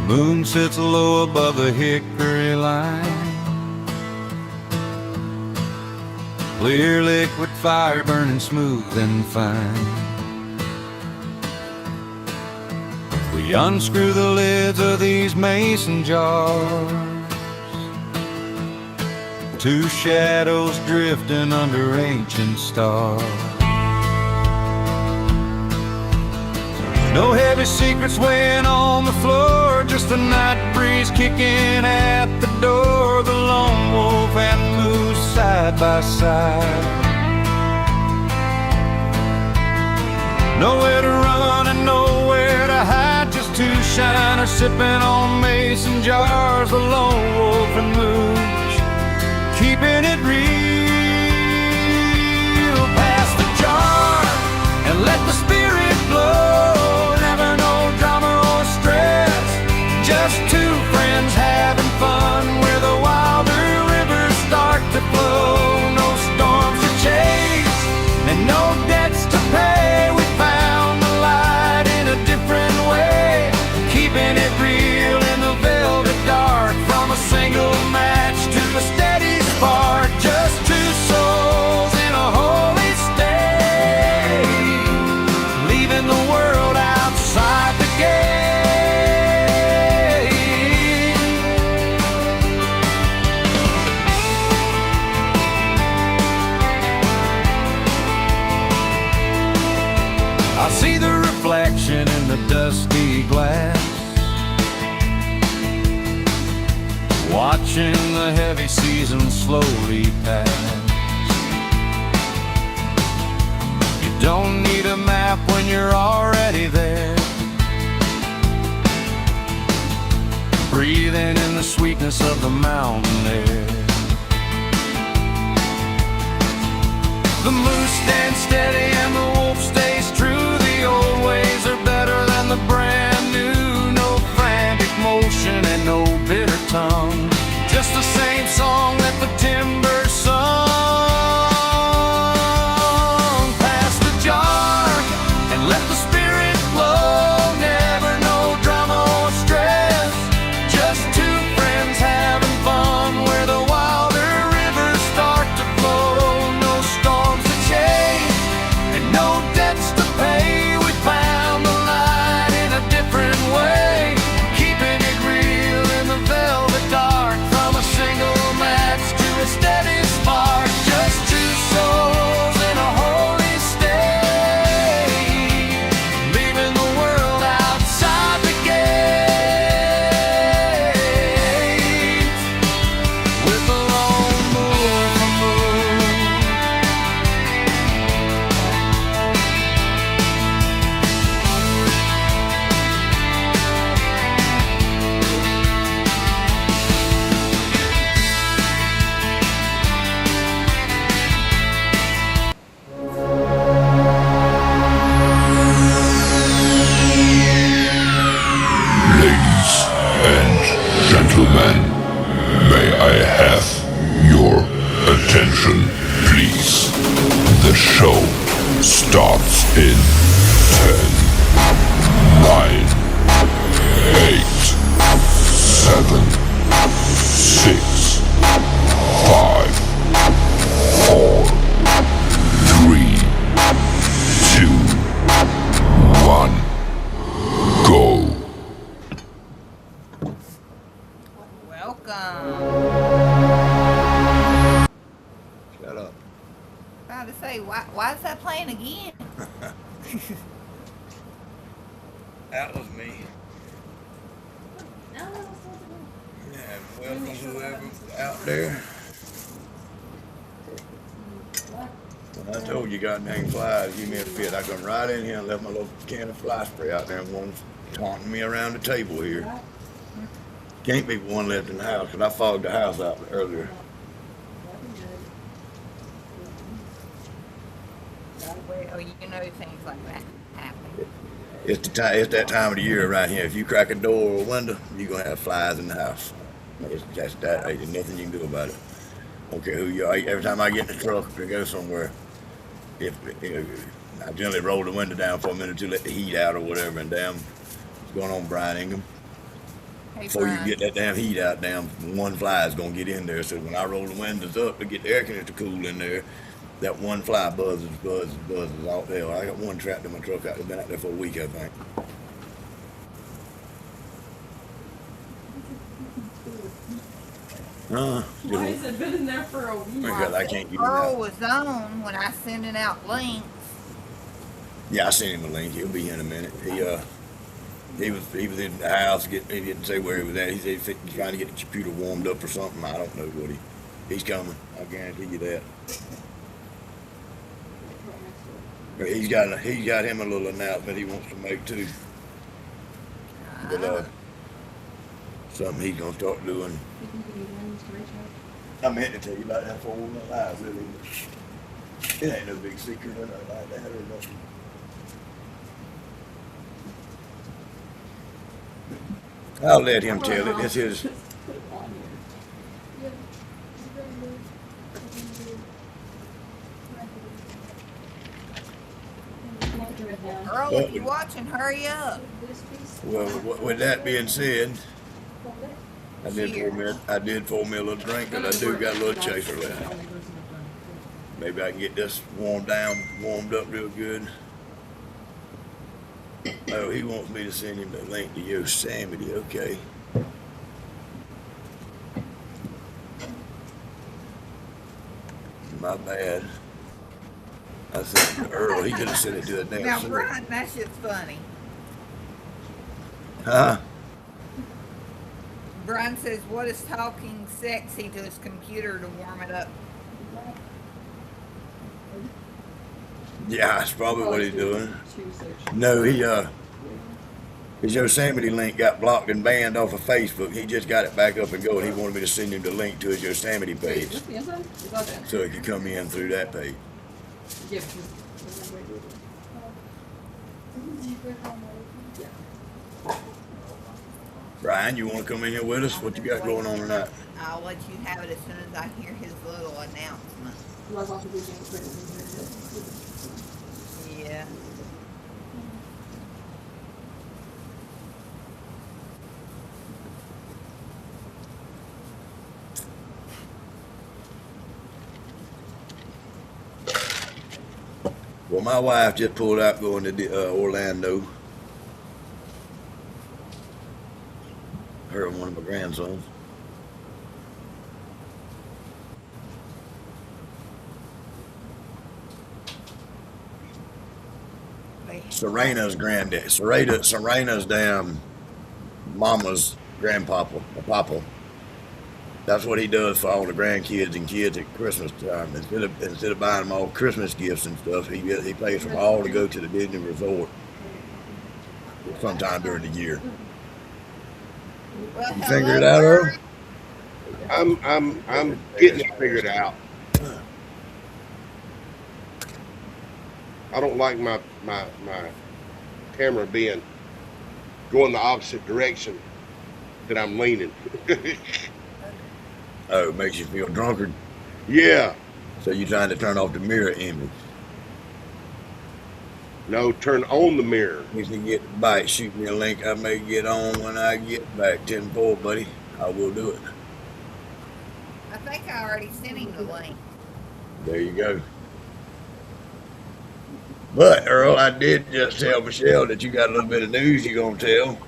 Moon sits low above the hickory line. Clear liquid fire burning smooth and fine. We unscrew the lids of these mason jars. Two shadows drifting under ancient stars. No heavy secrets weighing on the floor, just a night breeze kicking at the door. The lone wolf and moose side by side. Nowhere to run and nowhere to hide, just two shiners sipping on mason jars. The lone wolf and moose, keeping it real. Pass the jar and let the spirit blow. Just two friends having fun where the wilder rivers start to flow. No storms to chase and no debts to pay. We found the light in a different way, keeping it real in the velvet dark. From a single match to a steady spark, just two souls in a holy state, leaving the world outside the gate. I see the reflection in the dusty glass, watching the heavy season slowly pass. You don't need a map when you're already there, breathing in the sweetness of the mountain air. The moose stands steady and the wolf stays true. The old ways are better than the brand new. No frantic motion and no bitter tongue, just the same song that the timber sung. Pass the jar and let the spirit flow. Never no drama or stress, just two friends having fun where the wilder rivers start to flow. No storms to chase and no debts to pay. We found the light in a different way, keeping it real in the velvet dark. From a single match to a steady spark, just two souls in a holy state, leaving the world outside the gate. With the lone wolf and moose. Ladies and gentlemen, may I have your attention, please? The show starts in 10, 9, 8, 7, 6, 5, 4, 3, 2, 1, go. Welcome. Shut up. About to say, why is that playing again? That was me. Yeah, welcome whoever out there. When I told you goddamn flies, give me a fit. I come right in here and left my little can of fly spray out there and one taunting me around the table here. Can't be one left in the house because I fogged the house out earlier. Oh, you know things like that happen. It's that time of the year around here. If you crack a door or a window, you're gonna have flies in the house. That's that. There's nothing you can do about it. Okay, who you are. Every time I get in the truck to go somewhere, if I generally roll the window down for a minute to let the heat out or whatever. And damn, what's going on, Brian Ingham? Hey, before you Brian. get that damn heat out, damn one fly is gonna get in there. So when I roll the windows up to get the air conditioner to cool in there, that one fly buzzes out there. I got one trapped in my truck out there, been out there for a week, I think. Why has it been in there for a week? Because I can't get it Earl out. was on when I sending out links. Yeah, I sent him a link. He'll be here in a minute. He was in the house. He didn't say where he was at. He said he's trying to get the computer warmed up or something. I don't know what he's coming. I guarantee you that. But he's got him a little announcement he wants to make too. But something he's gonna start doing. I meant to tell you about that 4-wheel live, really. It ain't no big secret or nothing like that or nothing. I'll let him tell it. It's his. Earl, if you watching, hurry up. Well, with that being said, I did pour me a little drink, but I do got a little chaser left. Maybe I can get this warmed up real good. Oh, he wants me to send him the link to Yosemite. Okay. My bad. I sent it to Earl. He could have sent it to a damn Now, sender. Brian, that shit's funny. Huh? Brian says, what is talking sexy to his computer to warm it up? Yeah, that's probably what he's doing. No, his Yosemite link got blocked and banned off of Facebook. He just got it back up and going. He wanted me to send him the link to his Yosemite page so he could come in through that page. Brian, you want to come in here with us? What you got going on tonight? I'll let you have it as soon as I hear his little announcement. Yeah. Well, my wife just pulled out going to Orlando. Her and one of my grandsons. Serena's granddad. Serena's damn mama's grandpapa, papa. That's what he does for all the grandkids and kids at Christmas time. Instead of buying them all Christmas gifts and stuff, he pays for them all to go to the Disney resort sometime during the year. Well, You figure it out, Earl? I'm getting it figured out. I don't like my camera going the opposite direction that I'm leaning. Oh, it makes you feel drunkard. Yeah. So you're trying to turn off the mirror image. No, turn on the mirror. If you get the bite, shoot me a link I may get on when I get back. 10-4, buddy. I will do it. I think I already sent him the link. There you go. But, Earl, I did just tell Michelle that you got a little bit of news you're going to tell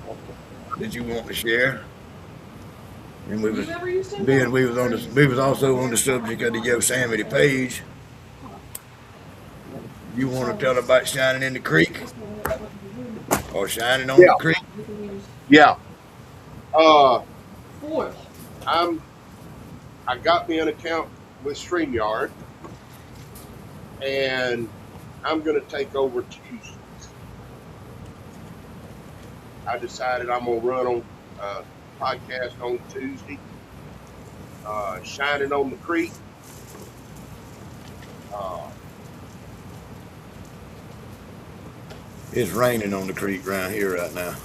that you want to share. And we was also on the subject of the Yosemite page. You want to tell about shining in the creek? Or shining on the creek? Yeah. I got me an account with StreamYard, and I'm going to take over Tuesdays. I decided I'm going to run on podcast on Tuesday, shining on the creek. It's raining on the creek around here right now.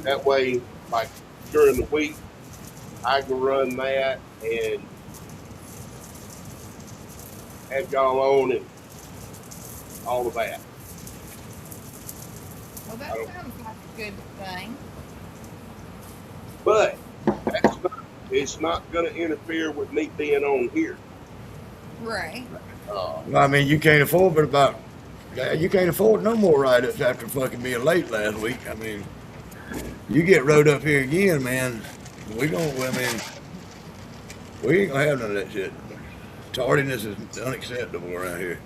That way, like during the week, I can run that and have y'all on and all of that. Well, I that don't, sounds like a good thing. but it's not going to interfere with me being on here. Right. Well, I mean, you can't afford but about. Yeah, you can't afford no more write-ups after fucking being late last week. I mean, you get rode up here again, man. We gonna. I mean, we ain't gonna have none of that shit. Tardiness is unacceptable around here.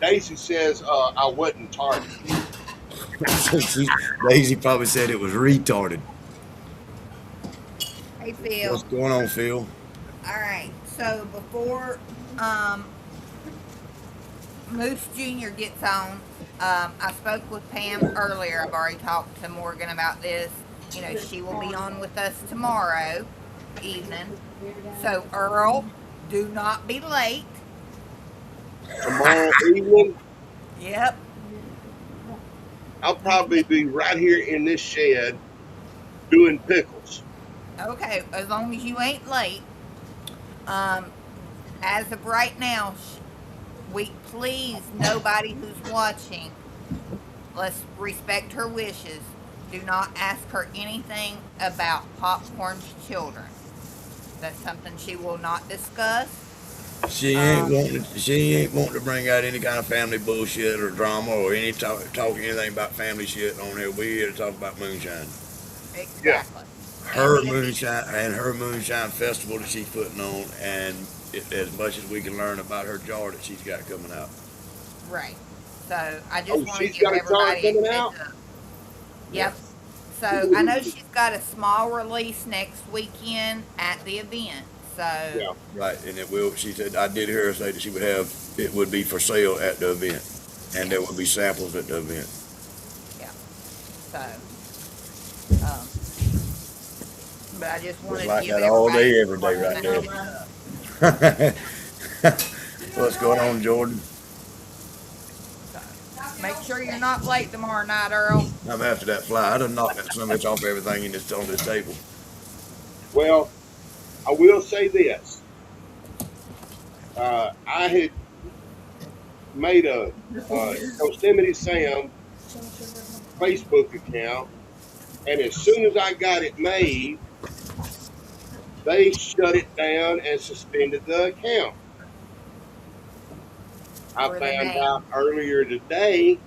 Daisy says I wasn't tardy. Daisy probably said it was retarded. Hey, Phil. What's going on, Phil? All right. So before um, Moose Jr. gets on, I spoke with Pam earlier. I've already talked to Morgan about this. You know, she will be on with us tomorrow evening. So, Earl, do not be late. Tomorrow evening, Yep. I'll probably be right here in this shed doing pickles. Okay, as long as you ain't late. Um, as of right now, we please nobody who's watching. Let's respect her wishes. Do not ask her anything about popcorn to children. That's something she will not discuss. She ain't wanting to bring out any kind of family bullshit or drama or any talk anything about family shit on here. We here to talk about moonshine. Exactly. Her And moonshine festival that she's putting on, and as much as we can learn about her jar that she's got coming out. right. So I just Oh, want to she's give got a jar everybody a coming heads out? up. Yep. So I know she's got a small release next weekend at the event. So Yeah. Right, and it will. She said I did hear her say that she would have it would be for sale at the event, and there would be samples at the event. yeah. So but I just wanted It's to like give that all day, every everybody day, right a there. heads up. What's going on, Jordan? So, make sure you're not late tomorrow night, Earl. I'm after that fly. I done knocked that so much off everything in this on this table. Well, I will say this. I had made a Yosemite Sam Facebook account, and as soon as I got it made, they shut it down and suspended the account. I For the found name. out earlier today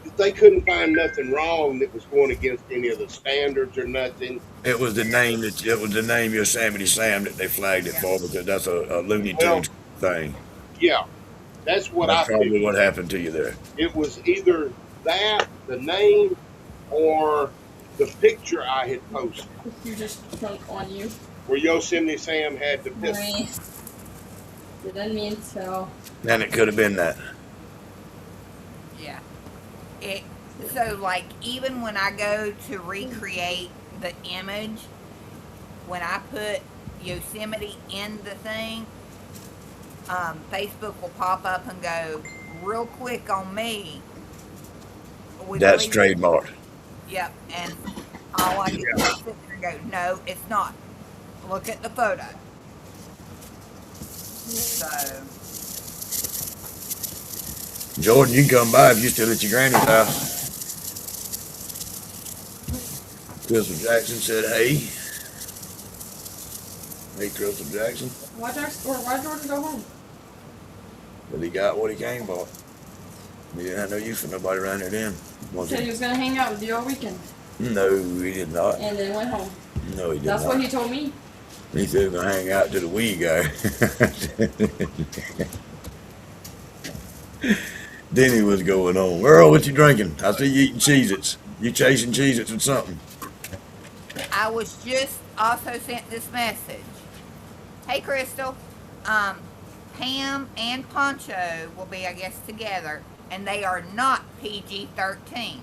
that they couldn't find nothing wrong that was going against any of the standards or nothing. It was the name Yosemite Sam that they flagged it for because that's a Looney Well, Tunes thing. yeah, that's what That's I probably figured. what happened to you there. It was either that, the name, or the picture I had posted You just drunk on you. where Yosemite Sam had the pistol. Sorry. Didn't mean to. And it could have been that. Yeah. It so like even when I go to recreate the image, when I put Yosemite in the thing, Facebook will pop up and go real quick on me. "We That's believe-" trademarked. Yep, and all I do is sit there and go, no, it's not. Look at the photo. So Jordan, you can come by if you're still at your granny's house. Crystal Jackson said, hey. Hey, Crystal Jackson. Why Jordan go home? But he got what he came for. He didn't have no use for nobody around here then. He said he was gonna hang out with you all weekend, No, he did not. and then went home. No, he did That's not. what he told me. He said he was going to hang out to the wee guy. Then he was going on. Earl, what you drinking? I see you eating Cheez-Its. You chasing Cheez-Its with something. I was just also sent this message. Hey, Crystal. Pam and Poncho will be, I guess, together, and they are not PG-13.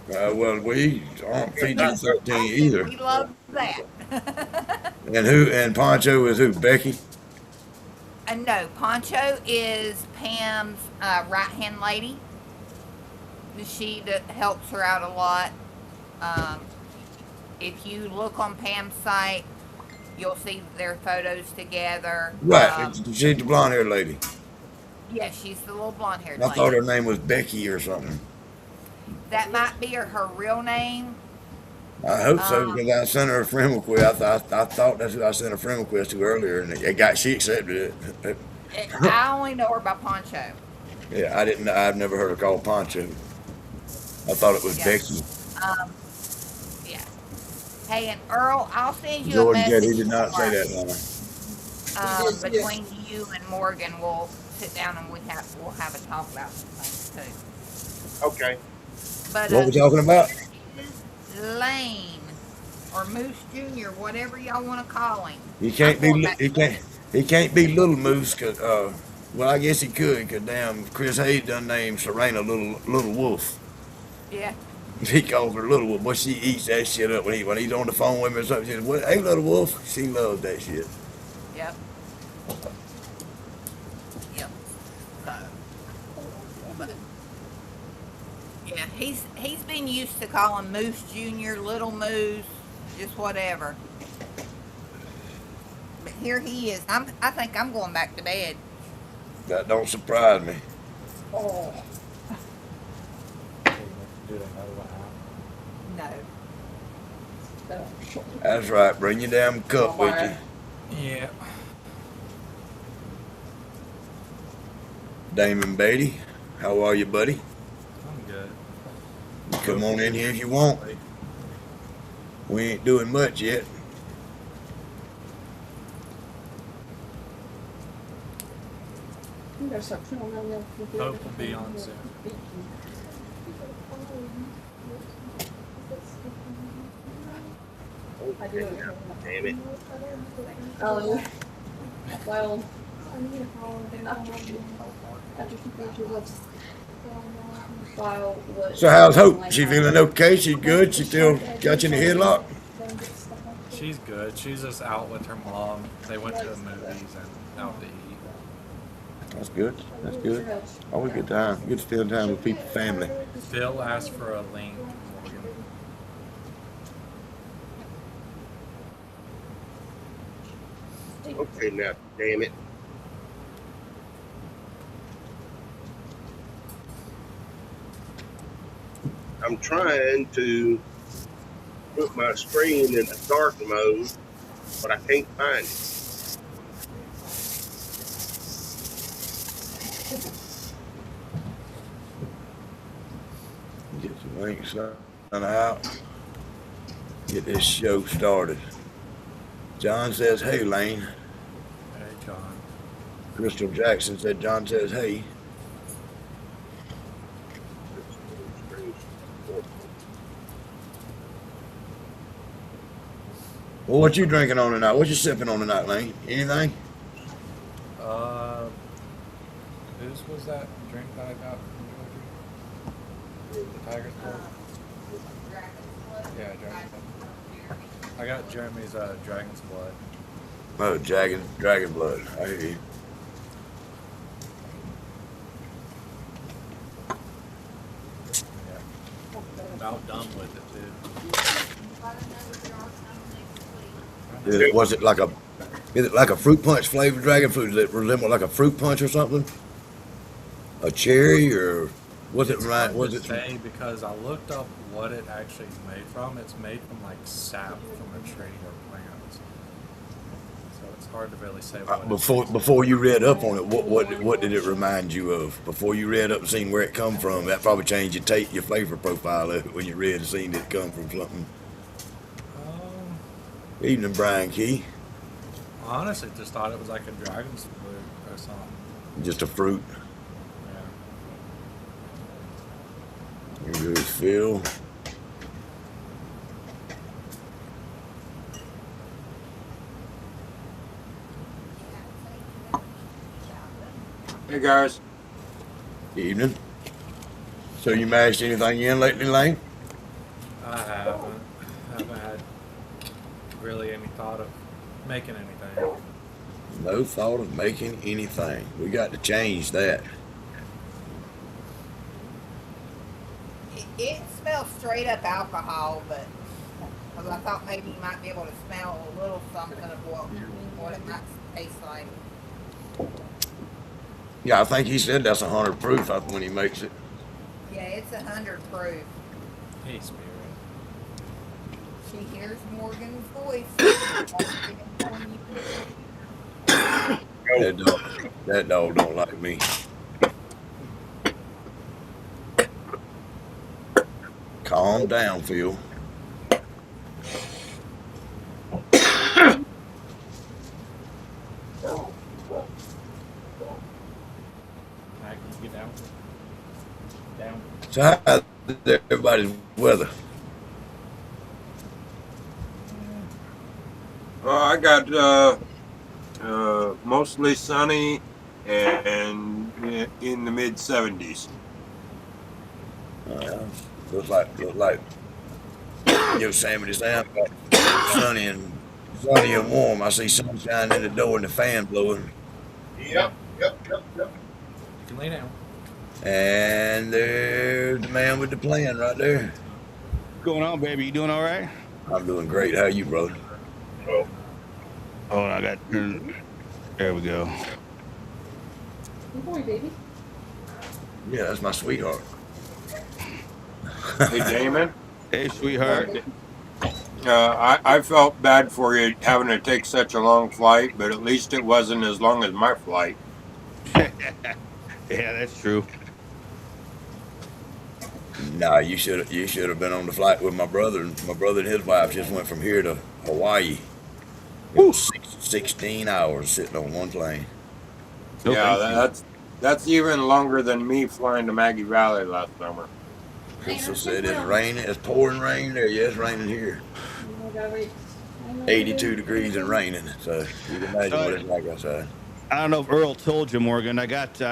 Well, we aren't PG-13 either. We love that. And Poncho is who? Becky? No, Poncho is Pam's right-hand lady. She helps her out a lot. If you look on Pam's site, you'll see their photos together. Right. She's the blonde-haired lady. Yeah, she's the little blonde-haired I thought lady. her name was Becky or something. That might be her real name. I hope so Um, because I sent her a friend request. I thought that's who I sent a friend request to earlier, and she accepted it. I only know her by Poncho. Yeah, I didn't. I've never heard her called Poncho. I thought it was Yeah. Becky. Um, yeah. Hey, and Earl, I'll send you a Jordan said he message did not say tomorrow. that, Donna. Between you and Morgan, we'll sit down and we'll have a talk about some things too. Okay. But What we talking about? here is Lane or Moose Junior, whatever y'all want to call him. He can't I'm be. going back to bed. He can't be Little Moose. Cause well, I guess he could. Cause damn, Chris Hayes done named Serena Little Wolf. Yeah. He calls her Little Wolf, but she eats that shit up when he's on the phone with me or something. She says, "What? Hey, Little Wolf." She loves that shit. Yep. Yep. So, but yeah, he's been used to calling Moose Junior, Little Moose, just whatever. But here he is. I think I'm going back to bed. That don't surprise me. Oh Do they know what happened? no. That's right. Bring your damn cup with you. Yeah. Damon Beatty, how are you, buddy? I'm good. Come on in here if you want. We ain't doing much yet. Hope to be on soon. Damn it. Oh, well, So how's Hope? She feeling okay? She good? She still got you in the headlock? She's good. She's just out with her mom. They went to the movies and out to eat. That's good. That's good. Always a good time. Good to spend time with people, family. Phil asked for a link, Morgan. Okay, now, damn it. I'm trying to put my screen in the dark mode, but I can't find it. Get some links sent out. Get this show started. John says, "Hey, Lane." Hey, John. Crystal Jackson said, "John says, hey." Well, what you drinking on tonight? What you sipping on tonight, Lane? Anything? Whose was that drink that I got from Georgie? The Tiger's Blood? Yeah, Dragon's Blood. I got Jeremy's Dragon's Blood. Oh, dragon blood. I hear you. Yeah. About done with it, too. Was it like a? Is it like a fruit punch flavored dragon fruit? Does it resemble like a fruit punch or something? A cherry or was it right? Hard Was to it? say because I looked up what it actually is made from. It's made from like sap from a tree or plants. So it's hard to really say what Before you read up on it, what did it remind you of? Before you read up and seen where it come from, that probably changed your flavor profile of it when you read and seen it come from something. Evening, Brian Key. Honestly, just thought it was like a dragon's fruit or something. Just a fruit. Yeah. Here's Phil. Hey guys. Evening. So you mashed anything in lately, Lane? I haven't had really any thought of making anything. No thought of making anything. We got to change that. It smells straight up alcohol, but because I thought maybe you might be able to smell a little something of what it might taste like. Yeah, I think he said that's 100 proof when he makes it. Yeah, it's 100 proof. Hey, Spirit. She hears Morgan's voice. That's the inform you. That dog don't like me. Calm down, Phil. Alright, can you get down? Down. So how's everybody's weather? I got mostly sunny and in the mid 70s. Looks like Yosemite Sam got sunny and warm. I see sunshine in the door and the fan blowing. Yep. You can lay down. And there's the man with the plan right there. What's going on, baby? You doing all right? I'm doing great. How you, brother? Oh, I got. There we go. Good boy, baby. Yeah, that's my sweetheart. Hey, Damon. Hey, sweetheart. I felt bad for you having to take such a long flight, but at least it wasn't as long as my flight. Yeah, that's true. Nah, you should have been on the flight with my brother. My brother and his wife just went from here to Hawaii. It was 16 hours sitting on one plane. No, Yeah, thank you. that's even longer than me flying to Maggie Valley last summer. Crystal said it's raining. It's pouring rain there. Yeah, it's raining here. Oh, God, wait. 82 degrees and raining. So you can imagine what it's like outside. I don't know if Earl told you, Morgan.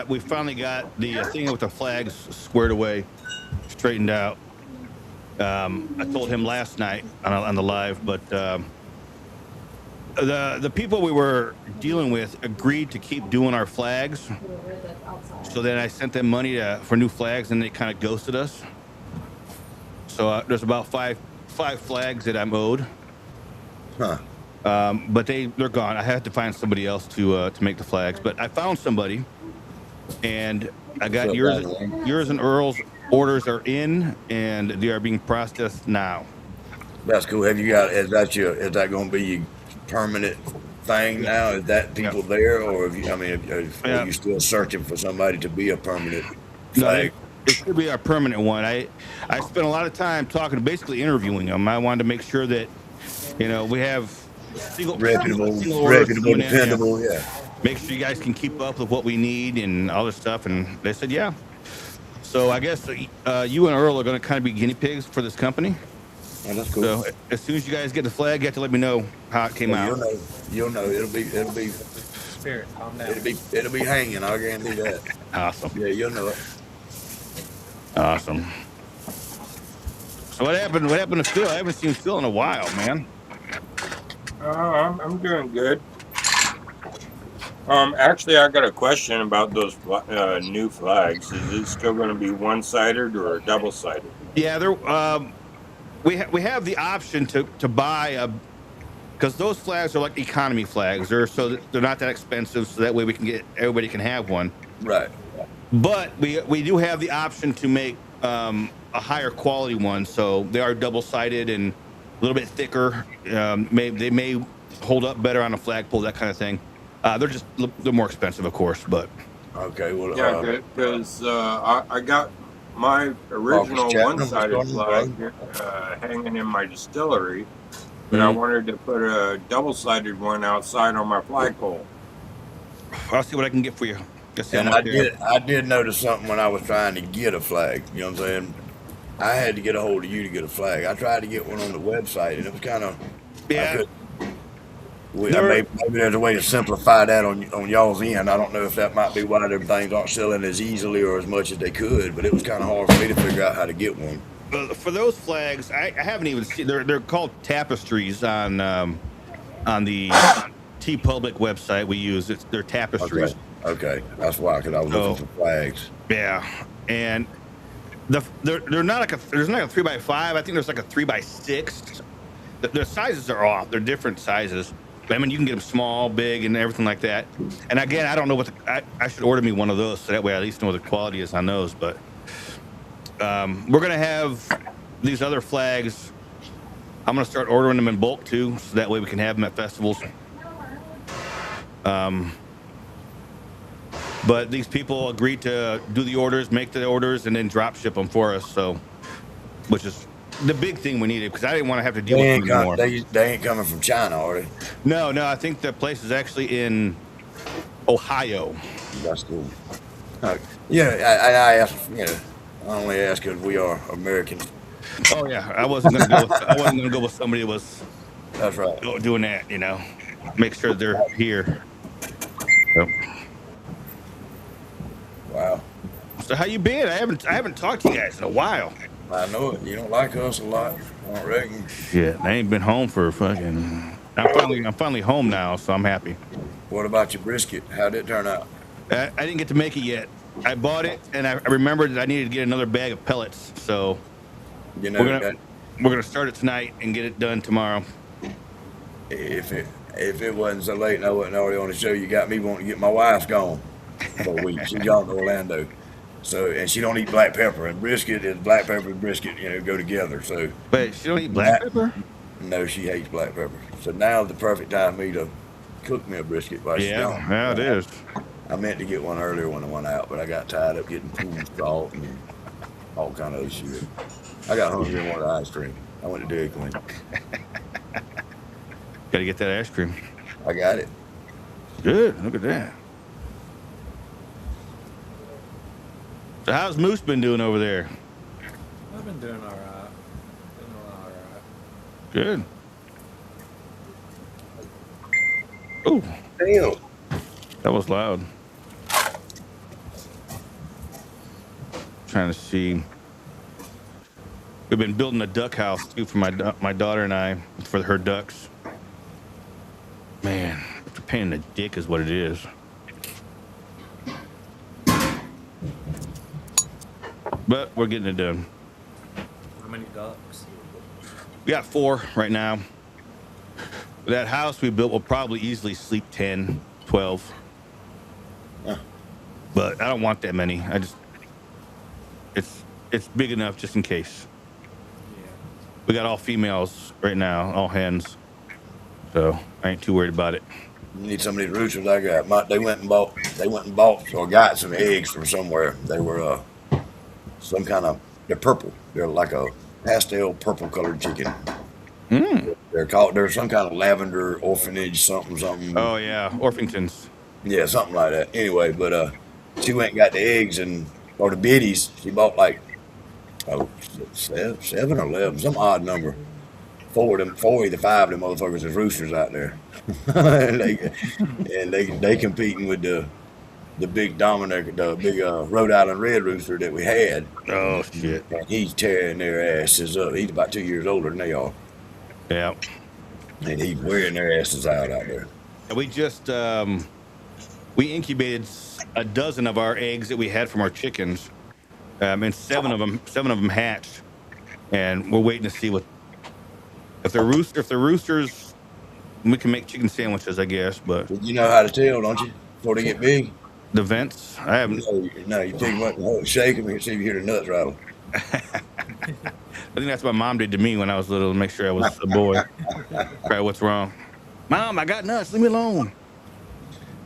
We finally got the thing with the flags squared away, straightened out. I told him last night on the live, but the people we were dealing with agreed to keep doing our flags. So then I sent them money for new flags, and they kind of ghosted us. So there's about five flags that I'm owed. Huh. But they're gone. I had to find somebody else to make the flags. But I found somebody, and I got What's yours. up, Daniel? Yours and Earl's orders are in, and they are being processed now. That's cool. Is that going to be your permanent thing now? Is that people there, or are you still searching for somebody to be a permanent No, flag? it should be our permanent one. I spent a lot of time basically interviewing them. I wanted to make sure that we have single orders coming in, dependable. Yeah. make sure you guys can keep up with what we need and all this stuff. And they said, yeah. So I guess you and Earl are going to kind of be guinea pigs for this company. Oh, that's cool. So as soon as you guys get the flag, you have to let me know how it came out. You'll know. It'll be Spirit, calm down. it'll be hanging. I guarantee that. Awesome. Yeah, you'll know it. Awesome. So what happened? What happened to Phil? I haven't seen Phil in a while, man. I'm doing good. Actually, I got a question about those new flags. Is it still going to be one-sided or double-sided? Yeah, we have the option to buy because those flags are like economy flags. They're not that expensive, so that way everybody can have one. Right. But we do have the option to make a higher quality one, so they are double-sided and a little bit thicker. They may hold up better on a flagpole, that kind of thing. They're more expensive, of course, but Okay. Well. Yeah, because I got my original one-sided flag hanging in my distillery, but I wanted to put a double-sided one outside on my flagpole. I'll see what I can get for you. And I did notice something when I was trying to get a flag. You know what I'm saying? I had to get a hold of you to get a flag. I tried to get one on the website, and it was kind of Yeah. Maybe there's a way to simplify that on y'all's end. I don't know if that might be why their things aren't selling as easily or as much as they could, but it was kind of hard for me to figure out how to get one. For those flags, I haven't even seen. They're called tapestries on the TeePublic website we use. They're tapestries. Okay, that's why, because I was looking for flags. Yeah, and they're not like there's not a 3x5. I think there's like a 3x6. The sizes are off. They're different sizes, I mean, you can get them small, big, and everything like that. And again, I don't know what I should order me one of those so that way I at least know what the quality is on those. But we're gonna have these other flags. I'm gonna start ordering them in bulk too, so that way we can have them at festivals. But these people agreed to do the orders, make the orders, and then drop ship them for us. So, which is the big thing we needed because I didn't want to have to deal with them anymore. They ain't coming from China, are they? No, I think the place is actually in Ohio. That's cool. Yeah, I asked. I only ask because we are Americans. Oh yeah, I wasn't gonna go with somebody who was. That's right. Doing that, make sure they're here. So. Wow. So how you been? I haven't talked to you guys in a while. I know it. You don't like us a lot. I don't reckon. Shit, I ain't been home for fucking. I'm finally home now, so I'm happy. What about your brisket? How'd it turn out? I didn't get to make it yet. I bought it, and I remembered that I needed to get another bag of pellets. So we're gonna start it tonight and get it done tomorrow. If it wasn't so late and I wasn't already on the show, you got me wanting to get my wife gone for a week. She's gone to Orlando. So, and she don't eat black pepper, and brisket is black pepper and brisket, go together. So, but she don't eat black pepper? No, she hates black pepper. So now's the perfect time for me to cook me a brisket while she's gone. Yeah, it is. I meant to get one earlier when I went out, but I got tied up getting food, salt, and all kind of other shit. I got hungry and wanted ice cream. I went to Dairy Queen. Gotta get that ice cream. I got it. Good. Look at that. So how's Moose been doing over there? I've been doing all right. Good. Oh. Damn. That was loud. Trying to see. We've been building a duck house too for my daughter and I for her ducks. Man, it's a pain in the dick is what it is. But we're getting it done. How many ducks? We got 4 right now. That house we built will probably easily sleep 10, 12. Huh. But I don't want that many. It's big enough just in case. Yeah. We got all females right now, all hens. So I ain't too worried about it. You need some of these roosters I got. They went and bought or got some eggs from somewhere. They were some kind of, they're purple. They're like a pastel purple colored chicken. They're some kind of lavender orphanage something. Oh yeah, Orpingtons. Yeah, something like that. Anyway, but she went and got the eggs or the biddies. She bought like 7 or 11, some odd number. 4 of them, 4 either 5 of them motherfuckers is roosters out there. and they competing with the big dominant, the big Rhode Island red rooster that we had. Oh shit! And he's tearing their asses up. He's about 2 years older than they are. Yeah. And he's wearing their asses out there. We just we incubated a dozen of our eggs that we had from our chickens, and 7 of them hatched, and we're waiting to see if they're roosters. We can make chicken sandwiches, I guess. But you know how to tell, don't you? Before they get big. The vents, I haven't. No, you take them up and shake them and see if you hear the nuts rattle. I think that's what my mom did to me when I was little to make sure I was a boy. Right, what's wrong? Mom, I got nuts. Leave me alone.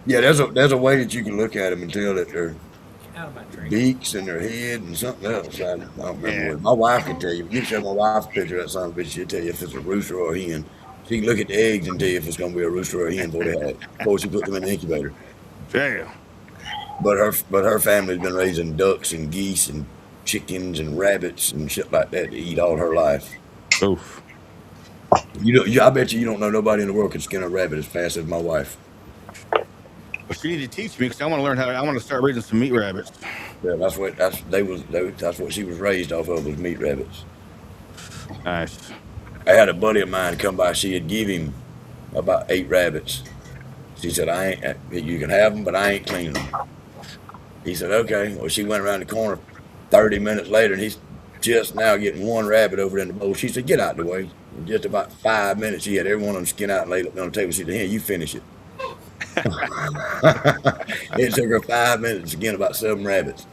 Yeah, there's a way that you can look at them and tell that they're Out of my drink. beaks and their head and something else. I don't remember what. My wife can tell you. You show my wife a picture of that son of a bitch, she'll tell you if it's a rooster or a hen. She can look at the eggs and tell you if it's going to be a rooster or a hen before she put them in the incubator. Damn. But her family's been raising ducks and geese and chickens and rabbits and shit like that to eat all her life. Oof. I bet you don't know nobody in the world can skin a rabbit as fast as my wife. But you need to teach me because I want to learn I want to start raising some meat rabbits. Yeah, that's what she was raised off of, was meat rabbits. Nice. I had a buddy of mine come by. She had give him about 8 rabbits. She said, you can have them, but I ain't cleaning them. He said, okay. Well, she went around the corner 30 minutes later, and he's just now getting 1 rabbit over in the bowl. She said, get out the way. In just about 5 minutes, she had every one of them skin out and laid it on the table. She said, "Here, you finish it." It took her 5 minutes to skin about 7 rabbits.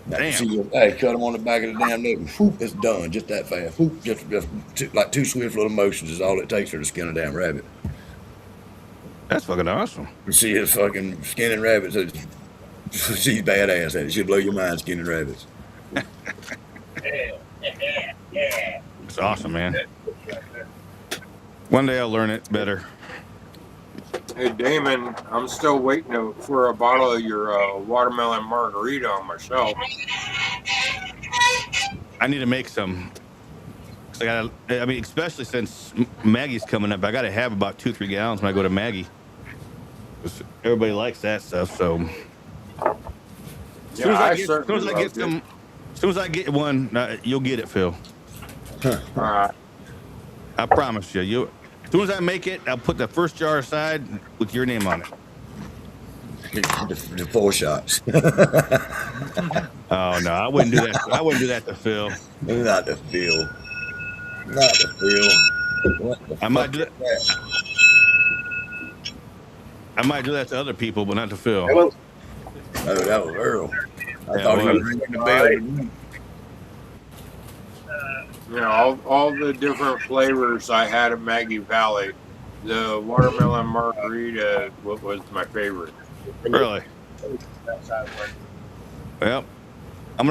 Now, Damn. she just, hey, cut them on the back of the damn neck, and whoop, it's done. Just that fast. Whoop, just like 2 swift little motions is all it takes her to skin a damn rabbit. That's fucking awesome. She is fucking skinning rabbits. She's badass at it. She'll blow your mind skinning rabbits. It's awesome, man. One day I'll learn it better. Hey Damon, I'm still waiting for a bottle of your watermelon margarita on my shelf. I need to make some. I mean, especially since Maggie's coming up, I got to have about 2-3 gallons when I go to Maggie. Everybody likes that stuff, so. As soon as I get one, you'll get it, Phil. All right. I promise you. As soon as I make it, I'll put the first jar aside with your name on it. The 4 shots. Oh no, I wouldn't do that. I wouldn't do that to Phil. Not the Phil. Not the Phil. What the I might do fuck that. is I might do that to other people, but not to Phil. Hello. Oh, that was Earl. I Yeah, thought he it was was. ringing the bell. You know, all the different flavors I had at Maggie Valley, the watermelon margarita was my favorite. Really? Well,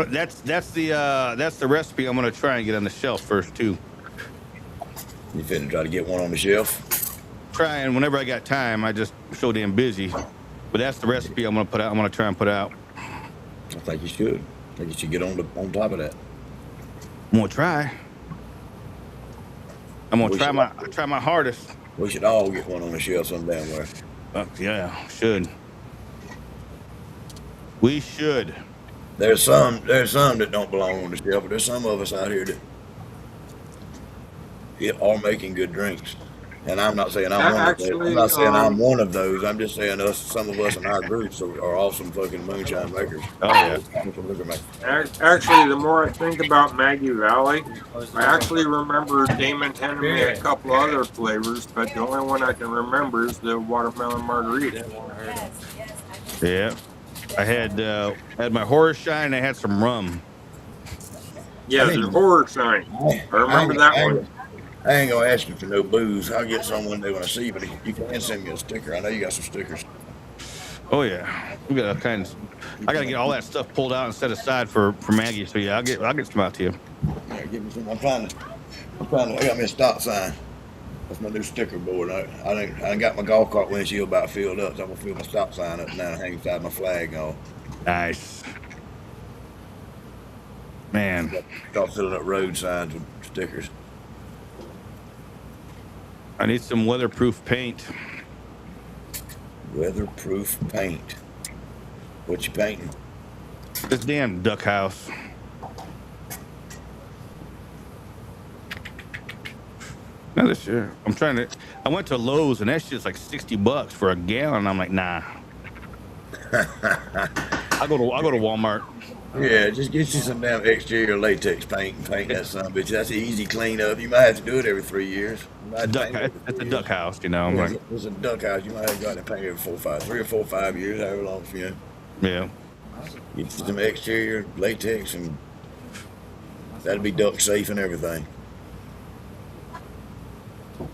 that's the recipe I'm gonna try and get on the shelf first too. You finna try to get one on the shelf? Trying whenever I got time. I just so damn busy. But that's the recipe I'm gonna put out. I'm gonna try and put out. I think you should. I think you should get on top of that. I'm gonna try. I'm gonna try my hardest. We should all get one on the shelf some damn where. Yeah, should. We should. There's some that don't belong on the shelf, but there's some of us out here that are making good drinks. And I'm not saying I'm one of those. I'm not saying I'm one of those. I'm just saying some of us in our groups are awesome fucking moonshine makers. Oh yeah. Actually, the more I think about Maggie Valley, I actually remember Damon handing me a couple other flavors, but the only one I can remember is the watermelon margarita. Yeah. I had my horror shine. I had some rum. Yeah, the horror shine. I remember that one. I ain't gonna ask you for no booze. I'll get some one day when I see you, but you can send me a sticker. I know you got some stickers. Oh yeah, we got all kinds. I gotta get all that stuff pulled out and set aside for Maggie. So yeah, I'll get some out to you. Yeah, give me some. I got me a stop sign. That's my new sticker board. I got my golf cart windshield about filled up, so I'm gonna fill my stop sign up now and hang inside my flag and all. Nice. Man. Start filling up road signs with stickers. I need some weatherproof paint. Weatherproof paint. What you painting? This damn duck house. Now this year, I went to Lowe's and that shit's like $60 for a gallon. I'm like, nah. I'll go to Walmart. Yeah, just get you some damn exterior latex paint and paint that son of a bitch. That's easy cleanup. You might have to do it every 3 years. It's a duck house, you know. Yeah, it's a duck house. You might have got to paint every 3 or 4 or 5 years, however long for you. Yeah. Get you some exterior latex and that'll be duck safe and everything.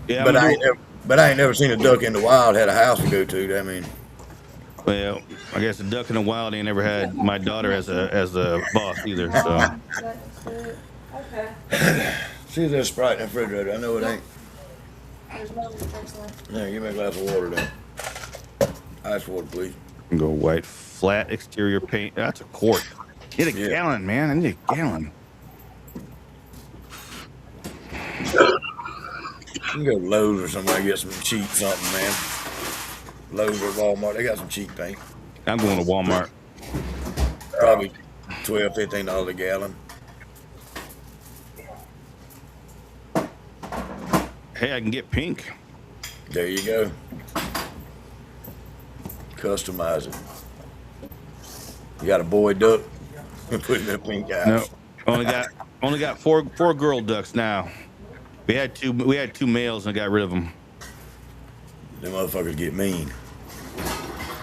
Yeah, but I ain't never seen a duck in the wild had a house to go to. I mean, well, I guess a duck in the wild ain't never had my daughter as a boss either. So. Okay. See if there's Sprite in the refrigerator. I know it ain't. There's no restriction. There, give me a glass of water then. Ice water, please. Go white flat exterior paint. That's a quart. Need a gallon, man. I need a gallon. You can go to Lowe's or somewhere and get some cheap something, man. Lowe's or Walmart, they got some cheap paint. I'm going to Walmart. Probably $12, $15 a gallon. Hey, I can get pink. There you go. Customize it. You got a boy duck? Put in a pink eyes. No, only got four girl ducks now. We had two males and I got rid of them. Them motherfuckers get mean.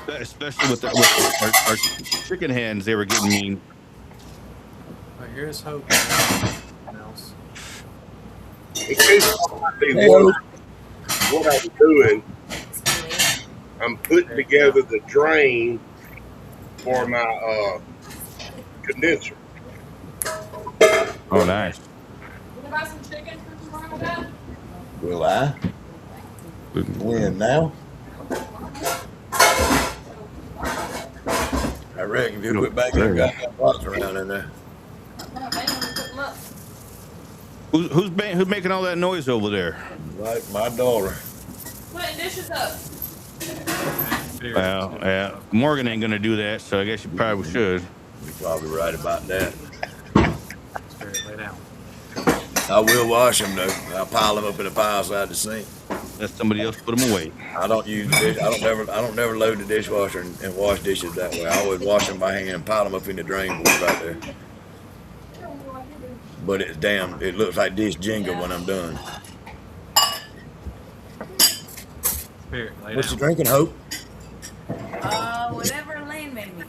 Especially with our chicken hens, they were getting mean. All right, here's hope. Nothing else. In case somebody wonders what I'm doing, I'm putting together the drain for my condenser. Oh, nice. Wanna buy some chicken for tomorrow, Dad? Will I? When now? I reckon if you quit back there, got that box around in there. No, I ain't gonna put them up. Who's making all that noise over there? Like my daughter. Putting dishes up. Well, yeah, Morgan ain't gonna do that, so I guess you probably should. You're probably right about that. Spirit, lay down. I will wash them though. I'll pile them up in a pile beside the sink. Let somebody else put them away. I don't use the dish. I don't never load the dishwasher and wash dishes that way. I always wash them by hand and pile them up in the drain board right there. But it's damn. It looks like dish jingle when I'm done. Spirit, lay What you down. drinking, Hope? Whatever Lane made me.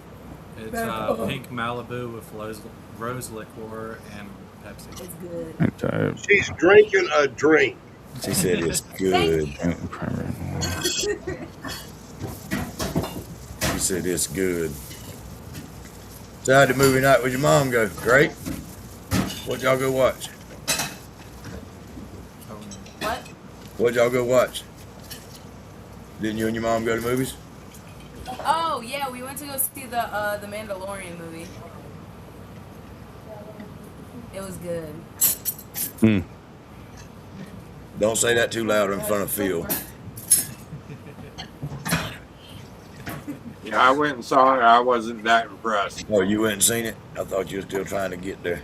It's pink Malibu with rose liqueur and Pepsi. It's good. I'm tired. She's drinking a drink. She said it's good. She said it's good. So how'd the movie night with your mom go? Great. What'd y'all go watch? What? What'd y'all go watch? Didn't you and your mom go to movies? Oh yeah, we went to go see the Mandalorian movie. It was good. Hmm. Don't say that too loud in front of Phil. Yeah, I went and saw it. I wasn't that impressed. Oh, you hadn't seen it? I thought you were still trying to get there.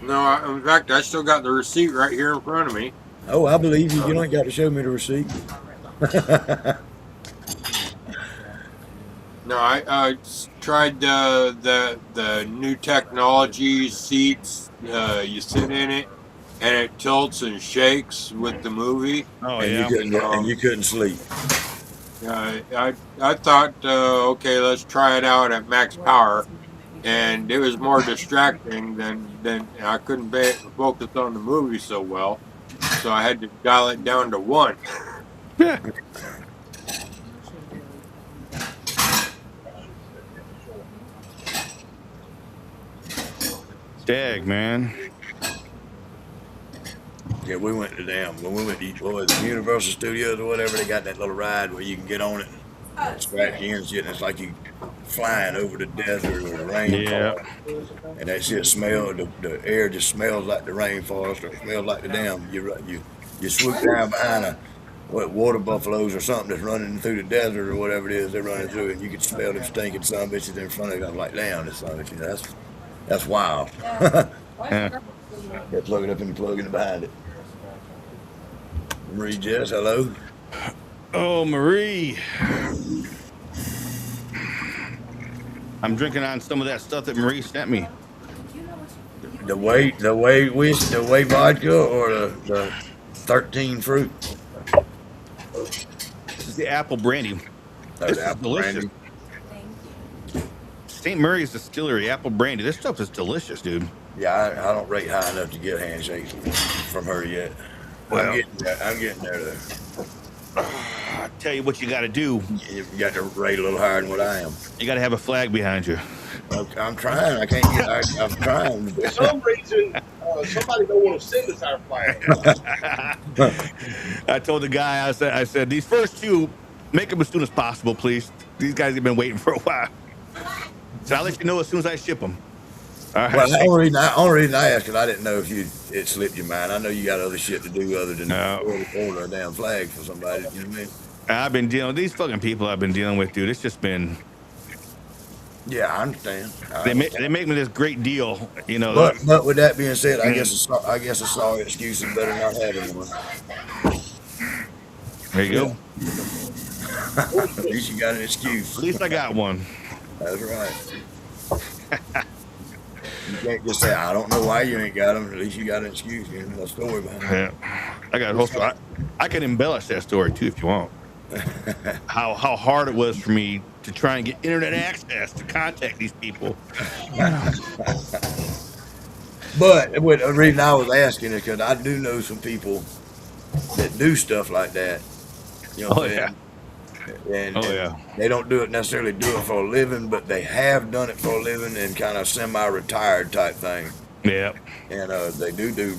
No, in fact, I still got the receipt right here in front of me. Oh, I believe you. You ain't got to show me the receipt. No, I tried the new technology seats. You sit in it, and it tilts and shakes with the movie. Oh and yeah. you couldn't sleep. I thought, okay, let's try it out at max power, and it was more distracting than I couldn't focus on the movie so well, so I had to dial it down to 1. Yeah. Dag, man. Yeah, we went to when we went to the Universal Studios or whatever. They got that little ride where you can get on it, and scratch you and shit. And it's like you flying over the desert or the rainforest. Yeah. And that shit the air just smells like the rainforest, or it smells like the damn. You swoop down behind water buffaloes or something that's running through the desert or whatever it is they're running through, and you can smell them stinking son of bitches in front of you. I'm like, damn, this son of bitch, that's wild. Yeah. Yeah, plug it up and plug it behind it. Marie Jess, hello. Oh, Marie. I'm drinking on some of that stuff that Marie sent me. The way vodka or the 13 fruit. This is the apple brandy. This is delicious. St. Mary's Distillery apple brandy. This stuff is delicious, dude. Yeah, I don't rate high enough to get handshakes from her yet. Well, I'm getting there though. I tell you what you got to do. You got to rate a little higher than what I am. You got to have a flag behind you. I'm trying. I can't get. I'm trying. For some reason, somebody don't want to send us our flag. I told the guy, I said, these first two, make them as soon as possible, please. These guys have been waiting for a while. So I'll let you know as soon as I ship them. All right. Well, the only reason I asked, because I didn't know if it slipped your mind. I know you got other shit to do other than order a damn flag for somebody. You know what I mean? I've been dealing with these fucking people I've been dealing with, dude. It's just been. Yeah, I understand. They make me this great deal, you know. But with that being said, I guess a sorry excuse is better than not having one. There you go. At least you got an excuse. At least I got one. That's right. You can't just say, I don't know why you ain't got them. At least you got an excuse. You know, a story behind it. Yeah, I got a whole story. I can embellish that story too if you want. How hard it was for me to try and get internet access to contact these people. But the reason I was asking is because I do know some people that do stuff like that. You know what I'm saying? And they don't do it necessarily do it for a living, but they have done it for a living and kind of semi-retired type thing. Yeah. And they do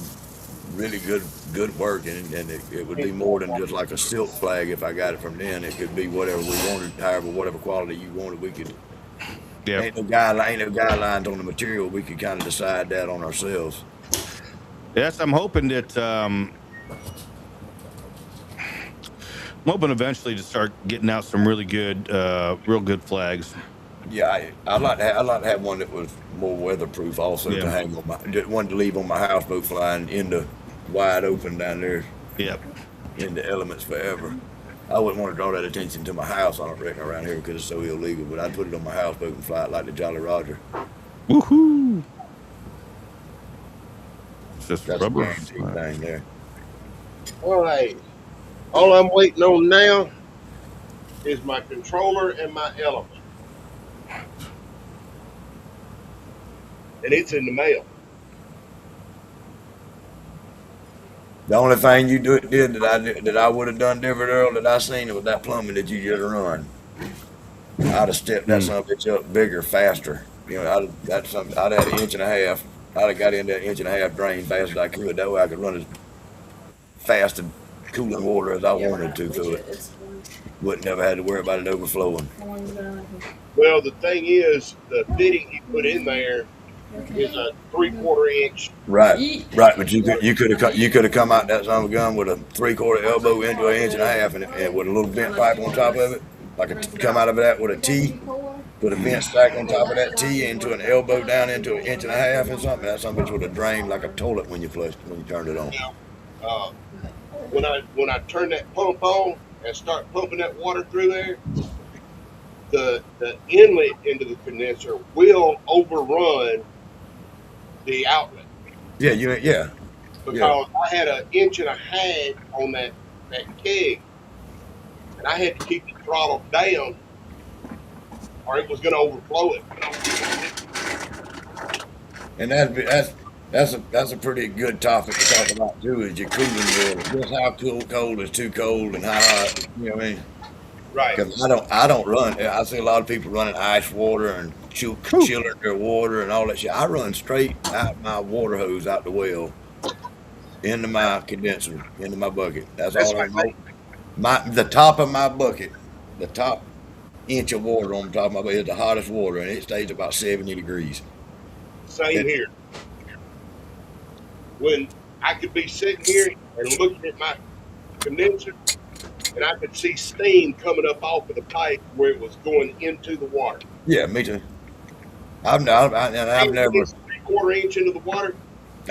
really good work, and it would be more than just like a silk flag. If I got it from them, it could be whatever we wanted, whatever quality you wanted. We could. Yeah. Ain't no guidelines on the material. We could kind of decide that on ourselves. Yes, I'm hoping that. I'm hoping eventually to start getting out some really good, real good flags. Yeah, I'd like to have one that was more weatherproof, also to hang on one to leave on my houseboat flying in the wide open down there. Yep. In the elements forever. I wouldn't want to draw that attention to my house. I don't reckon around here because it's so illegal. But I'd put it on my houseboat and fly it like the Jolly Roger. Woohoo! It's just That's rubber. a guaranteed thing there. All right. All I'm waiting on now is my controller and my element. And it's in the mail. The only thing you did that I would have done different, Earl, that I seen it was that plumbing that you just run. I'd have stepped that son of a bitch up bigger, faster. You know, I'd had an inch and a half. I'd have got in that inch and a half drain fast as I could. That way I could run as fast and cooling water as I wanted to through it. Wouldn't never had to worry about it overflowing. Well, the thing is, the fitting he put in there is a 3/4 inch. Right. But you could have come out that son of a gun with a 3/4 elbow into an inch and a half, and with a little vent pipe on top of it, come out of that with a T, put a vent stack on top of that T into an elbow down into an inch and a half or something. That something would have drained like a toilet when you turned it on. When I turn that pump on and start pumping that water through there, the inlet into the condenser will overrun the outlet. Yeah. Because I had an inch and a half on that keg, and I had to keep the throttle down, or it was going to overflow it. And that's a pretty good topic to talk about too. Is your cooling water? Just how cold is too cold, and how hot? You know what I mean? Right. Because I don't run. I see a lot of people running ice water and chilling their water and all that shit. I run straight out my water hose out the well into my condenser, into my bucket. That's all I know. The top of my bucket, the top inch of water on the top of my bucket is the hottest water, and it stays about 70 degrees. Same here. When I could be sitting here and looking at my condenser, and I could see steam coming up off of the pipe where it was going into the water. Yeah, me too. I've never 3/4 inch into the water.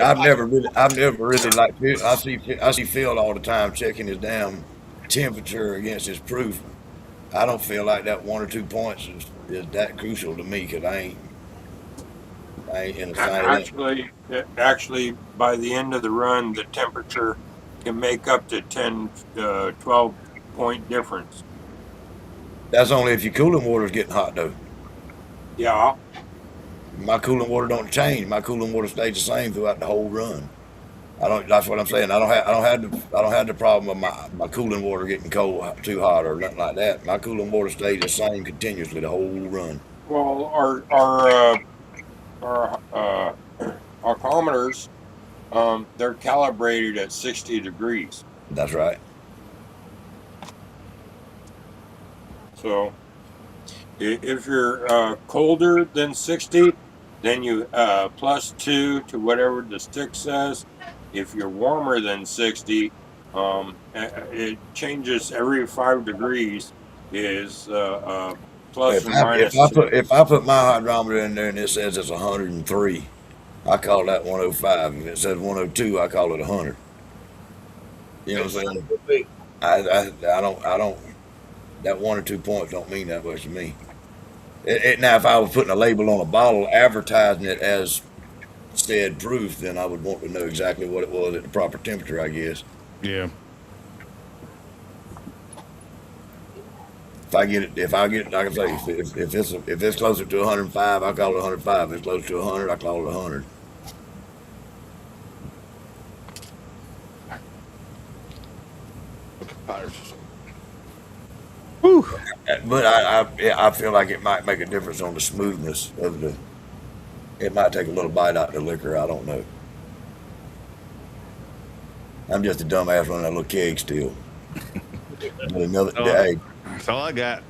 I've never really liked. I see Phil all the time checking his damn temperature against his proof. I don't feel like that 1 or 2 points is that crucial to me because I ain't in a Actually, by the end of the run, the temperature can make up to 10, 12 point difference. That's only if your cooling water is getting hot though. Yeah. My cooling water don't change. My cooling water stays the same throughout the whole run. That's what I'm saying. I don't have the problem of my cooling water getting cold, too hot, or nothing like that. My cooling water stays the same continuously the whole run. Well, our alcometers, they're calibrated at 60 degrees. That's right. So if you're colder than 60, then you +2 to whatever the stick says. If you're warmer than 60, it changes every 5 degrees. Is plus or minus. If I put my hydrometer in there and it says it's 103, I call that 105. If it says 102, I call it 100. You know what I'm saying? I don't. That 1 or 2 points don't mean that much to me. Now, if I was putting a label on a bottle advertising it as said proof, then I would want to know exactly what it was at the proper temperature, I guess. Yeah. If I get it, like I say, if it's closer to 105, I call it 105. If it's closer to 100, I call it 100. Whew. But I feel like it might make a difference on the smoothness of the. It might take a little bite out of the liquor. I don't know. I'm just a dumbass running that little keg still. But another day, That's all I got.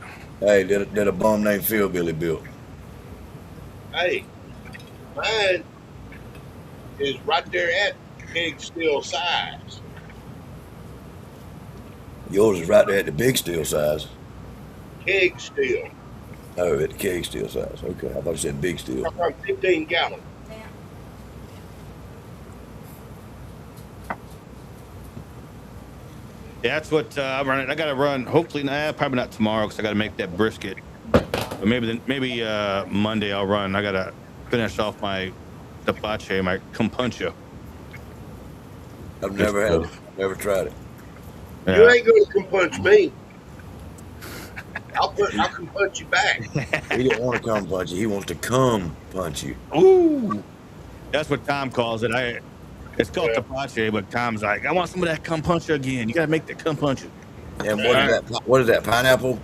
hey, did a bum named Phil Billy built. Hey, mine is right there at big steel size. Yours is right there at the big steel size. Keg steel. Oh, at the keg steel size. Okay, I thought you said big steel. I'm from 15 gallon. Yeah, that's what I'm running. I got to run. Hopefully, probably not tomorrow because I got to make that brisket. But maybe Monday I'll run. I got to finish off my tapache, my compuncha. I've never had it. Never tried it. Yeah. You ain't gonna come punch me. I'll come punch you back. He didn't want to come punch you. He wants to come punch you. Ooh, that's what Tom calls it. It's called tapache, but Tom's like, I want some of that come puncher again. You got to make that come puncher. And what is that? Pineapple?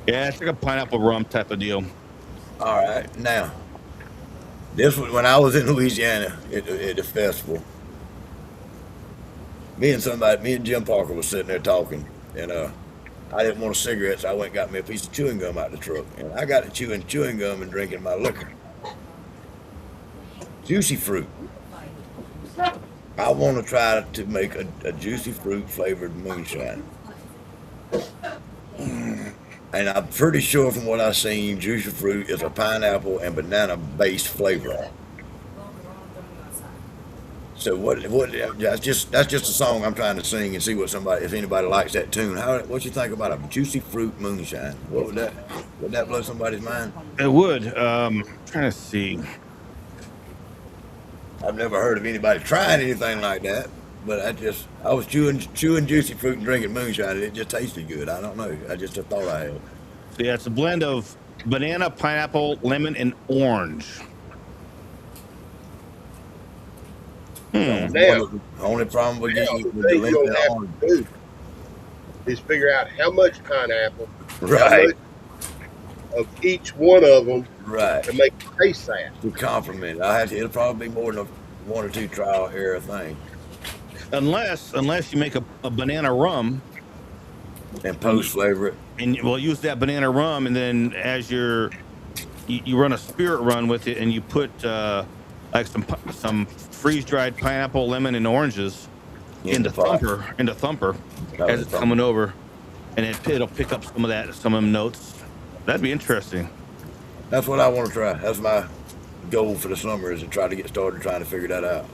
Yeah, it's like a pineapple rum type of deal. All right. Now, this was when I was in Louisiana at the festival. Me and Jim Parker was sitting there talking, and I didn't want a cigarette, so I went and got me a piece of chewing gum out of the truck. And I got to chewing gum and drinking my liquor. Juicy fruit. I want to try to make a juicy fruit flavored moonshine. And I'm pretty sure from what I've seen, juicy fruit is a pineapple and banana based flavor. So that's just a song I'm trying to sing and see if anybody likes that tune. What you think about a juicy fruit moonshine? Would that blow somebody's mind? It would. Trying to see. I've never heard of anybody trying anything like that, but I was chewing juicy fruit and drinking moonshine, and it just tasted good. I don't know. I just thought I had. So yeah, it's a blend of banana, pineapple, lemon, and orange. Now, The only problem with now getting the with the thing lemon you'll and have orange. to do is figure out how much pineapple, Right. how much of each one of them Right. to make it taste that. To compliment. It'll probably be more than a 1 or 2 trial error thing. Unless you make a banana rum And post flavor it. and we'll use that banana rum, and then as you run a spirit run with it, and you put like some freeze dried pineapple, lemon, and oranges in the thumper as it's coming over, and it'll pick up some of them notes. That'd be interesting. That's what I want to try. That's my goal for the summer, is to try to get started trying to figure that out.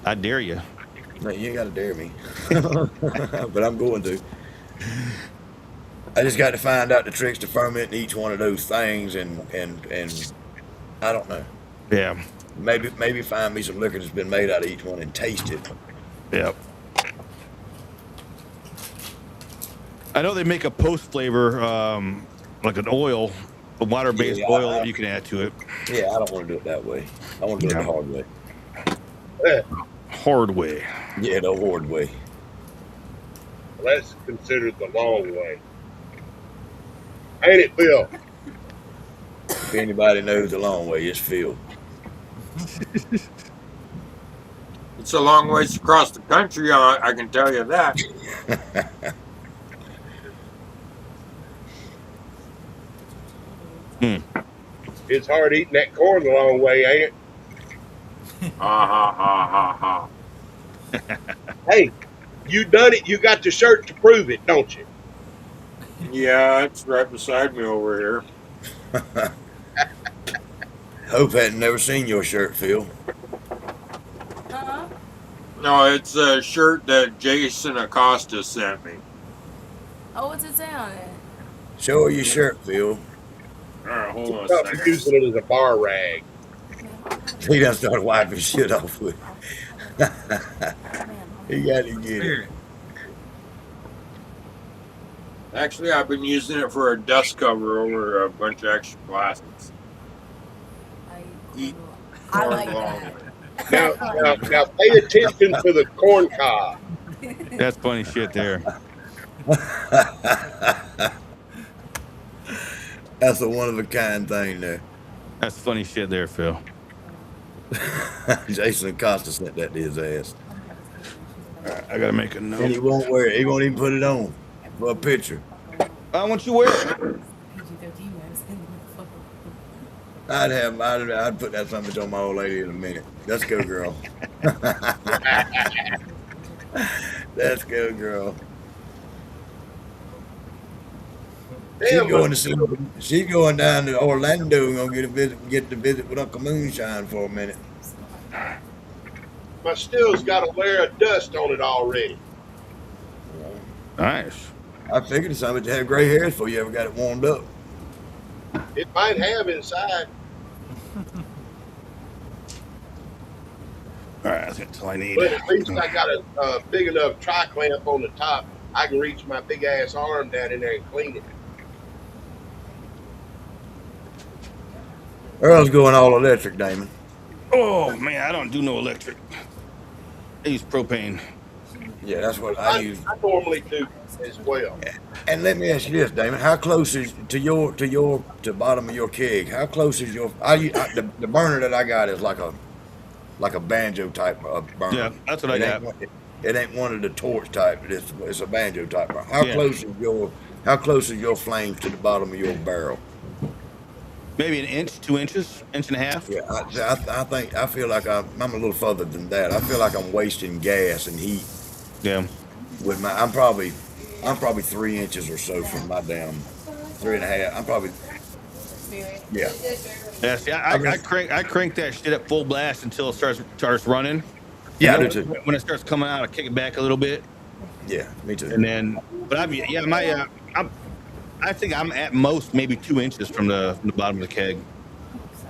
I dare you. No, you ain't got to dare me. But I'm going to. I just got to find out the tricks to fermenting each one of those things, and I don't know. Yeah. Maybe find me some liquor that's been made out of each one and taste it. Yep. I know they make a post flavor, like an oil, a water-based oil that you can add to it. Yeah, I don't want to do it that way. I want to do it the hard way. Hard way. Yeah, the hard way. That's considered the long way. Ain't it, Bill? If anybody knows the long way, it's Phil. It's a long ways across the country, I can tell you that. It's hard eating that corn the long way, ain't it? Ha ha ha ha ha. Hey, you done it. You got the shirt to prove it, don't you? Yeah, it's right beside me over here. Hope hadn't never seen your shirt, Phil. No, it's a shirt that Jason Acosta sent me. Oh, what's it say on it? Show her your shirt, Phil. All right, hold on a Stop second. using it as a bar rag. He done started wiping shit off with. He got to get it. Actually, I've been using it for a dust cover over a bunch of extra plastics. I like that. Now pay attention to the corn cob. That's funny shit there. That's a one of a kind thing there. That's funny shit there, Phil. Jason Acosta sent that to his ass. All right, I gotta make a And note. he won't wear it. He won't even put it on for a picture. Why won't you wear it? I'd put that something on my old lady in a minute. Let's go, girl. Let's go, girl. Damn, She's going down to Orlando and gonna get to visit with Uncle Moonshine for a minute. my still's got a layer of dust on it already. Nice. I figured something to have gray hairs before you ever got it warmed up. It might have inside. All right, that's all I need. But at least I got a big enough tri-clamp on the top. I can reach my big ass arm down in there and clean it. Earl's going all electric, Damon. Oh man, I don't do no electric. I use propane. Yeah, that's what I use. I normally do as well. And let me ask you this, Damon: how close is to bottom of your keg? How close is your? The burner that I got is like a banjo type of burner. Yeah, that's what I got. It ain't one of the torch type. It's a banjo type burner. How Yeah. close is your flames to the bottom of your barrel? Maybe an inch, 2 inches, inch and a half. Yeah, I feel like I'm a little further than that. I feel like I'm wasting gas and heat Yeah. with my. I'm probably 3 inches or so from my damn 3.5. I'm probably. Yeah. Yeah. See, I crank that shit at full blast until it starts running. Yeah, I And do then too. When it starts coming out, I kick it back a little bit, Yeah, me too. and then. But I think I'm at most maybe 2 inches from the bottom of the keg.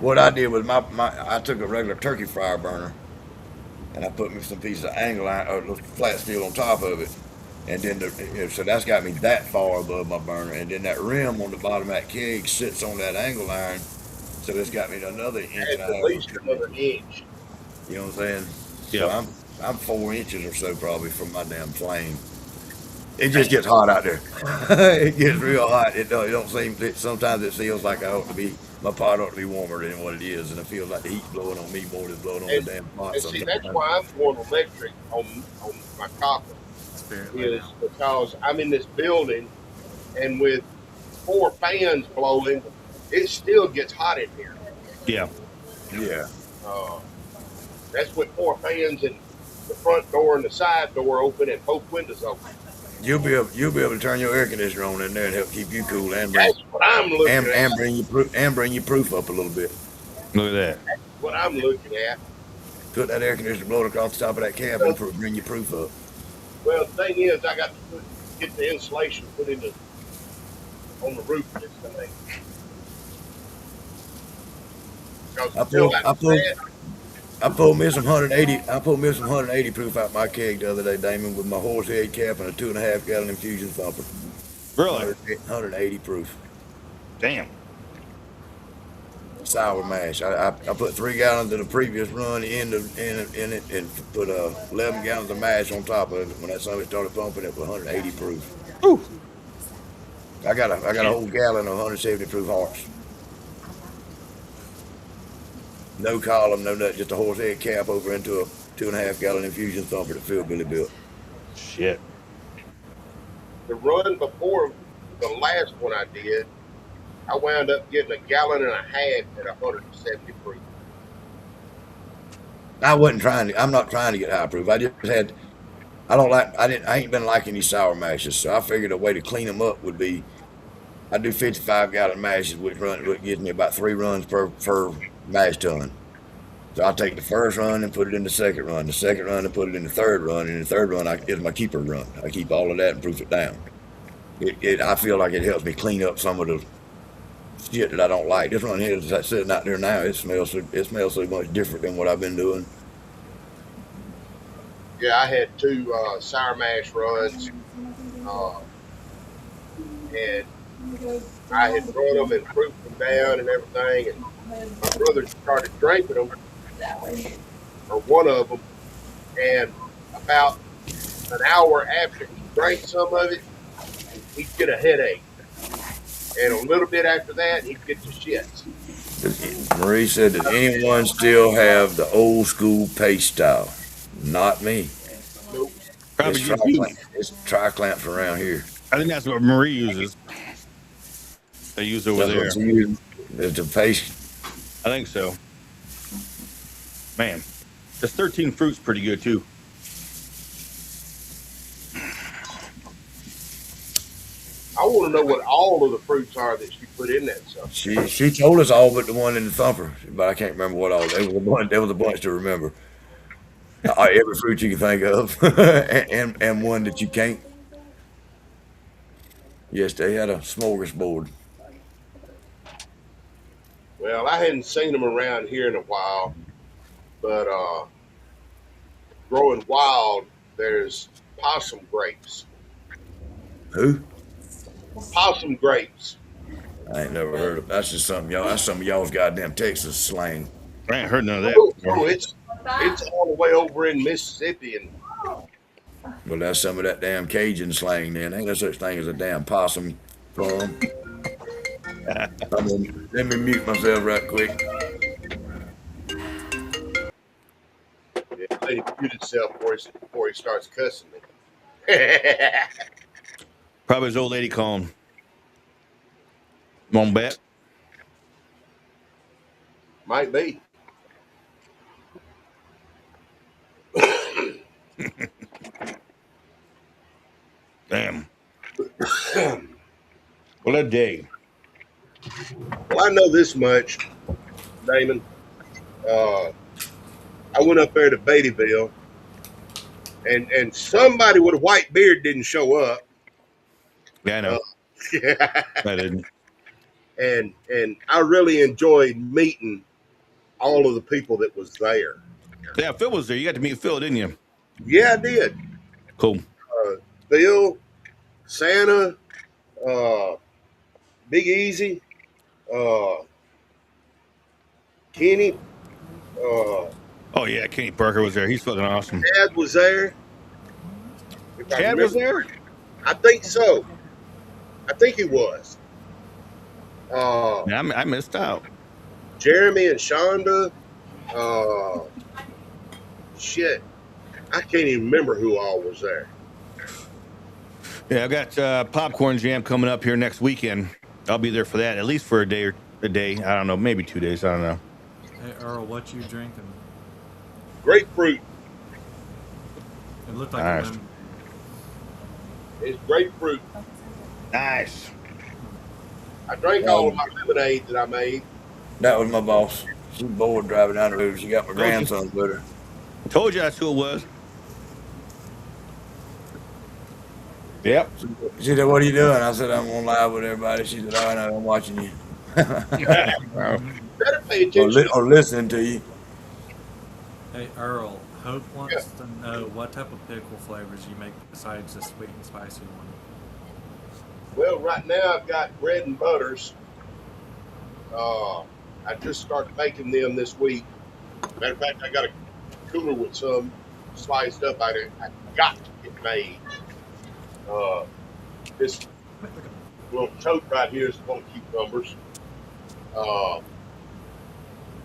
What I did was I took a regular turkey fryer burner and I put me some pieces of angle iron or flat steel on top of it, and then so that's got me that far above my burner, and then that rim on the bottom of that keg sits on that angle iron, so it's got me another inch and a At half. least another inch. You know what I'm saying? Yeah. So I'm 4 inches or so probably from my damn flame. It just gets hot out there. It gets real hot. It don't seem. Sometimes it feels like my pot ought to be warmer than what it is, and it feels like the heat's blowing on me more than blowing on the damn pot. And see, Sometimes. that's why I'm going electric on my copper. Is because I'm in this building, and with 4 fans blowing, it still gets hot in here. Yeah. Yeah. That's with 4 fans and the front door and the side door open and both windows open. You'll be able to turn your air conditioner on in there and help keep you cool and bring That's what I'm looking at. and bring your proof up a little bit. Look at that. That's what I'm looking at. Put that air conditioner blowing across the top of that cab and bring your proof up. Well, the thing is, I got to get the insulation put on the roof of this thing. I pulled me some 180. I pulled me some 180 proof out my keg the other day, Damon, with my horse head cap and a 2.5 gallon infusion thumper. Really? 180 proof. Damn. Sour mash. I put 3 gallons of the previous run in it and put 11 gallons of mash on top of it. When that somebody started pumping, it was 180 proof. Whew. I got a whole gallon of 170 proof hearts. No column, no nut, just a horse head cap over into a 2.5 gallon infusion thumper that Phil Billy built. Shit. The run before the last one I did, I wound up getting 1.5 gallons at 170 proof. I'm not trying to get high proof. I ain't been liking these sour mashes, so I figured a way to clean them up would be, I do 55 gallon mashes, which gives me about 3 runs per mash ton. So I'll take the first run and put it in the second run, and put it in the third run, and the third run is my keeper run. I keep all of that and proof it down. I feel like it helps me clean up some of shit that I don't like. This one here that's sitting out there now, it smells so much different than what I've been doing. Yeah, I had 2 sour mash runs, and I had brought them and proofed them down and everything. And my brother started drinking them, or one of them, and about an hour after he drank some of it, he'd get a headache. And a little bit after that, he'd get the shits. Marie said, "Does anyone still have the old school paste style?" Not me. Nope. Probably just you. It's tri-clamps around here. I think that's what Marie uses. They use over That's there. what you use. It's the paste. I think so. Man, this 13 fruit's pretty good too. I want to know what all of the fruits are that she put in that stuff. She told us all but the one in the thumper, but I can't remember what all. There was a bunch to remember. Every fruit you can think of, and one that you can't. Yes, they had a smorgasbord. Well, I hadn't seen them around here in a while, but growing wild, there's possum grapes. Who? Possum grapes. I ain't never heard of. That's just something y'all. That's some of y'all's goddamn Texas slang. I ain't heard none of that. Oh, it's all the way over in Mississippi, and Well, that's some of that damn Cajun slang. Then ain't no such thing as a damn possum farm. Let me mute myself right quick. yeah, let him mute himself before he starts cussing me. Probably his old lady calling. Won't bet. Might be. Damn. What a day. Well, I know this much, Damon. I went up there to Beattyville, and somebody with a white beard didn't show up. Yeah, I know. Yeah. I didn't. And I really enjoyed meeting all of the people that was there. Yeah, Phil was there. You got to meet Phil, didn't you? Yeah, I did. Cool. Bill, Santa, Big Easy, Kenny. Oh yeah, Kenny Parker was there. He's fucking awesome. Chad was there. If I Chad remember- was there? I think so. I think he was. Yeah, I missed out. Jeremy and Shonda. Shit. I can't even remember who all was there. Yeah, I got Popcorn Jam coming up here next weekend. I'll be there for that, at least for a day. I don't know, maybe 2 days. I don't know. Hey Earl, what you drinking? Grapefruit. It looked like Nice. lemon. It's grapefruit. Nice. I drank all of my lemonade that I made. That was my boss. She bored driving down the road. She got my grandson with her. Told you that's who it was. Yep. She said, "What are you doing?" I said, "I'm on live with everybody." She said, "Oh, I know, I'm watching you." Better pay attention. or listening to you. Hey Earl, Hope wants to know what type of pickle flavors you make besides the sweet and spicy one. Well, right now I've got bread and butters. I just started making them this week. Matter of fact, I got a cooler with some sliced up. I got to get made. This little tote right here is full of cucumbers.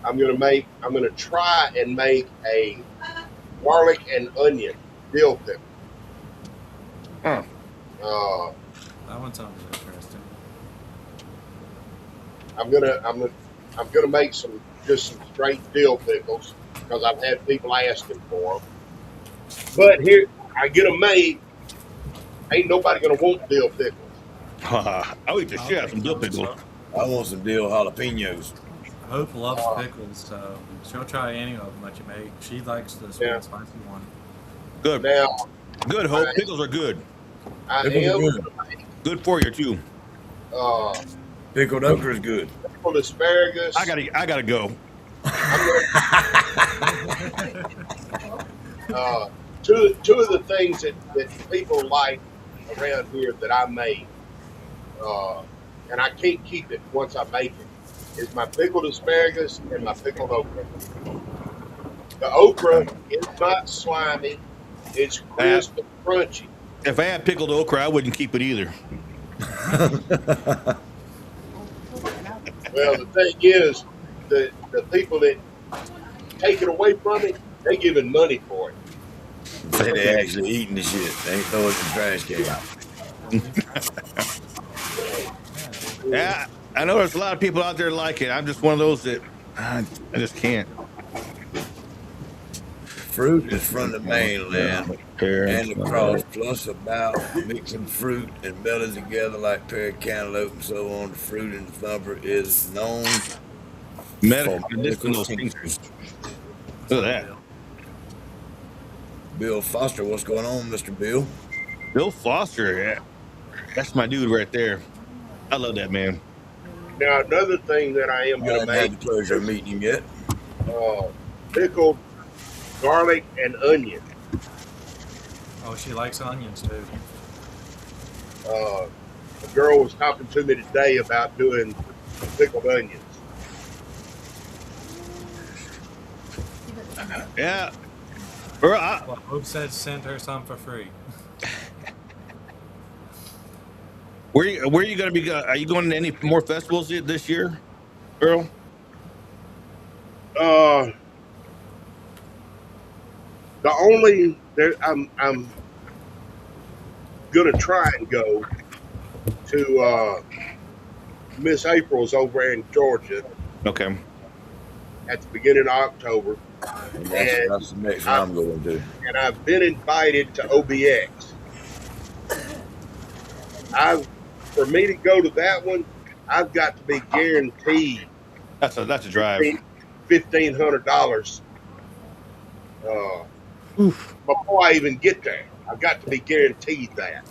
I'm gonna try and make a garlic and onion dill pickle. That one sounds interesting. I'm gonna make some straight dill pickles because I've had people asking for them. But here I get them made. Ain't nobody gonna want dill pickles. I'll eat the shit out of some dill pickles. I want some dill jalapenos. Hope loves pickles, so she'll try any of them that you make. She likes the sweet and spicy one. Good. Now Good, Hope. Pickles are good. I Pickles are am good. Good for you, too. Pickled okra is good. Pickled asparagus. I gotta go. Two of the things that people like around here that I make, and I can't keep it once I make it, is my pickled asparagus and my pickled okra. The okra is not slimy. It's crisp and crunchy. If I had pickled okra, I wouldn't keep it either. Well, the thing is, the people that take it away from it, they giving money for it. Say they actually eating the shit. They ain't throwing it in the trash can. Yeah, I know there's a lot of people out there like it. I'm just one of those that I just can't. Fruit is from the mainland and the cross, plus about mixing fruit and belly together like pear, cantaloupe, and so on. The fruit in the thumper is known for medicinal tinctures. Look at that. Bill Foster, what's going on, Mr. Bill? Bill Foster, yeah. That's my dude right there. I love that man. Now, another thing that I am going to I make, had the pleasure of meeting him yet. pickled garlic and onion. Oh, she likes onions too. A girl was talking to me today about doing pickled onions. Yeah. Well, Hope said send her some for free. Where are you going to be? Are you going to any more festivals this year, Earl? The only there I'm gonna try and go to Miss April's over in Georgia Okay. at the beginning of October, And that's the next one I'm going to. and I've been invited to OBX. For me to go to that one, I've got to be guaranteed That's a drive. $1,500 before I even get there. I've got to be guaranteed that.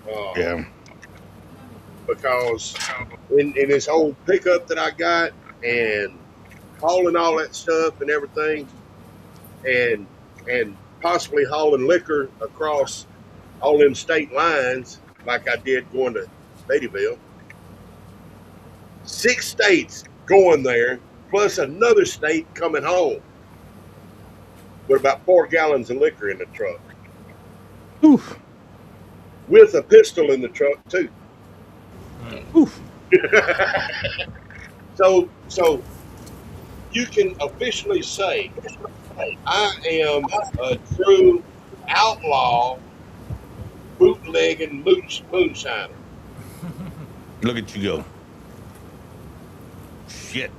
Yeah. Because in this old pickup that I got and hauling all that stuff and everything, and possibly hauling liquor across all them state lines like I did going to Beattyville. 6 states going there, plus another state coming home with about 4 gallons of liquor in the truck. Oof. With a pistol in the truck too. Oof. So you can officially say I am a true outlaw bootlegging moonshiner. Look at you go. Shit.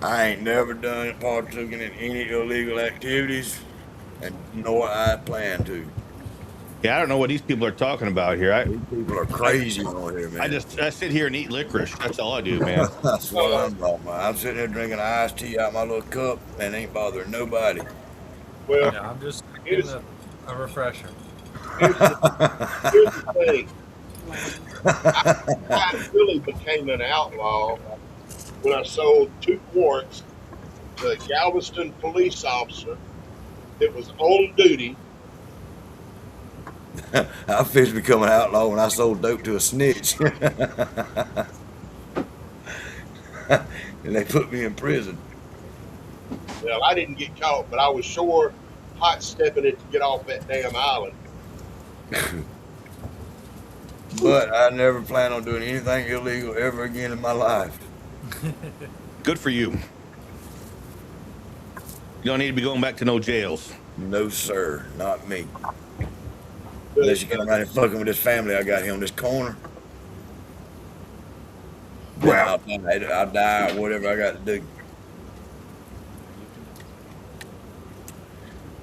I ain't never done partaking in any illegal activities, and nor I plan to. Yeah, I don't know what these people are talking about here. These people are crazy on here, man. I sit here and eat licorice. That's all I do, man. That's what I'm talking about. I'm sitting there drinking an iced tea out my little cup and ain't bothering nobody. Well, Yeah, I'm just getting a refresher. here's the thing. I really became an outlaw when I sold 2 quarts to a Galveston police officer that was on duty. I officially become an outlaw when I sold dope to a snitch. And they put me in prison. Well, I didn't get caught, but I was sure hot stepping it to get off that damn island. But I never plan on doing anything illegal ever again in my life. Good for you. You don't need to be going back to no jails. No, sir, not me. Unless you come around and fucking with this family I got here on this corner. Well, I'll die or whatever I got to do.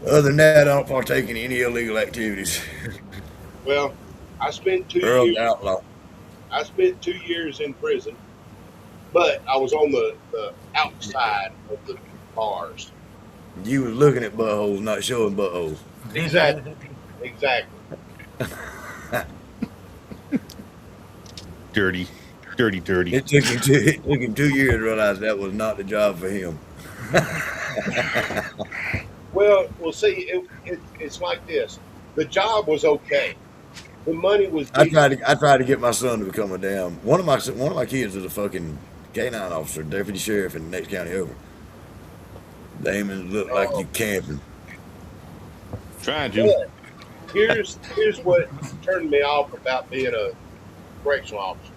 Other than that, I don't partake in any illegal activities. Well, I spent 2 Earl's years. outlaw. I spent 2 years in prison, but I was on the outside of the bars. You was looking at buttholes, not showing buttholes. Exactly. dirty. It took him 2 years to realize that was not the job for him. Well, see, it's like this. The job was okay. The money was decent. I tried to get my son to become a damn one of my kids is a fucking canine officer, deputy sheriff in the next county over. Damon look like you camping. Trying to. But here's what turned me off about being a correctional officer.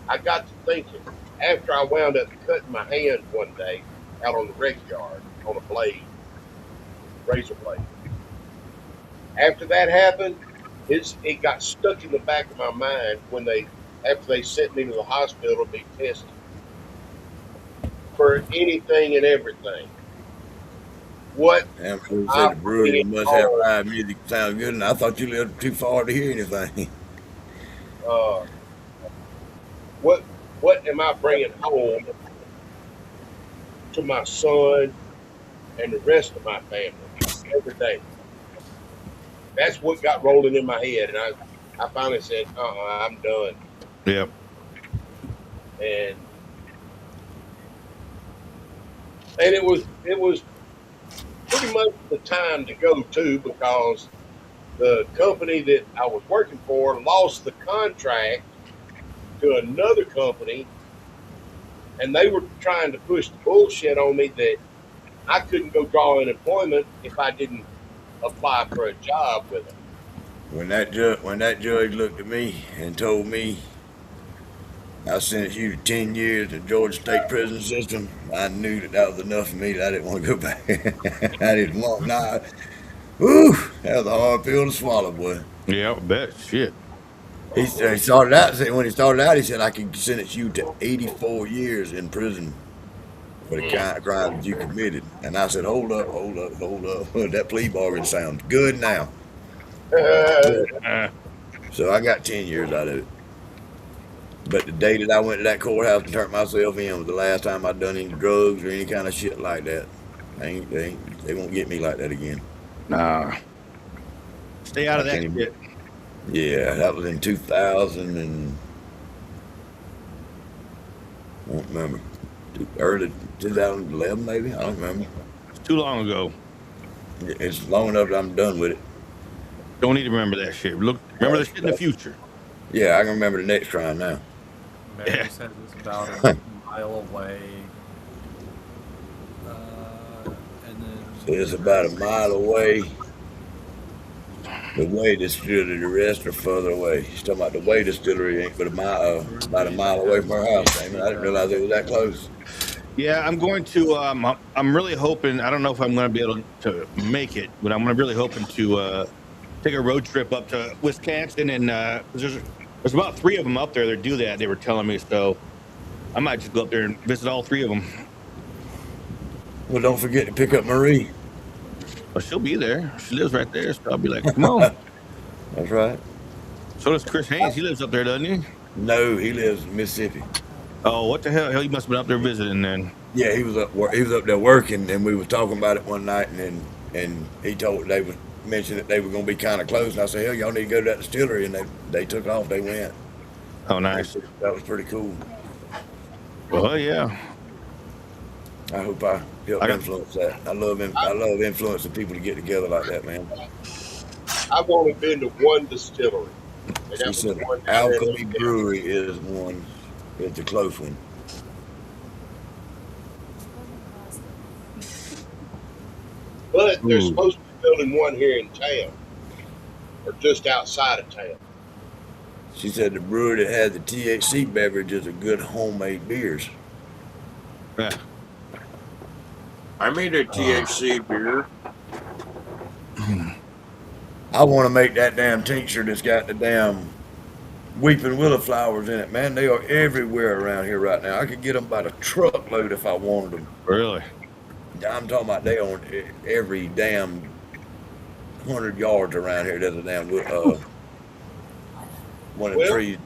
I got to thinking after I wound up cutting my hand one day out on the rec yard on a blade, razor blade. After that happened, it got stuck in the back of my mind after they sent me to the hospital to be tested for anything and everything. What? And said the brewery must have live music sound good, and I thought you lived too far to hear anything. What am I bringing home to my son and the rest of my family every day? That's what got rolling in my head, and I finally said, I'm done. Yep. And it was pretty much the time to go to, because the company that I was working for lost the contract to another company, and they were trying to push the bullshit on me that I couldn't go draw unemployment if I didn't apply for a job with them. When that judge looked at me and told me I sentenced you to 10 years in Georgia State prison system, I knew that was enough for me. That I didn't want to go back. I didn't want. Nah. Whew, that was a hard pill to swallow, boy. Yeah, I bet. Shit. He started out. When he started out, he said I could sentence you to 84 years in prison for the kind of crime that you committed. And I said, hold up. That plea bargain sounds good now. So I got 10 years out of it. But the day that I went to that courthouse and turned myself in was the last time I'd done any drugs or any kind of shit like that. They won't get me like that again. Nah. Stay out of that shit. Yeah, that was in 2000 and I don't remember. Early 2011 maybe. I don't remember. It's too long ago. It's long enough that I'm done with it. Don't need to remember that shit. Remember the shit in the future. Yeah, I can remember the next crime now. Mary said it's about a mile away. And then So it's about a mile away. The Way Distillery, the rest are further away. She's talking about the Way Distillery ain't but about a mile away from her house. I didn't realize it was that close. Yeah, I'm going to. I'm really hoping. I don't know if I'm going to be able to make it, but I'm really hoping to take a road trip up to Wisconsin, and there's about 3 of them up there that do that. They were telling me, so I might just go up there and visit all 3 of them. Well, don't forget to pick up Marie. Well, she'll be there. She lives right there, so I'll be like, come on. That's right. So does Chris Haynes. He lives up there, doesn't he? No, he lives in Mississippi. Oh, what the hell? He must have been up there visiting then. Yeah, he was up there working, and we were talking about it one night, and he mentioned that they were going to be kind of close, and I said, hell, y'all need to go to that distillery, and they took off. They went. Oh, nice. That was pretty cool. Well, yeah. I hope I help influence that. I love influencing people to get together like that, man. I've only been to one distillery. She said Alchemy Brewery is one. It's a close one. But they're supposed to be building one here in town, or just outside of town. She said the brewery that has the THC beverages are good homemade beers. Yeah. I made a THC beer. I want to make that damn tincture that's got the damn weeping willow flowers in it, man. They are everywhere around here right now. I could get them by the truckload if I wanted them. Really? I'm talking about they on every damn 100 yards around here. There's a damn one of the trees.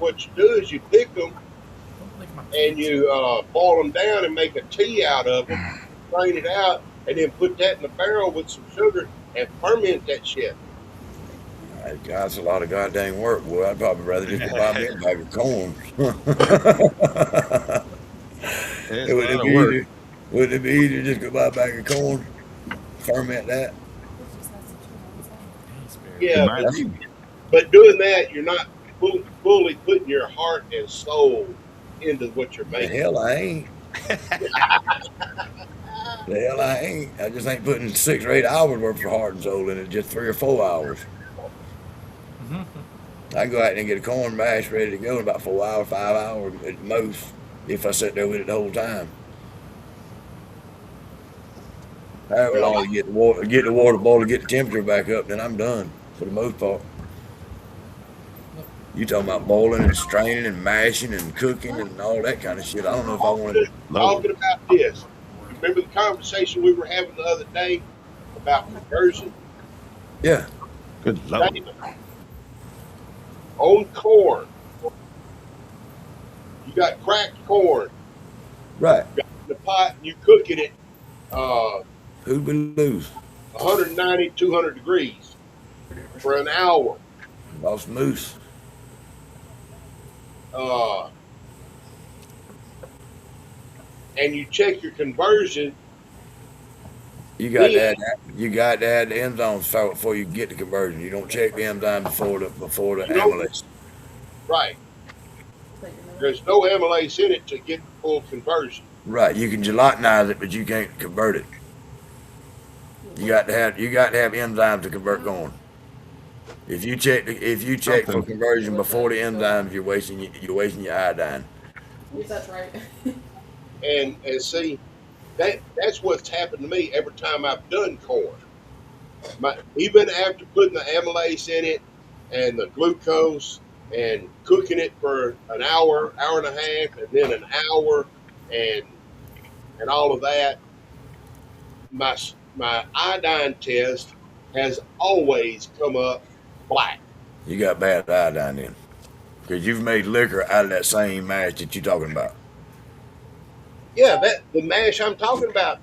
What you do is you pick them and you boil them down and make a tea out of them, strain it out, and then put that in a barrel with some sugar and ferment that shit. That's a lot of goddamn work, boy. I'd probably rather just go buy me a bag of corn. It's a Wouldn't lot it of be work. easier? Wouldn't it be easier just go buy a bag of corn, ferment that? Thanks, Barry. Yeah, Might That's be. but doing that, you're not fully putting your heart and soul into what you're the making. hell I ain't. The hell I ain't. I just ain't putting 6 or 8 hours worth of heart and soul in it, just 3 or 4 hours. I can go out there and get a corn mash ready to go in about 4 hours, 5 hours at most, if I sit there with it the whole time. However Well, long to get the water boiled, get the temperature back up, then I'm done for the most part. You talking about boiling and straining and mashing and cooking and all that kind of shit. I don't know if I want to. Lord. talking about this, you remember the conversation we were having the other day about conversion? Yeah, Good Lord. Damon, on corn, you got cracked corn right. in the pot, and you cooking it uh, Who'd we lose? 190, 200 degrees for an hour. Lost Moose. Uh, and you check your conversion, You got then to add that. You got to add the enzymes before you get the conversion. You don't check the enzyme before the you don't, amylase. right, there's no amylase in it to get the full conversion. Right. You can gelatinize it, but you can't convert it. You got to have enzymes to convert corn. If you check for Something. conversion before the enzymes, you're wasting your iodine. That's right. And see, that's what's happened to me every time I've done corn. Even after putting the amylase in it and the glucose and cooking it for an hour, hour and a half, and then an hour, and and all of that, my my iodine test has always come up black. You got bad iodine in because you've made liquor out of that same mash that you're talking about. Yeah, that the mash I'm talking about,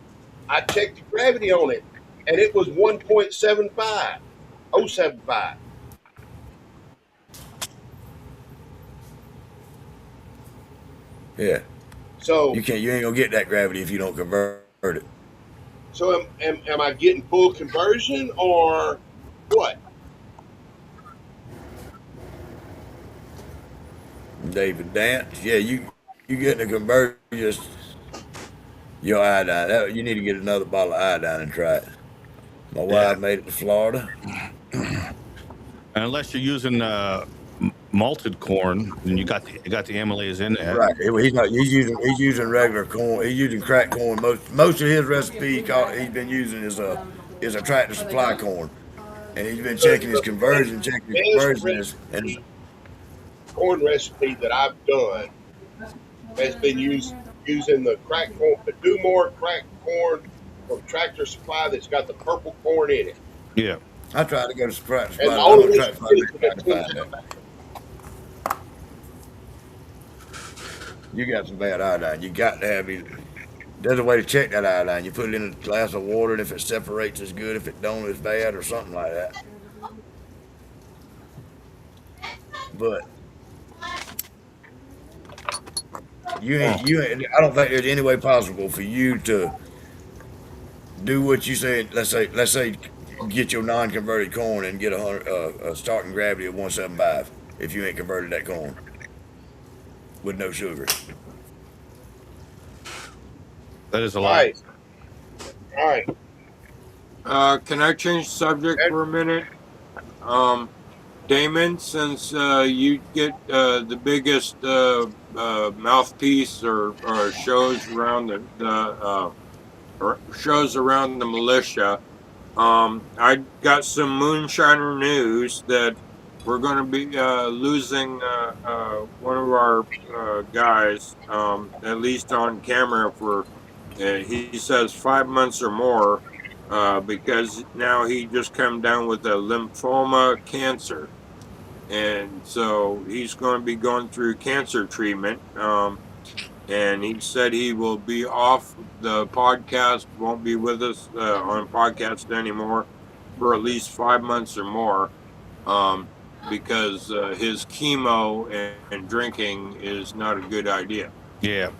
I checked the gravity on it, and it was 1.75, 0.75. Yeah. So You ain't gonna get that gravity if you don't convert it. so am I getting full conversion or what? David Dance. Yeah, you getting a conversion just your iodine. You need to get another bottle of iodine and try it. My Yeah. wife made it to Florida. Unless you're using malted corn, then you got the amylase in that. Right. He's not. He's using regular corn. He's using cracked corn. Most of his recipe he's been using is a Tractor Supply corn, and he's been checking his conversion. Checking his Best conversion is and recipe, corn recipe that I've done has been using the cracked corn, the Do More cracked corn from Tractor Supply that's got the purple corn in it. Yeah. I tried to go to Tractor And Supply. the I only don't reason Tractor Supply. I did it Trying was to that find 10 that. You got some bad iodine. You got to have it. There's a way to check that iodine. You put it in a glass of water, and if it separates, it's good. If it don't, it's bad, or something like that. But I don't think there's any way possible for you to do what you said. Let's say, get your non-converted corn and get a starting gravity of 175 if you ain't converted that corn with no sugar. That is a All lot. right, all right. Can I change subject for a minute? Damon, since you get the biggest mouthpiece or shows around or shows around the militia, I got some moonshiner news that we're going to be losing one of our guys, at least on camera for he says 5 months or more, because now he just come down with a lymphoma cancer, and so he's going to be going through cancer treatment. And he said he will be off the podcast, won't be with us on podcast anymore for at least 5 months or more. because his chemo and drinking is not a good idea. Yeah.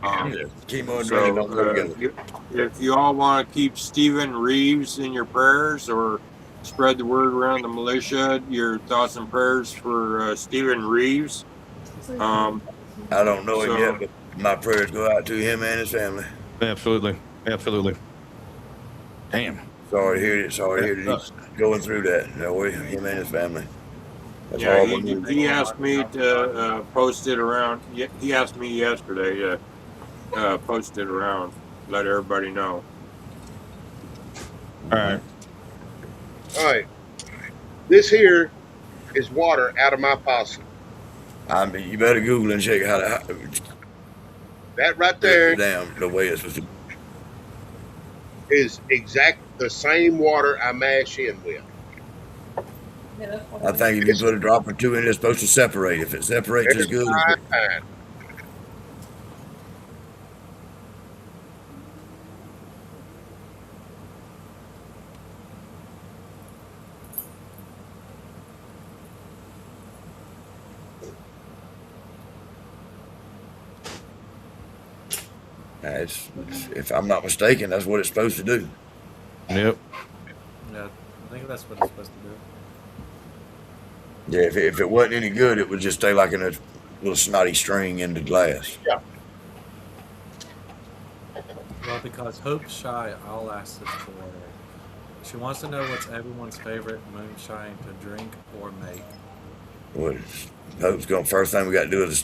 Chemo and drinking don't go together. If you all want to keep Stephen Reeves in your prayers or spread the word around the militia, your thoughts and prayers for Stephen Reeves. I don't know him yet, but my prayers go out to him and his family. Absolutely. Absolutely. Damn. Sorry to hear it. Sorry to hear that he's going through that. No way, him and his family. That's Yeah, horrible news. he asked me to post it around. He asked me yesterday to post it around, let everybody know. All right. All right. This here is water out of my faucet. I mean, you better Google and check how to. That right there Down the way it's supposed to. is exact the same water I mash in with. I think if you put a drop or two in, it's supposed to separate. If it separates, it's good. Fine. If I'm not mistaken, that's what it's supposed to do. Yep. Yeah, I think that's what it's supposed to do. Yeah, if it wasn't any good, it would just stay like in a little snotty string in the glass. Yeah. Well, because Hope's shy, I'll ask this for her. She wants to know what's everyone's favorite moonshine to drink or make. Well, Hope's going. First thing we got to do is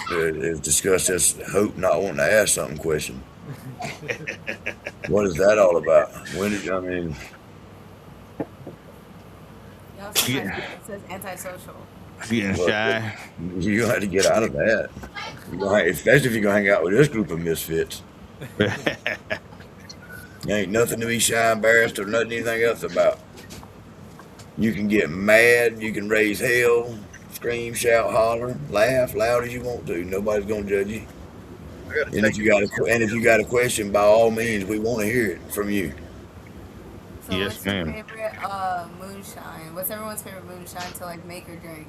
discuss this Hope not wanting to ask something question. What is that all about? When did I mean? Y'all sometimes it says antisocial. Getting shy. You're gonna have to get out of that. Especially if you're gonna hang out with this group of misfits. There ain't nothing to be shy, embarrassed, or nothing anything else about. You can get mad. You can raise hell, scream, shout, holler, laugh loud as you want to. Nobody's gonna judge you. And if you got a question, by all means, we want to hear it from you. So Yes, what's your ma'am. favorite moonshine? What's everyone's favorite moonshine to like make or drink?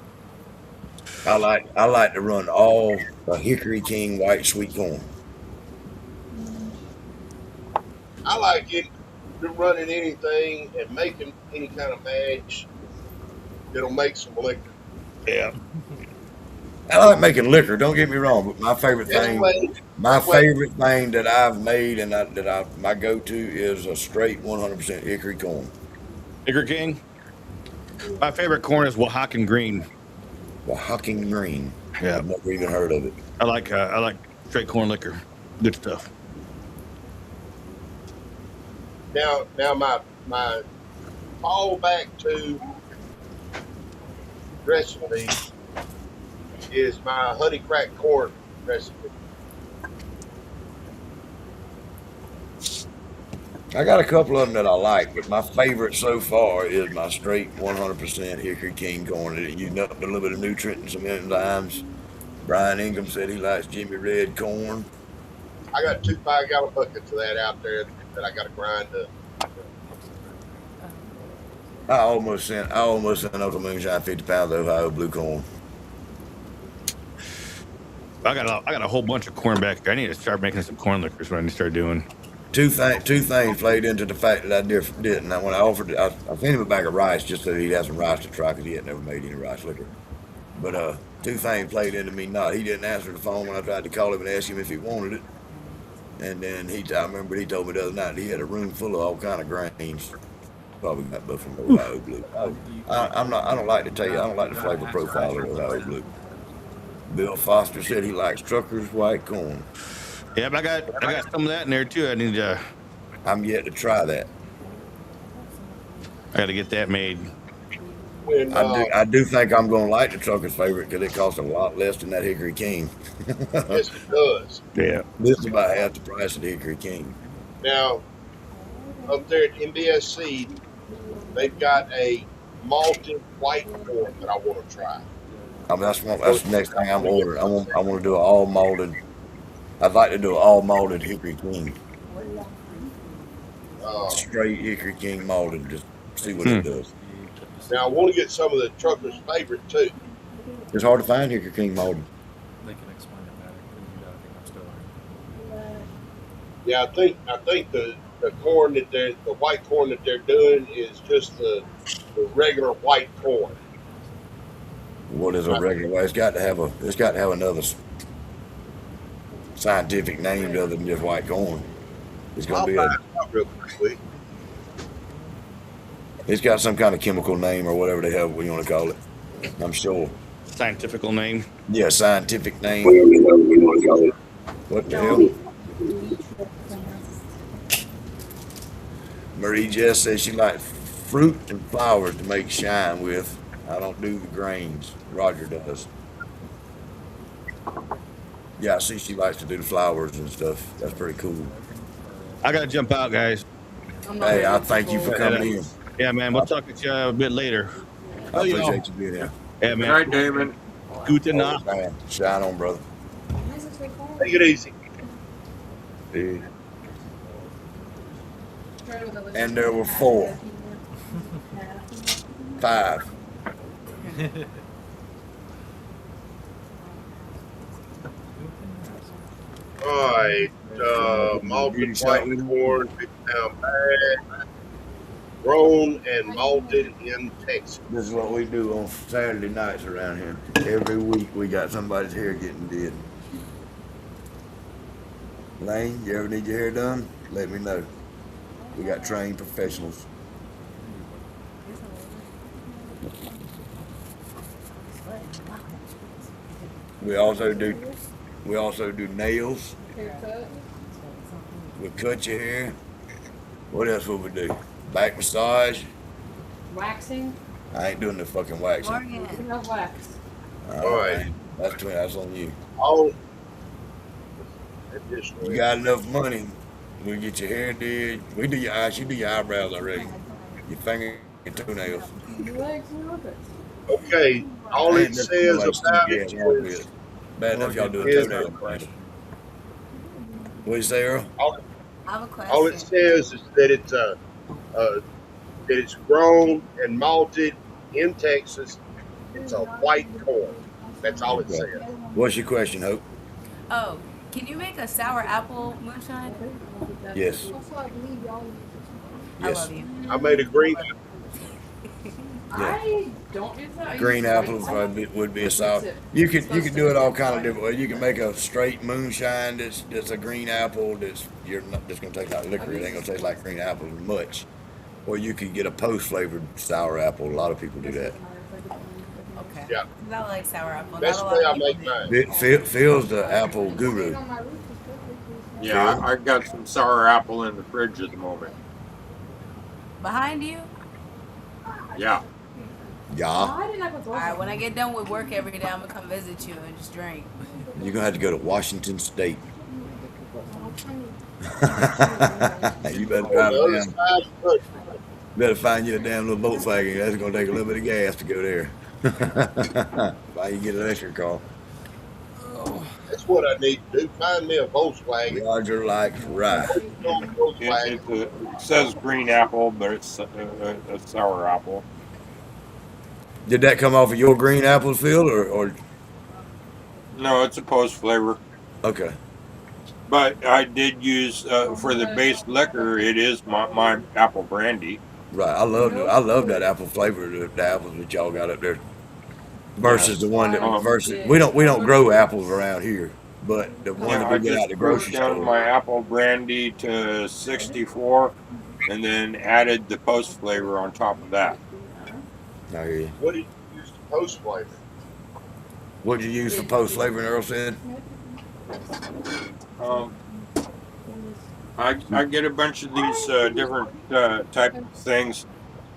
I like to run all Hickory King white sweet corn. I like it running anything and making any kind of mash that'll make some liquor. Yeah. I like making liquor. Don't get me wrong, but my favorite thing that I've made and my go-to is a straight 100% hickory corn. Hickory King. My favorite corn is Oaxacan green. Oaxacan green. Yeah. I've never even heard of it. I like straight corn liquor. Good stuff. Now my fallback to recipe is my honey cracked corn recipe. I got a couple of them that I like, but my favorite so far is my straight 100% Hickory King corn. It used up a little bit of nutrient and some enzymes. Brian Ingham said he likes Jimmy Red corn. I got 2 5-gallon buckets of that out there that I got to grind up. I almost sent Uncle Moonshine 50 pounds of Ohio blue corn. I got a whole bunch of corn back here. I need to start making some corn liquors. What I need to start doing. Two things played into the fact that I didn't. When I offered it, I sent him a bag of rice just so he'd have some rice to try because he had never made any rice liquor. But 2 things played into me not. He didn't answer the phone when I tried to call him and ask him if he wanted it. And then I remember he told me the other night he had a room full of all kind of grains. Probably got Buffalo Ohio blue. I don't like to tell you. I don't like the flavor profile of Ohio blue. Bill Foster said he likes Trucker's white corn. Yeah, but I got some of that in there too. I need to. I'm yet to try that. I got to get that made. I do think I'm going to like the Trucker's favorite because it costs a lot less than that Hickory King. Yes, it does. Yeah. This is about half the price of the Hickory King. Now, up there at MBSC, they've got a malted white corn that I want to try. That's the next thing I'm ordering. I want to do an all malted. I'd like to do an all malted Hickory King. Straight Hickory King malted. Just see what it does. Now I want to get some of the truckers' favorite too. It's hard to find here, King Malden. They can explain it better than you do. I think I'm still learning. Yeah, I think the corn that the white corn that they're doing is just the regular white corn. What is a regular way? It's got to have another scientific name other than just white corn. It's I'll gonna be find it out real quick. it's got some kind of chemical name or whatever the hell we want to call it. I'm sure. Scientifical name. Yeah, scientific name. What the hell? Marie Jess says she likes fruit and flowers to make shine with. I don't do the grains. Roger does. Yeah, I see she likes to do the flowers and stuff. That's pretty cool. I gotta jump out, guys. Hey, I thank you for coming in. Yeah, man. We'll talk to you a bit later. I appreciate you being here. Yeah, Good man. night, Damon. Gute Nacht. Man, shine on, brother. Take it easy. Dude. And there were 4. 5. All right, malted white corn, 50-pound bag, grown and malted in Texas. This is what we do on Saturday nights around here. Every week we got somebody's hair getting did. Lane, you ever need your hair done? Let me know. We got trained professionals. We also do nails. We cut your hair. What else would we do? Back massage. Waxing? I ain't doing the fucking waxing. Morgan. No wax. All right. That's on you. All You got enough money, we get your hair did. We do your eyes. You do your eyebrows already. Your finger and toenails. Your legs and armpits. okay. All it says about it is Bad enough y'all doing Here's toenails. What do you say, Earl? I have a question. all it says is that it's grown and malted in Texas. It's a white corn. That's all it says. What's your question, Hope? Oh, can you make a sour apple moonshine? Yes. I Yes. love you. I made a green. I don't use that. I Green use apples white. would be a sour. You could do it all kind of different ways. You can make a straight moonshine that's a green apple that's gonna taste like liquor. It ain't gonna taste like green apples much. Or you could get a post flavored sour apple. A lot of people do that. Okay. Yeah. 'Cause I like sour apple. That's Not the a way lot I of make people mine. Phil's the apple guru. Yeah, I got some sour apple in the fridge at the moment. do. Behind you? Yeah. Yeah. I didn't have a All right. When I get done with work every day, I'm gonna come visit you and just drink. You're gonna have to go to Washington State. You better On drive the other down. side of the country. Better find you a damn little Volkswagen. That's gonna take a little bit of gas to go there. Why you get an electric car? That's what I need to do. Find me a Volkswagen. Roger like right. Volkswagen. It says green apple, but it's a sour apple. Did that come off of your green apples, Phil, or No, it's a post flavor. okay? But I did use for the base liquor. It is my apple brandy. Right. I love that apple flavor. The apples that y'all got up there. Versus the one that we don't grow apples around here, but the one Yeah, that I we get out just the grocery broke down store. my apple brandy to 64, and then added the post flavor on top of that. I hear you. What did you use to post flavor? What'd you use for post flavor? Earl said. I get a bunch of these different type of things.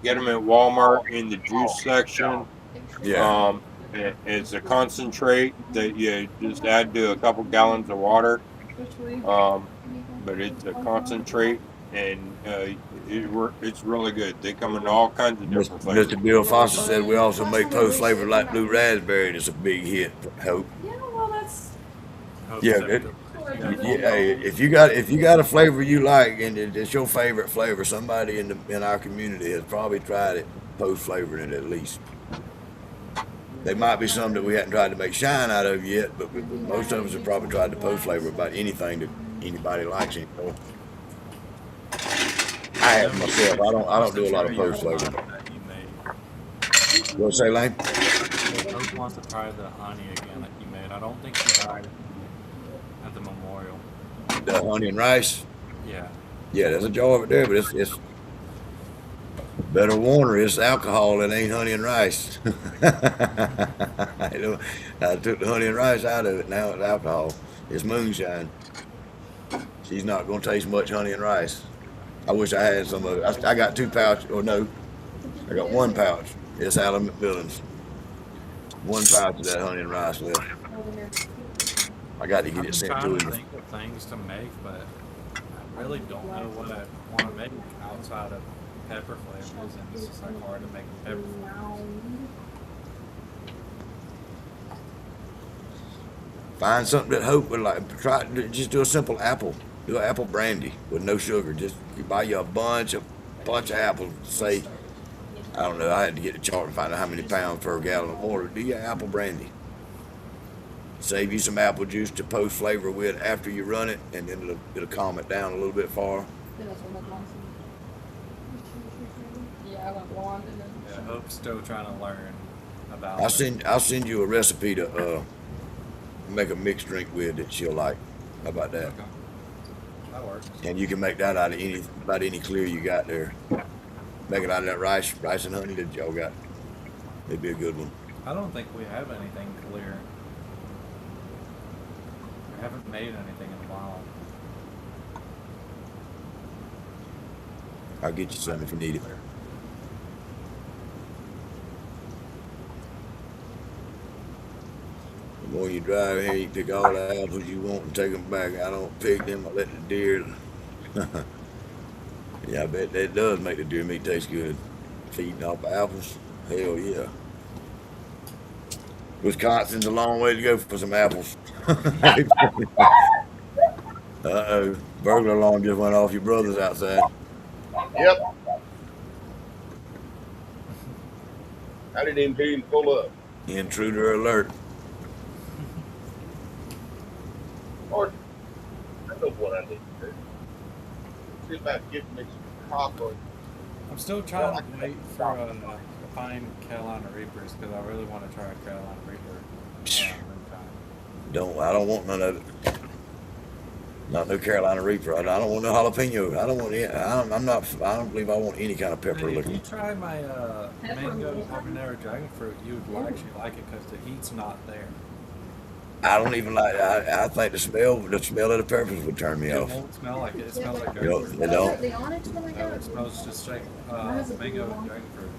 Get them at Walmart in the juice section. Yeah. It's a concentrate that you just add to a couple gallons of water. But it's a concentrate, and it's really good. They come in all kinds of different flavors. Mr. Bill Foster said we also make post flavor like blue raspberry. It's a big hit. Hope. Yeah, well, that's. Yeah. Hey, if you got a flavor you like and it's your favorite flavor, somebody in our community has probably tried it post flavor in it at least. There might be some that we hadn't tried to make shine out of yet, but most of us have probably tried to post flavor about anything that anybody likes anymore. I have myself. I don't do a lot of post flavor. That you made. What say, Lane? I just want to try the honey again that you made. I don't think you tried it at the memorial. The honey and rice. Yeah. Yeah, there's a jar of it there, but it's better warner. It's alcohol. It ain't honey and rice. I took the honey and rice out of it. Now it's alcohol. It's moonshine. She's not gonna taste much honey and rice. I wish I had some of it. I got 2 pouches, or no, I got 1 pouch. It's out of McMillan's. 1 pouch of that honey and rice left. I got to get it sent to I'm trying to him. think of things to make, but I really don't know what I want to make outside of pepper flavors, and it's just like hard to make pepper flavors. Find something that Hope would like. Try just do a simple apple. Do an apple brandy with no sugar. Just you buy you a bunch of apples. Say, I don't know. I had to get the chart and find out how many pounds per gallon of water. Do your apple brandy. Save you some apple juice to post flavor with after you run it, and then it'll calm it down a little bit far. Yeah, I went blonde and then. Yeah, Hope's still trying to learn about I'll send you a recipe to make a mixed drink with that she'll like. How about that? Okay. That works. And you can make that out of any clear you got there. Make it out of that rice and honey that y'all got. It'd be a good one. I don't think we have anything clear. We haven't made anything in a while. I'll get you some if you need it. The more you drive here, you pick all the apples you want and take them back. I don't pick them. I let the deer. Yeah, I bet that does make the deer meat taste good. Feeding off apples. Hell yeah. Wisconsin's a long way to go for some apples. Uh-oh. Burglar alarm just went off. Your brother's outside. Yep. I didn't even hear him pull up. Intruder alert. Or I know what I need to do. See about giving me some copper. I'm still trying to wait for to find Carolina Reapers because I really want to try a Carolina Reaper. I don't want none of it. Not no Carolina Reaper. I don't want no jalapeno. I don't want any. I don't believe I want any kind of pepper If liquor. you try my mango habanero dragon fruit, you would actually like it because the heat's not there. I don't even like. I think the smell of the peppers would turn me It off. won't smell like it. It smells like They dragon fruit. don't. No, it smells just like mango dragon fruit.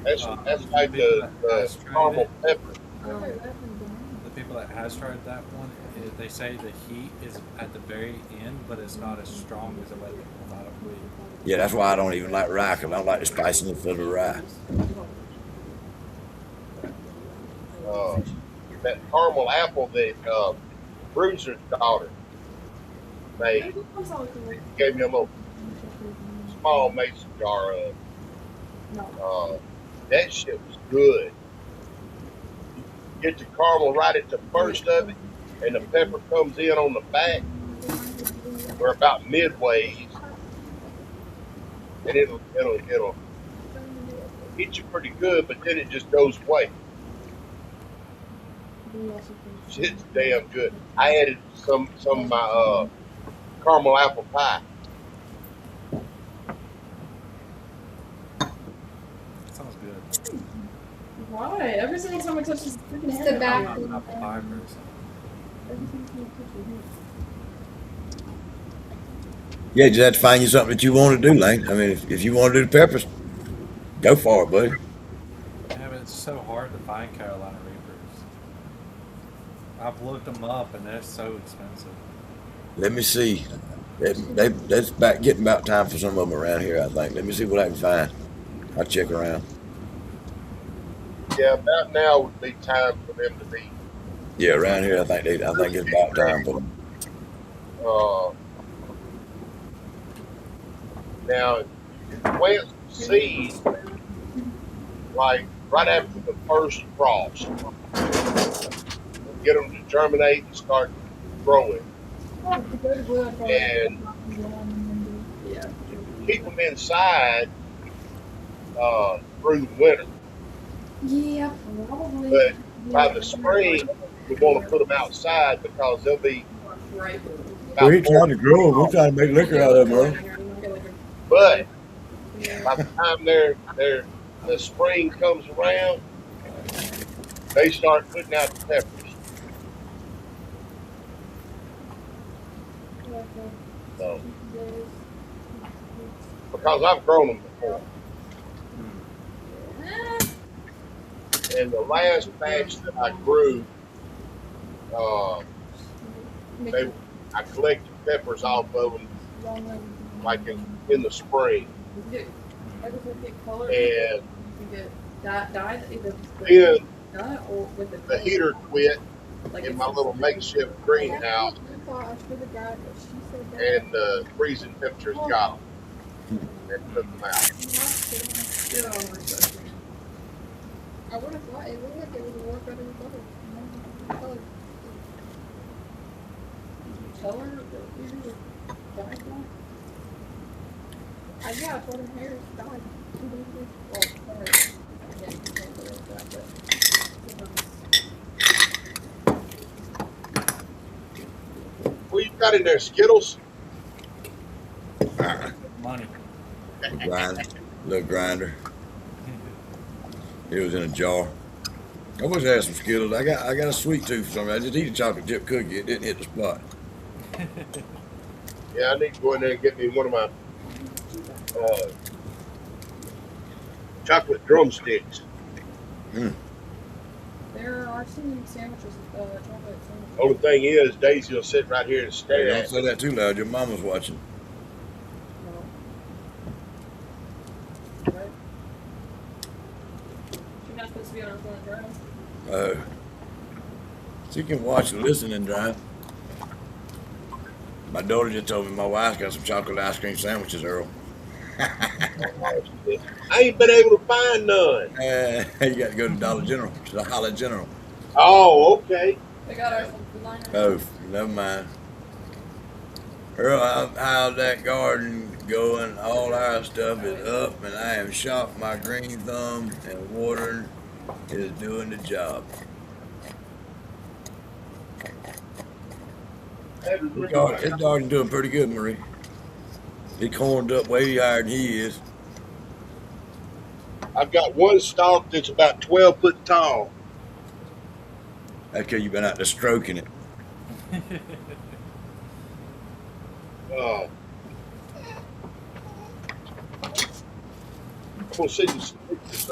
That's like people the that has tried caramel it, pepper. The people that has tried that one, they say the heat is at the very end, but it's not as strong as the way people thought it would be. Yeah, that's why I don't even like rye, 'cause I don't like the spiciness of the rye. That caramel apple that Bruiser's daughter made. Gave me a little small mason jar of. That shit was good. Get the caramel right at the first of it, and the pepper comes in on the back. We're about midway, and it'll hit you pretty good, but then it just goes away. Shit's damn good. I added some of my caramel apple pie. Sounds good. Why? Every single time I touch this freaking It's head. the back. I'm not apple pie person. Yeah, you just have to find you something that you want to do, Lane. I mean, if you want to do the peppers, go for it, buddy. Yeah, but it's so hard to find Carolina Reapers. I've looked them up and they're so expensive. Let me see. That's getting about time for some of them around here, I think. Let me see what I can find. I'll check around. Yeah, about now would be time for them to be. Yeah, around here, I think it's about time for them. Now, plants seed like right after the first frost. Get them to germinate and start growing, and Yeah. keep them inside through the winter. Yeah, probably. But by the spring, we want to put them outside because they'll be Right. about We ain't trying to grow them. We're trying to make liquor out of them, Earl. But by the time the spring comes around, they start putting out the peppers. So, because I've grown them before. And the last batch that I grew, I collected peppers off of them like in the spring. And then the heater quit in my little makeshift greenhouse, and the freezing temperatures got them and took them out. I would have thought it looked like it would work better with butter. Did you tell her that you died now? Yeah, I told her hair died 2 days ago. Well, her, yeah, you can't tell her that, but What you got in there, Skittles? Money. Little grinder. It was in a jar. I wish I had some Skittles. I got a sweet tooth for some reason. I just eat a chocolate chip cookie. It didn't hit the spot. Yeah, I need to go in there and get me one of my chocolate drumsticks. there are some sandwiches, chocolate sandwiches. Only thing is, Daisy will sit right here and Hey, stare don't at say that too loud. Your mama's watching. Right? She's not supposed to be on her phone and drive. She can watch and listen and drive. My daughter just told me my wife got some chocolate ice cream sandwiches, Earl. I ain't been able to find none. You got to go to Dollar General, to the Dollar General. Oh, okay. They got our food line. Oh, never mind. Earl, how's that garden going? All our stuff is up, and I have shot my green thumb, and watering is doing the job. His garden doing pretty good, Marie. He corned up way higher than he is. I've got one stalk that's about 12 foot tall. That's because you've been out there stroking it. I'm gonna send you some pictures,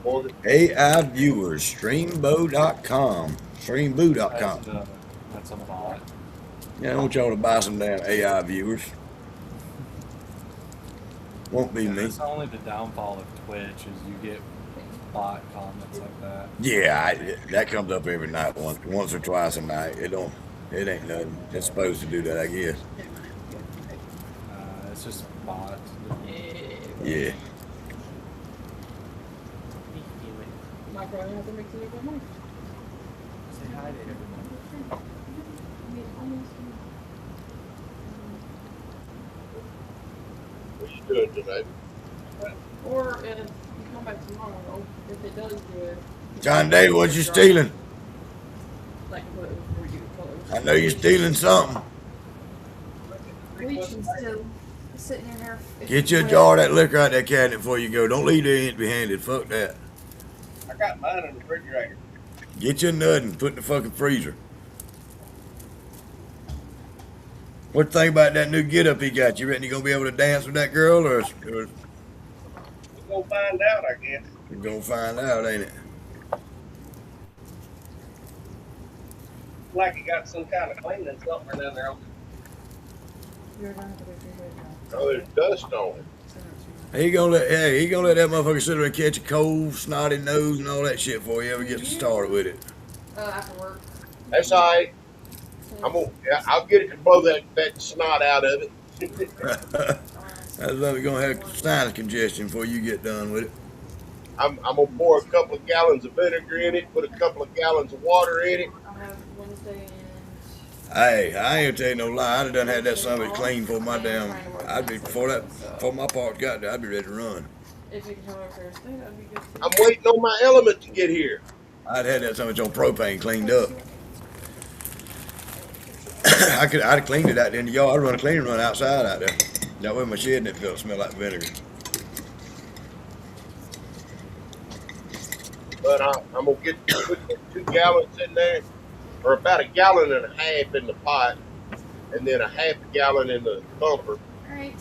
Morgan. AI viewers, streambo.com. Streamboo.com. That's a bot. Yeah, I want y'all to buy some damn AI viewers. Won't be me. That's only the downfall of Twitch is you get bot comments like that. Yeah, that comes up every night, once or twice a night. It ain't nothing. It's supposed to do that, I guess. It's just bots. Yeah. Might probably have to make some more money. Say hi to everyone. What are you doing today? Or if you come back tomorrow, if it does do it, John David, what you stealing? like what would you I know you're stealing something. Bleach and still sitting in there. Get you a jar of that liquor out that cabinet before you go. Don't leave there empty-handed. Fuck that. I got mine in the refrigerator. Get you a nut and put in the fucking freezer. What you think about that new get-up he got? You reckon you gonna be able to dance with that girl, or We're gonna find out, I guess. you're gonna find out, ain't it? Like he got some kind of cleaning something down there. Oh, there's dust on it. He gonna let that motherfucker sit there and catch a cold, snotty nose and all that shit before he ever gets started with it. after work. That's all right. I'll get it to blow that snot out of it. That's lovely. You're gonna have sinus congestion before you get done with it. I'm gonna pour a couple of gallons of vinegar in it, put a couple of gallons of water in it. I have Wednesday and Hey, I ain't gonna tell you no lie. I'd have done had that Thursday son of it off. clean for my I am damn. trying to work I'd be Wednesday before too, that before so my part got there. I'd be ready to run. if you can come over Thursday, that'd be good too. I'm waiting on my element to get here. I'd had that son of it on propane cleaned up. I'd have cleaned it out there in the yard. I'd run a cleaning run outside out there. That way my shed didn't feel smell like vinegar. But I'm gonna put 2 gallons in there, or about a gallon and a half in the pot, and then a half a gallon in the thumper, Alright.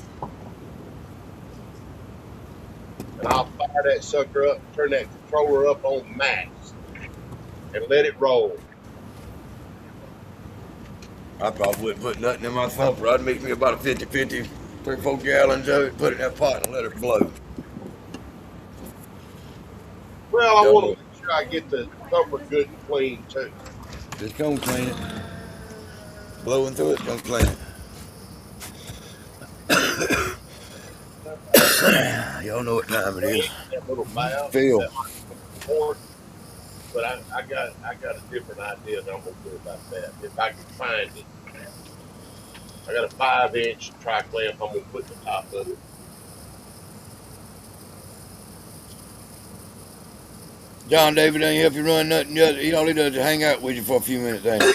and I'll fire that sucker up, turn that controller up on max, and let it roll. I probably wouldn't put nothing in my thumper. I'd make me about a 50-50, 3-4 gallons of it, put it in that pot and let it blow. Well, I Don't want do it. to make sure I get the thumper good and clean too. Just gonna clean it. Blowing through it, gonna clean it. Y'all know what time it is. That little valve, Phil. that port. But I got a different idea that I'm gonna do about that if I can find it. I got a 5-inch tri clamp I'm gonna put in the top of it. John David ain't help you run nothing yet. He all he does is hang out with you for a few minutes, ain't he?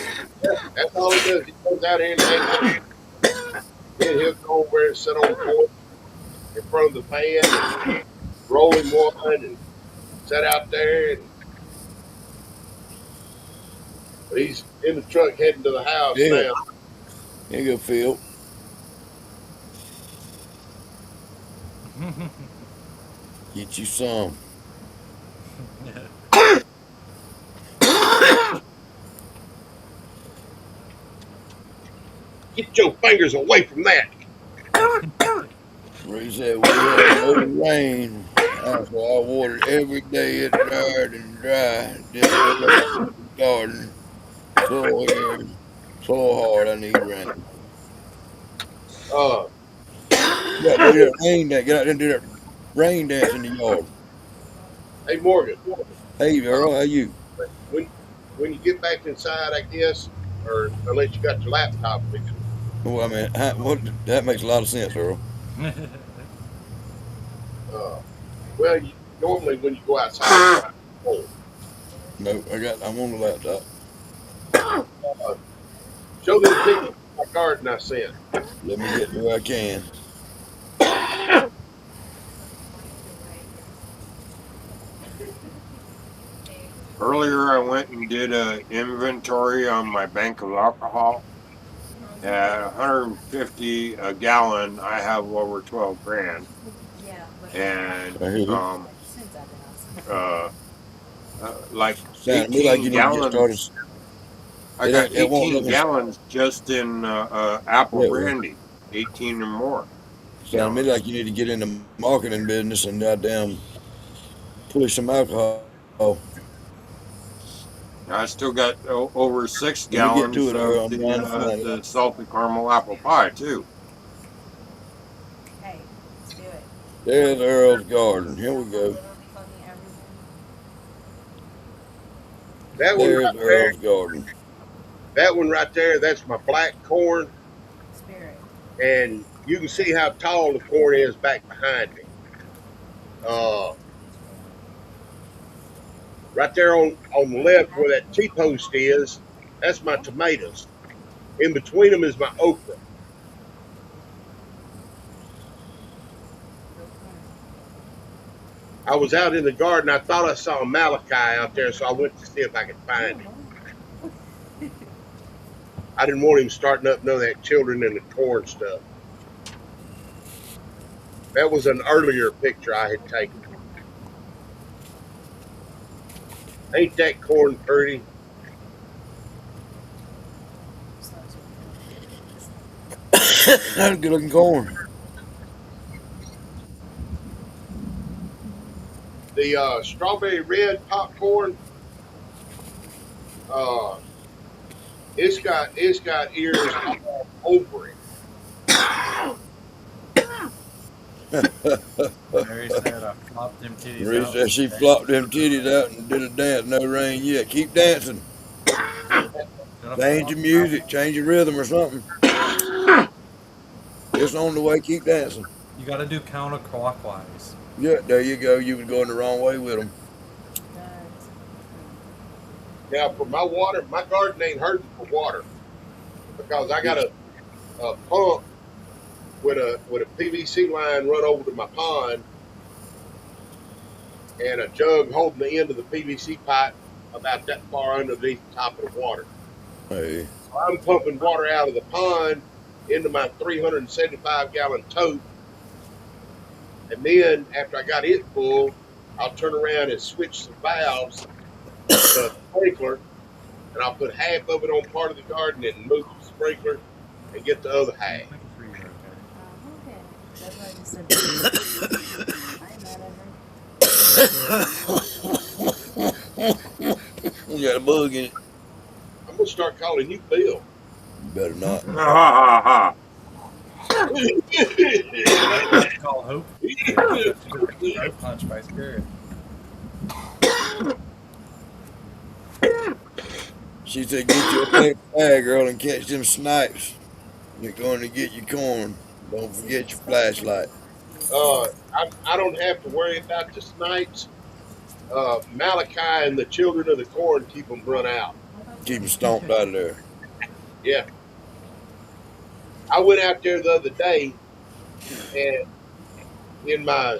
That's all he does. He goes out here and hangs out. Then he'll go over and sit on the porch in front of the fan, and roll him one, and sit out there. But he's in the truck heading to the house Yeah. now. Here you go, Phil. Get you some. Get your fingers away from that. Where he said we had no rain. So I watered every day. It dried and dry. Just the garden. So hard. I need rain. Uh, Yeah, do that rain dance. Get out there and do that rain dance in the yard. hey Morgan, Hey, Earl, how you? when when you get back inside, I guess, or unless you got your laptop with you. Well, I mean, that makes a lot of sense, Earl. Well, normally when you go outside, oh, No, I'm on the laptop. show them pictures of my garden I sent. Let me get where I can. Earlier, I went and did a inventory on my bank of alcohol. At 150 a gallon, I have over 12 grand, Yeah, but and I hear you. since I've been uh, like Sounded to me like 18 you need to get started. gallons. I got It won't 18 let me. gallons just in apple Yeah, well, brandy, 18 or more sounded to me gallons. like you need to get in the marketing business and goddamn push some alcohol. I still got over 6 Let me get to gallons it, Earl. of I'm trying to find it. the salted caramel apple pie too. Hey, let's do it. There's Earl's garden. Here we go. Literally fucking everything. That one There's right there, Earl's garden. that's my black corn, Spirit. and you can see how tall the corn is back behind me. Uh, right there on the left where that T-post is, that's my tomatoes. In between them is my okra. I was out in the garden. I thought I saw a Malachi out there, so I went to see if I could find him. I didn't want him starting up none of that children and the corn stuff. That was an earlier picture I had taken. Ain't that corn pretty? That's a good looking corn. The strawberry red popcorn, uh, it's got ears all over it. Mary said I flopped them titties Marie out. said she flopped them titties out and did a dance. No rain yet. Keep dancing. Gonna Change flop your them out. music. Change your rhythm or something. It's on the way. Keep dancing. You gotta do counterclockwise. Yeah, there you go. You was going the wrong way with them. Now, for my water, my garden ain't hurting for water because I got a pump with a PVC line run over to my pond and a jug holding the end of the PVC pipe about that far underneath the top of the water. Hey, So I'm pumping water out of the pond into my 375-gallon tote, and then after I got it full, I'll turn around and switch some valves to the sprinkler, and I'll put half of it on part of the garden and move the sprinkler and get the other half. Making sure you're okay. Okay. That's why I just said. I ain't mad at her. you got a bug in it. I'm gonna start calling you Bill. You better not. Ha ha ha. It's called Hope. Because she was getting throat punched by Spirit. She said, get you a paper bag, girl, and catch them snipes. You're going to get your corn. Don't forget your flashlight. I don't have to worry about the snipes. Malachi and the children of the corn keep them run out. Keep them stomped out of there. Yeah. I went out there the other day, and in my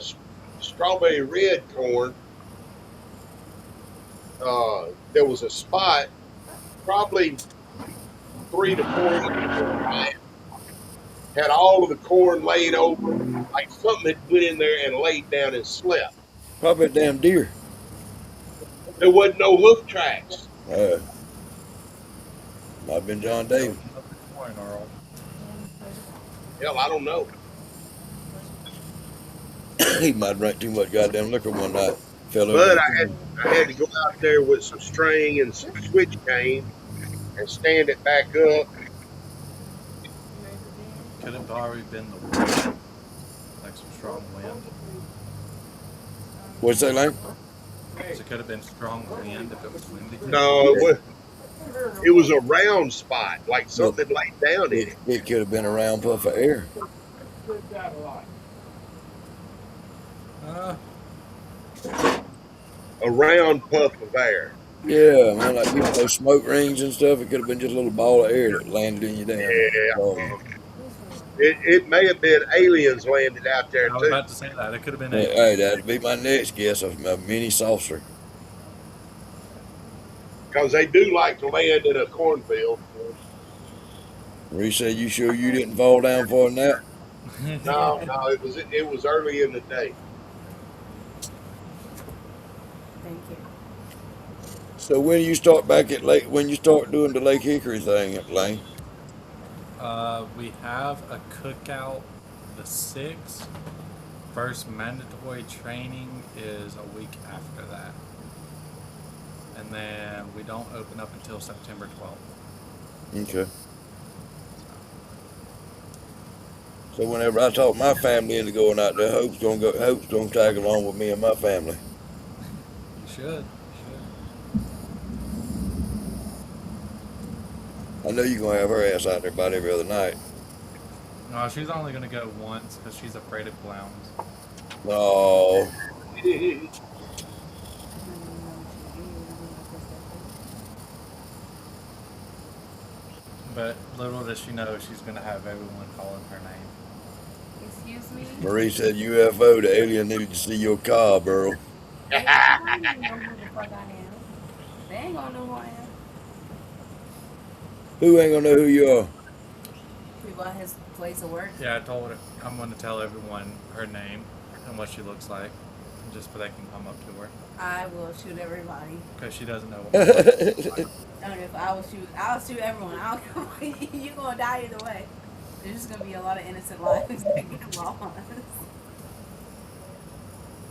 strawberry red corn, there was a spot probably 3 to 4 inches wide. Had all of the corn laid over, like something had went in there and laid down and slept. Probably a damn deer. There wasn't no hoof tracks. Might have been John Davis. Morning, Earl. Hell, I don't know. He might have drank too much goddamn liquor one night. Fell over. But I had to go out there with some string and some switch cane and stand it back up. Could have already been the wind. Like some strong wind. What'd you say, Lane? It could have been strong wind if it was windy. No, it was a round spot, like something laid down in it. It could have been a round puff of air. A round puff of air. Yeah, man, like people those smoke rings and stuff. It could have been just a little ball of air that landed in your damn. Yeah. It may have been aliens landed out there I was too. about to say that. It could have been Hey, that'd be my next guess of a mini saucer. Because they do like to land in a cornfield. Reese said, "You sure you didn't fall down for a nap?" No, it was early in the day. Thank you. So when you start back at Lake, when you start doing the Lake Hickory thing at Lane, we have a cookout the 6th. First mandatory training is a week after that. And then we don't open up until September 12th. okay. So whenever I talk my family into going out there, Hope's gonna tag along with me and my family. You should. I know you're gonna have her ass out there about every other night. No, she's only going to go once because she's afraid of clowns. No. But little does she know she's going to have everyone calling her name. Excuse me? Marie said UFO, the alien needed to see your car, bro. They don't know who the fuck I am. They ain't gonna know who I am. Who ain't gonna know who you are? People at his place of work. Yeah, I told her I'm going to tell everyone her name and what she looks like, just so they can come up to her. I will shoot everybody. Because she doesn't know what she looks like. And if I'll shoot everyone. I don't care. You're gonna die either way. There's just gonna be a lot of innocent lives that get lost.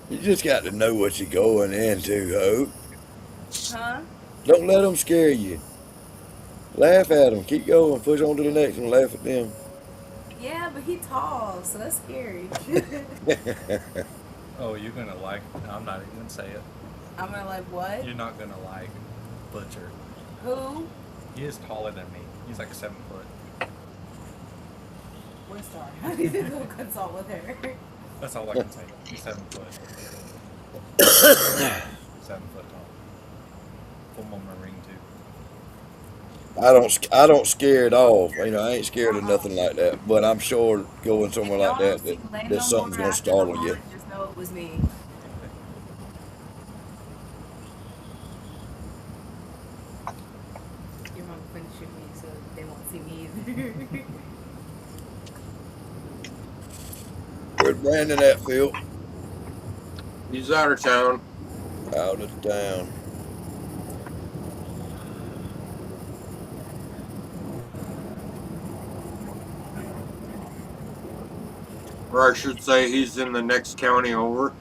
You just got to know what you're going into, Hope. Huh? Don't let them scare you. Laugh at them. Keep going. Push on to the next one. Laugh at them. Yeah, but he tall, so that's scary. Oh, you're gonna like. I'm not even gonna say it. I'm gonna like what? You're not gonna like Butcher. Who? He is taller than me. He's like 7 foot. Where's Star? I need to go consult with her. That's all I can say. He's 7 foot. 7 foot tall. Former Marine too. I don't scare at all. You know, I ain't scared of nothing like that. But I'm sure going somewhere If like y'all don't that, see that Lando something's more gonna after the startle you. launch, just know it was me. Your mom couldn't shoot me, so they won't see me either. Where's Brandon at, Phil? He's out of town. Out of town. Or I should say he's in the next county over.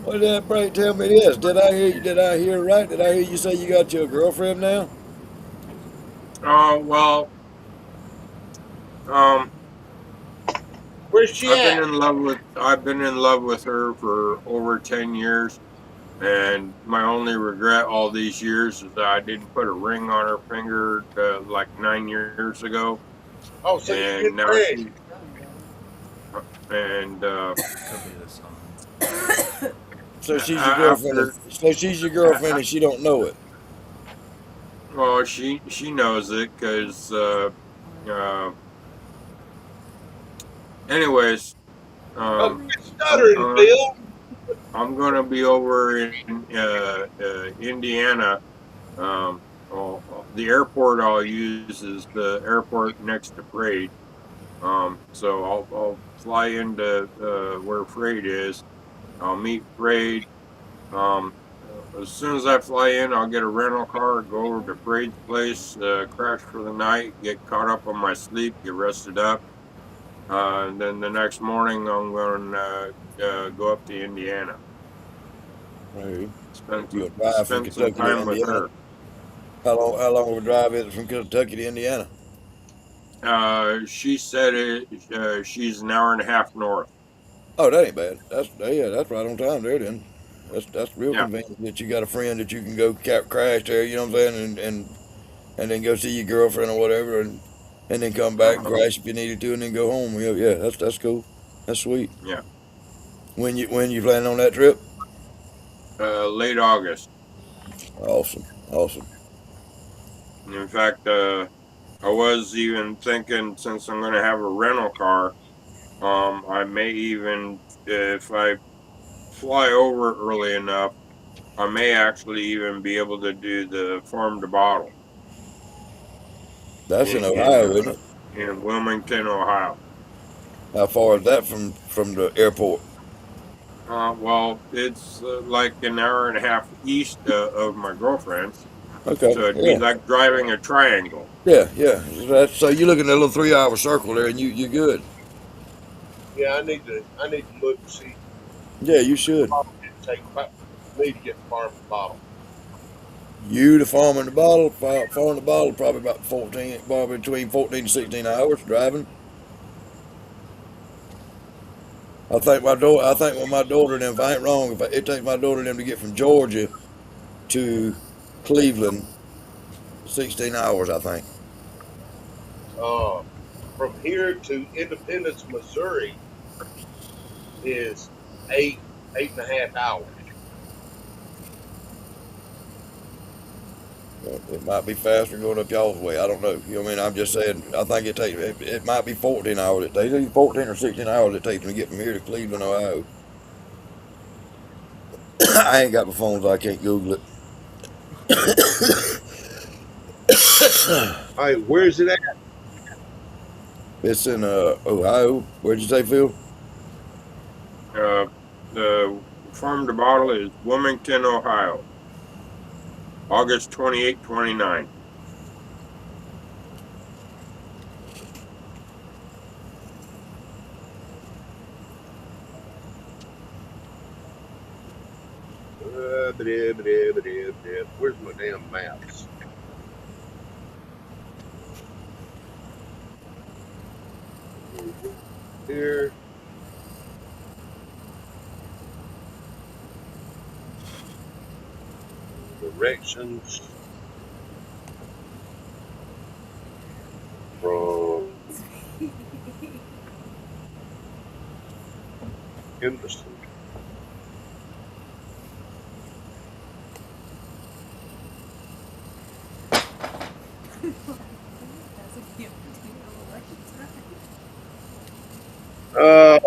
What did that break tell me this? Did I hear you? Did I hear right? Did I hear you say you got your girlfriend now? Oh, well, um, Where's she at? I've been in love with her for over 10 years. And my only regret all these years is that I didn't put a ring on her finger like 9 years ago. Oh, so you And get now ready. and Could be the sun. So she's your girlfriend. after, So she's your girlfriend, and she don't know it. well, she knows it because, uh, anyways, Oh, um, quit I'm, stuttering, Phil. I'm going to be over in Indiana. The airport I'll use is the airport next to Parade. So I'll fly into where Freight is. I'll meet Freight. As soon as I fly in, I'll get a rental car, go over to Freight's place, crash for the night, get caught up on my sleep, get rested up. And then the next morning, I'm going to go up to Indiana, Hey, spend you a drive from spend some Kentucky to time with Indiana? her. How long of a drive is it from Kentucky to Indiana? She said she's an hour and a half north. Oh, that ain't bad. That's right on time there. Then that's real Yeah. convenient that you got a friend that you can go crash there. You know what I'm saying? And then go see your girlfriend or whatever, and then come back and Uh-huh. crash if you needed to, and then go home. Yeah, that's cool. That's sweet. Yeah. When you planning on that trip? Late August. Awesome, awesome. In fact, I was even thinking since I'm going to have a rental car, I may even, if I fly over early enough, I may actually even be able to do the farm to bottle That's in in Ohio, isn't it? in Wilmington, Ohio. How far is that from the airport? Well, it's like an hour and a half east of my girlfriend's, Okay, so it'd be yeah, like driving a triangle. yeah. So you're looking at a little 3 hour circle there, and you're good. Yeah, I need to look and see. Yeah, you should. Take me to get the farm bottle. You the farm in the bottle, farm in the bottle, probably about 14, probably between 14 and 16 hours driving. I think when my daughter and them, if I ain't wrong, it takes my daughter and them to get from Georgia to Cleveland, 16 hours, I think. Uh, from here to Independence, Missouri is eight and a half hours. It might be faster going up y'all's way. I don't know. You know what I mean? I'm just saying. I think it might be 14 hours. It takes either 14 or 16 hours it takes to get from here to Cleveland, Ohio. I ain't got my phone, so I can't Google it. All right, where's it at? It's in Ohio. Where'd you say, Phil? Uh, the farm to bottle is Wilmington, Ohio, August 28, 29. Where's my damn maps? here. Directions from Henderson. That's a cute Uh,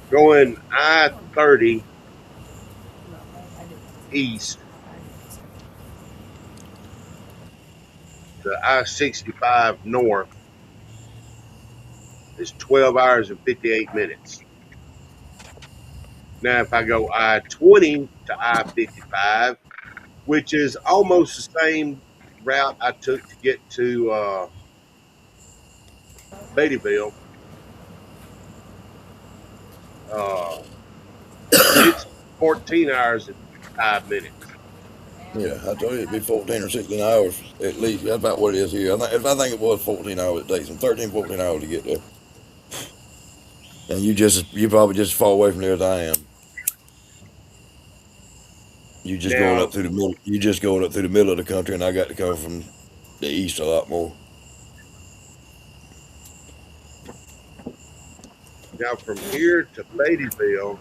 going I-30 east to I-65 north is 12 hours and 58 minutes. Now, if I go I-20 to I-55, which is almost the same route I took to get to Beattyville, it's 14 hours and 5 minutes. Yeah, I told you it'd be 14 or 16 hours at least. That's about what it is here. I think it was 14 hours. It takes them 13, 14 hours to get there. And you probably just as far away from there as I am. You just going Now, up through the middle. You just going up through the middle of the country, and I got to come from the east a lot more. from here to Beattyville,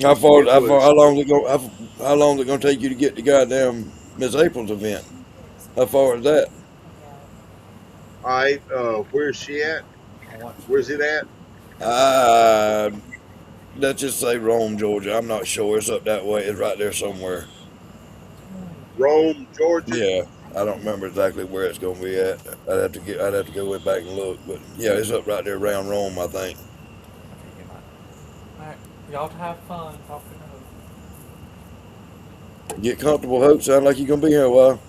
How far? it was How long is it going? How long is it going to take you to get to goddamn Miss April's event? How far is that? all right. Where's she at? Where's it at? Let's just say Rome, Georgia. I'm not sure. It's up that way. It's right there somewhere. Rome, Georgia. Yeah, I don't remember exactly where it's going to be at. I'd have to go way back and look. But yeah, it's up right there around Rome, I think. Alright, y'all have fun. Off we go. Get comfortable, Hope. Sound like you're gonna be here a while.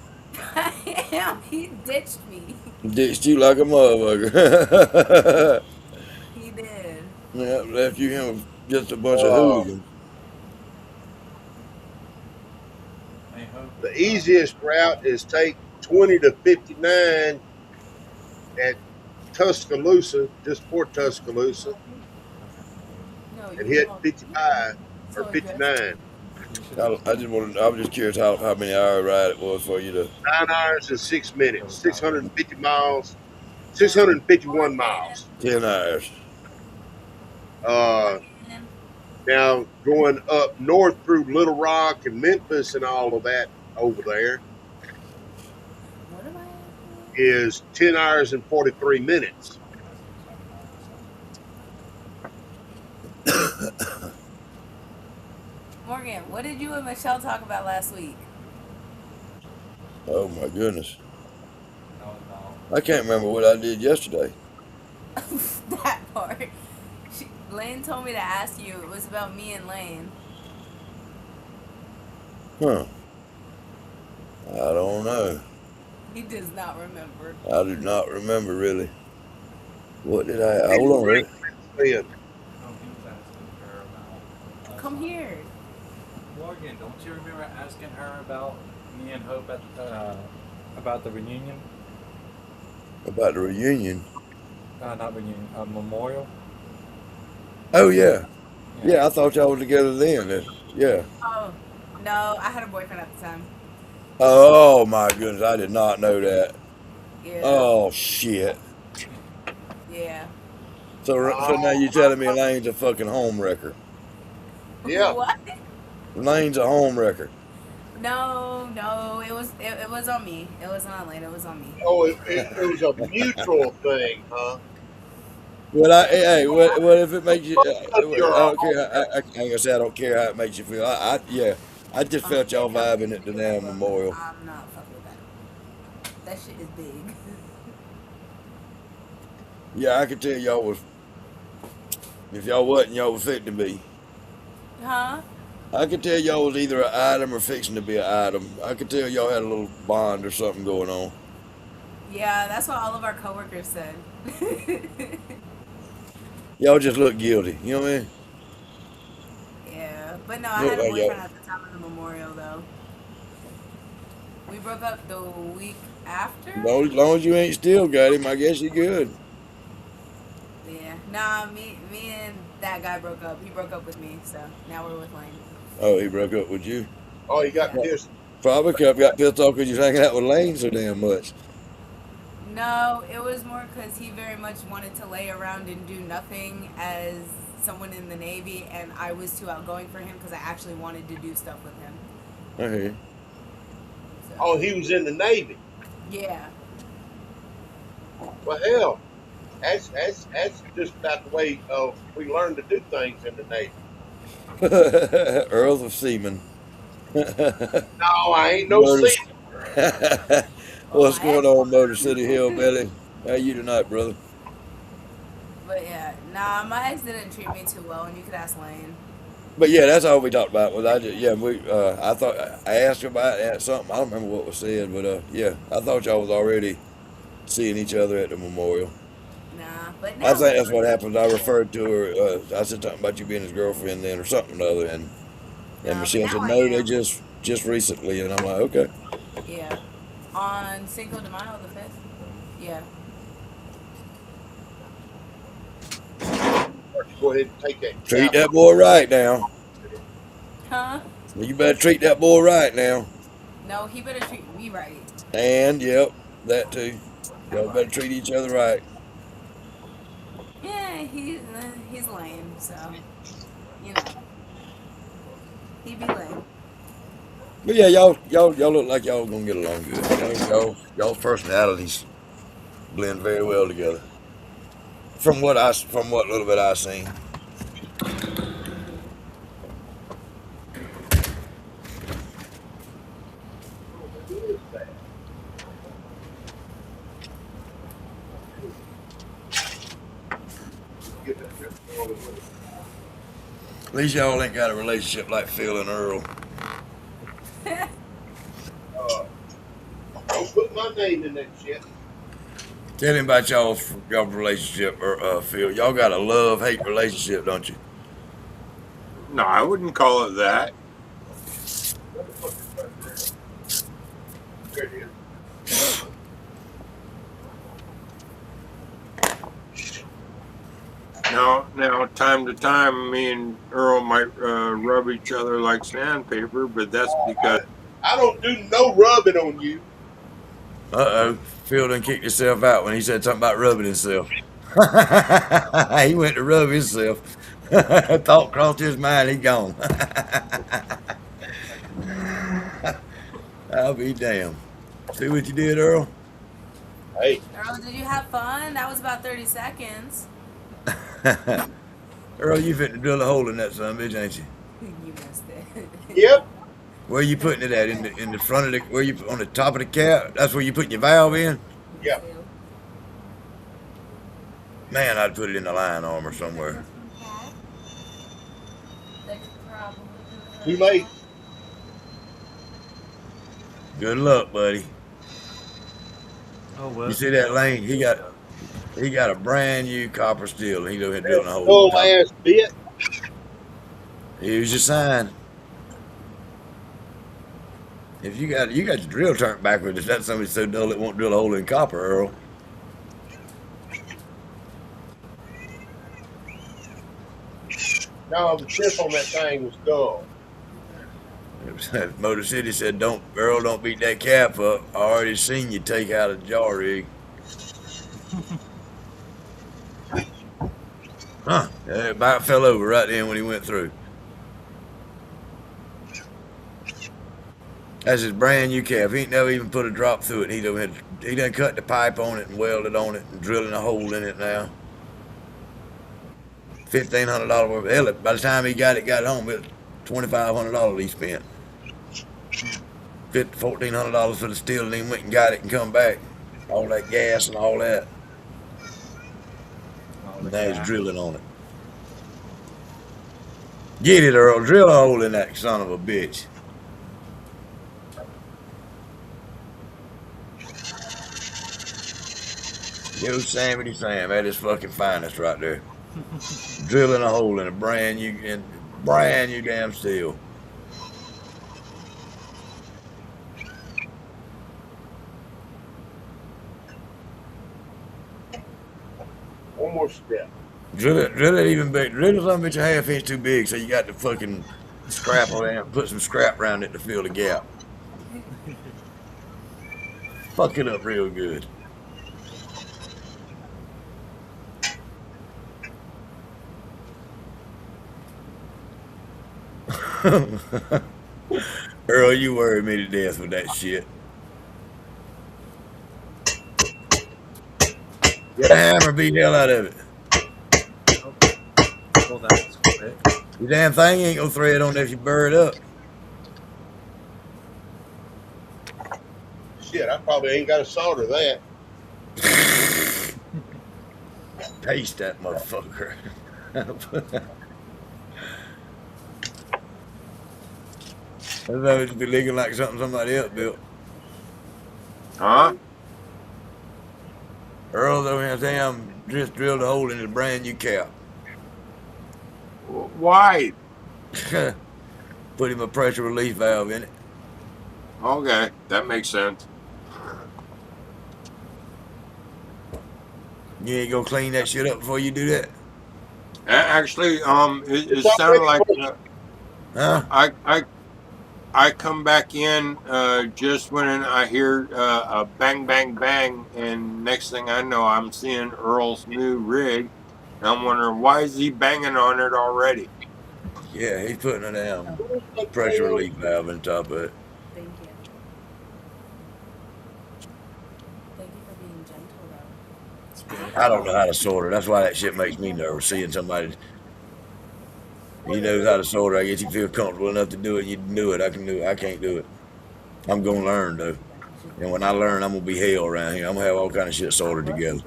I am. He ditched me. Ditched you like a motherfucker. He did. Yeah, left you him with just a bunch of Uh, hooligans. Hey, Hope. the easiest route is take 20 to 59 at Tuscaloosa, just before Tuscaloosa, No, and you hit won't. 55 or So 59. I was just curious how many hour ride it was for you to. 9 hours and 6 minutes, 650 miles, 651 miles. 10 hours. Now going up north through Little Rock and Memphis and all of that over there What am I? is 10 hours and 43 minutes. Morgan, what did you and Michelle talk about last week? Oh my goodness. No. I can't remember what I did yesterday. That part. Lane told me to ask you. It was about me and Lane. Huh. I don't know. He does not remember. I do not remember really. What did I hold on, Rick. Yeah. Oh, he was asking her about. Come here. Morgan, don't you remember asking her about me and Hope at about the reunion? About the reunion. Not reunion, memorial. Oh yeah. Yeah, I thought y'all were together then. Yeah. Oh, no, I had a boyfriend at the time. Oh my goodness, I did not know that. Yeah. Oh shit. Yeah. So now you're telling me Lane's a fucking home wrecker. Yeah. What? Lane's a home wrecker. No, it was on me. It wasn't on Lane. It was on me. Oh, it was a mutual thing, huh? Well, what if it makes you? I You're don't care. Like I said, I don't care how it makes you feel. I just felt y'all vibing at the damn memorial. I'm not fucking with that. That shit is big. Yeah, I could tell y'all was. If y'all wasn't, y'all was fit to be. Huh? I could tell y'all was either an item or fixing to be an item. I could tell y'all had a little bond or something going on. Yeah, that's what all of our coworkers said. Y'all just look guilty. You know what I mean? Yeah, but no, I Look had a like boyfriend y'all. at the time of the memorial though. We broke up the week After? As long as you ain't still got him, I guess you good. Yeah. Nah, me and that guy broke up. He broke up with me, so now we're with Lane. Oh, he broke up with you? Oh, you got Yeah. pissed. Probably got pissed off because you're hanging out with Lane so damn much. No, it was more because he very much wanted to lay around and do nothing as someone in the Navy, and I was too outgoing for him because I actually wanted to do stuff with him. I hear you. So, Oh, he was in the Navy. yeah. Well, hell, that's just about the way we learn to do things in the Navy. Earls of Seaman. No, I ain't no Motor- seaman. Well, What's my going ex on, Motor was. City Hillbilly? How you tonight, brother? But yeah, nah, my ex didn't treat me too well, and you could ask Lane. But yeah, that's all we talked about. Was I just I thought I asked you about something. I don't remember what was said, but yeah, I thought y'all was already seeing each other at the memorial. Nah, but I now think we're that's what happened. I referred to her. I said something about you being his girlfriend then, or something or other, and nah, but Michelle now said I no, they am. just recently, and I'm like, okay. Yeah, on Cinco de Mayo the 5th. Yeah. Go ahead and take that Treat cap that off. boy right now. Huh? You better treat that boy right now. No, he better treat me right. And yep, that too. That Y'all better part. treat each other right. Yeah, he's lame, so you know he be lame. But yeah, y'all look like y'all gonna get along good. Y'all's personalities blend very well together. From what little bit I seen. Get that shit going with it. At least y'all ain't got a relationship like Phil and Earl. Don't put my name in that shit. Tell him about y'all's relationship, Phil. Y'all got a love-hate relationship, don't you? No, I wouldn't call it that. There it is. Now, time to time, me and Earl might rub each other like sandpaper, but that's because I don't do no rubbing on you. Uh-oh. Phil done kicked himself out when he said something about rubbing himself. He went to rub himself. Thought crossed his mind, he gone. I'll be damned. See what you did, Earl? Hey, Earl, did you have fun? That was about 30 seconds. Earl, you fitting to drill a hole in that son bitch, ain't you? You missed it. yep. Where you putting it at? In the front of the where you on the top of the cap? That's where you putting your valve in? Yeah. Man, I'd put it in the line arm or somewhere. Too late. Good luck, buddy. Oh well. You see that lane? He got a brand new copper steel, and he over here That drilling a hole in dull the top. ass bit. Here's your sign. If you got your drill turned backwards, if that's somebody so dull it won't drill a hole in copper, Earl. No, the tip on that thing was dull. Motor City said, Earl, don't beat that cap up. I already seen you take out a jar rig. Huh? It about fell over right then when he went through. That's his brand new cap. He ain't never even put a drop through it. He done cut the pipe on it and welded on it and drilling a hole in it now. $1,500 worth. Hell, by the time he got it home, it was $2,500 he spent. $1,400 for the steel, and then went and got it and come back. All that gas and all that. Now he's drilling on it. Get it, Earl. Drill a hole in that son of a bitch. Yo, Sammy Sam, that is fucking finest right there. Drilling a hole in a brand new damn steel. more step. Drill it even big. Drill it something bitch a half inch too big, so you got to fucking scrap around, put some scrap around it to fill the gap. Fuck it up real good. Earl, you worry me to death with that shit. Get a hammer, beat the hell out of it. Well, that's quick. The damn thing ain't gonna thread on there if you burr it up. Shit, I probably ain't got to solder that. Paste that motherfucker. That would be looking like something somebody else built. Huh? Earl over here damn just drilled a hole in his brand new cap. Why? Put him a pressure relief valve in it. Okay, that makes sense. You ain't gonna clean that shit up before you do that? Actually, it sounded like Huh? I come back in just when I hear a bang, bang, bang, and next thing I know, I'm seeing Earl's new rig, and I'm wondering why is he banging on it already? Yeah, he's putting a damn pressure relief valve on top of it. Thank you. Thank you for being gentle, though. I don't know how to solder. That's why that shit makes me nervous. Seeing somebody, he knows how to solder. I guess you feel comfortable enough to do it. You can do it. I can do it. I can't do it. I'm gonna learn though. And when I learn, I'm gonna be hell around here. I'm gonna have all kind of shit soldered together.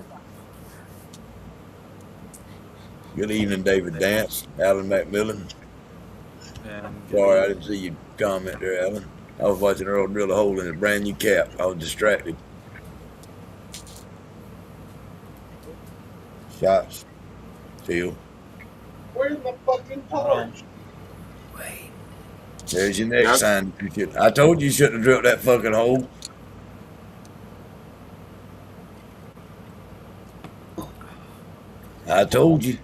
Good evening, David Dance, Alan McMillan. Sorry, I didn't see you comment there, Alan. I was watching Earl drill a hole in his brand new cap. I was distracted. Shots. Phil. Where's my fucking torch? Wait. There's your next sign. I told you shouldn't have drilled that fucking hole. I told you.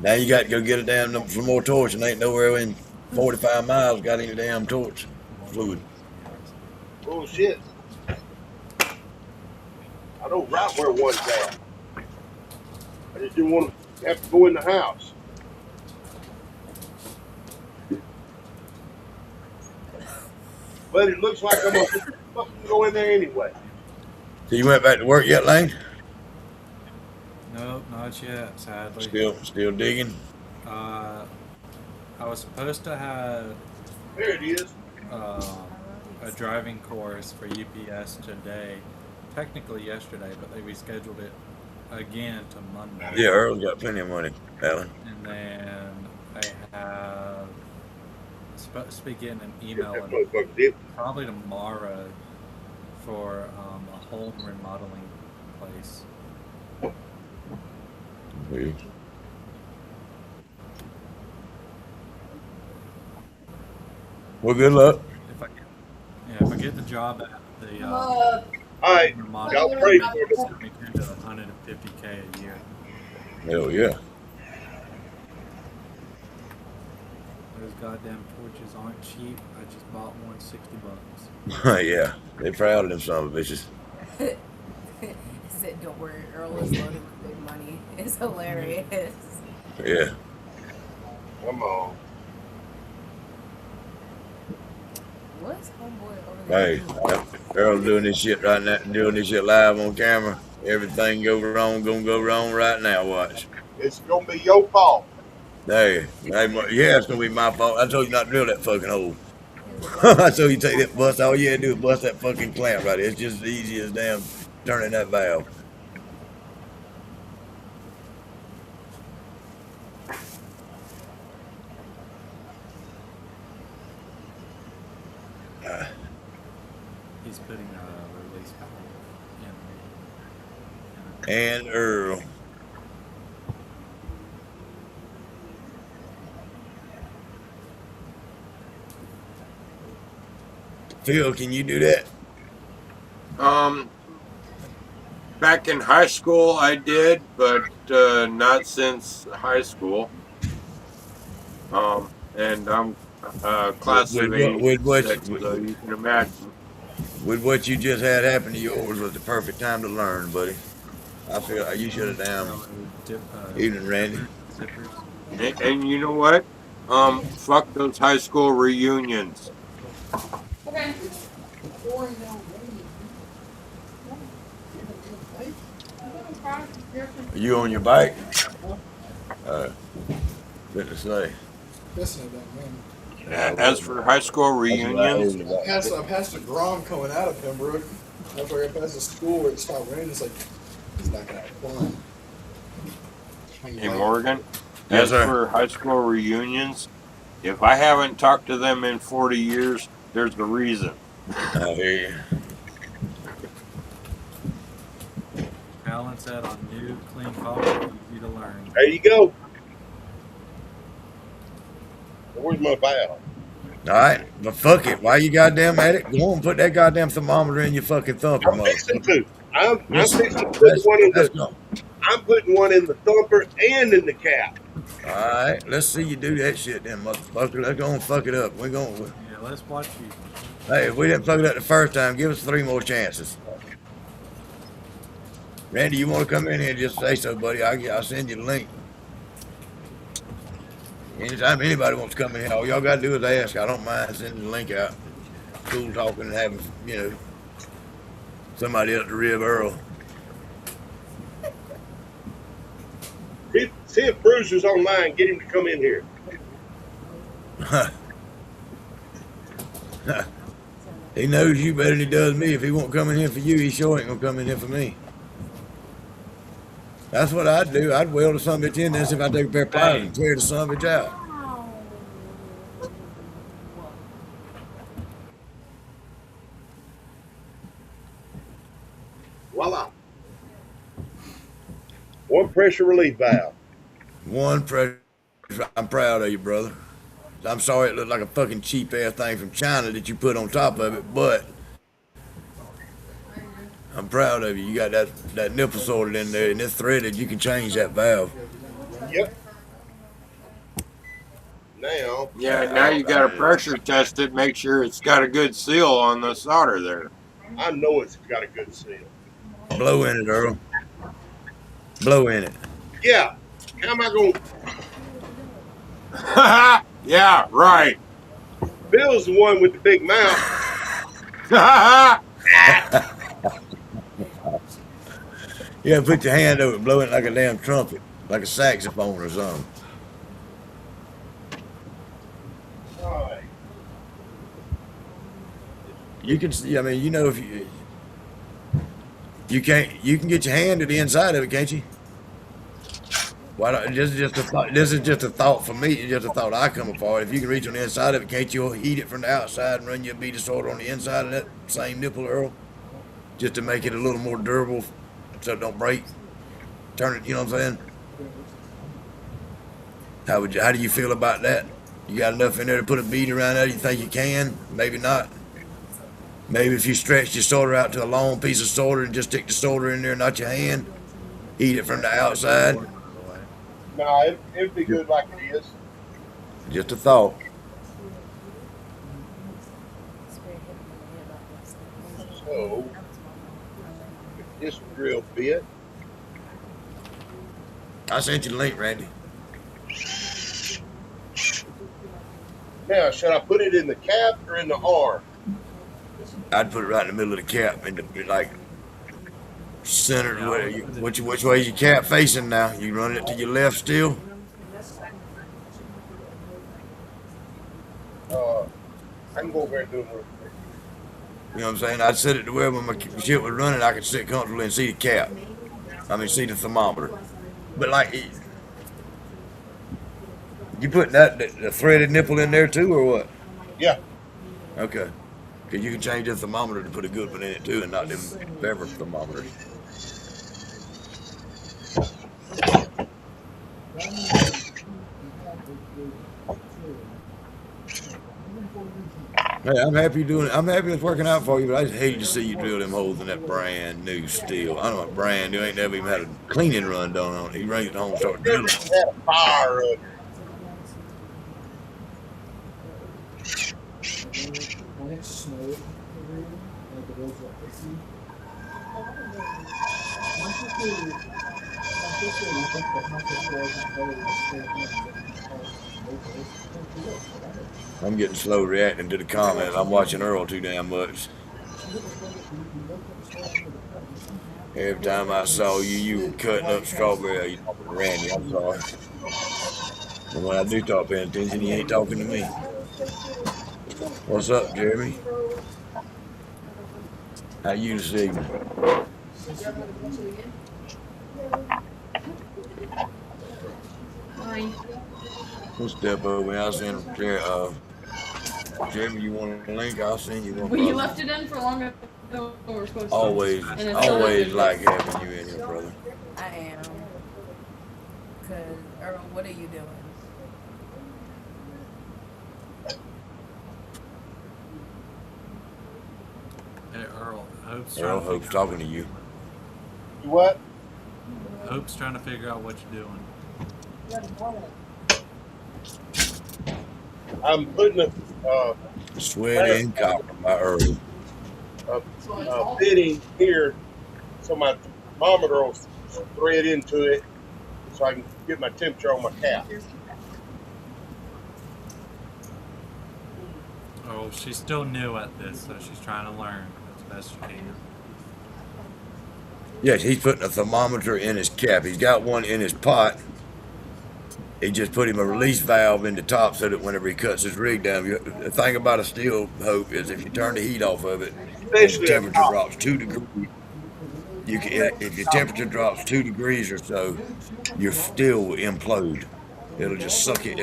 Now you got to go get a damn some more torch, and ain't nowhere in 45 miles got any damn torch fluid. Bullshit. I know right where one's at. I just didn't want to have to go in the house. But it looks like I'm going to fucking go in there anyway. So you went back to work yet, Lane? Nope, not yet, sadly. Still digging? I was supposed to have There it is. a driving course for UPS today. Technically yesterday, but they rescheduled it again to Monday. Yeah, Earl's got plenty of money, Alan. And then I have supposed to be getting an email probably tomorrow for a home remodeling place. Weird. Well, good luck. If I get the job at the All right, y'all pray for me. 72 to 150K a year. Hell yeah. Those goddamn torches aren't cheap. I just bought one $60. Yeah, they proud of them son of bitches. He said, "Don't worry, Earl is loaded with big money." It's hilarious. Yeah. Come on. What's homeboy over there? Hey, Earl's doing this shit right now, doing this shit live on camera. Everything gonna go wrong right now. Watch. It's gonna be your fault. Hey, yeah, it's gonna be my fault. I told you not to drill that fucking hole. I told you take that bust. All you had to do is bust that fucking clamp right there. It's just as easy as damn turning that valve. He's putting a release valve in. And Earl. Phil, can you do that? back in high school I did, but not since high school. And I'm class of '86, so you can imagine. With what you just had happen to yours was the perfect time to learn, buddy. I feel like you should have damn. Evening, Randy. And you know what? Fuck those high school reunions. Okay. Are you on your bike? Good to say. That's not that man. As for high school reunions, I passed a Grom coming out of Pembroke. After I got past the school where it stopped raining, it's like, he's not gonna have fun. hey Morgan, Yes, as sir. for high school reunions, if I haven't talked to them in 40 years, there's a reason. I hear you. Alan said on new, clean coffee, easy to learn. There you go. Where's my valve? All right, but fuck it. Why you goddamn at it? Go on, put that goddamn thermometer in your fucking thumper, I'm fixing motherfucker. to. I'm fixing to put Let's one in the. go. I'm putting one in the thumper and in the cap. All right, let's see you do that shit then, motherfucker. Let's go and fuck it up. We're going. Yeah, let's watch you. Hey, if we didn't fuck it up the first time, give us 3 more chances. Randy, you want to come in here and just say so, buddy? I'll send you the link. Anytime anybody wants to come in here, all y'all got to do is ask. I don't mind sending the link out. Cool talking and having, somebody up the rib Earl. See if Bruiser's online. Get him to come in here. He knows you better than he does me. If he won't come in here for you, he sure ain't gonna come in here for me. That's what I'd do. I'd weld the son of a bitch in there, see if I take a pair of pliers and tear the son of a bitch out. Voila. One pressure relief valve. One pressure. I'm proud of you, brother. I'm sorry it looked like a fucking cheap ass thing from China that you put on top of it, but I'm proud of you. You got that nipple sorted in there and it's threaded. You can change that valve. Yep. Now. Yeah, now you got to pressure test it, make sure it's got a good seal on the solder there. I know it's got a good seal. Blow in it, Earl. Blow in it. Yeah. How am I going? Yeah, right. Bill's the one with the big mouth. You gotta put your hand over it, blow it like a damn trumpet, like a saxophone or something. All right. You can see, if you can get your hand to the inside of it, can't you? Why don't, this is just a thought. This is just a thought for me. It's just a thought I come apart. If you can reach on the inside of it, can't you heat it from the outside and run your bead of solder on the inside of that same nipple, Earl? Just to make it a little more durable, so it don't break. Turn it. You know what I'm saying? How do you feel about that? You got enough in there to put a bead around that? You think you can? Maybe not. Maybe if you stretch your solder out to a long piece of solder and just stick the solder in there, not your hand. Heat it from the outside. No, it'd be good like it is. Just a thought. So, if this drill bit. I sent you the link, Randy. Now, should I put it in the cap or in the arm? I'd put it right in the middle of the cap, and like centered. Which way is your cap facing now? You running it to your left still? I can go over there and do it real quick. You know what I'm saying? I'd set it to where when my shit was running, I could sit comfortably and see the cap. See the thermometer. But like, you putting the threaded nipple in there too, or what? Yeah. Okay. Because you can change the thermometer to put a good one in it too, and not them beverage thermometers. Hey, I'm happy you're doing it. I'm happy it's working out for you, but I just hate to see you drill them holes in that brand new steel. I don't know, brand new. Ain't never even had a cleaning run done on it. He brings it home and start Never drilling. had a fire under. When it snowed, like the roads were icy. I'm getting slow reacting to the comments. I'm watching Earl too damn much. Every time I saw you, you were cutting up strawberry. You talking to Randy, I'm sorry. And when I do start paying attention, he ain't talking to me. What's up, Jeremy? How you this evening? We'll step over and I'll send Jeremy, you want a link? I'll send you one. Well, you left it in for longer than we were supposed to. Always like having you in here, brother. I am. Cause Earl, what are you doing? Hey, Earl. Hope's talking to you. What? Hope's trying to figure out what you're doing. I'm putting a Sweaty and copper by Earl. fitting here so my thermometer will thread into it so I can get my temperature on my cap. Oh, she's still new at this, so she's trying to learn as best she can. Yes, he's putting a thermometer in his cap. He's got one in his pot. He just put him a release valve in the top so that whenever he cuts his rig down, the thing about a steel Hope is if you turn the heat off of it, and the temperature drops 2 degrees, if your temperature drops 2 degrees or so, your steel will implode. It'll just suck it.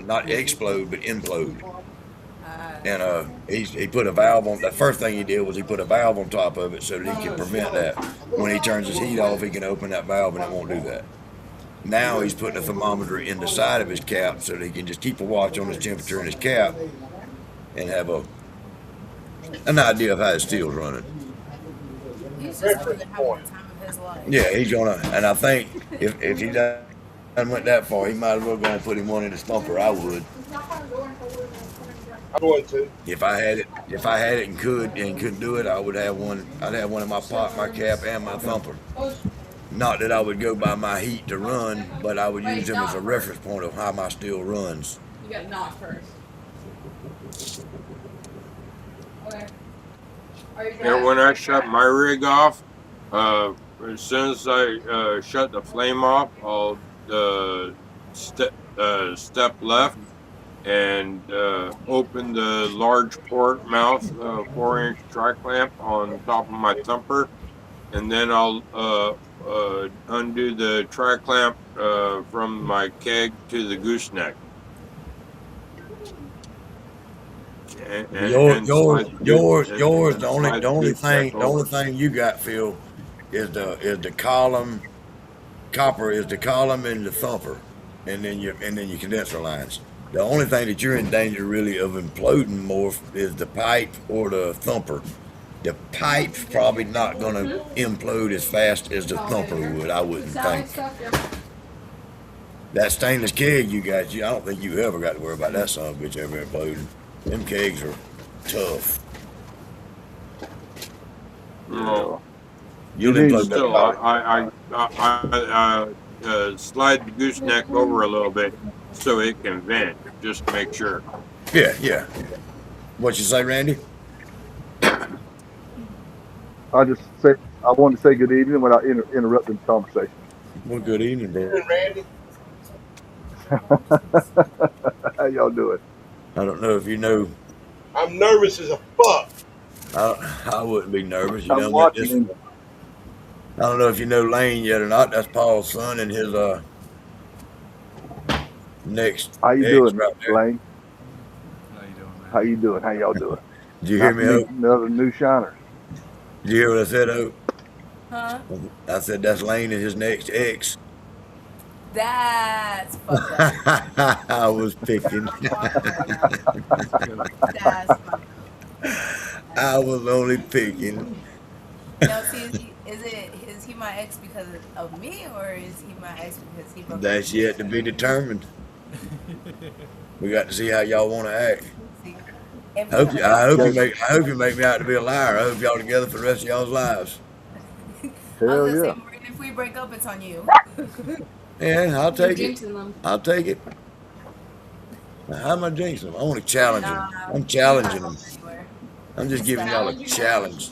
Not explode, but implode. And he put a valve on. The first thing he did was he put a valve on top of it so that he can prevent that. When he turns his heat off, he can open that valve and it won't do that. Now he's putting a thermometer in the side of his cap so that he can just keep a watch on his temperature in his cap and have an idea of how his steel's running. He's just having the time of his life. Yeah, he's gonna. And I think if he done went that far, he might as well go and put him one in his thumper. I would. I would too. If I had it and couldn't do it, I would have one. I'd have one in my pot, my cap, and my thumper. Not that I would go by my heat to run, but I would use them as a reference point of how my steel runs. You gotta knock first. Okay. And when I shut my rig off, as soon as I shut the flame off, I'll step left and open the large port mouth 4-inch tri clamp on top of my thumper, and then I'll undo the tri clamp from my keg to the gooseneck. Yours. The only thing you got, Phil, is the column. Copper is the column and the thumper, and then your condenser lines. The only thing that you're in danger really of imploding more is the pipe or the thumper. The pipe's probably not going to implode as fast as the thumper would. I wouldn't think. That stainless keg you got, I don't think you ever got to worry about that son of a bitch ever imploding. Them kegs are tough. No. You'll implode Still, I slide the gooseneck over a little bit so it can vent, just to make sure. Yeah. What you say, Randy? I wanted to say good evening without interrupting the conversation. Well, good evening, bro. Randy? How y'all doing? I don't know if you know. I'm nervous as a fuck. I wouldn't be nervous. You I'm know, watching. I don't know if you know Lane yet or not. That's Paul's son and his next. How you doing, right there. Lane? How you doing, man? How you doing? How y'all doing? Did you hear me, Oak? Another new shiner. Did you hear what I said, Oak? Huh? I said that's Lane and his next ex. That's fucked up. I was picking. That's fucked up. I was only picking. Now, see, is he my ex because of me, or is he my ex because he broke up That's with me? yet to be determined. We got to see how y'all want to act. See, if I hope we, you make me out to be a liar. I hope y'all together for the rest of y'all's lives. I was Hell gonna say, yeah. Maureen, if we break up, it's on you. Yeah, I'll You're take it. jinxing them. I'll take it. Now, how am I jinxing them? I want to challenge them. Nah, I'm challenging not them. anywhere. I'm just giving y'all a challenge.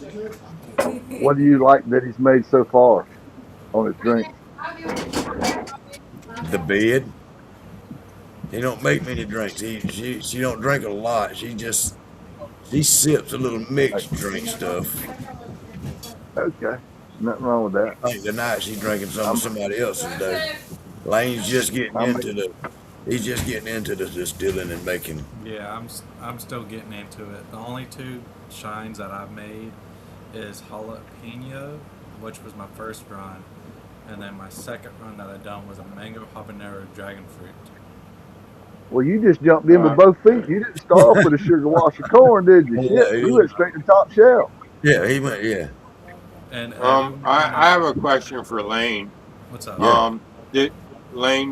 What do you like that he's made so far on his drinks? The bed. He don't make many drinks. She don't drink a lot. She sips a little mixed drink stuff. Okay, nothing wrong with that. I think tonight she's drinking some of I'm, somebody else's though. Lane's just getting I'm into he's just getting into the distilling and making. Yeah, I'm still getting into it. The only two shines that I've made is jalapeno, which was my first run, and then my second run that I done was a mango habanero dragon fruit. Well, you just jumped in with both feet. You didn't start off with a sugar wash of corn, did you? Shit, you went straight to top shelf. Yeah, he went. Yeah, And everyone, I have a question for Lane. what's up? Yeah.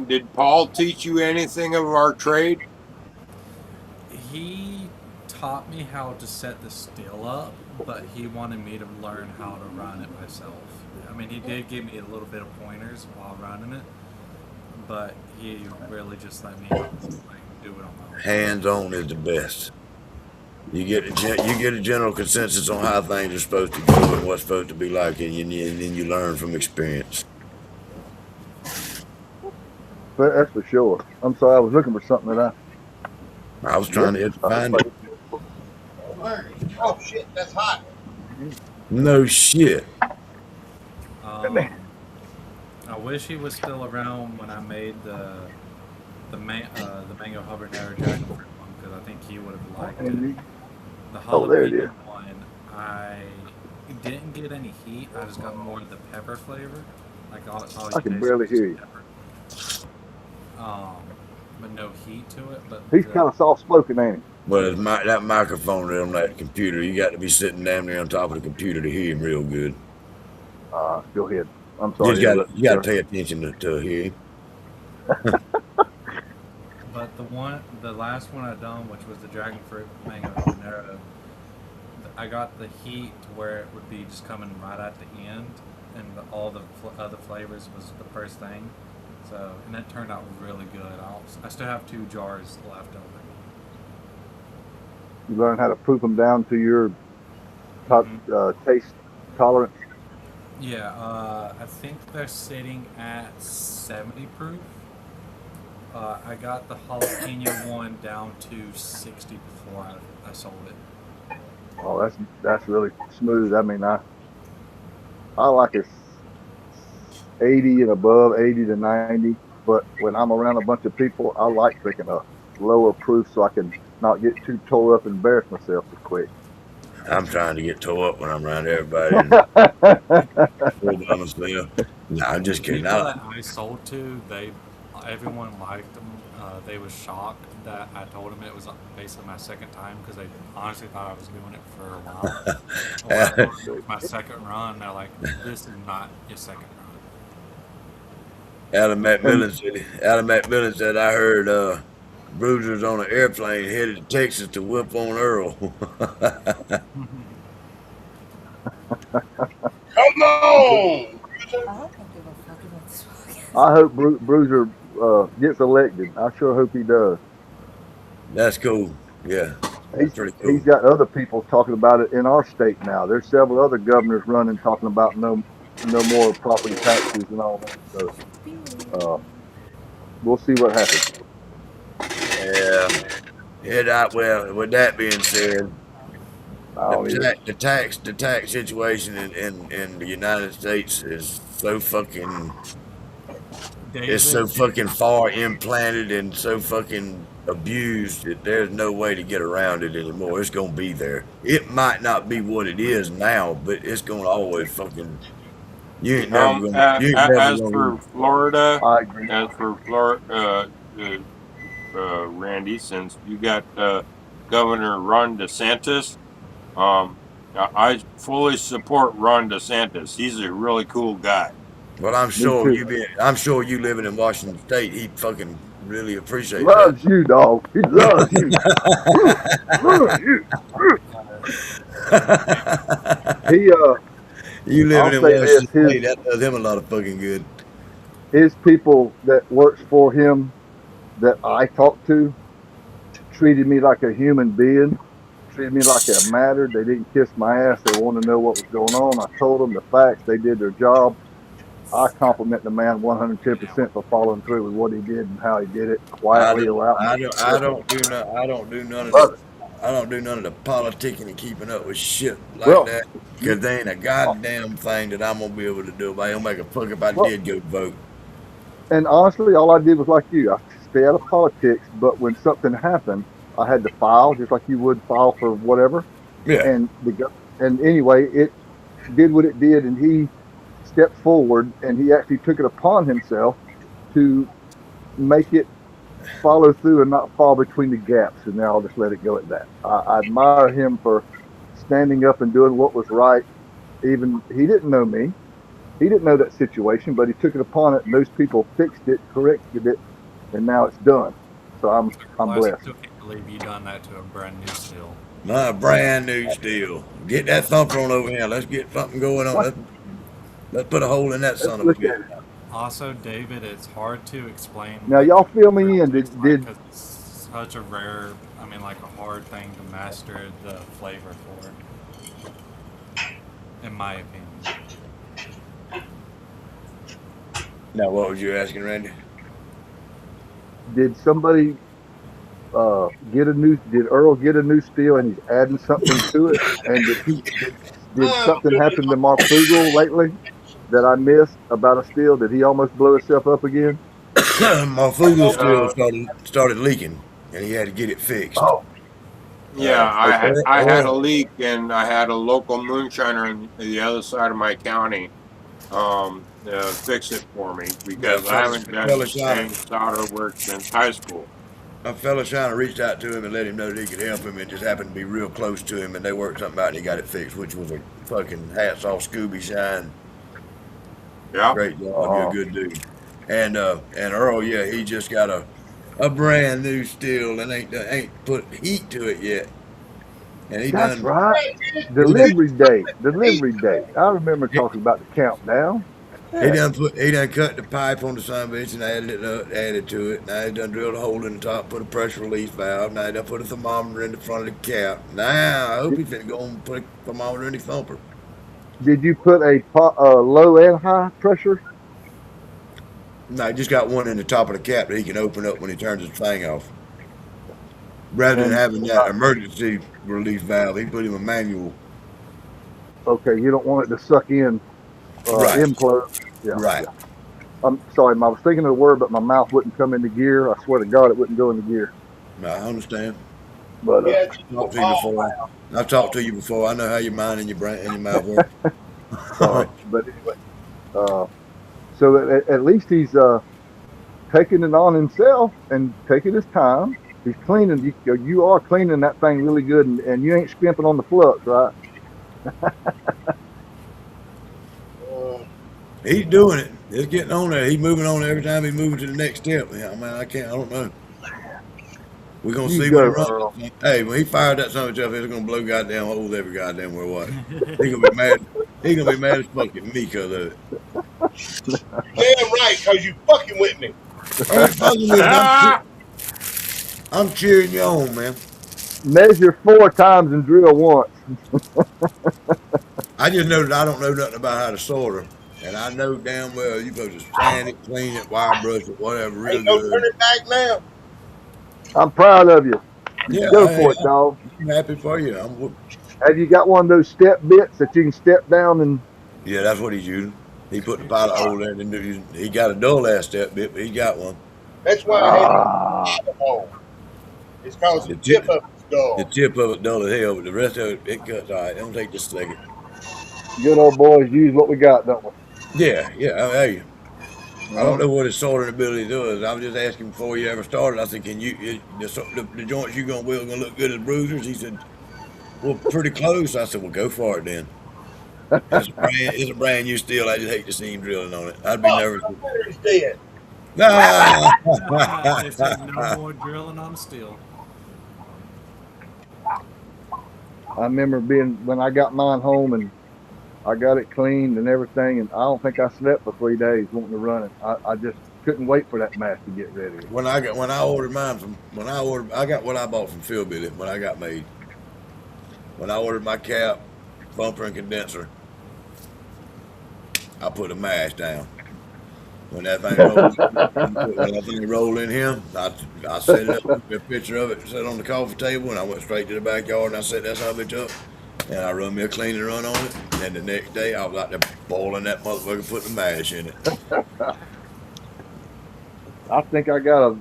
Did Paul teach you anything of our trade? He taught me how to set the still up, but he wanted me to learn how to run it myself. I mean, he did give me a little bit of pointers while running it, but he really just let me do it on my own. Hands on is the best. You get a general consensus on how things are supposed to go and what's supposed to be like, and then you learn from experience. But that's for sure. I'm sorry, I was looking for something that I was trying to find it. Oh shit, that's hot. No shit. I wish he was still around when I made the mango habanero dragon fruit one, because I think he would have liked it. The Oh, there it jalapeno is. one, I didn't get any heat. I just got more of the pepper flavor. Like all I you can taste barely is hear you. pepper. But no heat to it. But He's kind of soft spoken, ain't he? Well, that microphone on that computer, you got to be sitting down there on top of the computer to hear him real good. Go ahead. I'm You sorry. just got to pay attention to hear him. But the last one I done, which was the dragon fruit mango habanero, I got the heat to where it would be just coming right at the end, and all the other flavors was the first thing. So, and that turned out really good. I still have 2 jars left over. You learn how to proof them down to your top taste tolerance. Yeah, I think they're sitting at 70 proof. I got the jalapeno one down to 60 before I sold it. Oh, that's really smooth. I mean, I like it 80 and above, 80 to 90. But when I'm around a bunch of people, I like drinking a lower proof so I can not get too tore up and embarrass myself as quick. I'm trying to get tore up when I'm around everybody. No, I'm just kidding. People that I sold to, everyone liked them. They was shocked that I told them it was basically my second time, because they honestly thought I was doing it for a while. When I told them it was my second run, they're like, "This is not your second run." Adam McMillan said, I heard Bruiser's on an airplane headed to Texas to whip on Earl. Come on! I hope Bruiser gets elected. I sure hope he does. That's cool. Yeah, that's pretty cool. He's got other people talking about it in our state now. There's several other governors running talking about no more property taxes and all that. So we'll see what happens. Yeah. Well, with that being said, the tax situation in the United States is so fucking it's so fucking far implanted and so fucking abused that there's no way to get around it anymore. It's gonna be there. It might not be what it is now, but it's gonna always fucking You ain't never gonna. You ain't never As gonna. for Florida, I agree. as for Randy, since you got Governor Ron DeSantis, I fully support Ron DeSantis. He's a really cool guy. Well, I'm Me sure too. you be. I'm sure you living in Washington State. He fucking really appreciate that. Loves you, dog. He loves you. Loves you. He You I'll living in say this, Washington State, that does him a lot of fucking good. his people that works for him that I talked to treated me like a human being, treated me like a matter. They didn't kiss my ass. They wanted to know what was going on. I told them the facts. They did their job. I compliment the man 110% for following through with what he did and how he did it I quietly don't. without I making don't. a I difference. don't do none. I don't do none of Love the. it. I don't do none of the politicking and keeping up with shit like Well, that. Cause there ain't a goddamn thing that I'm gonna be able to do. I don't make a fuck if I well, did go vote. and honestly, all I did was like you. I stay out of politics, but when something happened, I had to file just like you would file for whatever. Yeah. And and anyway, it did what it did, and he stepped forward and he actually took it upon himself to make it follow through and not fall between the gaps. And now I'll just let it go at that. I admire him for standing up and doing what was right. Even he didn't know me. He didn't know that situation, but he took it upon it, and those people fixed it, corrected it, and now it's done. So I'm Plus, blessed. still can't believe you done that to a brand new steel. My brand new steel. Get that thumper on over here. Let's get something going on. What? Let's put a hole in that Let's son of a look at bitch. it. Also, David, it's hard to explain Now, what y'all fill me grill in. tastes Did like did 'cause it's such a rare, I mean, like a hard thing to master the flavor for, in my opinion. Now, what was you asking, Randy? did somebody get a new? Did Earl get a new steel and he's adding something to it? And did something happen to Mark Fugel lately that I missed about a steel? Did he almost blow himself up again? My Fugle steel Uh, started leaking, and he had to get it fixed. Oh, yeah, okay. I had a Earl, leak, and I had a local moonshiner on the other side of my county fix it for me yeah, because I haven't done fella Shiner, any solder work since high school. a fella Shiner reached out to him and let him know that he could help him. It just happened to be real close to him, and they worked something out, and he got it fixed, which was a fucking hats off Scooby Shine. Yeah. Great job, you're a good dude. And Earl, yeah, he just got a brand new steel and ain't put heat to it yet. And he That's done right. he done, Delivery day. Delivery day. I remember talking about the countdown. Yeah. he done cut the pipe on the sunbench and added to it. Now he done drilled a hole in the top, put a pressure release valve. Now he done put a thermometer in the front of the cap. Now I hope he finna go and put a thermometer in the thumper. Did you put a low and high pressure? No, he just got one in the top of the cap that he can open up when he turns his thing off. Rather than And having that emergency release valve, he put him a manual. okay, you don't want it to suck in, Right. implode. Yeah, Right. yeah. I'm sorry, I was thinking of the word, but my mouth wouldn't come into gear. I swear to God, it wouldn't go into gear. I understand. But Yeah, Talked to you before. I've talked to you before. I know how your mind and your brain and your mouth work. sorry. But anyway, so at least he's taking it on himself and taking his time. He's cleaning. You are cleaning that thing really good, and you ain't skimping on the flux, right? He's doing it. It's getting on there. He's moving on every time he's moving to the next step. Yeah, I mean, I don't know. We're gonna You see go, when he runs. Earl. Hey, when he fired that son of a bitch, it's gonna blow goddamn holes every goddamn where what. He gonna be mad. He gonna be mad as fuck at me because of it. damn right, cause you fucking with me. I ain't fucking with you. I'm cheering you on, man. Measure 4 times and drill once. I just know that I don't know nothing about how to solder. And I know damn well you're supposed to sand it, clean it, wire brush it, whatever, real Ain't no good. turning back now. I'm proud of you. Yeah, Go for it, dog. I'm happy for you. Have you got one of those step bits that you can step down and? Yeah, that's what he's using. He put the pilot hole in and he got a dull ass step bit, but he got one. That's why I had the hole. It's cause the tip of it's dull. The tip of it dull as hell, but the rest of it, it cuts all right. It don't take just a second. Good old boys use what we got, don't we? Yeah, hey, I don't know what his sorting ability does. I was just asking before he ever started. I said, "Can you the joints you gonna wheel gonna look good as bruisers?" He said, "Well, pretty close." I said, "Well, go for it then." It's a brand new steel. I just hate to see him drilling on it. I'd be Oh, nervous. he's dead. Ah! They said no more drilling on steel. I remember when I got mine home and I got it cleaned and everything, and I don't think I slept for 3 days wanting to run it. I just couldn't wait for that match to get ready. When I ordered mine I got what I bought from Phil Billy when I got made. When I ordered my cap, bumper, and condenser, I put a mash down. When that thing rolled in him, I set it up, took a picture of it, set it on the coffee table, and I went straight to the backyard and I set that son of a bitch up, and I run me a clean and run on it. And the next day, I was out there boiling that motherfucker, putting the mash in it. I think I got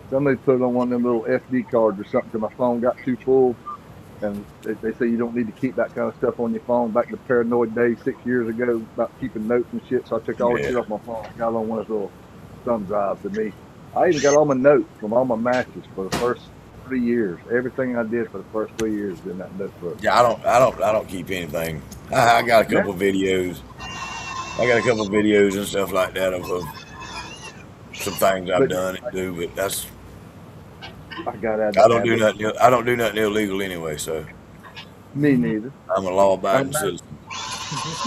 somebody put it on one of them little SD cards or something because my phone got too full. And they say you don't need to keep that kind of stuff on your phone. Back in the paranoid days 6 years ago about keeping notes and shit. So I took all the shit off my phone. Got it on one of those little thumb drives to me. I even got all my notes from all my matches for the first 3 years. Everything I did for the first 3 years in that notebook. Yeah, I don't keep anything. I got a couple of videos. I got a couple of videos and stuff like that of some things I've done and do, but that's. I don't do nothing. I don't do nothing illegal anyway, so. Me neither. I'm a law-abiding citizen.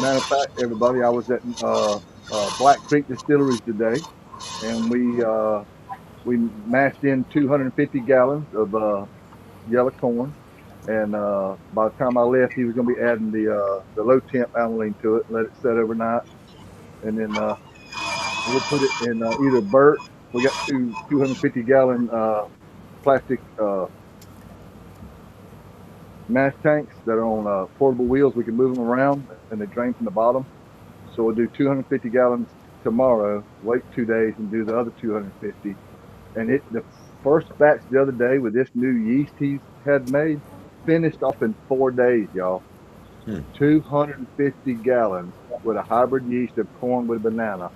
Matter of fact, everybody, I was at Black Creek Distilleries today, and we mashed in 250 gallons of yellow corn. And by the time I left, he was going to be adding the low temp aniline to it, let it set overnight, and then we'll put it in either Burt. We got 250 gallon plastic mash tanks that are on portable wheels. We can move them around and they drain from the bottom. So we'll do 250 gallons tomorrow, wait 2 days and do the other 250. And the first batch the other day with this new yeast he's had made finished off in 4 days, y'all. 250 gallons with a hybrid yeast of corn with banana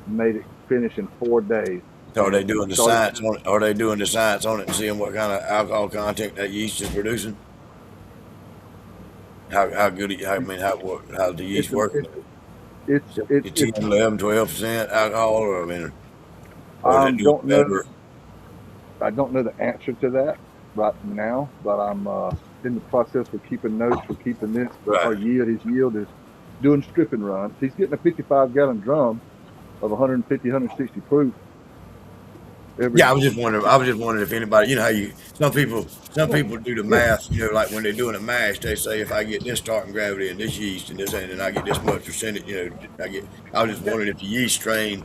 made it finish in 4 days. So are they doing the science on it? Are they doing the science on it and seeing what kind of alcohol content that yeast is producing? How good? How's the yeast working? It's 10, 11, 12% alcohol, or I don't know. I don't know the answer to that right now, but I'm in the process of keeping notes for keeping this. But our his yield is doing stripping runs. He's getting a 55-gallon drum of 150, 160 proof. I was just wondering if anybody, how some people do the math, like when they're doing a mash, they say if I get this starting gravity and this yeast and this, and then I get this much percentage, I was just wondering if the yeast strain,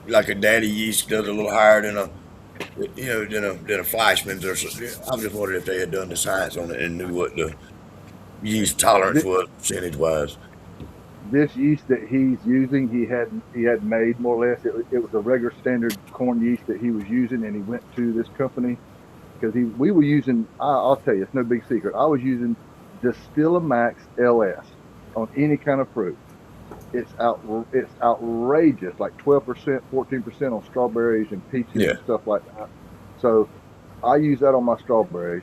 like a daddy yeast, does a little higher than a Fleischmann's or something. I was just wondering if they had done the science on it and knew what the yeast tolerance was percentage wise. This yeast that he's using, he had made more or less. It was a regular standard corn yeast that he was using, and he went to this company because we were using. I'll tell you, it's no big secret. I was using Distillamax LS on any kind of fruit. It's outrageous, like 12%, 14% on strawberries and peaches and stuff like that. So I use that on my strawberries.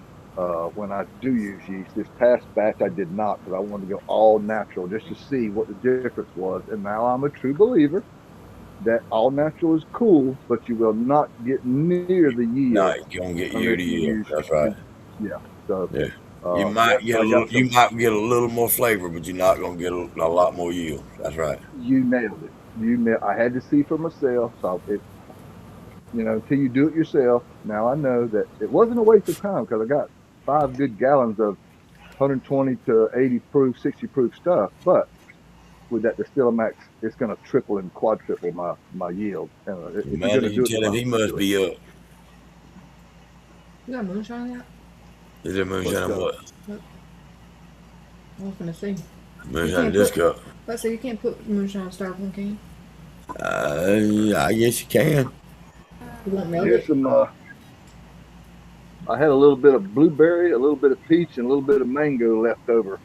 When I do use yeast. This past batch I did not because I wanted to go all natural just to see what the difference was. And now I'm a true believer that all natural is cool, but you will not get near the yield. No, you don't get year to year. That's right. Yeah. So you might get a little more flavor, but you're not gonna get a lot more yield. That's right. You nailed it. I had to see for myself. So until you do it yourself. Now I know that it wasn't a waste of time because I got 5 good gallons of 120 to 80 proof, 60 proof stuff. But with that Distillamax, it's going to triple and quadruple my yield. Man, you tell him he must be up. You got moonshine yet? Is there moonshine in what? I was gonna see. Moonshine in this cup. Let's say you can't put moonshine in styrofoam, can you? I guess you can. You won't melt Here's it? some. I had a little bit of blueberry, a little bit of peach, and a little bit of mango left over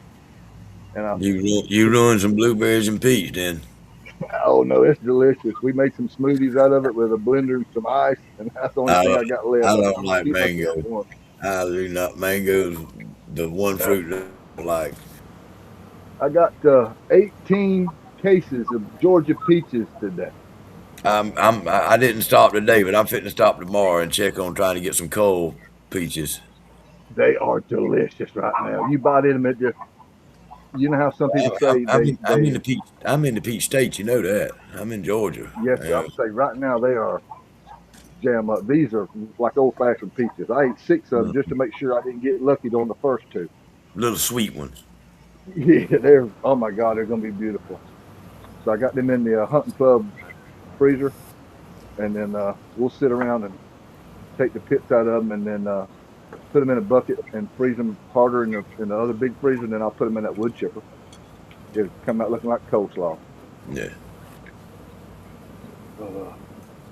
And I, You ruined some blueberries and peach then. oh no, it's delicious. We made some smoothies out of it with a blender and some ice, and that's the only I thing don't, I got left. I I'm don't gonna like keep myself mango. one. I do not. Mango's the one fruit that I don't like. I got 18 cases of Georgia peaches today. I didn't stop today, but I'm fitting to stop tomorrow and check on trying to get some cold peaches. They are delicious right now. You bite in them at the, you know how some people say I'm in the peach state. You know that. I'm in Georgia. yes, sir. I'm saying right now they are jam up. These are like old fashioned peaches. I ate 6 of them just to make sure I didn't get lucky on the first 2. Little sweet ones. Yeah, they're, oh my God, they're gonna be beautiful. So I got them in the hunting club freezer, and then we'll sit around and take the pits out of them, and then put them in a bucket and freeze them harder in the other big freezer, and then I'll put them in that wood chipper. It'll come out looking like coleslaw. Yeah.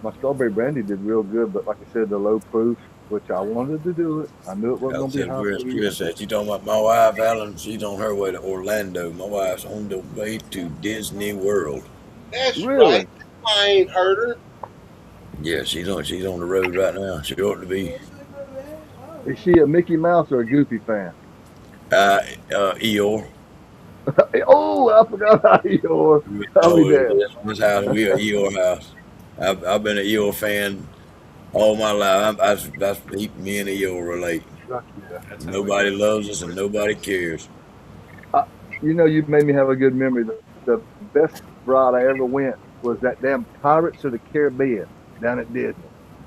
My strawberry brandy did real good, but like I said, the low proof, which I wanted to do it. I knew it wasn't going to be high proof. Chris said, you talking about my wife, Alan? She's on her way to Orlando. My wife's on the way to Disney World. That's Really? right. I ain't heard her. Yeah, she's on the road right now. She ought to be. Is she a Mickey Mouse or a Goofy fan? Eeyore. Oh, I forgot about Eeyore. I'll be there. This house, we are Eeyore house. I've been an Eeyore fan all my life. That's me and Eeyore relate. Nobody loves us and nobody cares. You know, you made me have a good memory. The best ride I ever went was that damn Pirates of the Caribbean down at Disney.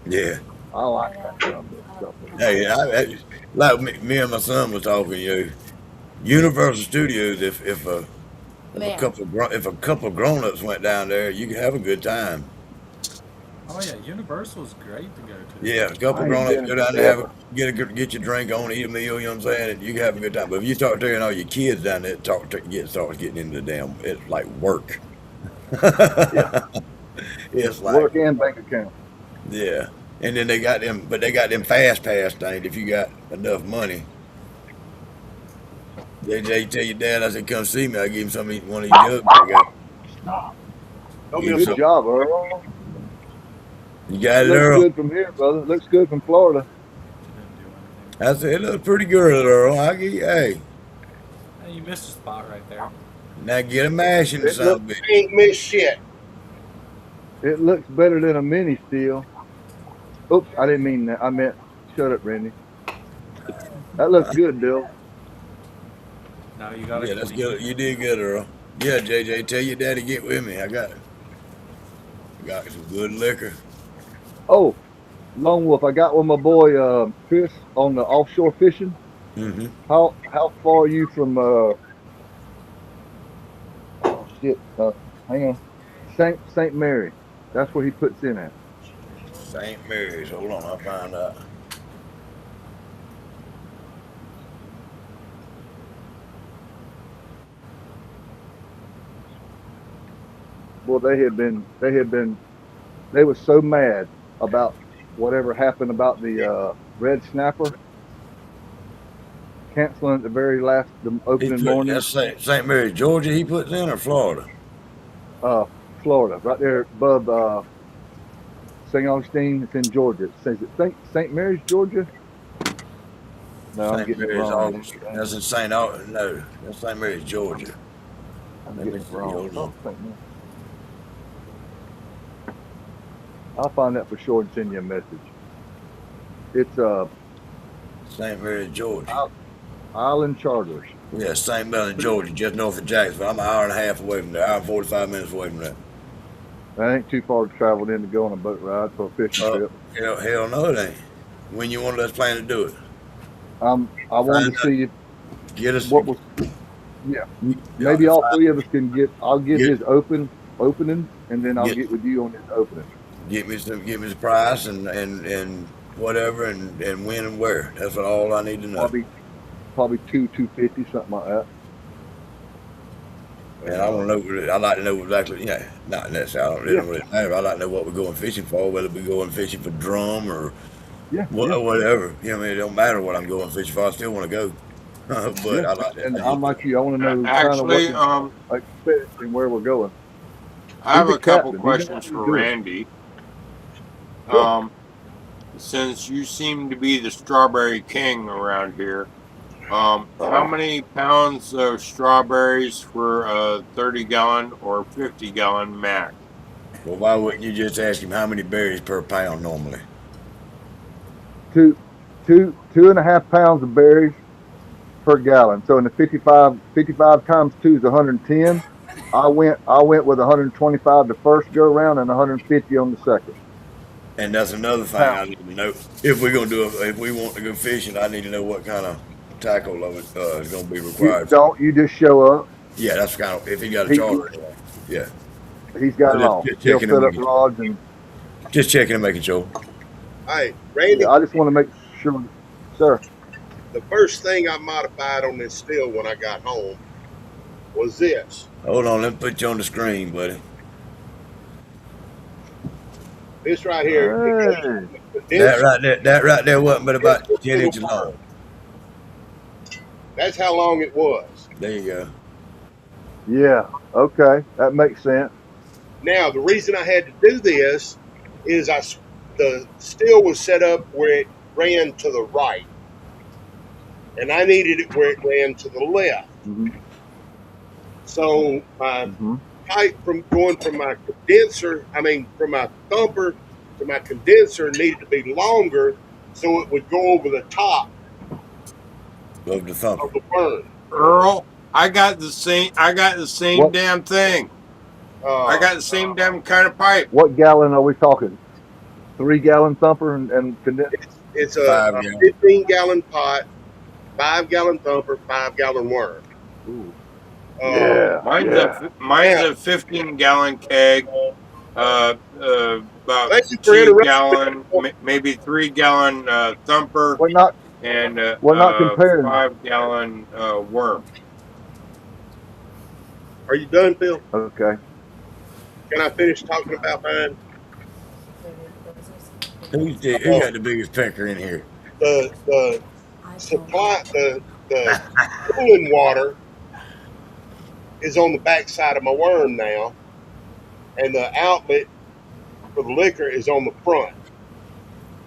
Yeah. I like that stuff. Hey, like me and my son was talking. Universal Studios. If a couple of grown-ups went down there, you could have a good time. Oh yeah, Universal's great to go to. Yeah, a couple of grown-ups go down there, get your drink on, eat a meal. You know what I'm saying? And you can have a good time. But if you start taking all your kids down there, start getting into the damn. It's like work. It's like work and bank account. Yeah, and then they got them fast pass things. If you got enough money, they tell your dad, I said, come see me. I give him some of one of these jugs I got. Good job, Earl. You got it, Looks Earl. good from here, brother. Looks good from Florida. I said, it looks pretty good, Earl. I give you, hey. Hey, you missed a spot right there. Now get a mash in something. Ain't miss shit. It looks better than a mini steel. Oops, I didn't mean that. I meant, shut up, Randy. That looks good, Bill. No, you got it. Yeah, that's good. You did good, Earl. Yeah, JJ, tell your daddy get with me. I got some good liquor. Oh, Lone Wolf, I got with my boy Chris on the offshore fishing. Mm-hmm. How far are you from oh shit, hang on, Saint Mary? That's where he puts in at. St. Mary's. Hold on, I'll find out. Well, they were so mad about whatever happened about the red snapper canceling at the very last opening morning. That's St. Mary's, Georgia. He puts in or Florida? Florida, right there above St. Augustine. It's in Georgia. It says it St. Mary's, Georgia. No, I'm getting it wrong. That's in St. Augustine. No, that's St. Mary's, Georgia. I'm getting it wrong. I'll find that for sure and send you a message. It's St. Mary's, Georgia. Island Charters. Yeah, St. Mary's, Georgia, just north of Jacksonville. I'm an hour and a half away from there. Hour and 45 minutes away from there. That ain't too far to travel in to go on a boat ride for a fishing trip. Hell no, it ain't. When you want us plan to do it? I wanted to see if get us what was. Yeah, maybe all three of us can get. I'll get his opening, and then I'll get with you on his opening. Get me some price and whatever and when and where. That's all I need to know. Probably $250, something like that. And I want to know. I like to know exactly. Yeah, not necessarily. It don't really matter. I like to know what we're going fishing for. Whether we're going fishing for drum or whatever. You know, what I mean, it don't matter what I'm going fishing for. I still want to go. but Yeah, I like that. and I'm like you. I want to know kind of what Actually, to expect and where we're going. I He's have a a couple captain. He knows questions what he's for doing. Randy. Sure. Since you seem to be the strawberry king around here, how many pounds of strawberries for a 30-gallon or 50-gallon mac? Well, why wouldn't you just ask him how many berries per pound normally? 2.5 pounds of berries per gallon. So in the 55 times 2 is 110. I went with 125 the first go round and 150 on the second. And that's another thing I need to know. If we're gonna if we want to go fishing, I need to know what kind of tackle of it is gonna be You required. don't. You just show up. Yeah, that's kind of if he got a He, charter. Anyway. Yeah, he's got it all. just He'll checking set and up rods and. just checking and making sure. Hey, Randy, Yeah, I just want to make sure, sir. the first thing I modified on this still when I got home was this. Hold on, let me put you on the screen, buddy. This right here. Hey. That right there wasn't but about 10 inches long. That's how long it was. There you go. Yeah. Okay, that makes sense. Now, the reason I had to do this is the still was set up where it ran to the right, and I needed it where it ran to the left. Mm-hmm. So my pipe from going from my condenser, from my thumper to my condenser needed to be longer, so it would go over the top Love the thumper. of the worm. Earl, I got the same What? damn thing. I got the same damn kind of pipe. What gallon are we talking? 3-gallon thumper and condenser. It's a 15-gallon pot, 5-gallon thumper, 5-gallon worm. Ooh. Yeah. Mine's a 15-gallon keg. About 2-gallon, maybe 3-gallon thumper, We're not and comparing. 5-gallon worm. Are you done, Phil? Okay. Can I finish talking about mine? Who got the biggest pecker in here? The supply, the cooling water is on the back side of my worm now, and the outlet for the liquor is on the front.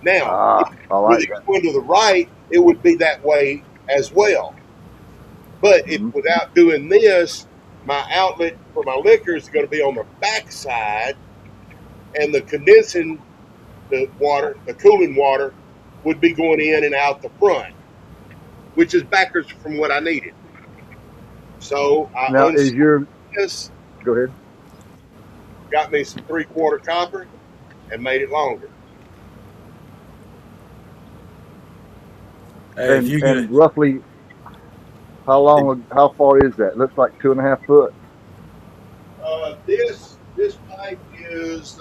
Now, I like with it that. going to the right, it would be that way as well. But if without doing this, my outlet for my liquor is going to be on the back side, and the condensing, the cooling water, would be going in and out the front, which is backwards from what I needed. So I Now is your this, go ahead. got me some 3/4 copper, and made it longer. Hey, And roughly, how far is that? Looks like 2.5 foot. This pipe is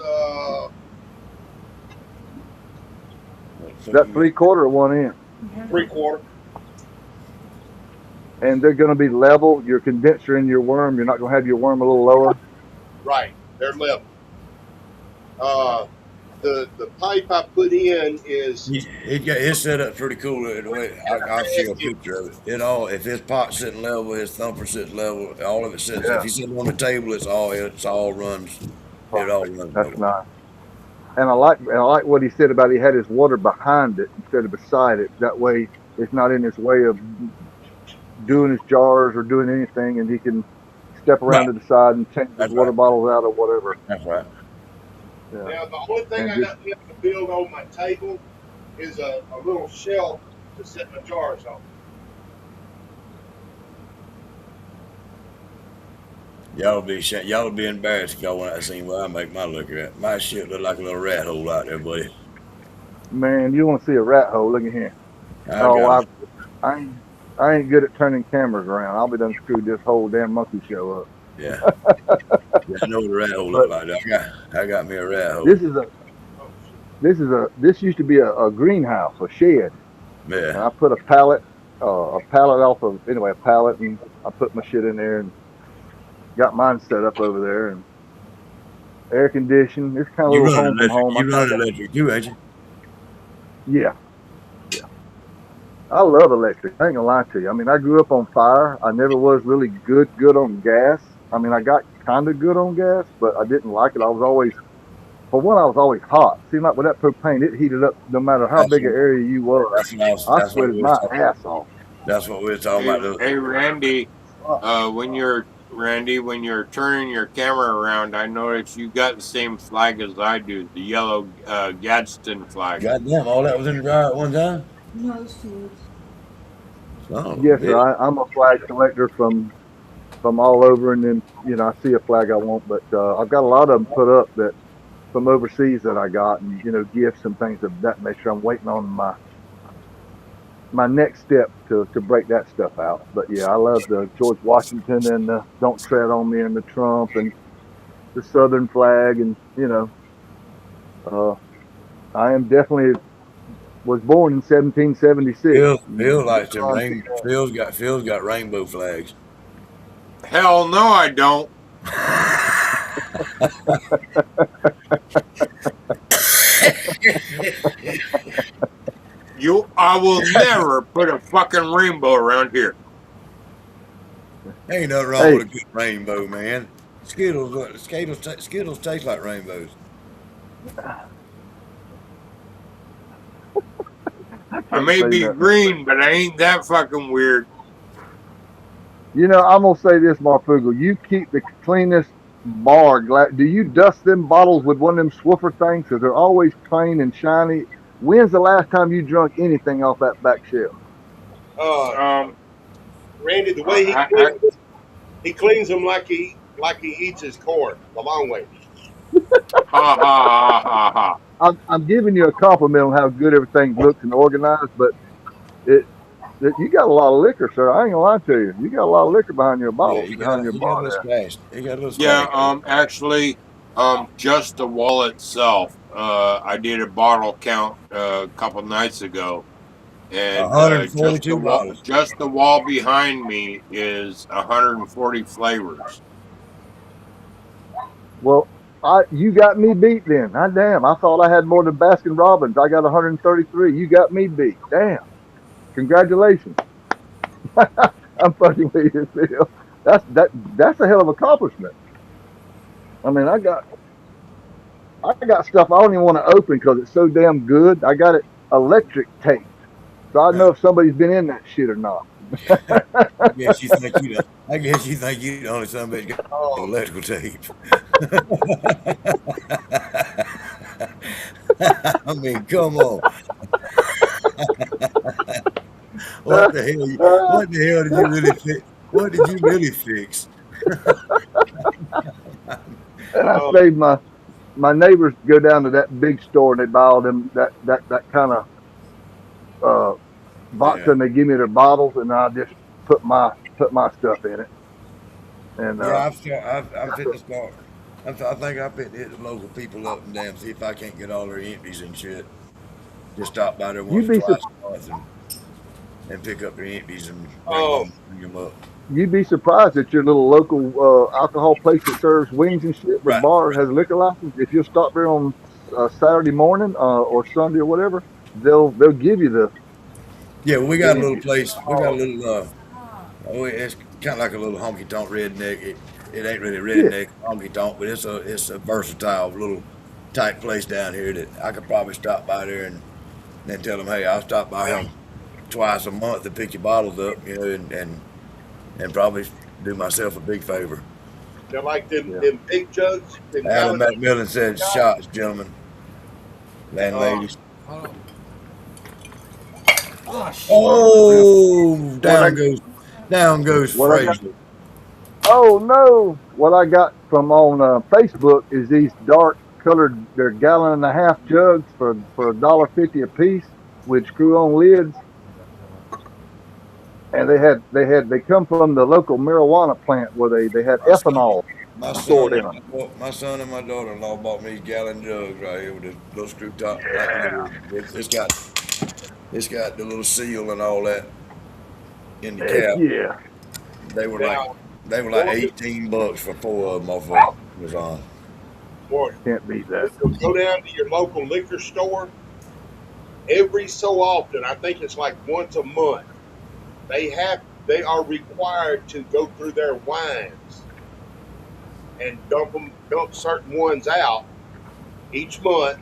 Is that 3/4 or 1 inch? 3/4. And they're going to be level. Your condenser and your worm. You're not going to have your worm a little lower. Right, they're level. The pipe I put in is His setup pretty cool. The way I'll show you a picture of it. If his pot's sitting level, his thumper sits level, all of it sits. Yeah. If he's sitting on the table, it all runs. It all runs. That's nice. And I like what he said about he had his water behind it instead of beside it. That way, it's not in his way of doing his jars or doing anything, and he can step around to the side and change his water bottles out or whatever. That's right. Yeah. now the only thing I got left to build on my table is a little shelf to set my jars on. Y'all be embarrassed if y'all want to see what I make my liquor at. My shit look like a little rat hole out there, buddy. Man, you want to see a rat hole? Look at here. I ain't good at turning cameras around. I'll be done screwed this whole damn monkey show up. Yeah. I know what a rat hole look like. I got me a rat hole. This used to be a greenhouse, a shed. Yeah. And I put a pallet and I put my shit in there and got mine set up over there and air conditioned. It's kind of a little home from home. You run electric too, ain't you? Yeah. I love electric. I ain't gonna lie to you. I mean, I grew up on fire. I never was really good on gas. I mean, I got kind of good on gas, but I didn't like it. I was always, for one, I was always hot. Seemed like with that propane, it heated up no matter how That's big an what, area you were. I that's what sweated we was my talking. ass off. That's what we were talking about. Hey, Randy. Fuck. When you're turning your camera around, I noticed you got the same flag as I do, the yellow Gadsden flag. Goddamn, all that was in the dryer at one time. No, it's too Son of a Yes, sir. bitch. I'm a flag collector from all over, and then I see a flag I want, but I've got a lot of them put up that from overseas that I got, and gifts and things of that nature. I'm waiting on my next step to break that stuff out. But yeah, I love the George Washington and the "Don't Tread on Me" and the Trump and the Southern flag, and I am definitely was born in 1776. Phil likes them Phil's got rainbow flags. Hell no, I don't. I will never put a fucking rainbow around here. Ain't nothing wrong Hey, with a good rainbow, man. Skittles taste like rainbows. I may say be nothing. green, but I ain't that fucking weird. I'm gonna say this, Marfugal. You keep the cleanest bar glass. Do you dust them bottles with one of them Swiffer things? Because they're always clean and shiny. When's the last time you drunk anything off that back shelf? Randy, the way he cleans them like he eats his corn the long way. Ha ha ha ha ha. I'm giving you a compliment on how good everything looks and organized, but it you got a lot of liquor, sir. I ain't gonna lie to you. You got a lot of liquor behind your Yeah, bottle, behind your you got a bar little there. splash. You got a little Yeah, splash. actually, just the wall itself. I did a bottle count a couple nights ago, and just 142 bottles. the wall behind me is 140 flavors. Well, you got me beat then. Damn, I thought I had more than Baskin Robbins. I got 133. You got me beat. Damn. Congratulations. I'm fucking with you, Phil. That's a hell of an accomplishment. I mean, I got stuff I don't even want to open because it's so damn good. I got it electric taped, so I know if somebody's been in that shit or not. I guess you think you the only son of a bitch got electrical tape. I mean, come on. What the hell did you really fix? What did you really fix? And I saved my neighbors go down to that big store and they buy all them that kind of vodka, and they give me their bottles, and I just put my stuff in it. And Yeah, I'm fitting to start. I think I'm fitting to hit the local people up and damn see if I can't get all their empties and shit. Just stop by there once you'd or be twice a month and pick up their empties and bring them up. you'd be surprised at your little local alcohol place that serves wings and shit. The Right. bar has a liquor license. If you'll stop there on Saturday morning or Sunday or whatever, they'll give you the. Yeah, well, we got a little place. We got a little. It's kind of like a little honky tonk redneck. It ain't really Yeah. redneck honky tonk, but it's a versatile little tight place down here that I could probably stop by there and then tell them, hey, I'll stop by here twice a month to pick your bottles up, and probably do myself a big favor. They're like them big jugs. Them Alan gallon- McMillan said, "Shots, gentlemen, landladies." Oh, down goes What I got- Fraser. Oh no! What I got from on Facebook is these dark colored. They're gallon and a half jugs for $1.50 a piece with screw-on lids, and they come from the local marijuana plant where they had ethanol stored in them. My son and my daughter-in-law bought me these gallon jugs right here with the little screw top. It's got the little seal and all that in the cap. Yeah. They were like $18 for 4 of them off of Amazon. Boy, Can't beat that. go down to your local liquor store every so often, I think it's like once a month, they are required to go through their wines and dump certain ones out each month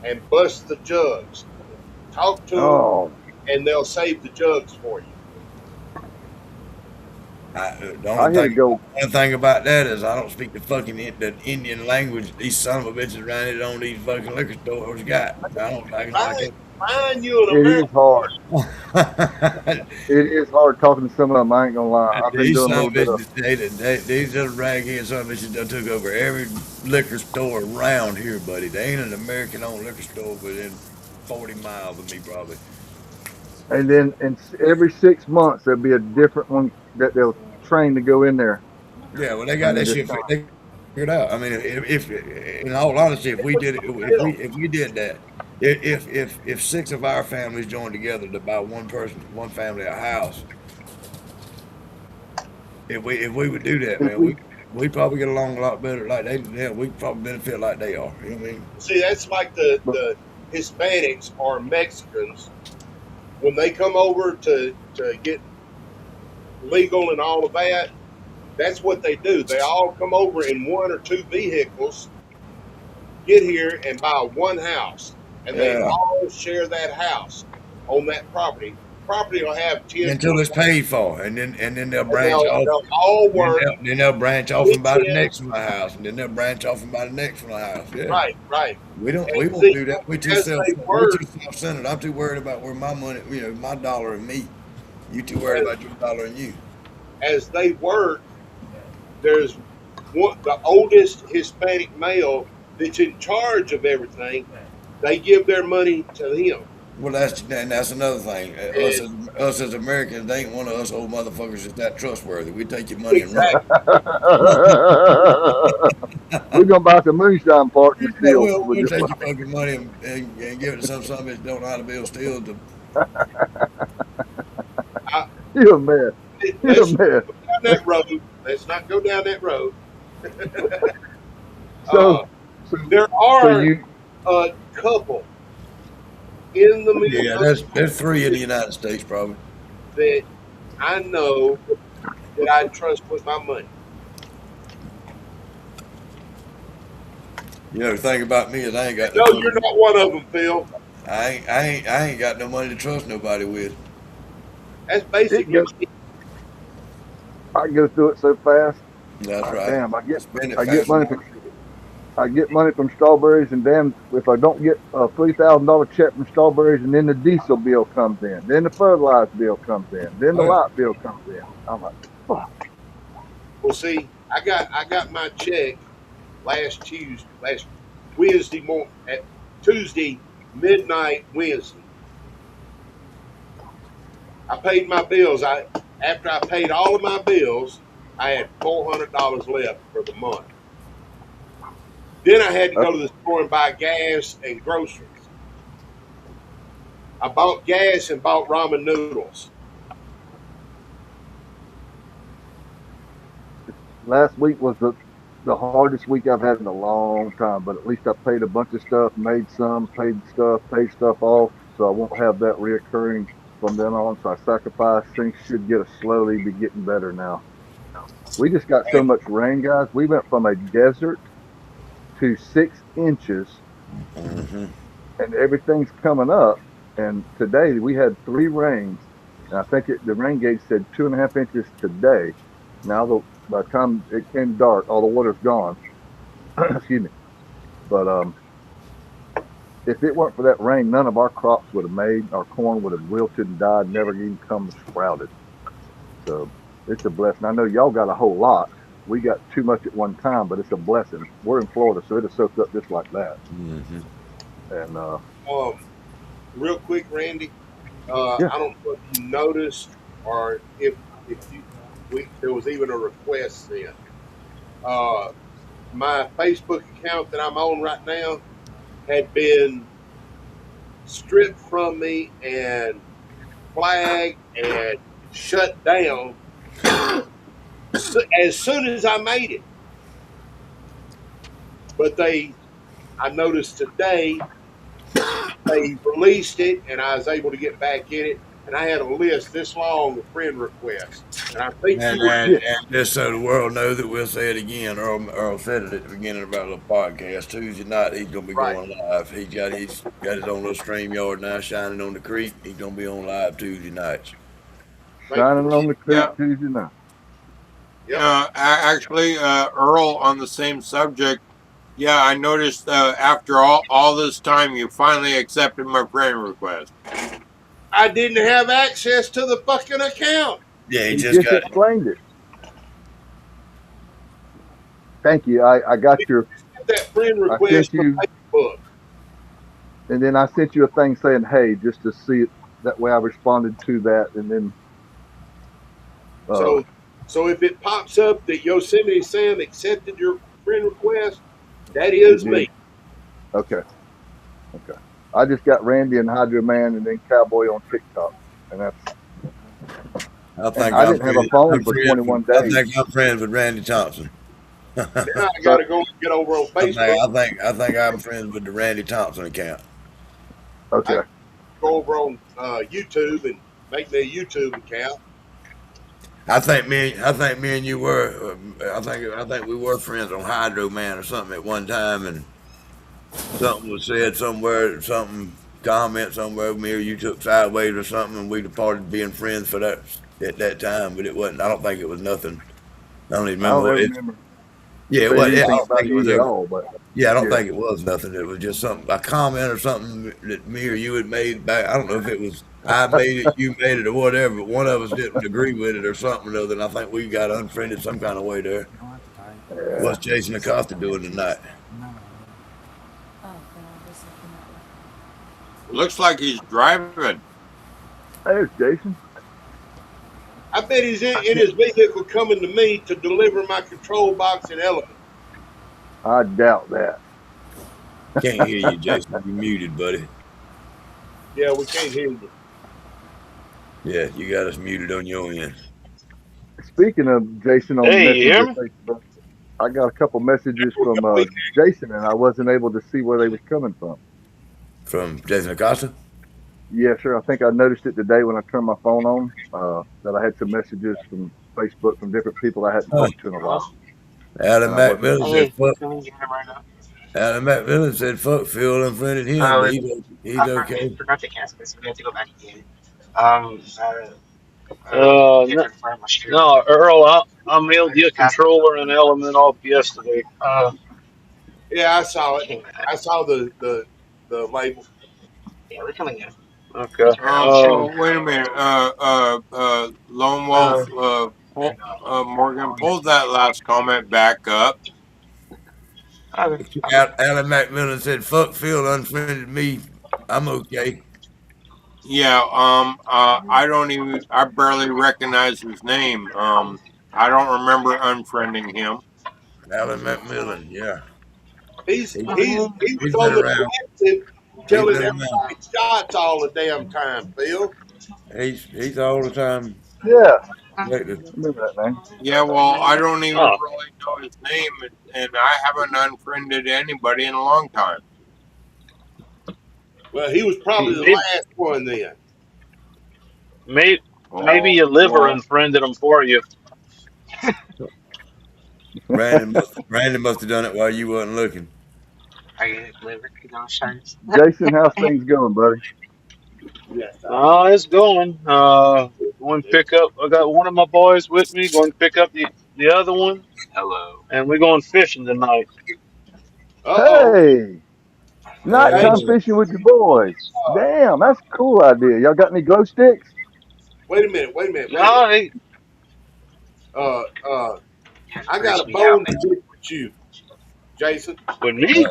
and bust the jugs. Talk to them, Oh, and they'll save the jugs for you. The I hit a go. only thing about that is I don't speak the fucking the Indian language. These son of a bitches around here on these fucking liquor stores got. I can like Find you an It is American. hard. it. It is hard talking to some of them. I ain't gonna lie. I've been These doing a son little of bit of. bitches, these little raghead son of bitches done took over every liquor store around here, buddy. They ain't an American-owned liquor store within 40 miles of me, probably. And then every 6 months there'll be a different one that they'll train to go in there. Yeah, well, they got And they that just shit. They figured out. I mean, in all honesty, if we did it, if we did that, if six of our families joined together to buy one family a house, if we would do that, if man, we we probably get along a lot better. Like they, yeah, we probably benefit like they are. You know what I mean? See, that's like but the Hispanics or Mexicans when they come over to get legal and all of that. That's what they do. They all come over in one or two vehicles, get here and buy one house, and they Yeah. all share that house on that property. Property will have 10, Until 20, it's paid for, and then they'll and branch off. they'll all Then work, they'll branch off and pitch buy the in. next one a house, and then they'll branch off and buy the next one a house. Yeah. Right, right. We And won't see, do that. as they We're work, too self-centered. I'm too worried about where my money, my dollar and me. You too worried about your dollar and you. as they work, there's the oldest Hispanic male that's in charge of everything. They give their money to him. Well, that's another thing. And Us as Americans, they ain't one of us old motherfuckers that's that trustworthy. We take your money and run. exactly. we're gonna buy some moonshine partners Yeah, still with we'll this take one. your fucking money and give it to some bitch that don't know how to build steel. I, You're a man. You're a let's man. go down that road. Let's not go down that road. So, uh, so, there so are you a couple in the middle Yeah, of there's three in the United States probably. that I know that I trust with my money. You know, the thing about me is I ain't got No, no money. you're not one of them, Phil. I ain't got no money to trust nobody with. That's it basically goes, I go through it so fast. That's right. Damn, Spend it I get fast money enough. I get money from strawberries, and damn, if I don't get a $3,000 check from strawberries, and then the diesel bill comes in, then the fertilizer bill comes in, then the Oh, yeah. light bill comes in. I'm like, fuck. well. See, I got my check last Wednesday morning at Tuesday midnight Wednesday. I paid my bills. After I paid all of my bills, I had $400 left for the month. Then I had to go to the store and buy gas and groceries. I bought gas and bought ramen noodles. Last week was the hardest week I've had in a long time, but at least I paid a bunch of stuff, made some, paid stuff off, so I won't have that reoccurring from then on. So I sacrificed. Things should slowly be getting better now. We just got so much rain, guys. We went from a desert to 6 inches, Mm-hmm. and everything's coming up. And today we had 3 rains, and I think the rain gauge said 2.5 inches today. Now, by the time it came dark, all the water's gone. Excuse me. But if it weren't for that rain, none of our crops would have made. Our corn would have wilted and died, never even come sprouted. So it's a blessing. I know y'all got a whole lot. We got too much at one time, but it's a blessing. We're in Florida, so it'll soak up just like that. Mm-hmm. And Real quick, Randy. yeah, I don't know if you noticed or if there was even a request sent. My Facebook account that I'm on right now had been stripped from me and flagged and shut down as soon as I made it. But I noticed today they released it, and I was able to get back in it, and I had a list this long of friend requests, and I think And, you were. and, and just so the world knows it, we'll say it again. Earl said it at the beginning of our little podcast. Tuesday night, he's gonna be Right. going live. He's got his own little stream yard now, shining on the creek. He's gonna be on live Tuesday nights. Shining on the creek Yeah. Tuesday night. Yep. Actually, Earl, on the same subject, yeah, I noticed after all this time, you finally accepted my friend request. I didn't have access to the fucking account. Yeah, he You just just got. explained it. Thank you. I got your. That friend I request sent you, from Facebook. and then I sent you a thing saying, "Hey," just to see it. That way, I responded to that, and then. So if it pops up that Yosemite Sam accepted your friend request, that is me. Okay. I just got Randy and Hydro Man, and then Cowboy on TikTok, and that's. I didn't have a phone for 21 days. I think I'm friends with Randy Thompson. Now I gotta go get over on Facebook. I think I'm friends with the Randy Thompson account. Okay. Go over on YouTube and make me a YouTube account. I think me and you were. I think we were friends on Hydro Man or something at one time, and something was said somewhere, something comment somewhere. Me or you took sideways or something, and we departed being friends for that at that time. But it wasn't. I don't think it was nothing. I don't even remember. I don't remember. Yeah, it was. Yeah, I don't think it was at all. But yeah, I don't think it was nothing. It was just a comment or something that me or you had made back. I don't know if it was I made it, you made it, or whatever. But one of us didn't agree with it or something or other. And I think we got unfriended some kind of way there. What's Jason Acosta doing tonight? Looks like he's driving. There's Jason. I bet he's in his vehicle coming to me to deliver my control box and element. I doubt that. Can't hear you, Jason. You're muted, buddy. Yeah, we can't hear you. Yeah, you got us muted on your end. Speaking of Jason on Messenger Facebook, I got a couple messages from Jason, and I wasn't able to see where they was coming from. From Jason Acosta? Yeah, sure. I think I noticed it today when I turned my phone on, that I had some messages from Facebook from different people I hadn't talked to in a while. Adam McMillan said, fuck. Adam McMillan said, fuck Phil, unfriended him. Oh, he's okay. I forgot to cancel this. We have to go back again. No, Earl, I mailed you a controller and element off yesterday. Yeah, I saw it. I saw the label. Yeah, we're coming in. Okay. Wait a minute. Lone Wolf, Morgan, pull that last comment back up. Alan McMillan said, fuck Phil, unfriended me. I'm okay. Yeah, I barely recognize his name. I don't remember unfriending him. Alan McMillan, yeah. He was on the defensive telling everybody shots all the damn time, Phil. He's all the time. Yeah. Remember that name. Yeah, well, I don't even really know his name, and I haven't unfriended anybody in a long time. Well, he was probably the last one then. Maybe your liver unfriended him for you. Brandon must have done it while you wasn't looking. Are you liver? Jason, how's things going, buddy? It's going. Going to pick up. I got one of my boys with me. Going to pick up the other one. Hello. And we're going fishing tonight. Hey, nighttime fishing with your boys. Damn, that's a cool idea. Y'all got any glow sticks? Wait a minute. No, hey. I got a bone to pick with you, Jason. With me?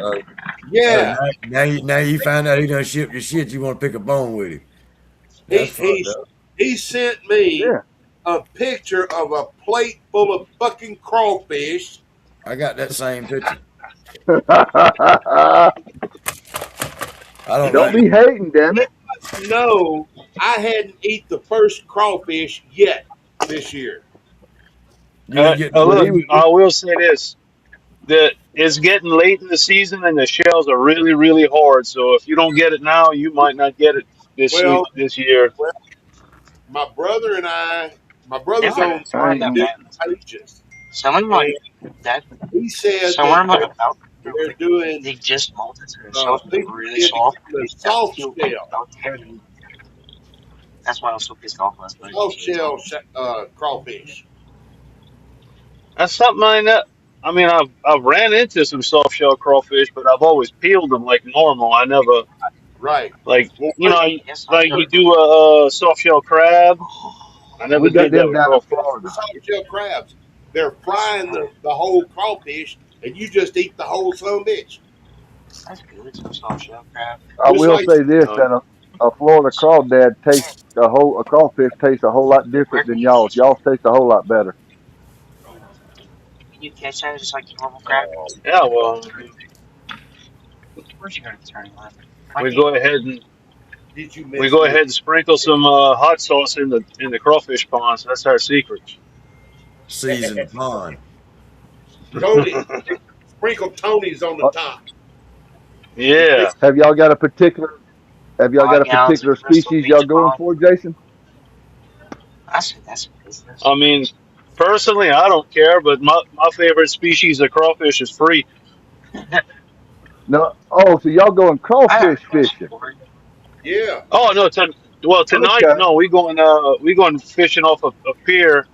Yeah. Now you find out he done shipped your shit. You want to pick a bone with him? He sent me a picture of a plate full of fucking crawfish. I got that same picture. Don't be hating, damn it. No, I hadn't eaten the first crawfish yet this year. I will say this. it's getting late in the season and the shells are really really hard. So if you don't get it now, you might not get it Well, this year. well, my brother and my There brother's were on I more ain't than gonna. that. different pages, Someone and like that. he said Somewhere that in my about they're doing they just molted so the shells were people really getting soft. the That soft feel shell, about tearing. That's why I was so pissed off last night when soft she was shell talking. crawfish. That's something I know. I mean, I've ran into some soft shell crawfish, but I've always peeled them like normal. I never Right. like Well, Yes, I'm like sure. you do a soft shell crab. I never We got did that them with down in crawfish. the Florida. soft shell crabs, they're That's frying the whole crawfish, and you just eat the whole son of a bitch. that's good. Some soft shell crab. I Just will like say this: Uh, that a Florida crawdad tastes a crawfish tastes a whole lot Where different can than you y'all's. catch it? Y'all's taste a whole lot better. Can you catch that just like normal crab? yeah, well, Where's you gonna turn left? Why we can't go ahead and did you we miss go me? ahead and sprinkle some hot sauce in the crawfish ponds. That's our secret. Seasoned pond. Tony, sprinkle Tony's on the Uh, top. Yeah, have y'all got a particular Have y'all got 5 gallons of a Crystal species y'all Beach going pond? for, Jason? That's business. I mean, personally, I don't care, but my favorite species of crawfish is free. No. Oh, so y'all going I got a crawfish question fishing? for you. Yeah. Oh no, tonight Okay. no, we going fishing off a pier.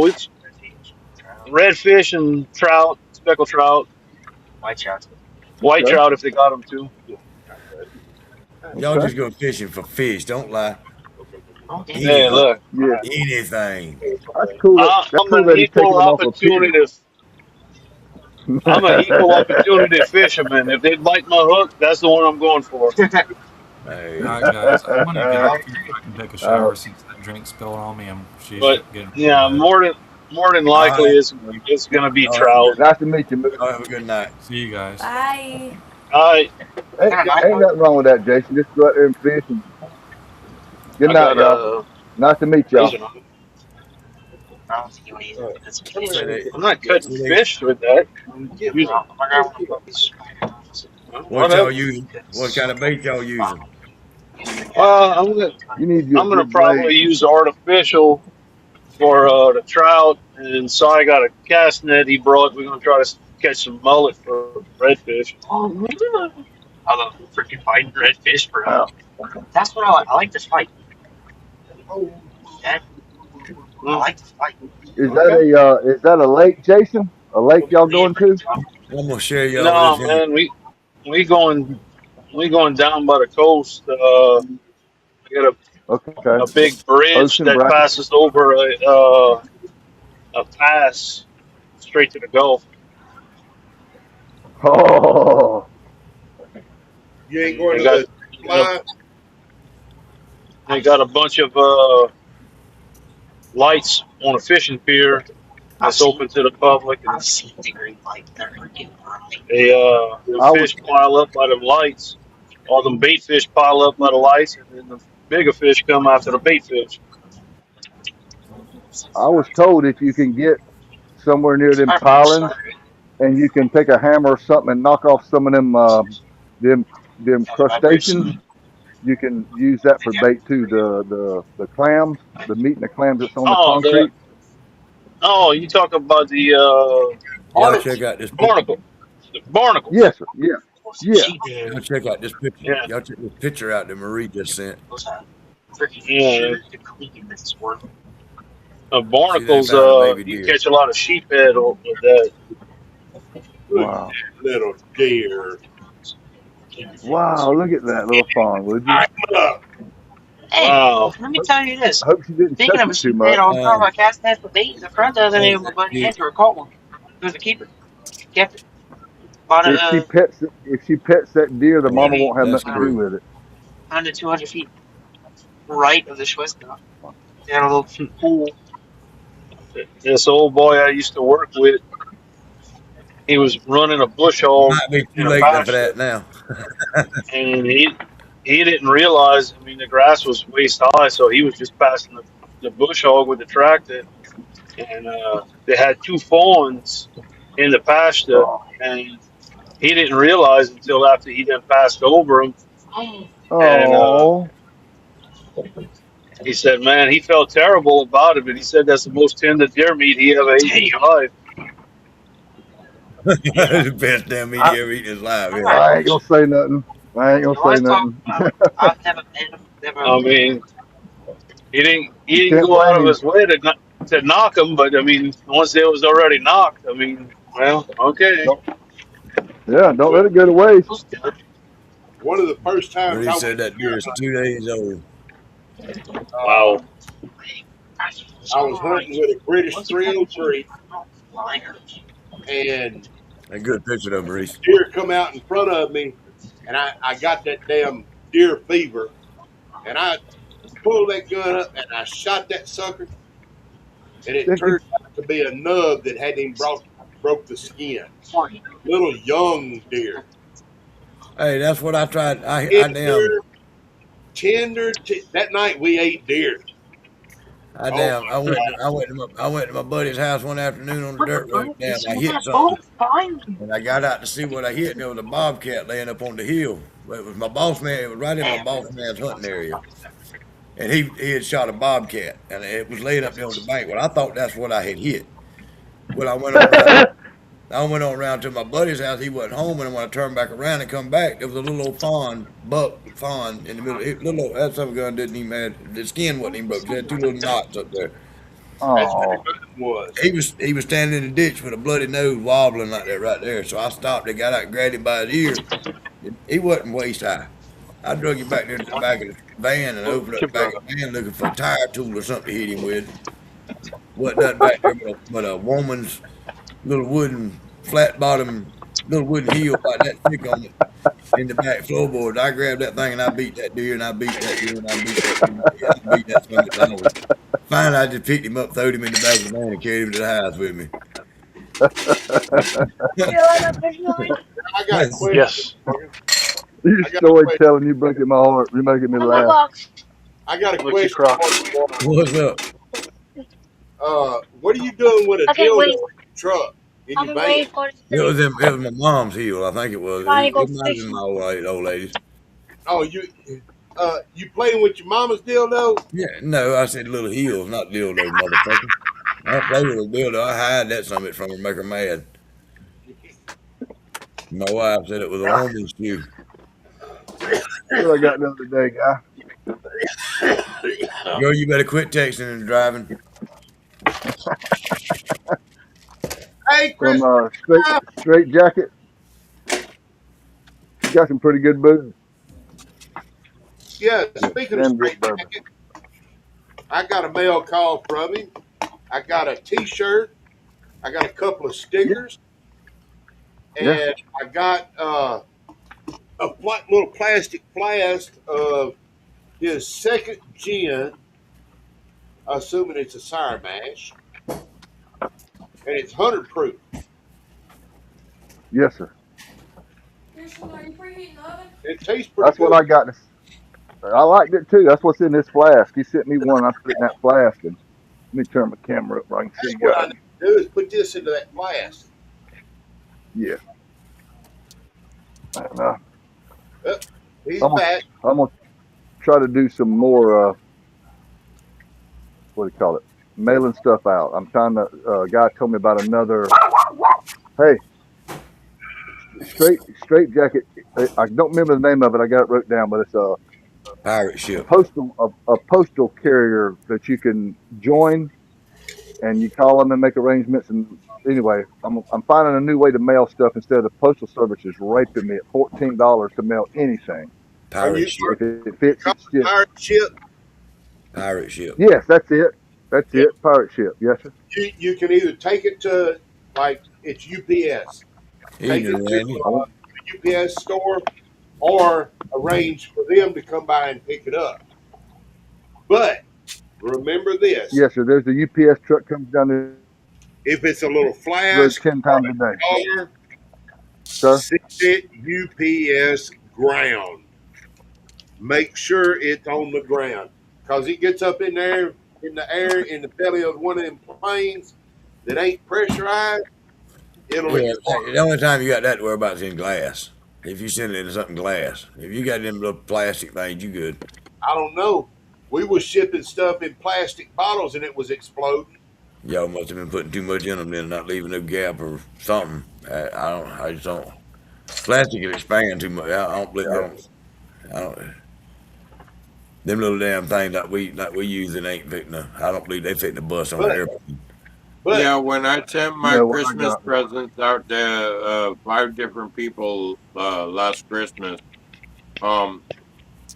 We Redfish, trout, redfish and trout, speckled trout, white trout. white Okay. trout if they got them too. Y'all Okay. just go fishing for fish. Don't lie. Oh, damn, you Hey, Anything. know. look, Yeah. Anything. That's cool. That's I'm cool an that he's equal taking them off a pier. opportunity. I'm an equal opportunity fisherman. If they bite my hook, that's the one I'm going for. All Hey. right, guys, I'm gonna get Well, off here so I can take a Uh, shower since that drink spilled on me. She's But getting ready to yeah, bed. more than All likely right. it's gonna be Y'all have a trout. good. nice to meet you, Moose. Y'all have a good night. See you guys. Bye. I Ain't, kind of night ain't mode. nothing wrong with that, Jason. Just go out there and fish. And good I night, got y'all. a Nice to meet y'all. raisin on it. I don't think you want to use it. That's some fish. Say they. I'm not cutting Say they. fish with that. I'm using Oh my god, one of puppies. What y'all whatever. using? What kind of bait y'all using? You need to get I'm a gonna good blade. probably use artificial for the trout, and so I got a cast net he brought. We're gonna try to catch some mullet for redfish. Oh, yeah. I love freaking fighting redfish, bro. Oh, That's what I like. I like to fight. That, I Well, like to fight. okay. is that a lake, Jason? A lake y'all Man, going freaking to? tough. I'm gonna share y'all this No, here. man, we going we going down by the coast. We got Okay. a big bridge Ocean that bracket. passes over a pass straight to the Gulf. Oh, You ain't And going to the fly. they got a bunch of lights on a fishing pier I've that's seen, open to the public, and I've seen the green light. They're freaking bright. the I was fish pile up by them lights. All them bait fish pile up by the lights, and then the bigger fish come after the bait fish. I was told if you can get somewhere near them pilings and you can take a hammer or something and knock off some of them them crustaceans, you can use that for bait too. The clams, the meat and the clams that's on the Oh, concrete. you talk about the Y'all check out this picture. barnacle, the barnacles. Yes, sir. Yeah, yeah. Y'all check out this picture. Yeah, Y'all check this picture out that Marie just sent. Freaking yeah. sure the clean that's worth. See, they Barnacles. found a baby You deer. catch a lot of sheephead with that. Look at Wow, that little deer. wow. Look at that little fawn, would you? Look, Hey, Wow. let me tell you this. Hope she didn't Speaking touch of a it too sheephead, much. I was talking about cast nets with bait in the front the other day Hey, with my buddy did, Andrew. I caught one. It was a keeper. Kept it. About If she pets that deer, the mama maybe won't have that's nothing to do cool. with it. 100 to 200 feet right of the Schwestner. They had a little pool. This old boy I used to work with, he was running a bush hog Might be too in a late for pasture, that now. and he didn't realize. I mean, the grass was waist high, so he was just passing the bush hog with the tractor, and they had two fawns in the pasture, Oh, and he didn't realize until after he done passed over him. And oh, he said, man, he felt terrible about it, but he said that's the most tender deer meat he ever ate in his life. Yeah. The best damn meat I, he ever eaten in his life. All Yeah. right. I ain't gonna say nothing. I ain't gonna The last say time nothing. I've never been, never. I mean, he You didn't can't go out blame of him. his way to knock him, but I mean, once it was already knocked, I mean, well, okay. Don't, yeah, don't let Well, it go to waste. Let's do it. one of the first But times he I went said that deer is 2 days old. uh, Wow. I was hunting with a British Once you have 303, liners. and A good picture of Maurice. deer come out in front of me, and I got that damn deer fever, and I pulled that gun up and I shot that sucker, and it Chicken. turned out to be a nub that hadn't even broke the skin. Sorry. Little young deer, Hey, that's what I tried. tender, that night we ate deer. Oh I my went, I went to my buddy's house one afternoon on the dirt road. You Damn, I saw hit that ball something, behind you. and I got out to see what I hit, and there was a bobcat laying up on the hill. But it was my boss man. It was right in my boss man's hunting area, and he had shot a bobcat, and it was laying up there on the bank. Well, I thought that's what I had hit. Well, I went on around. I went on around to my buddy's house. He wasn't home, and when I turned back around and come back, there was a little old buck fawn in the middle. Little old, that son of a gun didn't even have the skin wasn't even broke. It had two little knots up there. That's what Oh, it was. He was standing in the ditch with a bloody nose wobbling like that right there. So I stopped and got out and grabbed him by his ear. He wasn't waist high. I drug him back there to the back of the van and opened up the back of the van looking for a tire tool or something to hit him with. Wasn't nothing back there but a woman's little wooden flat bottom, little wooden heel like that thick on it in the back floorboard. I grabbed that thing and I beat that deer and I beat that deer and I beat that deer. Yeah, I beat that son of a gun. Finally, I just picked him up, throwed him in the back of the van, and carried him to the house with me. I got a question Yes. for you. your I got a question. storytelling, you breaking my heart. You're making me laugh. I got a What's your question crock? for you. What's up? What are you doing with a dildo in your truck in your van? It was my mom's heel, I think it was. It might have been my old lady's. Oh, you playing with your mama's dildo? Yeah, no, I said little heels, not dildo, motherfucker. I don't play with a dildo. I hide that something from her, make her mad. My wife said it was a woman's shoe. What I got the other day, guy? Girl, you better quit texting and driving. Hey, Some Chris. straight jacket. You got some pretty good boots. Yeah, speaking of Damn good straight bourbon. jacket, I got a mail call from him. I got a T-shirt. I got a couple of Yeah, stickers, yeah. and I got little plastic flask of his second gin, assuming it's a sour mash, and it's 100 proof. Yes, sir. Are you preheating the oven? It tastes pretty That's what good. I got. I liked it too. That's what's in this flask. He sent me one. I put it in that flask, and let me turn my camera up where I can see That's you what I guys. need to do is put this into that flask. Yeah. And, He's I'm gonna, back. I'm gonna try to do some more. What do you call it? Mailing stuff out. I'm trying to. A guy told me about another. Hey, straight jacket. I don't remember the name of it. I got it wrote down, but it's Pirate a ship. postal carrier that you can join, and you call them and make arrangements. And anyway, I'm finding a new way to mail stuff instead of the postal service is raping me at $14 to mail anything. Are you Pirate ship. If it fits, call it's it just pirate ship? Pirate ship. yes, that's it. That's Yeah. it. Pirate ship. Yes, sir. You can either take it to like it's UPS, take it Evening, to Randy. I want. a UPS store, or arrange for them to come by and pick it up. But remember this: Yes, sir. There's a UPS truck comes down the if it's a little road flask 10 or times a day, a jar, sir. send it UPS ground. Make sure it's on the ground because it gets up in there in the air in the belly of one of them planes that ain't pressurized. It'll Yeah, expire. the only time you got that to worry about is in glass. If you send it in something glass, if you got them little plastic things, you good. I don't know. We was shipping stuff in plastic bottles and it was exploding. Y'all must have been putting too much in them, then not leaving no gap or something. I don't. I just don't. Plastic can expand too much. I don't. I don't. I don't. Them little damn things that we using ain't fitting to. I don't believe they fitting to bust on an But airplane. but Yeah, when I sent You my know what I Christmas got? presents out to 5 different people last Christmas, um,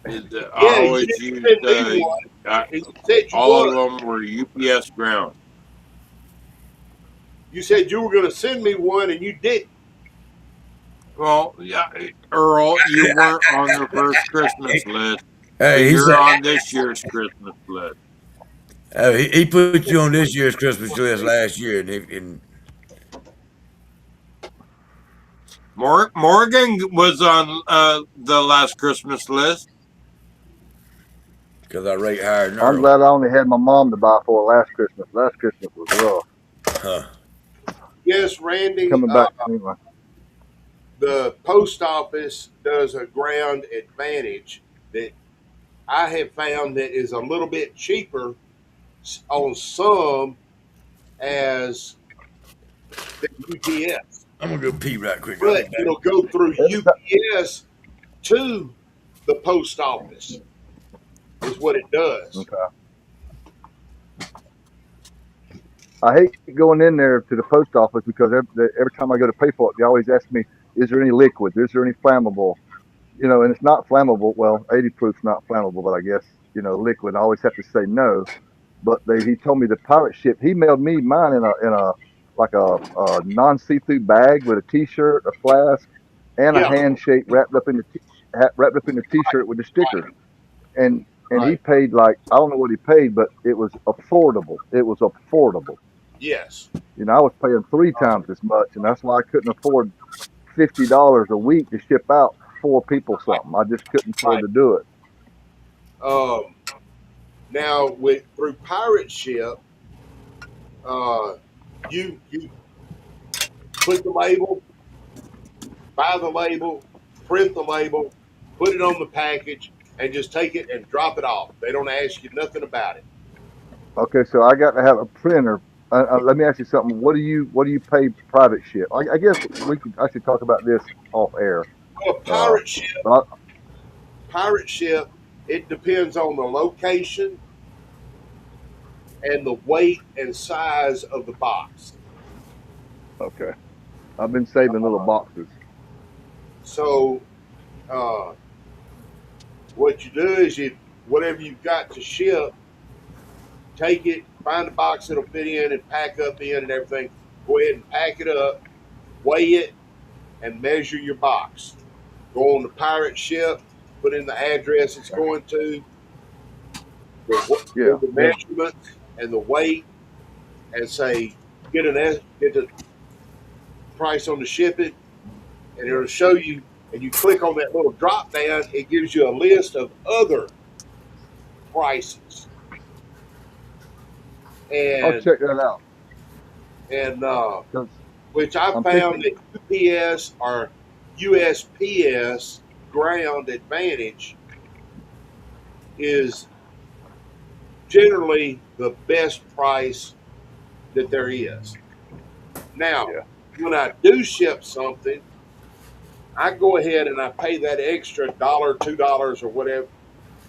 I yeah, you always didn't used send me one, uh, and you said you all of would. them were UPS ground. You said you were going to send me one, and you didn't. Well, yeah, Earl, you weren't on the first Christmas list, but Hey, he said you're on this year's Christmas list. he put you on this year's Christmas list last year, and Morgan was on the last Christmas list. because I rate higher than I'm Earl. glad I only had my mom to buy for last Christmas. Last Christmas was rough. Huh. Yes, Randy. Coming back anyway. The post office does a ground advantage that I have found that is a little bit cheaper on some as than UPS, I'm gonna go pee right quick. I'll be but back. it'll go through Every time, UPS to the post office is what it does. okay. I hate going in there to the post office because every time I go to pay for it, they always ask me, "Is there any liquid? Is there any flammable?" You know, and it's not flammable. Well, 80 proof's not flammable, but I guess liquid. I always have to say no. But he told me the pirate ship. He mailed me mine in a like a non see-through bag with a T-shirt, a flask, and a Yeah, handshake wrapped up in the T-shirt with the stickers. And he right. paid like I don't know what he paid, but it was affordable. It was affordable. Yes. You know, I was paying three times as much, and that's why I couldn't afford $50 a week to ship out four people something. I just couldn't afford Right. to do it. Um, now with through pirate ship, uh, you put the label, buy the label, print the label, put it on the package, and just take it and drop it off. They don't ask you nothing about it. Okay, so I got to have a printer. Let me ask you something. What do you pay private ship? I guess I should talk about this off air. Well, Uh, but pirate ship, it depends on the location and the weight and size of the box. okay, I've been saving little boxes. So, uh, what you do is whatever you've got to ship, take it, find a box that'll fit in and pack up in and everything. Go ahead and pack it up, weigh it, and measure your box. Go on the pirate ship, put in the address it's going to, Yeah, give the yeah. measurements and the weight, and say get the price on the shipping, and it'll show you. And you click on that little drop down, it gives you a list of other prices. I'll And check that out. and 'Cause which I I'm found thinking, that UPS or USPS ground advantage is generally the best price that there is. Now, yeah, when I do ship something, I go ahead and I pay that extra dollar, $2 or whatever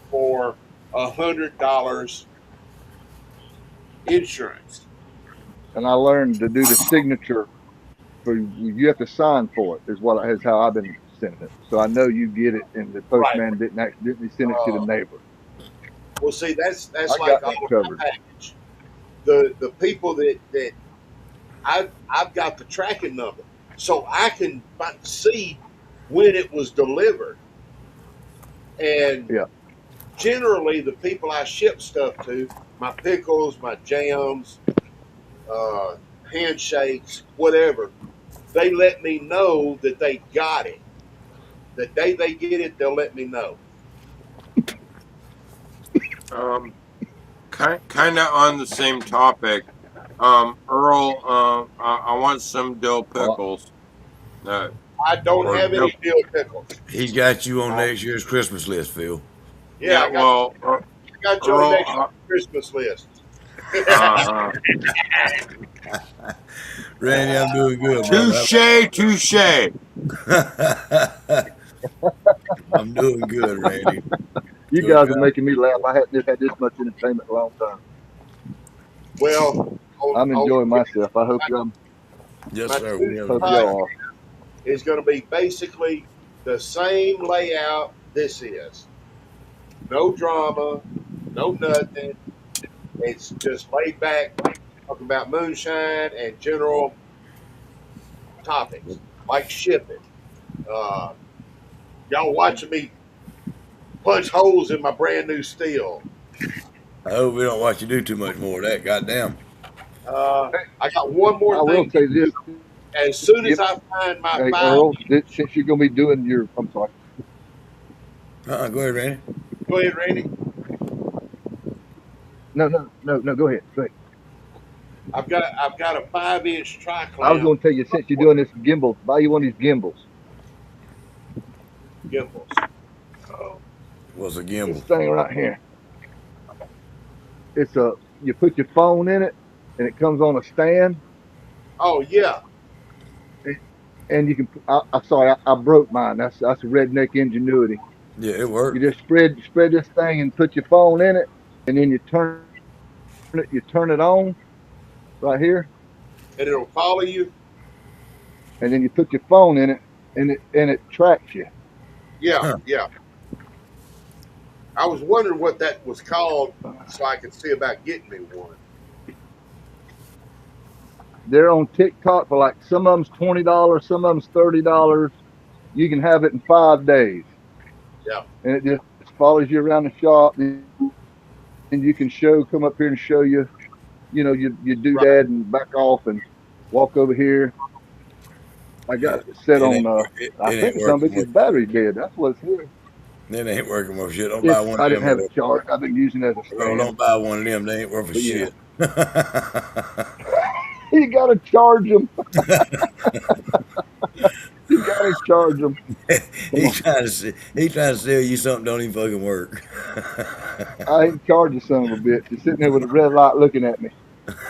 for $100 insurance. and I learned to do the signature for you have to sign for it is how I've been sending it. So I know you get it, and the Right. postman didn't accidentally send it to the Uh, neighbor. well, see, that's I got like all that of covered. my package. The people that I've got the tracking number, so I can see when it was delivered. And Yeah. generally, the people I ship stuff to, my pickles, my jams, uh, handshakes, whatever, they let me know that they got it. The day they get it, they'll let me know. Kind of on the same topic. Earl, I want some dill pickles. I don't Or have dill. any dill pickles. He's got you on Oh, next year's Christmas list, Phil. Yeah, yeah, well, I got you on Earl, next Christmas list. uh, Randy, I'm doing good, brother. touche, touche. I'm doing good, Randy. You Doing guys are good. making me laugh. I hadn't had this much entertainment in a long time. Well, I'm enjoying myself. I hope y'all Yes, my sir. We Tuesday have a hope good podcast y'all time. are. is going to be basically the same layout this is. No drama, no nothing. It's just laid back, talking about moonshine and general topics like shipping. Uh, y'all watching me punch holes in my brand new steel. I hope we don't watch you do too much more of that. Goddamn. I got one more I will thing to say this. do. As soon as If, I find my hey, five, Earl, since you're going to be doing your, I'm sorry. Go ahead, Randy. go ahead, Randy. No. Go ahead. Go ahead. I've got a 5-inch tri I was clamp going to tell you, since you're doing this gimbal, buy you one of these gimbals. gimbals. What's a This gimbal? thing right here. It's you put your phone in it, and it comes on a stand, Oh yeah, and you can. I'm sorry, I broke mine. That's redneck ingenuity. Yeah, it You works. just spread this thing and put your phone in it, and then you turn it on right here, and it'll follow you. and then you put your phone in it, and it tracks you. Yeah, Huh. yeah. I was wondering what that was called, so I could see about getting me one. They're on TikTok for like some of them's $20, some of them's $30. You can have it in 5 days, Yeah, and it just follows you around the shop, and you can come up here and show you. You do right. that and back off and walk over here. I got It, it set it on. ain't work. I It ain't think some working of with. it's battery dead. That's what's here. It ain't working with shit. Don't buy If one of I them, didn't have Earl. it charged, I've been using it as a Earl, stand. don't buy one of them. They ain't worth a But yeah, shit. you gotta charge them. You gotta charge them. Come on, He trying to sell you something don't even fucking work. I ain't charging son of a bitch. You're sitting there with a red light looking at me.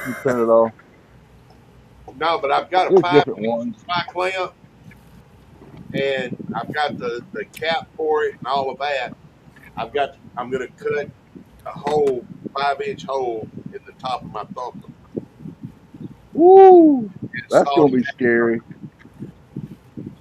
You turn it off. No, but I've got a There's five different ones. tri clamp, and I've got the cap for it and all of that. I'm going to cut a hole, 5-inch hole in the top of my thumper. Woo! That's Install gonna it. be scary.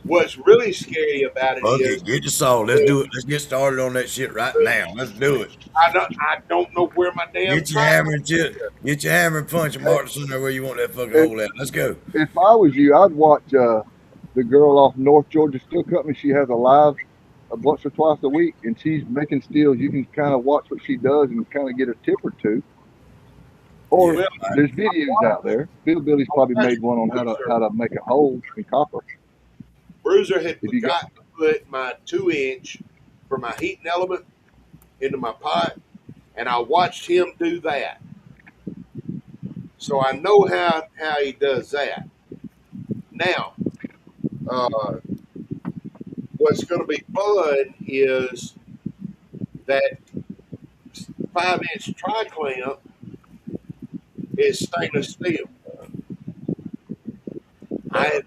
What's really scary about it Fuck is it. Get your saw. Let's do it. Let's get started on that shit right now. Let's do it. I don't know where my damn Get your tri hammer and chip. Get your hammer and punch and Hey, mark the center where you want that fucking if hole at. Let's go. if I was you, I'd watch the girl off North Georgia Steel Company. She has a live once or twice a week, and she's making steels. You can kind of watch what she does and kind of get a tip or two. Yeah. Or Well, there's videos out there. Bill Billy's probably that's made one on Bruiser. how to make a hole in copper. Bruiser had If you got forgot to put my 2-inch for my heating element into my pot, and I watched him do that. So I know how he does that. Now, uh, what's going to be fun is that 5-inch tri clamp is stainless steel. I have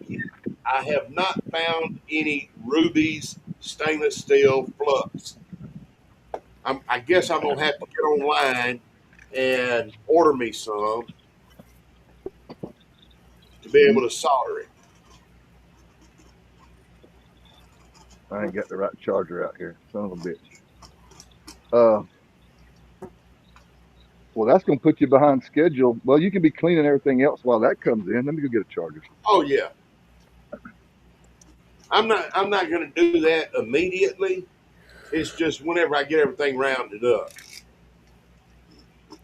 I have not found any Ruby's stainless steel flux. I guess I'm gonna have to get online and order me some to be able to solder it. I ain't got the right charger out here, son of a bitch. Uh, well, that's gonna put you behind schedule. Well, you can be cleaning everything else while that comes in. Let me go get a charger. Oh yeah, I'm not gonna do that immediately. It's just whenever I get everything rounded up.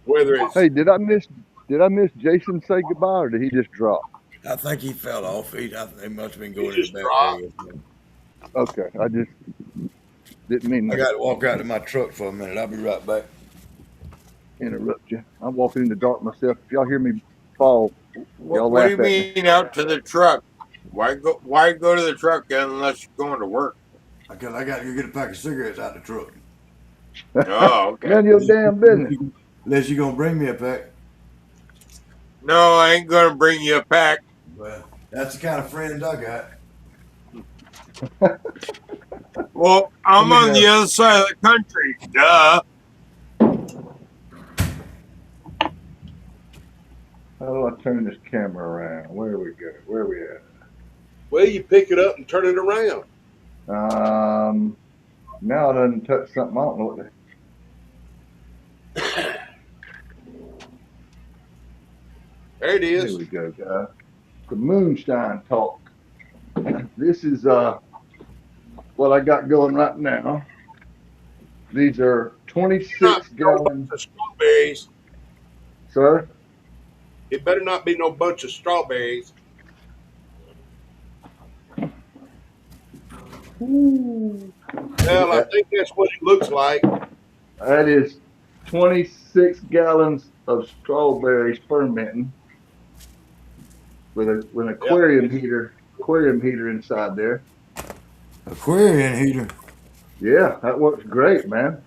Whether it's Hey, did I miss Jason say goodbye, or did he just drop? I think he fell off. He must have been he going in the just back dropped. area. Okay, I just didn't mean I to got to walk out to my truck for a minute. I'll be right back. interrupt you. I'm walking in the dark myself. If y'all hear me fall. Y'all What do laugh you at me. mean out to the truck? Why go to the truck unless you're going to work? Because I got to go get a pack of cigarettes out the truck. Oh, okay. None of your damn business. Unless you're gonna bring me a pack. No, I ain't gonna bring you a pack. Well, that's the kind of friend I got. Well, Let I'm me on the other side of the country. Duh. How do I turn this camera around? Where we go? Where we at? Well, you pick it up and turn it around. Now it doesn't touch something. I don't know what the. There it There is. we go, guys. The moonshine talk. This is what I got going right now. These are Not 26 no gallon. bunch of strawberries. Sir? It better not be no bunch of strawberries. Ooh. Well, I think that's what it looks like. That is 26 gallons of strawberries fermenting with an Yep. aquarium heater inside there. Aquarium heater. Yeah, that works great, man.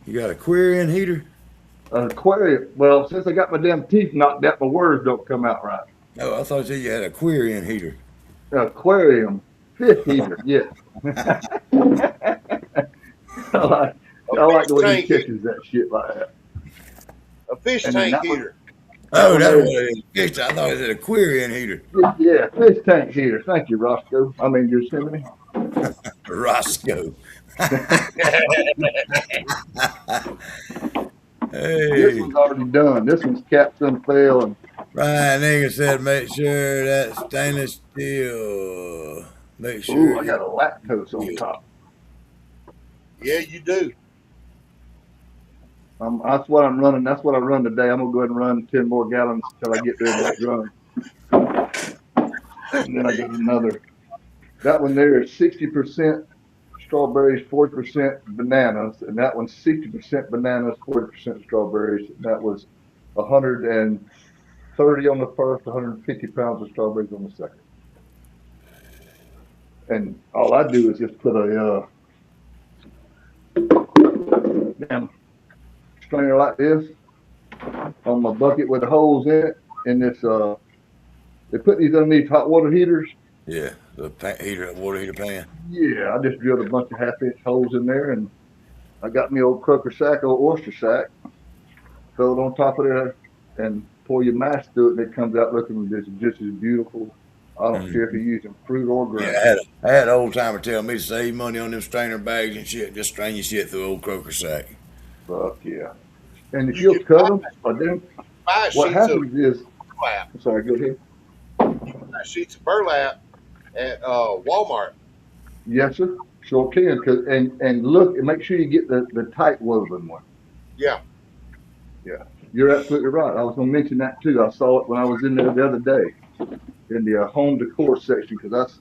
You got aquarium heater? An aquarium. Well, since I got my damn teeth knocked out, my words don't come out right. Oh, I thought you said you had aquarium heater. An aquarium fish heater. Yeah. I A like fish the way he tank heater. catches that shit like that. A fish And then tank that one, heater. that Oh, one that's there. what it is. Fish. I thought it said aquarium heater. Yeah, fish tank heater. Thank you, Roscoe. I mean, Yosemite. Roscoe. This Hey. one's already done. This one's capsule fail and Ryan Nigger said make sure that stainless steel. Make ooh, sure I it got a lactose on is. top. Yeah, you do. That's what I'm running. That's what I run today. I'm gonna go ahead and run 10 more gallons until I get through this run. And then I got another. That one there is 60% strawberries, 40% bananas, and that one's 60% bananas, 40% strawberries. That was 130 on the first, 150 pounds of strawberries on the second. And all I do is just put a damn strainer like this on my bucket with the holes in it. And this, they put these underneath hot water heaters. Yeah, the heater, water heater pan. Yeah, I just drilled a bunch of half-inch holes in there, and I got me old croaker sack, old oyster sack, throw it on top of there, and pour your mash through it, and it comes out looking just as beautiful. I don't care if you're using fruit or Yeah, grain. I had an old timer tell me to save money on them strainer bags and shit. Just strain your shit through old croaker sack. Fuck yeah. And if You you'll can cut them, or then buy what sheets of happens is, burlap. I'm sorry, go ahead. Buy sheets of burlap at Walmart. Yes, sir. Sure can. And look and make sure you get the tight woven one. Yeah. Yeah, you're absolutely right. I was going to mention that too. I saw it when I was in there the other day in the home decor section because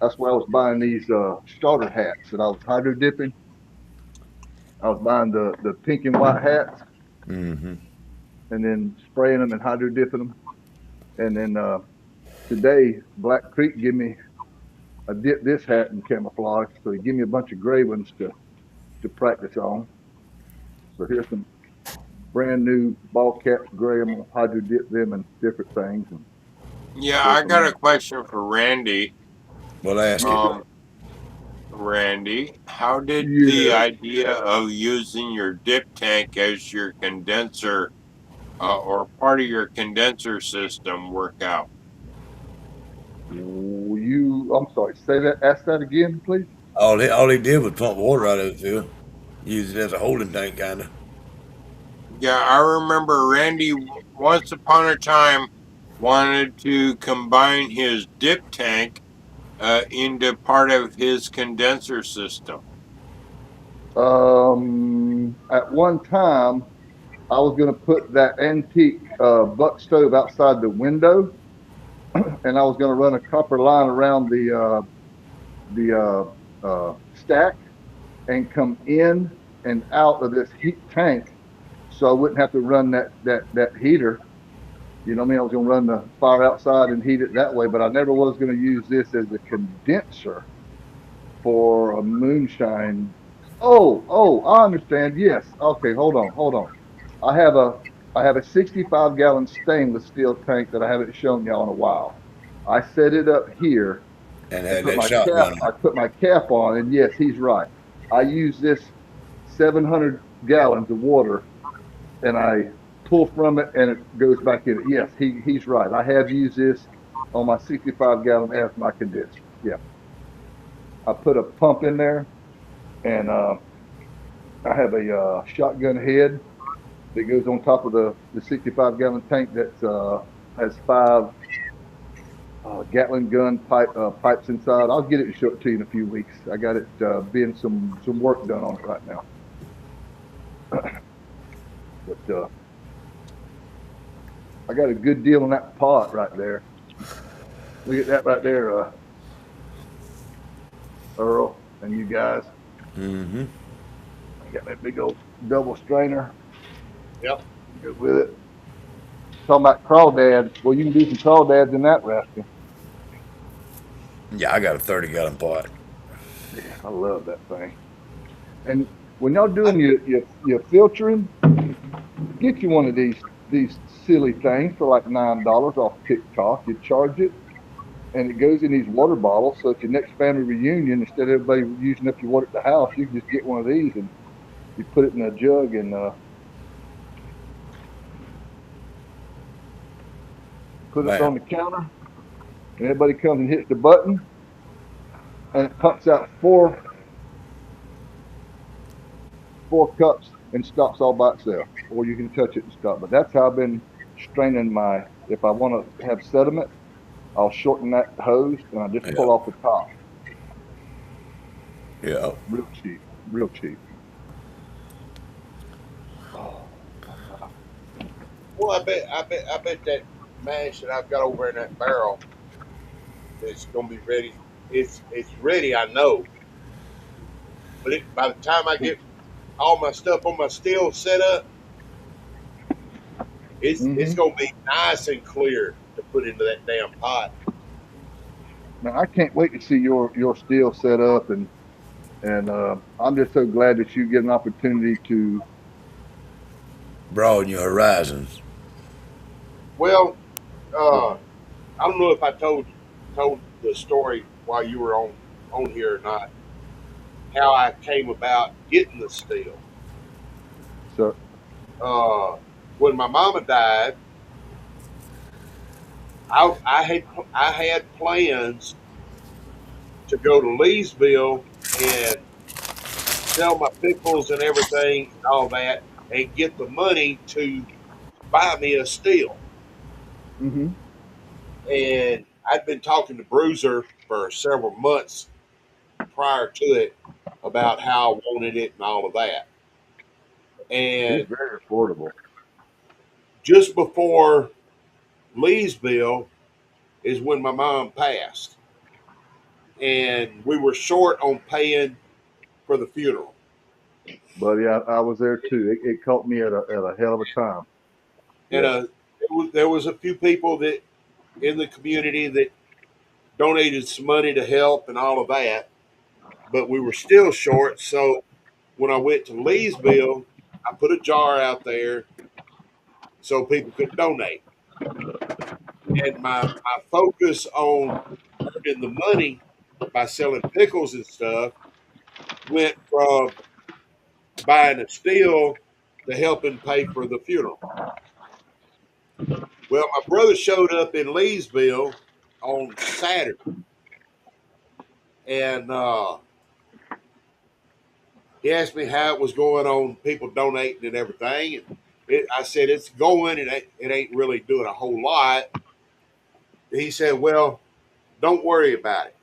that's where I was buying these starter hats that I was hydro dipping. I was buying the pink and white hats Mm-hmm. and then spraying them and hydro dipping them. And then today, Black Creek gave me I dipped this hat in camouflage, so he gave me a bunch of gray ones to practice on. So here's some brand new ball caps gray. I'm gonna hydro dip them and different things. And Yeah, go I from got a there. question for Randy. Well, ask it. Randy, how did the Yeah. idea of using your dip tank as your condenser or part of your condenser system work out? I'm sorry, ask that again, please. All he did was pump water out of it, Phil. Use it as a holding tank, kind of. Yeah, I remember Randy once upon a time wanted to combine his dip tank into part of his condenser system. At one time, I was gonna put that antique buck stove outside the window, and I was gonna run a copper line around the stack and come in and out of this heat tank, so I wouldn't have to run that heater You know what I mean? I was going to run the fire outside and heat it that way, but I never was going to use this as a condenser for a moonshine. Oh, I understand. Yes. Okay, hold on. I have a I have a 65 gallon stainless steel tank that I haven't shown y'all in a while. I set it up here And and had that shotgun on. I put my cap on, and yes, he's right. I use this 700 gallons of water and I pull from it and it goes back in it. Yes, he's right. I have used this on my 65 gallon as my condenser. Yeah. I put a pump in there and I have a shotgun head that goes on top of the 65 gallon tank that has five Gatling gun pipes inside. I'll get it and show it to you in a few weeks. I got it being some work done on it right now. But I got a good deal on that pot right there. Look at that right there, Earl, and you guys. Mm-hmm. I got that big old double strainer. Yep. Go with it. Talking about crawdads. Well, you can do some crawdads in that rascal. Yeah, I got a 30-gallon pot. Yeah, I love that thing. And when y'all doing your filtering, get you one of these silly things for like $9 off TikTok. You charge it, and it goes in these water bottles. So at your next family reunion, instead of everybody using up your water at the house, you can just get one of these and you put it in a jug and put it Man, on the counter. And everybody comes and hits the button, and it pumps out four cups and stops all by itself. Or you can touch it and stop. But that's how I've been straining my. If I want to have sediment, I'll shorten that hose and I just yeah, pull off the top. yeah. Real cheap, real cheap. Oh, Well, I bet that mash that I've got over in that barrel is gonna be ready. It's ready, I know. But by the time I get all my stuff on my still set up, it's mm-hmm. gonna be nice and clear to put into that damn pot. Man, I can't wait to see your steel set up and I'm just so glad that you get an opportunity to. Broaden your horizons. Well, I don't know if I told the story while you were on here or not. How I came about getting the steel. So Uh, when my mama died, I had plans to go to Leesville and sell my pickles and everything and all that, and get the money to buy me a steel. mm-hmm. And I'd been talking to Bruiser for several months prior to it about how I wanted it and all of that. It's And very affordable. just before Leesville is when my mom passed, and we were short on paying for the funeral. Buddy, I was there too. It caught me at a hell of a time. And Yeah. there was a few people that in the community that donated some money to help and all of that, but we were still short. So when I went to Leesville, I put a jar out there so people could donate. And my focus on earning the money by selling pickles and stuff went from buying a steel to helping pay for the funeral. Well, my brother showed up in Leesville on Saturday, and he asked me how it was going on, people donating and everything. And I said it's going, and it ain't really doing a whole lot. He said, "Well, don't worry about it.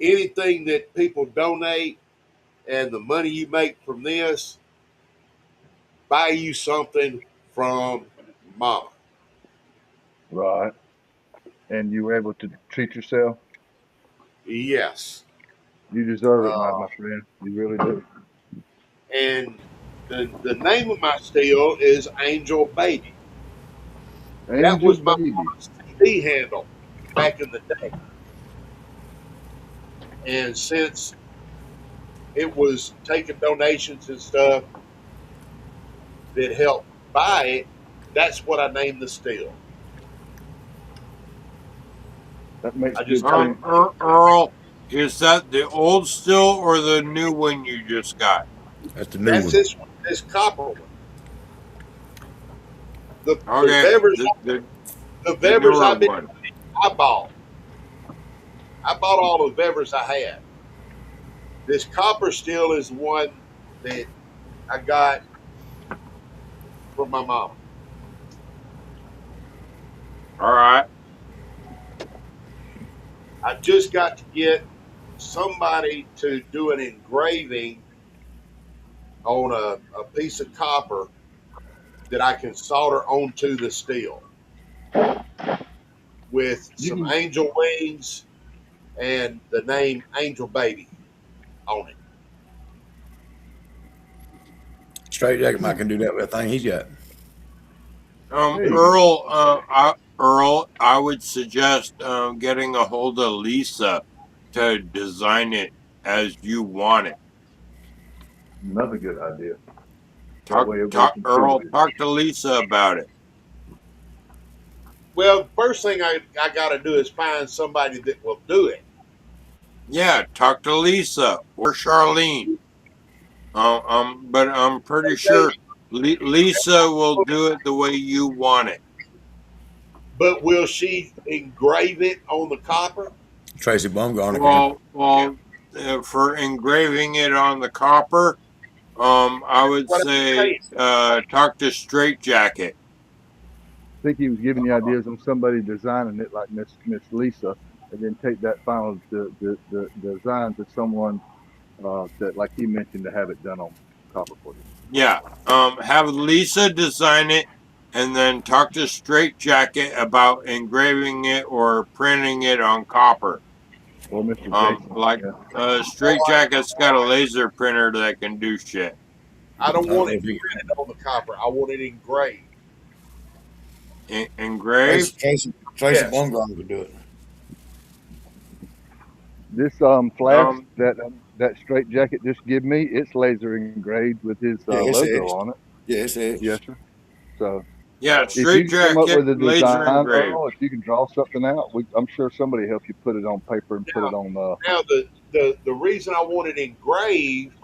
Anything that people donate and the money you make from this, buy you something from Mama." Right. And you were able to treat yourself. Yes, You deserve it, my uh, friend. You really do. and the name of my steel is Angel Baby. That Angel was my baby. mom's CD handle back in the day. And since it was taking donations and stuff that helped buy it, that's what I named the still. That makes I just good kind of sense. Earl, is that the old still or the new one you just got? That's the new that's one. this copper one. The Okay, Vevers the the Vevers newer I've been one. I bought. I bought all the Vevers I had. This copper still is one that I got from my mama. All right. I just got to get somebody to do an engraving on a piece of copper that I can solder onto the steel with You some can angel wings and the name Angel Baby on it. Straight Jacket Mike can do that with a thing he's got. there you go. Earl, I would suggest getting a hold of Lisa to design it as you want it. Another good idea. That way everybody can see what Earl, it is. talk to Lisa about it. Well, first thing I got to do is find somebody that will do it. Yeah, talk to Lisa or Charlene. But I'm pretty They, sure Lisa will do it the way you want it. but will she engrave it on the copper? Tracy Bumgarner can. For engraving it on the copper, I would What I'm say saying. talk to Straight Jacket. I think he was giving you ideas on somebody designing it like Miss Lisa, and then take that final the design to someone that, like he mentioned, to have it done on copper for you. Yeah, have Lisa design it, and then talk to Straight Jacket about engraving it or printing it on copper. Or Mr. Jason. Like Yeah. Straight Jacket's got a laser printer that can do shit. I don't I don't want know it if you. printed on the copper. I want it engraved. Engraved? Tracy Yes. Bumgarner could do it. This flask Um, that straight jacket just give me, it's laser engraved with his Yeah, it's logo etched. on it. Yeah, it's Yes, etched. sir. So yeah, if you Straight can come up Jacket with a laser design, engraved. Earl, if you can draw something out, I'm sure somebody help you put it on paper and put Now, it on. now the reason I want it engraved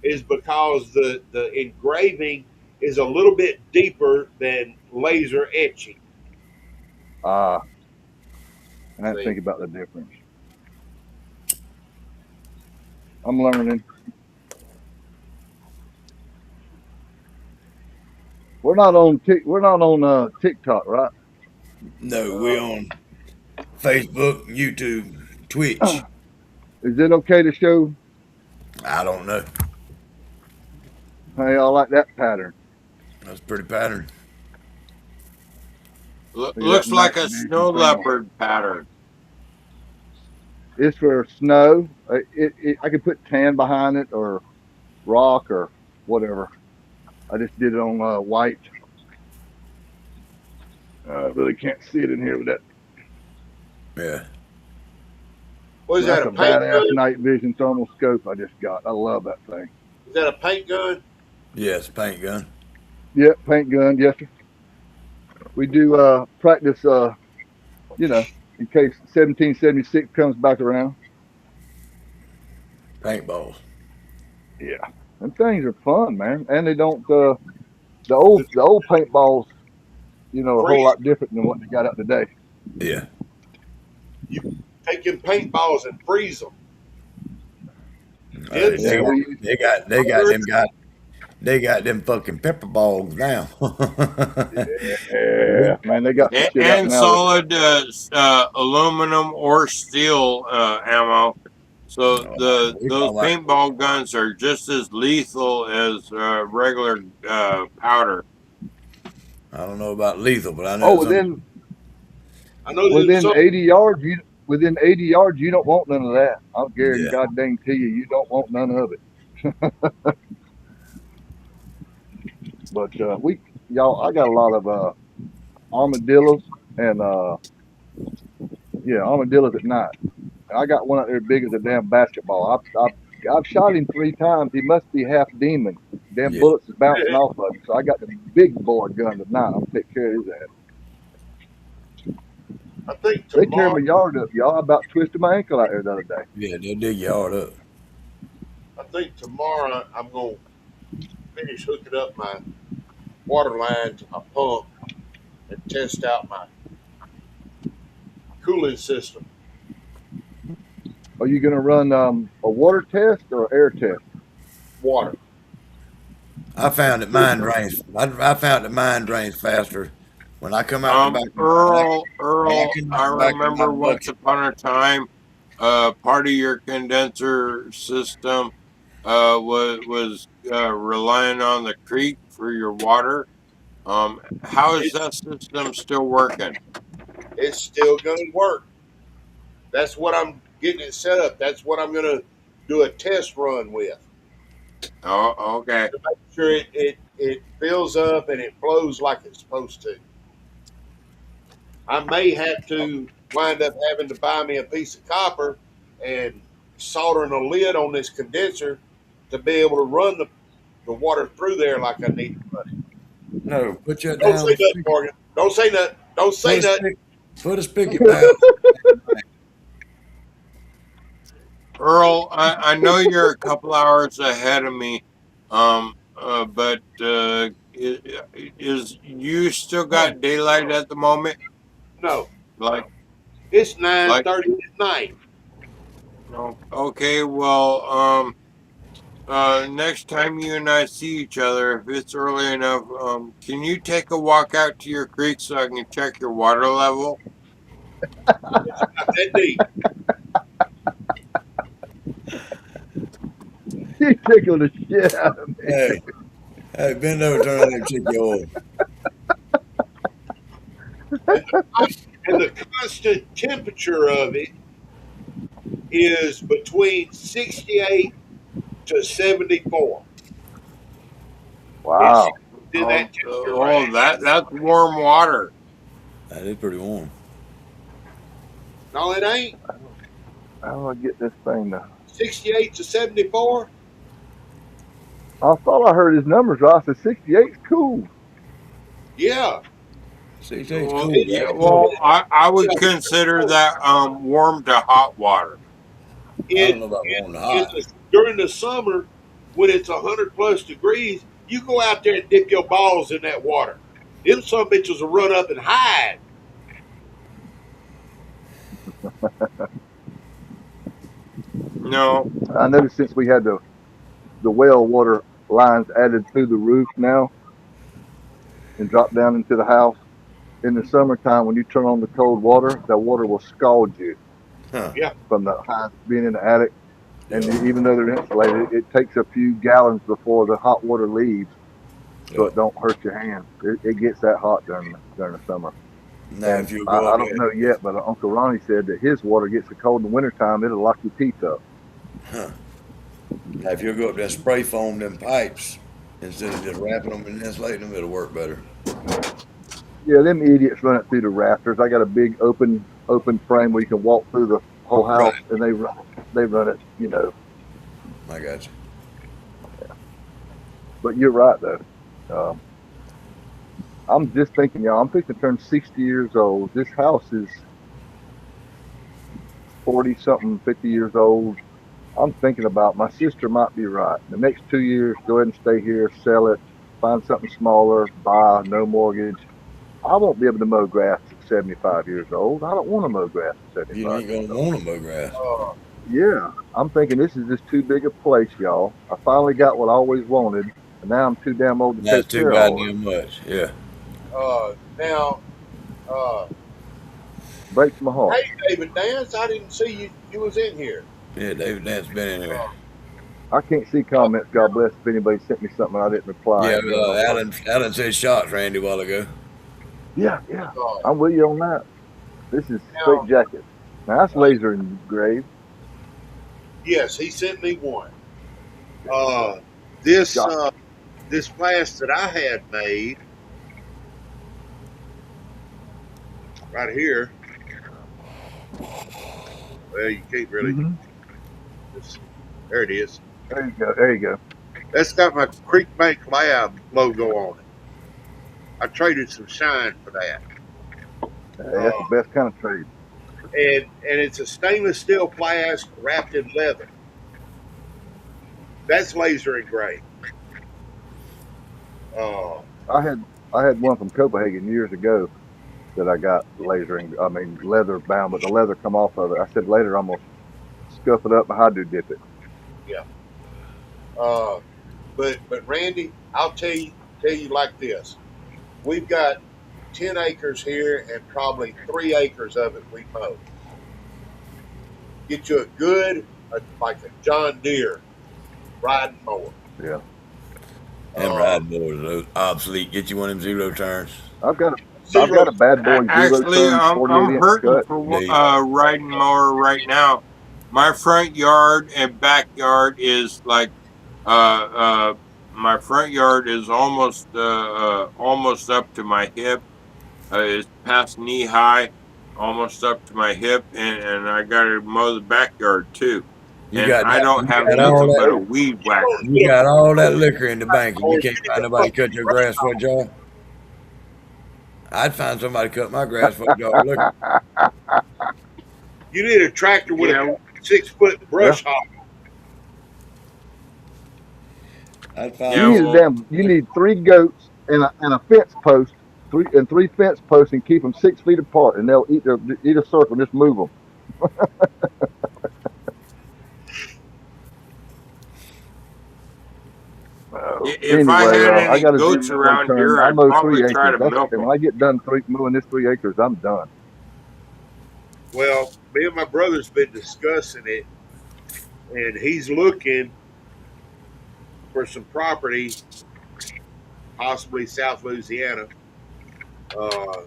is because the engraving is a little bit deeper than laser etching. I didn't See, think about the difference. I'm learning. We're not on TikTok, right? No, we on Facebook, YouTube, Twitch. Is it okay to show? I don't know. Hey, I like that pattern. That's pretty pattern. Look at that Looks night like a vision snow thermal. leopard pattern. It's for snow. I could put tan behind it or rock or whatever. I just did it on white. I really can't see it in here with that. Yeah. what is that? That's A a paint gun? badass night vision thermal scope I just got. I love that thing. Is that a paint gun? Yes, paint gun. Yep, paint gun, yes sir. We do practice, you know, in case 1776 comes back around. Paintballs. Yeah, them things are fun, man, and they don't. The old paintballs, you know, are a whole Freeze. lot different than what they got out today. Yeah. You take them paintballs and freeze them. Uh, Then they Yeah, got for we they got them fucking pepper balls now. yeah, man, they got some shit out And now that solid aluminum or steel ammo. So We those talking about, paintball guns are just as lethal as regular powder. I don't know about lethal, but I oh know some. I know there's within some 80 yards, you don't want none of that. I'll guarantee Yeah. God dang to you, you don't want none of it. But we y'all, I got a lot of armadillos and yeah, armadillos at night. And I got one out there big as a damn basketball. I've shot him 3 times. He must be half demon. Damn Yeah. bullets is bouncing off of him. So I got the big boy gun tonight. I'm gonna take care of his ass. I think They tear tomorrow. my yard up, y'all. I about twisted my ankle out there the other day. Yeah, they'll dig your heart up. I think tomorrow I'm gonna finish hooking up my water line to my pump and test out my cooling system. Are you gonna run a water test or air test? Water. I found that mine drains. I found that mine drains faster when I come out the back. When I Earl, come out I the back of my remember once bucket. upon a time, part of your condenser system, was relying on the creek for your water. How is It's that system still working? it's still gonna work. That's what I'm getting it set up. That's what I'm gonna do a test run with Oh, okay. to make sure it fills up and it flows like it's supposed to. I may have to wind up having to buy me a piece of copper and soldering a lid on this condenser to be able to run the water through there like I need to run it. No, put your Don't say damn nothing, spigot. Morgan. Don't say nothing. Don't say Put a nothing. spigot. Put a spigot down. Earl, I know you're a couple hours ahead of me, but is you still got daylight at the moment? No, Like, it's nine like, thirty at night. no. Okay, well, next time you and I see each other, if it's early enough, can you take a walk out to your creek so I can check your water level? It's not that deep. He tickled the shit out of me. Hey, hey, bend over, turn on and check your oil. And the constant temperature of it is between 68 to 74. It's Wow. in that temperature Oh, range. that's warm water. That is pretty warm. No, it ain't. How do I get this thing to? 68 to 74. I thought I heard his numbers right. I said 68's cool. Yeah. 68's Well, cool, yeah, right? well, I would Yeah. consider that warm to hot water. I don't In, know about warm to in hot. during the summer, when it's 100 plus degrees, you go out there and dip your balls in that water. Them some bitches will run up and hide. No, I noticed since we had the well water lines added through the roof now and dropped down into the house. In the summertime, when you turn on the cold water, that water will scald you Huh. Yeah. from the high being in the attic. And Yeah. even though they're insulated, it takes a few gallons before the hot water leaves, so Yeah. it don't hurt your hands. It gets that hot during the summer. Now, And if you go I up don't there, know yet, but Uncle Ronnie said that his water gets so cold in the wintertime, it'll lock your teeth up. huh? Now, if you go up there and spray foam them pipes instead of just wrapping them and insulating them, it'll work better. Yeah, them idiots run it through the rafters. I got a big open frame where you can walk through the whole house, Right. and they run it, you know. I got you. But you're right though. Um, I'm just thinking, y'all. I'm thinking to turn 60 years old. This house is 40 something, 50 years old. I'm thinking about my sister might be right. The next 2 years, go ahead and stay here, sell it, find something smaller, buy, no mortgage. I won't be able to mow grass at 75 years old. I don't want to mow grass at You 75 ain't years gonna old. want to mow grass. Yeah, I'm thinking this is just too big a place, y'all. I finally got what I always wanted, and now I'm too damn old to That's take too care of all of it. goddamn much. Yeah. Now, uh, Breaks my heart. hey, David Dance, I didn't see you. You was in here. Yeah, David Dance been in here. I can't see comments. God bless if anybody sent me something I didn't reply. I Yeah, ain't been on my phone. Alan said shots, Randy, a while ago. Yeah, Uh, I'm with you on that. This is straight now, jacket. Now that's laser engraved. yes, he sent me one. This Shot. this glass that I had made right here. Well, you can't really. Hmm. There it is. There you go. There you go. That's got my Creek Bank Lab logo on it. I traded some shine for that. Hey, that's the Uh, best kind of trade. and it's a stainless steel flask wrapped in leather. That's laser engraved. Uh, I had I had one from Copenhagen years ago that I got lasering. I mean, leather bound, but the leather come off of it. I said later I'm gonna scuff it up and how do dip it. yeah. Uh, but Randy, I'll tell you like this. We've got 10 acres here, and probably 3 acres of it we mow. Get you a good, like a John Deere riding mower. Yeah, Them Uh, riding mowers are obsolete. Get you one of them zero turns. I've got a I've Zero. got a bad boy zero Actually, turn I'm 48 inch hurting cut. for There you go. riding mower right now. My front yard and backyard is like uh, uh, my front yard is almost up to my hip. It's past knee high, almost up to my hip, and I got to mow the backyard too. You And got I that. don't You have got all nothing that. but a Hey, weed whacker. You got all that liquor in the bank, and you can't find nobody to cut your grass for a jar. I'd find somebody to cut my grass for a jar of liquor. You need a tractor with a Yeah, 6 foot yeah, brush hog. I'd find yeah. me some. Well, you need 3 goats and a fence post, three fence posts, and keep them 6 feet apart, and they'll eat a circle. And just move them. if I Anyway, had I any got a goats zero around turn. here, I I'd mow probably three try acres. to That's milk and them. when I get done mowing this 3 acres, I'm done. Well, me and my brother's been discussing it, and he's looking for some property, possibly South Louisiana, uh,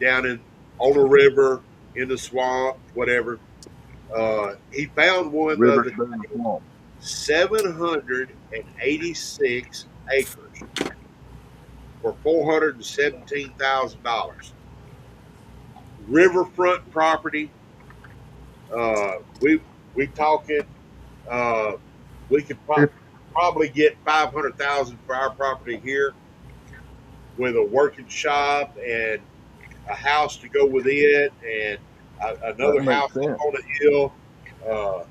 down in on a river, in the swamp, whatever. He found one the Rivers other better than swamp. 786 acres for $417,000. Riverfront property. Uh, we talking. Uh, we could If probably get 500,000 for our property here, with a working shop and a house to go with it, and that another makes house up sense. on a hill, uh,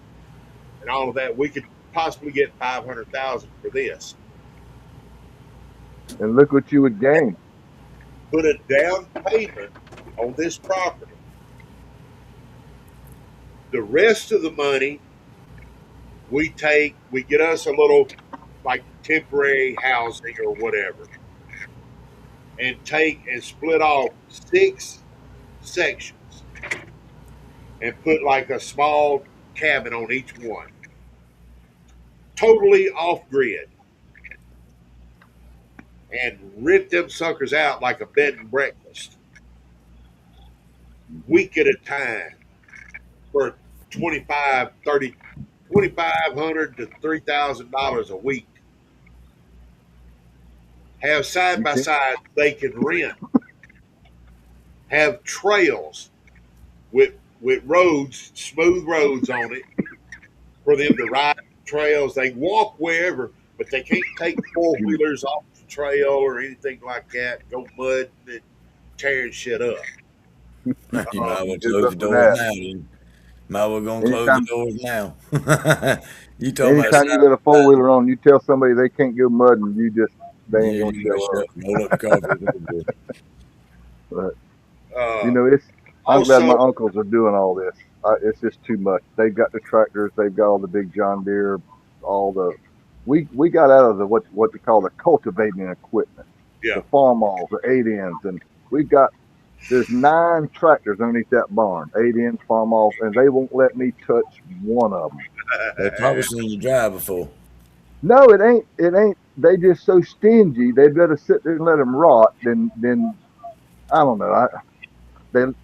and all of that. We could possibly get 500,000 for this. And look what you would gain. Put a down payment on this property. The rest of the money we get us a little, like, temporary housing or whatever, and take and split off 6 sections and put like a small cabin on each one, totally off grid, and rip them suckers out like a bed and breakfast, week at a time, for 25, 30, 2,500 to $3,000 a week. Have side You by can. side they can rent. Have trails with roads, smooth roads on it, for them to ride trails. They walk wherever, but they can't take four You, wheelers off the trail or anything like that. Go mudding and tearing shit up. You might as well good close luck the with doors that. now. Then might as well go and close the Anytime, doors now. You talking about anytime you side let a by four side? wheeler on, you tell somebody they can't go mudding. They ain't Yeah, gonna you better show shut up. up and roll up the coffee. It's over. But Uh, it's. I'm glad my Also, uncles are doing all this. It's just too much. They've got the tractors. They've got all the big John Deere. All the we got out of the what they call the cultivating equipment, yeah, the farmalls, the 8Ns, and we've got there's 9 tractors underneath that barn, 8Ns, farmalls, and they won't let me touch one of them. They probably seen you drive before. No, it ain't. It ain't. They just so stingy. They'd better sit there and let them rot than I don't know.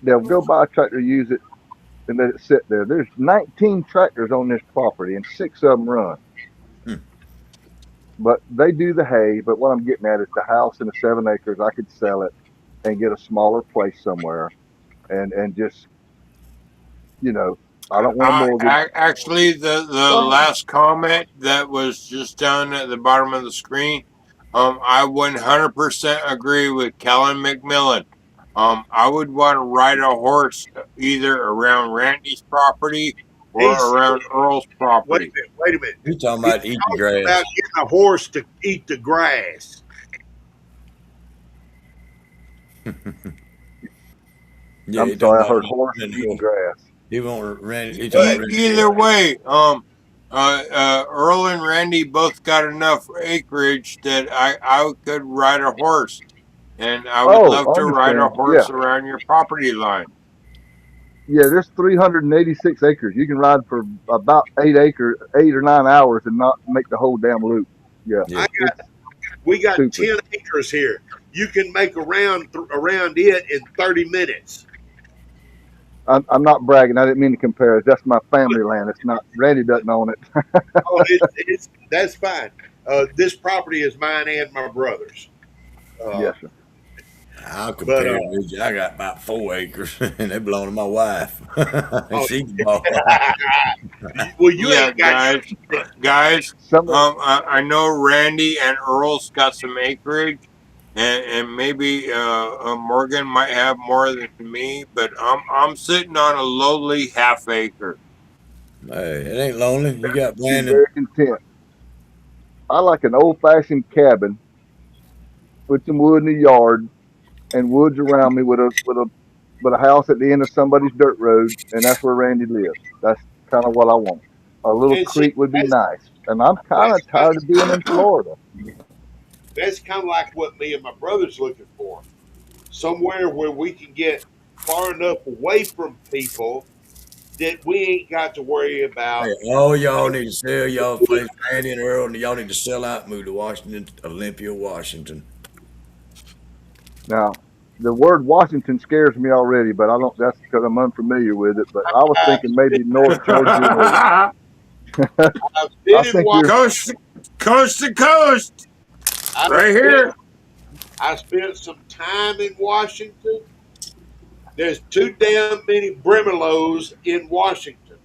They'll go buy a tractor, use it, and let it sit there. There's 19 tractors on this property, and 6 of them run. Hmm. But they do the hay. But what I'm getting at is the house in the 7 acres. I could sell it and get a smaller place somewhere. and just I don't want a mortgage. Actually, the Go ahead. last comment that was just done at the bottom of the screen, I 100% agree with Kellen McMillan. I would want to ride a horse either around Randy's property or He's around Earl's wait a property. minute, wait a minute. You talking He's about eating talking grass? about getting a horse to eat the grass. Yeah, I'm you talking sorry, I about heard horse eating grass. he won't Randy. He talking But about Randy. Either way, Earl and Randy both got enough acreage that I could ride a horse, and I would Oh, love I to ride a understand. Yeah, horse around your property line. yeah. There's 386 acres. You can ride for about 8 or 9 hours and not make the whole damn loop. Yeah, Yeah. we got stupid. 10 acres here. You can make around it in 30 minutes. I'm not bragging. I didn't mean to compare it. That's my family land. It's not. Randy doesn't own it. Oh, it's that's fine. This property is mine and my brother's. Uh, Yes, sir. I'll but compare it with you. I got about 4 acres, and they belong to my wife. oh, She can ball. well, you Yeah, ain't got guys. Somebody. I know Randy and Earl's got some acreage, and maybe Morgan might have more than me, but I'm sitting on a lowly half acre. Hey, it ain't lonely. You got Be Brandon. very content. I like an old-fashioned cabin with some wood in the yard and woods around me with a house at the end of somebody's dirt road, and that's where Randy lives. That's kind of what I want. A little and see creek would be that's nice, and I'm kind that's of tired of being in Florida. that's kind of like what me and my brother's looking for. Somewhere where we can get far enough away from people that we ain't got to worry Hey, about. all y'all need to sell y'all place, Randy and Earl, and y'all need to sell out and move to Washington, Olympia, Washington. Now, the word Washington scares me already, but I don't. That's because I'm unfamiliar with it. But I was I've, thinking maybe North Georgia or I've I been in think you're. Coast to coast, I right spent here. I spent some time in Washington. There's too damn many Brimelows in Washington.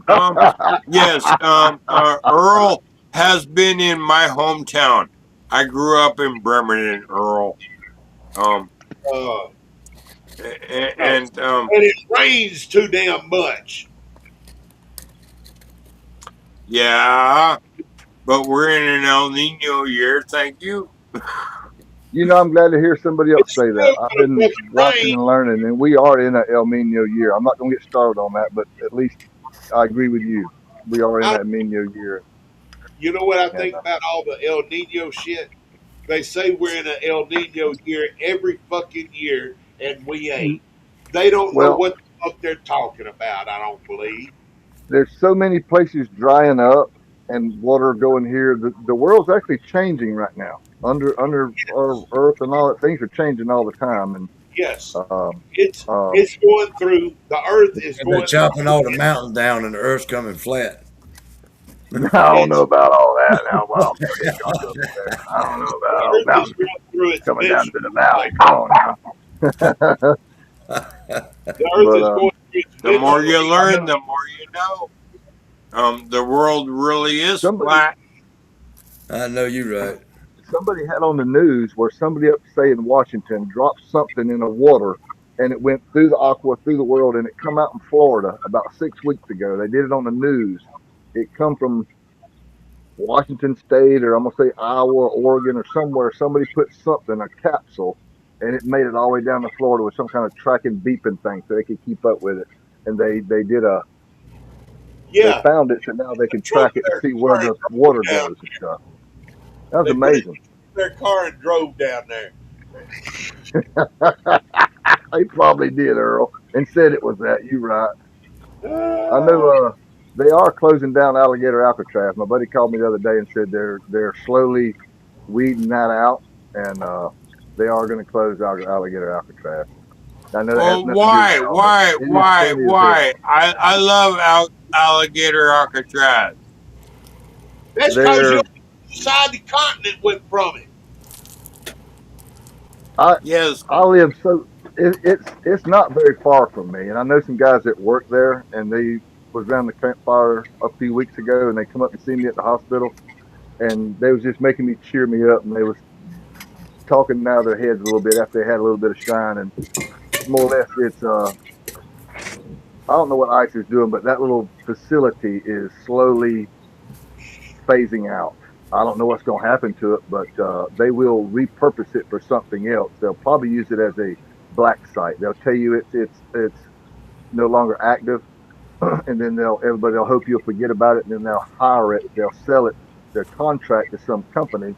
Um, yes, Earl has been in my hometown. I grew up in Bremerton, Earl. Um, Uh, no, and and it rains too damn much. yeah, but we're in an El Nino year. Thank you. I'm glad to hear somebody else It's say that. still I've gonna been fucking watching rain. and learning, and we are in a El Nino year. I'm not going to get started on that, but at least I agree with you. We are in I, that El Nino year, you know what I and think about all the El Nino shit? They say we're in an El Nino year every fucking year, and we ain't. They don't know well, what the fuck they're talking about. I don't believe. there's so many places drying up and water going here. The world's actually changing right now. Under our Earth and all that, things are changing all the time, and Yes, um, it's um, it's going through. The Earth is And they're going chopping through. all the mountains down, and the earth's coming flat. I don't know It's about all that now. Well, it's gonna go there. I don't know the about all Earth is mountains going through its coming down to the menstrual valley. cycle. Come on now. The Earth but is going through its The more menstrual you learn, cycle. the more you know. The world really is somebody flat. I know you're right. somebody had on the news where somebody up say in Washington dropped something in the water and it went through the aqua through the world and it come out in Florida about 6 weeks ago. They did it on the news. It come from Washington State or I'm gonna say Iowa or Oregon or somewhere. Somebody put something a capsule and it made it all the way down to Florida with some kind of tracking beeping thing so they could keep up with it. And they Yeah, found it so now they they can drove track it and their see where car and the drove water down. goes and stuff. That was They put it amazing. in their car and drove down there. They probably did, Earl, and said it was that. You right. I know Uh, they are closing down Alligator Alcatraz. My buddy called me the other day and said they're slowly weeding that out, and they are going to close Alligator Alcatraz. I know that has Oh, nothing to do with y'all, but it is funny as hell. why? I love alligator Alcatraz. that's because you They're on the side of the continent went from it. I Yes, I live so. It's not very far from me, and I know some guys that work there, and they was around the campfire a few weeks ago, and they come up and see me at the hospital, and they was just making me cheer me up, and they was talking out of their heads a little bit after they had a little bit of shine, and more or less it's I don't know what ICE is doing, but that little facility is slowly phasing out. I don't know what's going to happen to it, but they will repurpose it for something else. They'll probably use it as a black site. They'll tell you it's no longer active, and then everybody'll hope you'll forget about it, and then they'll hire it. They'll sell it, their contract to some company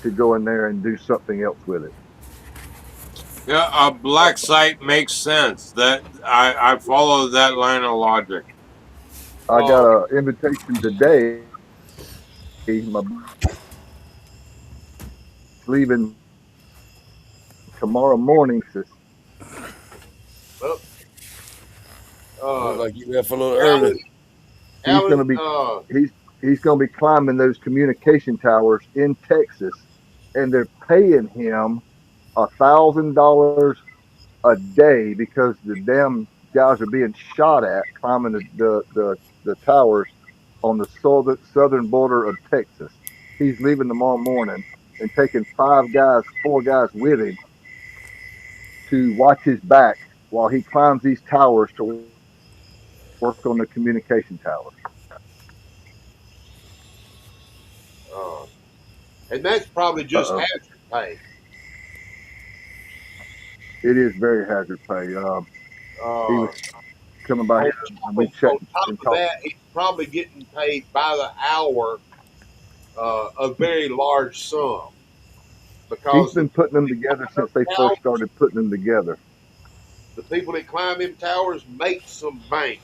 to go in there and do something else with it. Yeah, a black site makes sense. That I follow that line of logic. I got an invitation today. My leaving tomorrow morning. Well, Look like you left a little early. He's going to be he's going to be climbing those communication towers in Texas, and they're paying him $1,000 a day because the damn guys are being shot at climbing the towers on the southern border of Texas. He's leaving tomorrow morning and taking four guys with him to watch his back while he climbs these towers to work on the communication towers. and that's probably just Uh-oh. hazard pay. It is very hazard pay. He was coming by here and we checked On top and of talked. that, he's probably getting paid by the hour a very large sum He's because been putting them together since they first started putting them together. the people that climb them towers make some bank.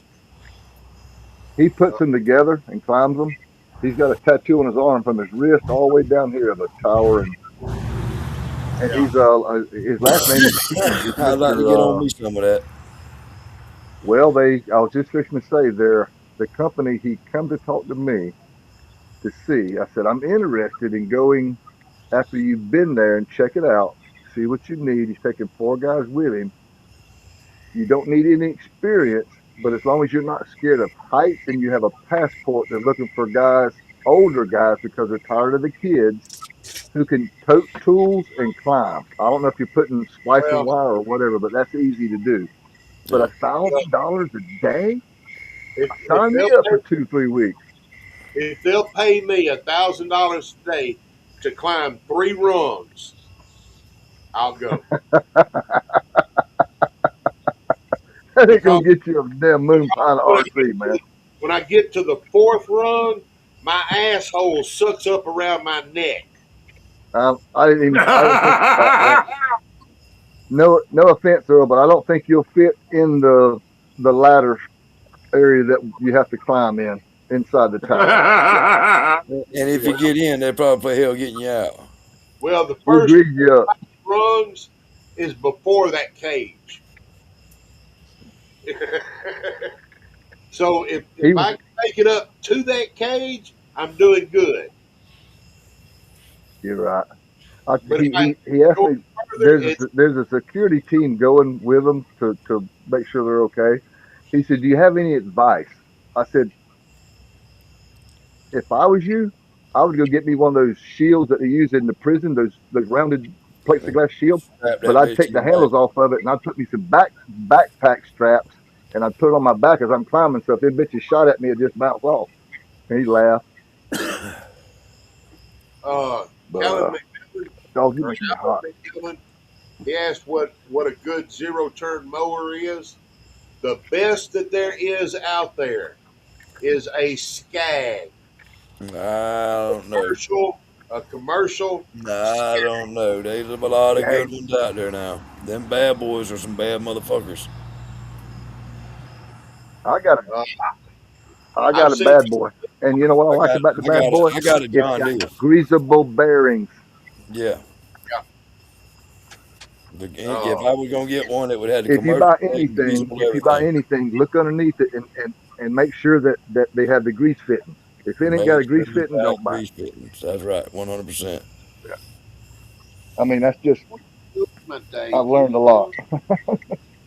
He puts them together and climbs them. He's got a tattoo on his arm from his wrist all the way down here of a tower, and he's his last name is Keith. I'd like to get on me some of that. Well, I was just fixing to say they're the company he come to talk to me to see. I said, I'm interested in going after you've been there and check it out, see what you need. He's taking four guys with him. You don't need any experience, but as long as you're not scared of heights and you have a passport, they're looking for guys, older guys, because they're tired of the kids who can tote tools and climb. I don't know if you're putting splicing Well, wire or whatever, but that's easy to do. But Yeah. $1,000 a day? if Sign me they'll up for 2-3 weeks. if they'll pay me $1,000 a day to climb 3 rungs, I'll go. That ain't Because gonna get you a damn moon pine when I RC, man. when I get to the 4th rung, my asshole sucks up around my neck. I didn't think about that. No offense, Earl, but I don't think you'll fit in the ladder area that you have to climb inside the tower. And if you get in, they'll probably play hell getting you out. Well, the We'll first grease you up. rungs is before that cage. So if I can make it up to that cage, I'm doing good. You're right. But He asked go me. further, There's a security team going with them to make sure they're okay. He said, "Do you have any advice?" I said, "If I was you, I would go get me one of those shields that they use in the prison, those rounded plexiglass shields. Strap that But I'd bitch take to the your handles back. off of it and I'd put me some backpack straps and I'd put it on my back as I'm climbing. So if them bitches shot at me, it just bounce off." And he laughed. But Alan dog, you make me hot. McMillan, he asked what a good zero turn mower is. The best that there is out there is a Skag. I don't know. A commercial. I don't know. There's a lot of Hey, good ones out there now. Them bad boys are some bad motherfuckers. I got a Uh, I I've got a seen. bad boy. And you know what I like about the bad boy? I got a It's John got Deere. greasable bearings. Yeah. If Oh. I was gonna get one that would have the If you commercial buy plate and anything, greasable if you buy everything, anything, look underneath it and make sure that they have the grease fitting. If it ain't got a grease fitting, don't buy it. grease fittings. That's right, 100%. I mean, that's just My I've days. learned a lot.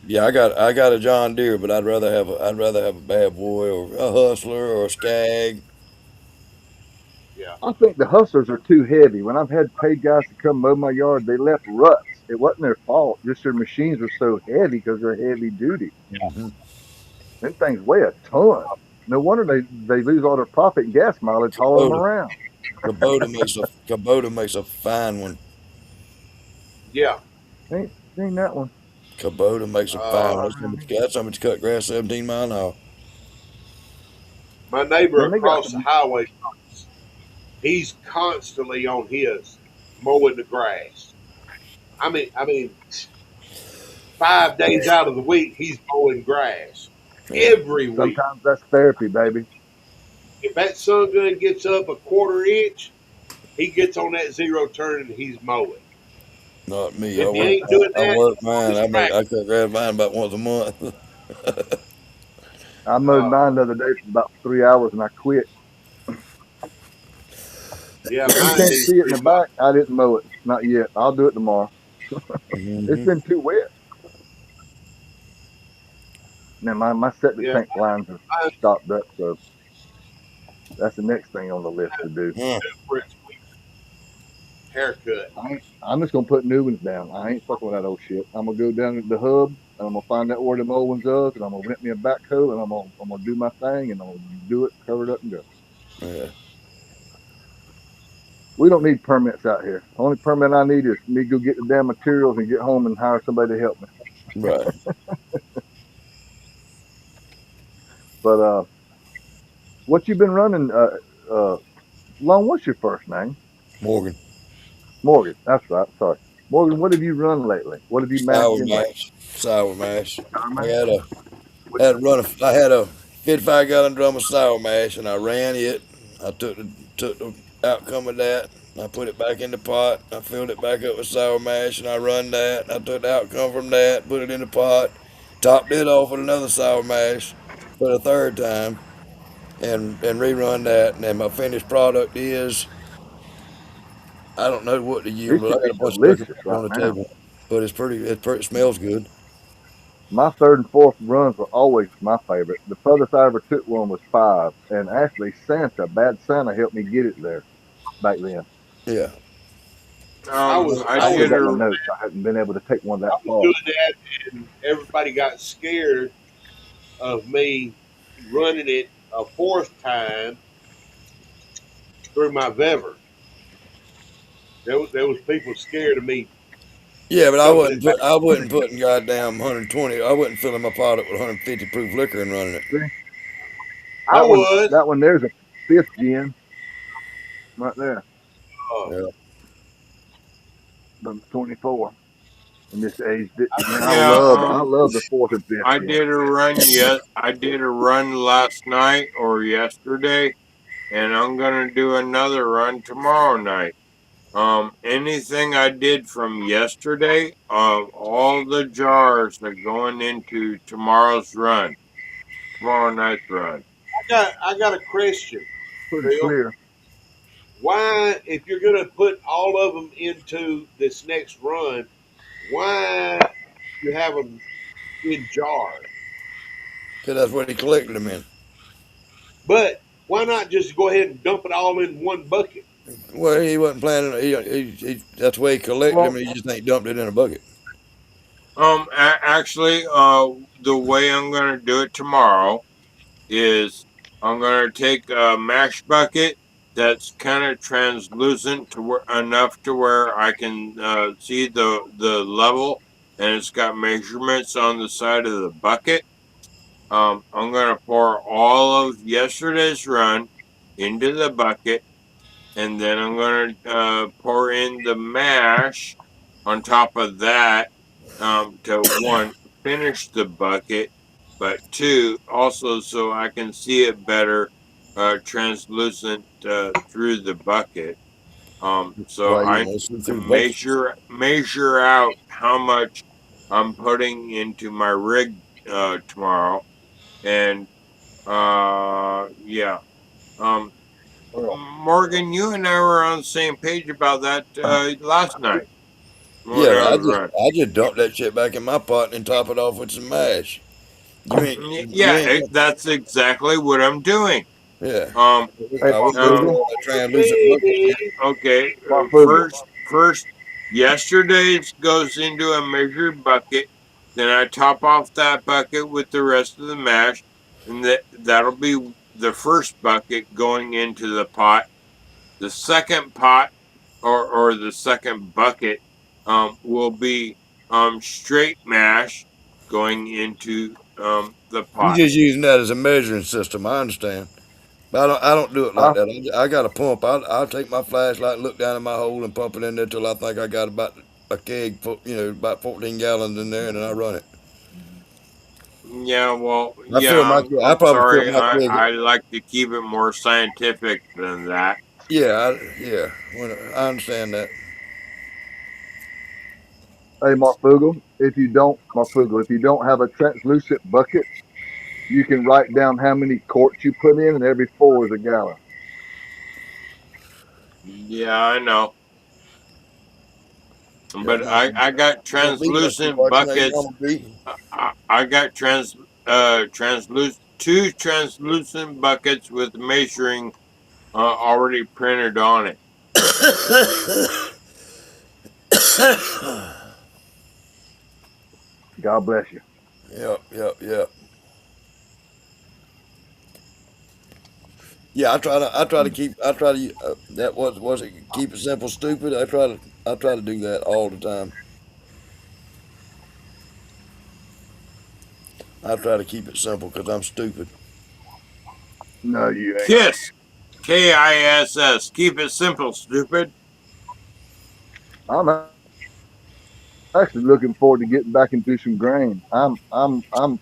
Yeah, I got a John Deere, but I'd rather have a bad boy or a hustler or a skag. Yeah. I think the hustlers are too heavy. When I've had paid guys to come mow my yard, they left ruts. It wasn't their fault. Just their machines were so heavy because they're heavy duty. Hmm. Them things weigh a ton. No wonder they lose all their profit and gas mileage hauling them Kubota, around. Kubota makes a fine one. Yeah. Ain't seen that one. Kubota makes a fine Uh, one. That's something to cut grass 17 mile an hour. my neighbor Man, they got across the some. highway, he's constantly on his mowing the grass. I mean, 5 days out of the week, he's mowing grass. Yeah. Every week. Sometimes that's therapy, baby. If that sun gun gets up a quarter inch, he gets on that zero turn and he's mowing. Not me. I If he work. ain't doing I that, work he's on mine. his I tractor. cut grass mine about once a month. I mowed Uh, mine the other day for about 3 hours and I quit. yeah, If you mine can't needs see it in the 3 months. back, I didn't mow it. Not yet. I'll do it tomorrow. It's Hmm. been too wet. Now my septic Yeah, tank lines are mine's stopped up, so that's the next thing on the list to do. Huh. for its haircut. I'm just gonna put new ones down. I ain't fucking with that old shit. I'm gonna go down to the hub and I'm gonna find out where them old ones is, and I'm gonna rent me a backhoe and I'm gonna do my thing and I'm gonna do it, cover it up and go. Yeah. We don't need permits out here. The only permit I need is me go get the damn materials and get home and hire somebody to help me. Right. But what you been running? Lon, what's your first name? Morgan. Morgan. That's right. Sorry, Morgan. What have you run lately? What have you mashed Sour in lately? mash. Sour mash. Sour I mash. had a What? had run a I had a 55-gallon drum of sour mash and I ran it. I took the outcome of that. I put it back in the pot. I filled it back up with sour mash and I run that. I took the outcome from that, put it in the pot, topped it off with another sour mash for the third time, and rerun that. And then my finished product is I don't know what to yield, This but I should got be a bunch of liquor delicious on right the now. table. But it smells good. My third and fourth runs were always my favorite. The furthest I ever took one was 5, and actually Bad Santa helped me get it there back then. Yeah. I was I I I still was did got my a doing notes. I hadn't been able to take one that I was far. doing that, and everybody got scared of me running it a fourth time through my Vever. There was people scared of me Yeah, but I dumping wasn't it back. put I wasn't putting goddamn 120. I wasn't filling my pot up with 150 proof liquor and running it. See, I was. that one there's a fifth gen right there. Uh, Yeah. The 24. And this aged it. Man, yeah. I love the fourth and fifth I gen. did a run. Yes, I did a run last night or yesterday, and I'm gonna do another run tomorrow night. Anything I did from yesterday, all the jars are going into tomorrow night's run. I got a question, Pretty Bill. clear. Why, if you're going to put all of them into this next run, why you have them in jars? Cause that's what he collected them in. But why not just go ahead and dump it all in one bucket? Well, he wasn't planning. He that's the way he collected them. Well, He just ain't dumped it in a bucket. Actually, the way I'm gonna do it tomorrow is I'm gonna take a mash bucket that's kind of translucent to where enough to where I can see the level, and it's got measurements on the side of the bucket. I'm gonna pour all of yesterday's run into the bucket, and then I'm gonna pour in the mash on top of that to one finish the bucket, but two also so I can see it better, translucent through the bucket. So Why you I want to see to through the bucket? measure out how much I'm putting into my rig tomorrow, and yeah. Um, well, Morgan, you and I were on the same page about that last night. Yeah, Whatever. Right. I just dump that shit back in my pot and top it off with some mash. You Yeah, ain't. that's exactly what I'm doing. Yeah. Um, Hey, I wouldn't go um, through all that translucent bucket shit. okay. Marfugo. First, yesterday's goes into a measured bucket. Then I top off that bucket with the rest of the mash, and that'll be the first bucket going into the pot. The second pot or the second bucket will be straight mash going into the You pot. just using that as a measuring system. I understand. But I don't do it like I, that. I got a pump. I'll take my flashlight and look down in my hole and pump it in there till I think I got about a keg, about 14 gallons in there, and then I run it. Yeah, well, I yeah, fill my. I I'm probably fill sorry. my keg. I like to keep it more scientific than that. Yeah, yeah. I understand that. hey, Marfugo. If you don't have a translucent bucket, you can write down how many quarts you put in, and every four is a gallon. Yeah, I know. Yeah, But I got you don't need much too translucent much. You know, you buckets. gonna be. I got translucent two translucent buckets with measuring already printed on it. God bless you. Yep, yep, yep. Yeah, I try to that was it keep it simple stupid. I try to do that all the time. I try to keep it simple because I'm stupid. No, you ain't. KISS, KISS. Keep it simple, stupid. I'm actually looking forward to getting back into some grain. I'm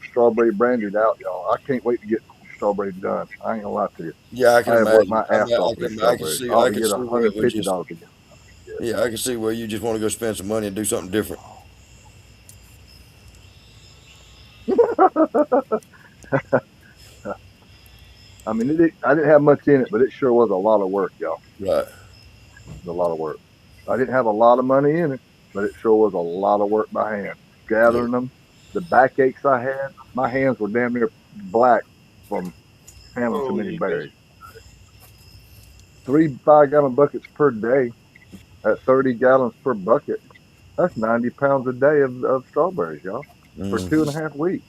strawberry branded out, y'all. I can't wait to get strawberry done. I ain't gonna lie to you. Yeah, I can I have worked imagine. my ass off for these strawberries. I ought I to can get see where it would just. $150 again. Yeah, I can see where you just want to go spend some money and do something different. I mean, I didn't have much in it, but it sure was a lot of work, y'all. Right. It was a lot of work. I didn't have a lot of money in it, but it sure was a lot of work by hand. Yeah. Gathering them, the backaches I had, my hands were damn near black from handling so Oh, many yes. berries. 3 5-gallon buckets per day at 30 gallons per bucket. That's 90 pounds a day of strawberries, y'all, for Mm. 2.5 weeks.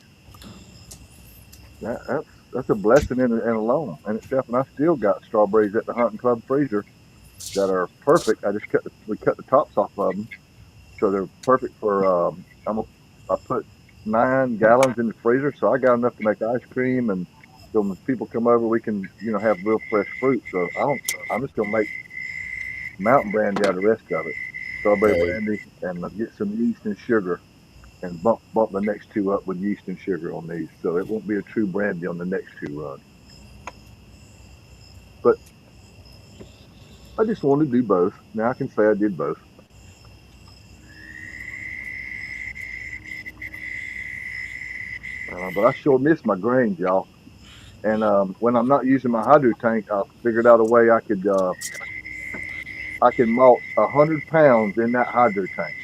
That's a blessing in alone in itself. And I still got strawberries at the hunting club freezer that are perfect. We cut the tops off of them, so they're perfect for. I put 9 gallons in the freezer, so I got enough to make ice cream, and so when people come over, we can have real fresh fruit. So I don't. I'm just gonna make mountain brandy out of the rest of it, strawberry Hey, brandy, and get some yeast and sugar, and bump the next two up with yeast and sugar on these, so it won't be a true brandy on the next two runs. But I just wanted to do both. Now I can say I did both. But I sure miss my grains, y'all. And when I'm not using my hydro tank, I figured out a way I can malt 100 pounds in that hydro tank.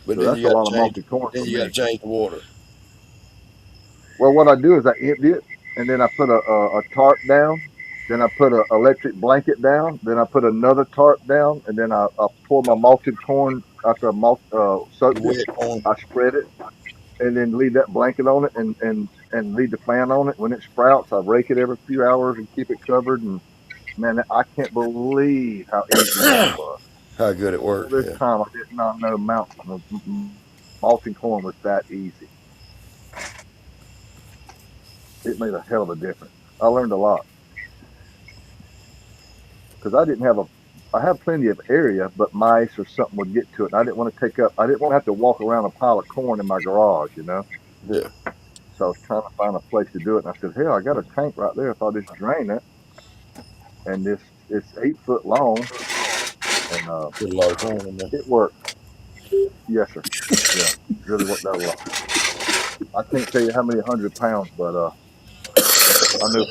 but So that's a lot of malted corn then for you got to me. change the water. Well, what I do is I empty it, and then I put a tarp down. Then I put an electric blanket down. Then I put another tarp down, and then I pour my malted corn after The soaked it. wet corn. I spread it, and then leave that blanket on it, and leave the fan on it. When it sprouts, I rake it every few hours and keep it covered. And man, I can't believe how easy that was. How good it All works. this Yeah. time, I did not know malting corn was that easy. It made a hell of a difference. I learned a lot because I have plenty of area, but mice or something would get to it. And I didn't want to have to walk around a pile of corn in my garage. Yeah. So I was trying to find a place to do it. And I said, hell, I got a tank right there. If I just drain it, and it's 8 foot long, and Put a lot of corn in there. it worked. Yes, sir. Yeah, really worked out a lot. I can't tell you how many 100 pounds, but I know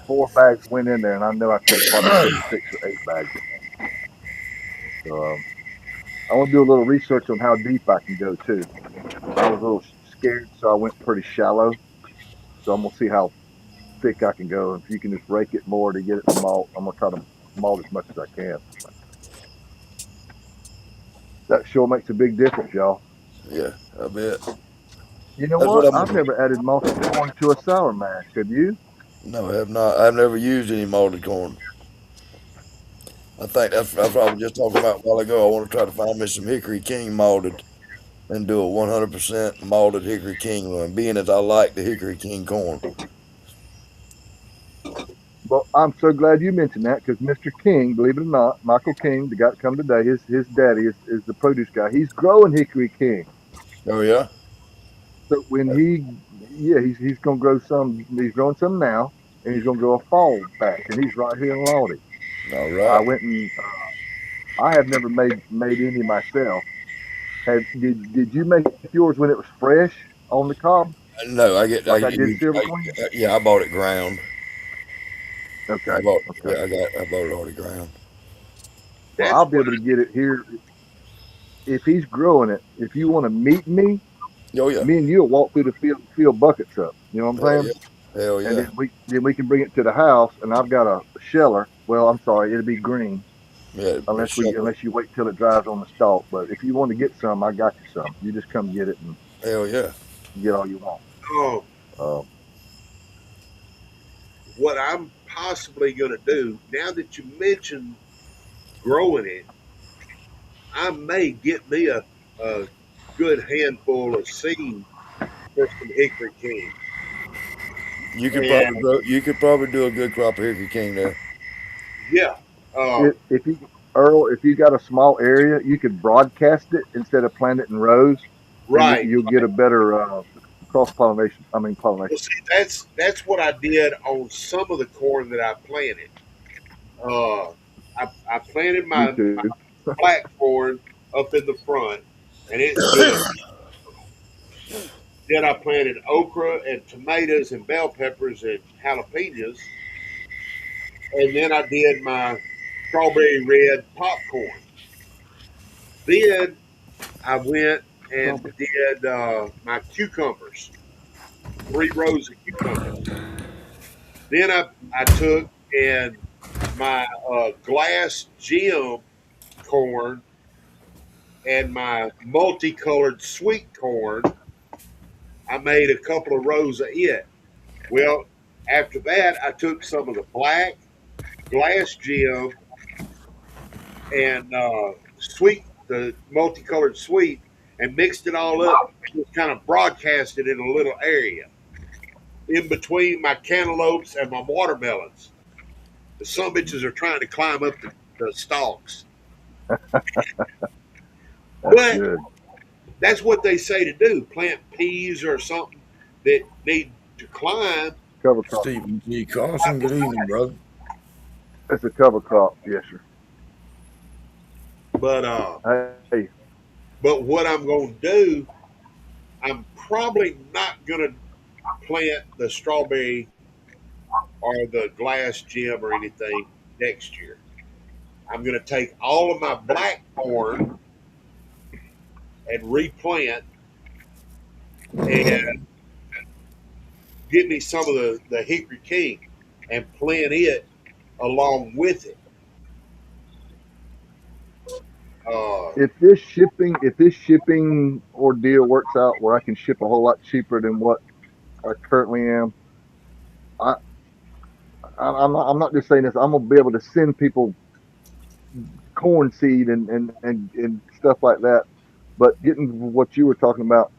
four bags went in there, and I know I could have probably put 6 or 8 bags in there. I want to do a little research on how deep I can go too. I was a little scared, so I went pretty shallow. So I'm gonna see how thick I can go. If you can just rake it more to get it to malt, I'm gonna try to malt as much as I can. That sure makes a big difference, y'all. Yeah, I bet. You know That's what what? I'm. I've never added malted corn to a sour mash. Have you? No, I have not. I've never used any malted corn. I think that's what I was just talking about a while ago. I want to try to find me some Hickory King malted and do a 100% malted Hickory King run, being as I like the Hickory King corn. Well, I'm so glad you mentioned that because Mr. King, believe it or not, Michael King, the guy that come today, his daddy is the produce guy. He's growing Hickory King. Oh yeah. So when yeah, he's gonna grow some. He's growing some now, and he's gonna grow a fall batch, and he's right here in Lawdy. All I right. went and I have never made any myself. Did you make yours when it was fresh on the cob, No, like I did Silver Queen? yeah, I bought it ground. Okay, okay. I bought it already ground. Well, That's I'll be what able to get it here if he's growing it. If you want to meet me, Oh yeah. me and you'll walk through the field and fill buckets up. You know what I'm Hell saying? yeah. Hell And yeah. then we can bring it to the house. And I've got a sheller. Well, I'm sorry, it'll be green Yeah, a shovel. unless you wait till it dries on the stalk. But if you want to get some, I got you some. You just come get it and Hell yeah. get all you want. um, Um, what I'm possibly going to do now that you mentioned growing it. I may get me a good handful of seed for some hickory king. And You could probably do a good crop of Hickory King there. yeah, if you Earl, if you got a small area, you could broadcast it instead of plant it in rows, and right. you'll get a better cross pollination. I mean Well, pollination. see, that's what I did on some of the corn that I planted. Uh, I planted Me my too. black corn up in the front, and it's good. Then I planted okra and tomatoes and bell peppers and jalapenos, and then I did my strawberry red popcorn. Then I went and Strawberry. did my cucumbers, 3 rows of cucumbers. Then I took and my glass gem corn and my multicolored sweet corn. I made a couple of rows of it. Well, after that, I took some of the black glass gem and the multicolored sweet, and mixed it all up and just kind of broadcast it in a little area in between my cantaloupes and my watermelons. The some bitches are trying to climb up the stalks. That's But good. that's what they say to do. Plant peas or something that need to climb. Cover crop. Stephen G. Carson, good evening, brother. It's a cover crop. Yes, sir. But Hey, but what I'm gonna do, I'm probably not gonna plant the strawberry or the glass gem or anything next year. I'm gonna take all of my black corn and replant and get me some of the hickory king and plant it along with it. Uh, if this shipping ordeal works out where I can ship a whole lot cheaper than what I currently am, I I'm not just saying this. I'm gonna be able to send people corn seed and stuff like that. But getting to what you were talking about,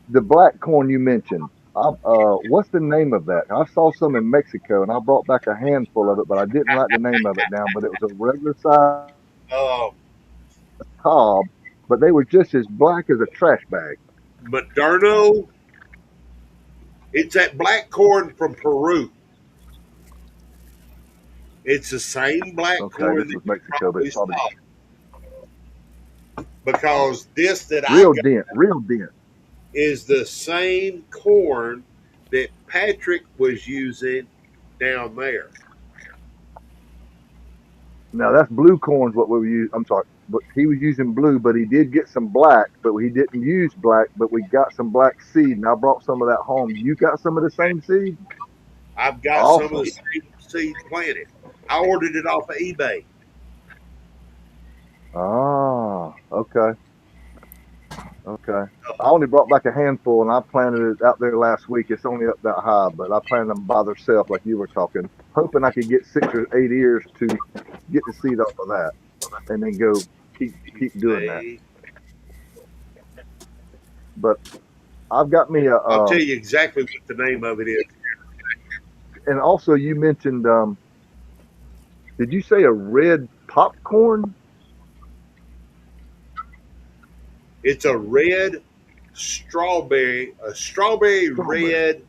the black corn you mentioned, what's the name of that? I saw some in Mexico and I brought back a handful of it, but I didn't write the name of it down. But it was a regular size uh, cob, but they were just as black as a trash bag. Moderno, it's that black corn from Peru. It's the same black Okay, corn this that was you Mexico, but probably it's probably saw. Because this that I got real dent. is the same corn that Patrick was using down there. Now that's blue corn's what we use. I'm sorry. but he was using blue, but he did get some black, but he didn't use black, but we got some black seed, and I brought some of that home. You got some of the same seed? I've got some of Awesome. the same seed planted. I ordered it off of eBay. Ah, okay. Okay. I only brought back a handful, and I planted it out there last week. It's only up that high, but I planted them by themselves, like you were talking, hoping I could get 6 or 8 ears to get the seed off of that, and then go keep doing that. But I've got me a. I'll tell you exactly what the name of it is. And also, you mentioned. Did you say a red popcorn? It's a red strawberry red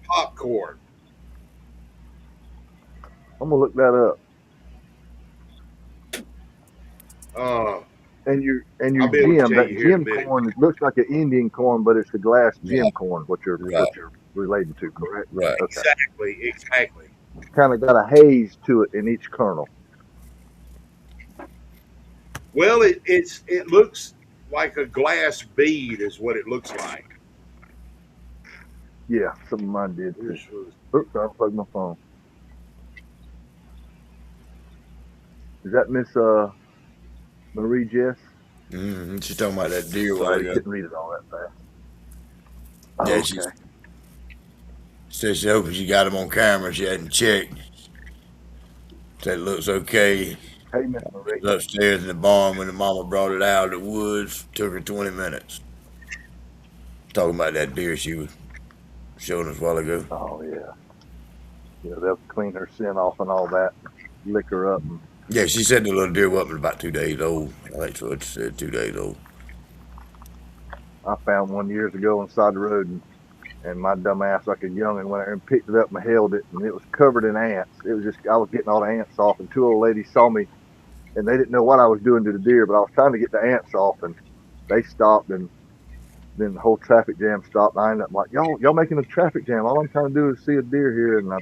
popcorn. I'm gonna look that up. And your I'll be able to gem, tell that you here in a gem minute. corn, it looks like an Indian corn, but it's the glass gem Right. corn. What you're Right. relating to, correct? Right. Okay. Exactly. Kind of got a haze to it in each kernel. Well, it looks like a glass bead is what it looks like. Yeah, some of mine did too. Oops, I unplugged my phone. Is that Miss Marie Jess? Mm-hmm. She's talking about that deer. Sorry, I couldn't read it all that fast. Yeah, Okay. she said she hoping she got him on camera. She hadn't checked. Said it looks okay. Hey, Miss Marie. It was upstairs in the barn when the mama brought it out of the woods. Took her 20 minutes. Talking about that deer she was showing us a while ago. Oh yeah. Yeah, they'll clean her sin off and all that, lick her up. And Yeah, she said the little deer wasn't about 2 days old. I think that's what she said, 2 days old. I found one years ago on the side of the road, and my dumb ass, like a youngin', went there and picked it up and held it, and it was covered in ants. It was just, I was getting all the ants off, and two old ladies saw me, and they didn't know what I was doing to the deer, but I was trying to get the ants off, and they stopped, and then the whole traffic jam stopped. And I ended up like, y'all making a traffic jam. All I'm trying to do is see a deer here, and I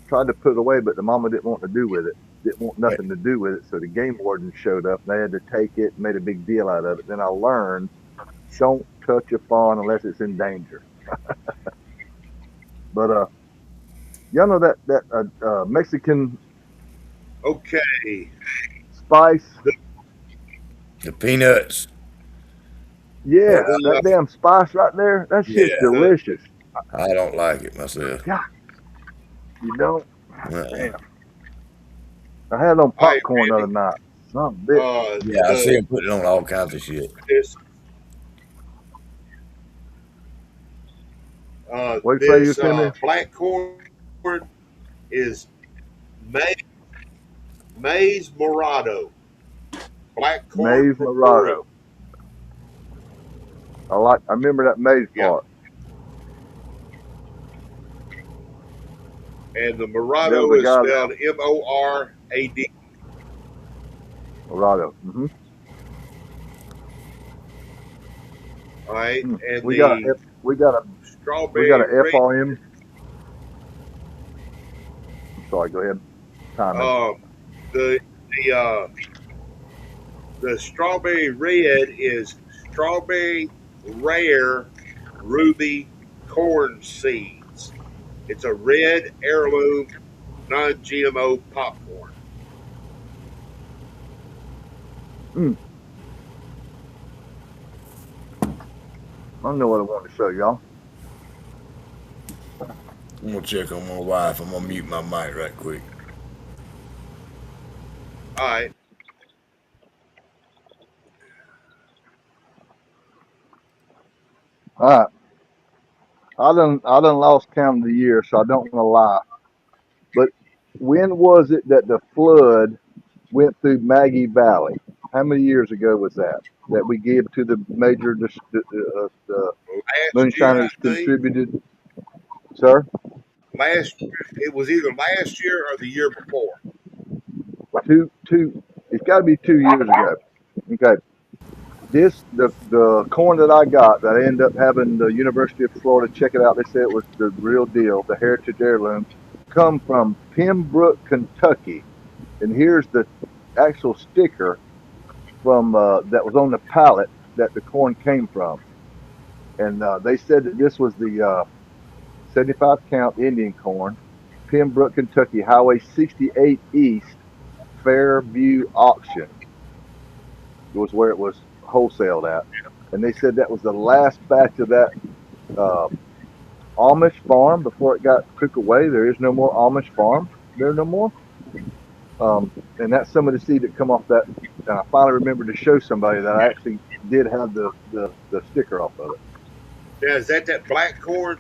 tried to put it away, but the mama didn't want to do with it. Didn't want nothing to do with it. So the game warden showed up, and they had to take it and made a big deal out of it. Then I learned, don't touch a fawn unless it's in danger. But y'all know that Mexican spice? The peanuts. Yeah, that damn spice right there, that shit's delicious. I don't like it myself. Yeah. You don't? Damn. I had it on popcorn the other night. Some bitch. Yeah, I see him putting it on all kinds of shit. What you say you This send me? black corn is maize morado. Black corn. Maize morado. I remember that maize part. And the morado is spelled M-O-R-A-D. Morado. Mm-hmm. All right, and we got a FRM. I'm sorry, go ahead. The strawberry red is strawberry rare ruby corn seeds. It's a red heirloom non-GMO popcorn. I don't know what I want to show y'all. I'm gonna check on my wife. I'm gonna mute my mic right quick. All right. All right. I done lost count of the year, so I don't want to lie. But when was it that the flood went through Maggie Valley? How many years ago was that we gave to the major moonshiners contributed? Sir? It was either last year or the year before. It's got to be 2 years ago. Okay. The corn that I got that I ended up having the University of Florida check it out. They said it was the real deal, the heritage heirloom, come from Pembroke, Kentucky. And here's the actual sticker from that was on the pallet that the corn came from, and they said that this was the 75 count Indian corn, Pembroke, Kentucky, Highway 68 East, Fairview Auction was where it was wholesaled at, and they said that was the last batch of that uh, Amish farm before it got took away. There is no more Amish farm there no more. And that's some of the seed that come off that. And I finally remembered to show somebody that I actually did have the sticker off of it. Now, is that black corn?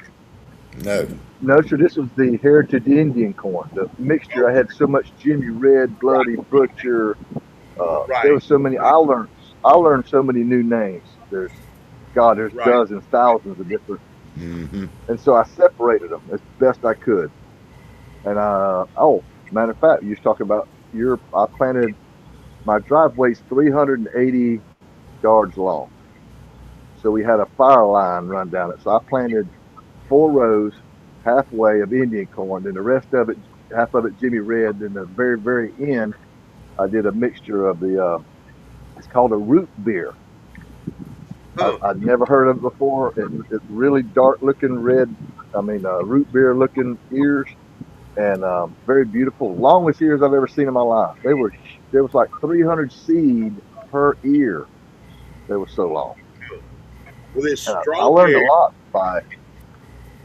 No. No, sir. This was the Heritage Indian corn. The mixture. I had so much Jimmy Red, Bloody Butcher. There was so many. I learned so many new names. There's dozens, thousands of different. Mm-hmm. And so I separated them as best I could. And matter of fact, you was talking about I planted, my driveway's 380 yards long. So we had a fire line run down it. So I planted 4 rows halfway of Indian corn, and the rest of it, half of it Jimmy Red. And the very, very end, I did a mixture of it's called a root beer. I'd never heard of it before. It's really dark looking red, root beer looking ears, and very beautiful. Longest ears I've ever seen in my life. There was like 300 seed per ear. They were so long. Well, this strawberry, I learned a lot by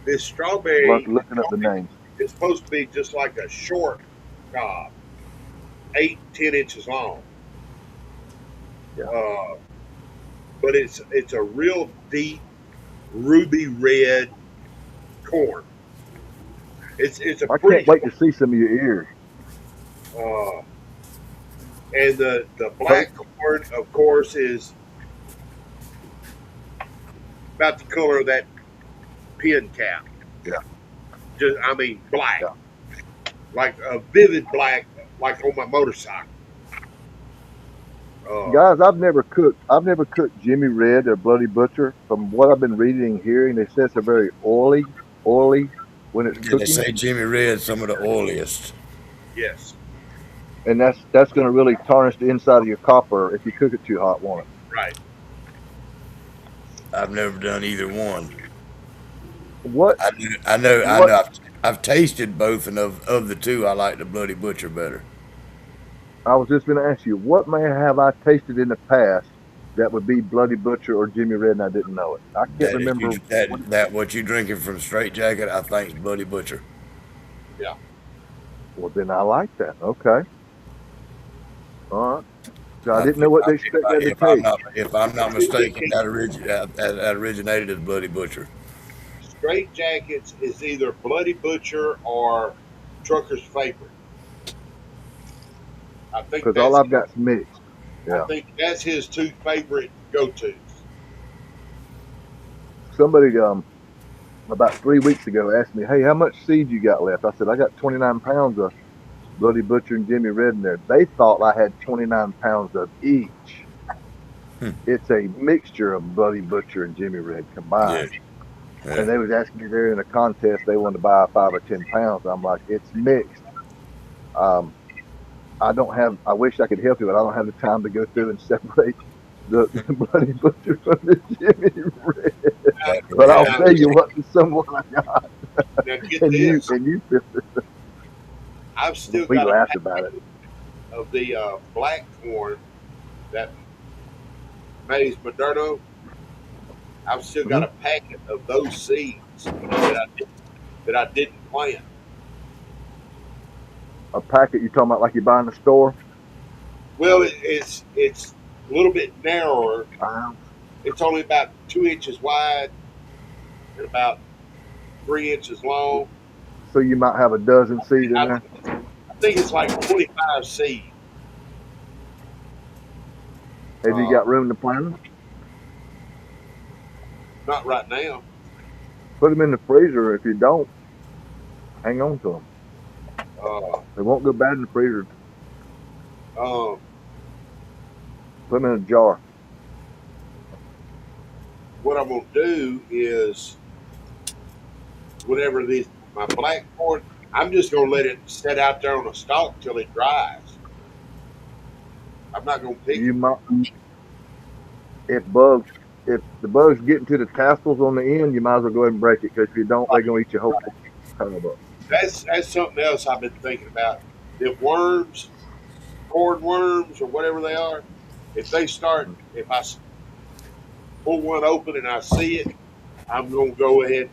this strawberry. Looking up the names. It's supposed to be just like a short cob, 8-10 inches long. Yeah. But it's a real deep ruby red corn. It's a I pretty. can't wait to see some of your ears. And the black corn, of course, is about the color of that pin cap. Yeah. Black. Yeah. Like a vivid black, like on my motorcycle. Guys, I've never cooked Jimmy Red or Bloody Butcher. From what I've been reading and hearing, they say it's a very oily when it's cooking. They say Jimmy Red's some of the oiliest. Yes. And that's going to really tarnish the inside of your copper if you cook it too hot, won't it? Right. I've never done either one. What? I know. I've tasted both, and of the two, I like the Bloody Butcher better. I was just going to ask you, what may have I tasted in the past that would be Bloody Butcher or Jimmy Red and I didn't know it? I can't remember. What you drinking from Straight Jacket, I think is Bloody Butcher. Yeah. Well, then I like that. Okay. All right. So I didn't know what they expected to taste. If I'm not mistaken, that originated as Bloody Butcher. Straight Jackets is either Bloody Butcher or Trucker's Favorite. I think because all I've got is mixed. Yeah. I think that's his 2 favorite go-tos. Somebody about 3 weeks ago asked me, "Hey, how much seed you got left?" I said, "I got 29 pounds of Bloody Butcher and Jimmy Red in there." They thought I had 29 pounds of each. It's a mixture of Bloody Butcher and Jimmy Red combined. Yeah. And they was asking me there in a contest, they wanted to buy 5 or 10 pounds. I'm like, it's mixed. I wish I could help you, but I don't have the time to go through and separate the Bloody Butcher from the Jimmy Red. But I'll tell you what, someone I got. Now get and this. you I've still we got laughed about it. Of the black corn that Mays Moderno. I've still got a packet of those seeds that I didn't plant. A packet you talking about like you buy in the store? Well, it's a little bit narrower. It's only about 2 inches wide and about 3 inches long. So you might have a dozen seeds in there? I think it's like 25 seeds. Have you got room to plant them? Not right now. Put them in the freezer. If you don't, hang on to them. They won't go bad in the freezer. Put them in a jar. What I'm going to do is, whenever my black corn, I'm just going to let it sit out there on a stalk till it dries. I'm not gonna pick You it. might, if bugs, if the bugs get into the tassels on the end, you might as well go ahead and break it because if you don't, they're gonna eat your whole tub up. That's something else I've been thinking about. The worms, corn worms, or whatever they are, if they start, if I pull one open and I see it, I'm gonna go ahead and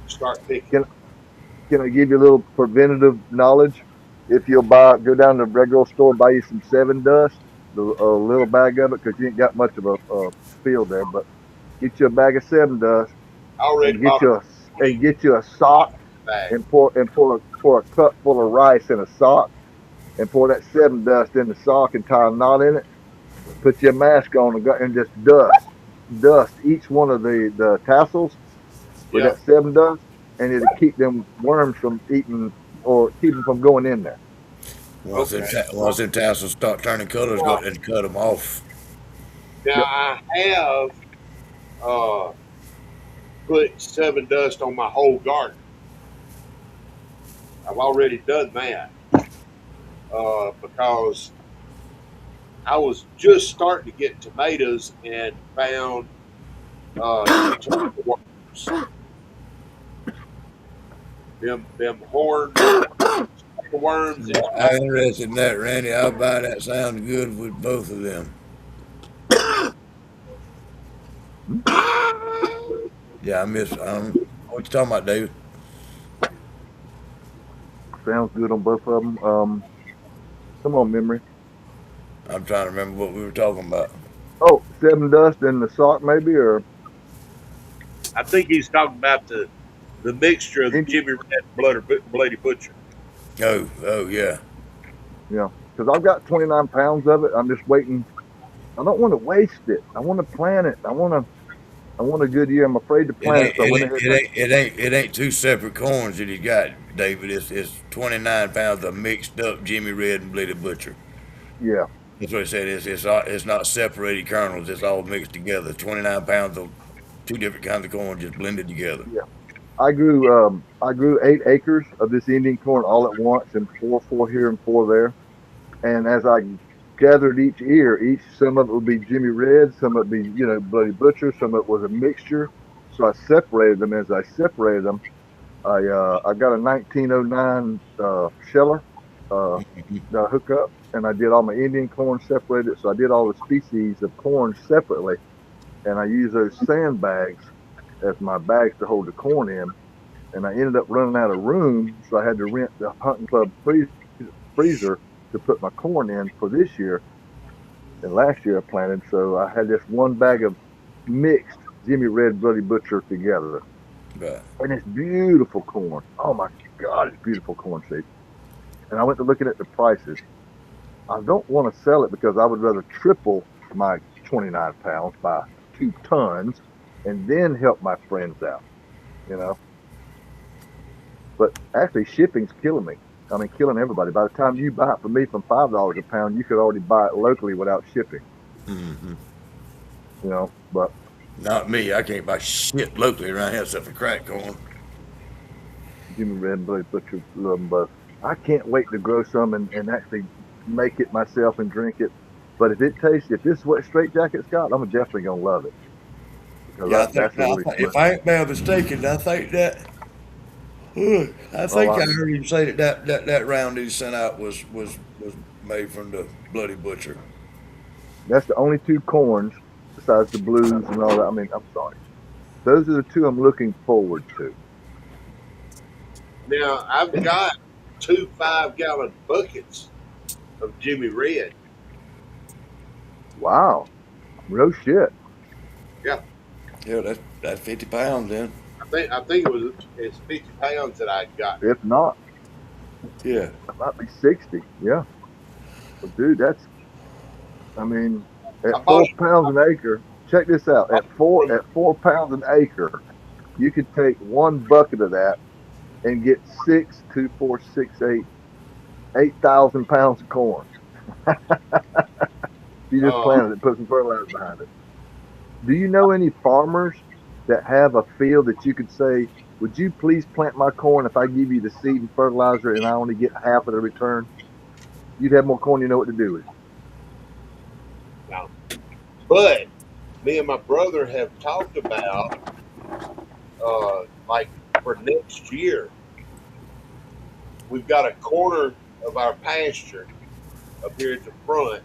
start picking. Can can I give you a little preventative knowledge? If you'll go down to the regular store, buy you some Seven Dust, a little bag of it, because you ain't got much of a field there. But get you a bag of Seven Dust I already and get bought a you a sock bag. and pour a cup full of rice in a sock and pour that Seven Dust in the sock and tie a knot in it. Put your mask on and just dust each one of the tassels with Yeah. that Seven Dust, and it'll keep them worms from eating or keep them from going in there. Okay. Once them tassels start turning colors, go ahead and cut them off. Now Yep. I have uh, put Seven Dust on my whole garden. I've already done that because I was just starting to get tomatoes and found tomato worms. Them horned tomato worms and I'm tomato. interested in that, Randy. I'll buy that. Sounds good with both of them. Yeah, I miss. What you talking about, David? Sounds good on both of them. Come on, memory. I'm trying to remember what we were talking about. Oh, Seven Dust in the sock maybe, or I think he's talking about the mixture of the Indian. Jimmy Red Bloody Butcher. Oh, yeah. Yeah, because I've got 29 pounds of it. I'm just waiting. I don't want to waste it. I want to plant it. I want a good year. I'm afraid to It plant it, ain't. so I It went ain't. ahead It and I, ain't. It ain't. It ain't two separate corns that he's got, David. It's 29 pounds of mixed up Jimmy Red and Bloody Butcher. yeah, That's what he said. It's not separated kernels. It's all mixed together. 29 pounds of two different kinds of corn just blended together. yeah. I grew 8 acres of this Indian corn all at once, and four here and four there. And as I gathered each ear, each some of it would be Jimmy Red, some of it would be Bloody Butcher, some of it was a mixture. So I separated them. As I separated them, I got a 1909 sheller to hook up, and I did all my Indian corn separated. So I did all the species of corn separately, and I used those sandbags as my bags to hold the corn in. And I ended up running out of room, so I had to rent the hunting club freezer to put my corn in for this year. And last year I planted, so I had this one bag of mixed Jimmy Red Bloody Butcher together, Right. and it's beautiful corn. Oh my God, it's beautiful corn seed. And I went to looking at the prices. I don't want to sell it because I would rather triple my 29 pounds by 2 tons, and then help my friends out. You know, but actually shipping's killing me. I mean, killing everybody. By the time you buy it from me from $5 a pound, you could already buy it locally without shipping. Mm-hmm. But Not me. I can't buy shit locally around here except for crack corn. Jimmy Red and Bloody Butcher love them both. I can't wait to grow some and actually make it myself and drink it. But if this is what Straight Jacket's got, I'm definitely gonna love it because Yeah, that's a really if smooth. I ain't bad mistaken, I think that. I Oh, think I heard him say that round he sent out was made from the Bloody Butcher. that's the only two corns besides the blues and all that. I mean, I'm sorry. Those are the two I'm looking forward to. Now I've got two 5-gallon buckets of Jimmy Red. Wow, no shit. Yeah, Yeah, that's 50 pounds then. I think it's 50 pounds that I got. If not, Yeah. it might be 60. Yeah, but dude, I mean, at I bought 4 pounds an acre. Check this out. it from. At 4 pounds an acre, you could take one bucket of that and get 8,000 pounds of corn. You just Uh, planted it, put some fertilizer behind it. Do you know any farmers that have a field that you could say, would you please plant my corn if I give you the seed and fertilizer and I only get half of the return? You'd have more corn, you know what to do with. Now, but me and my brother have talked about like for next year, we've got a corner of our pasture up here at the front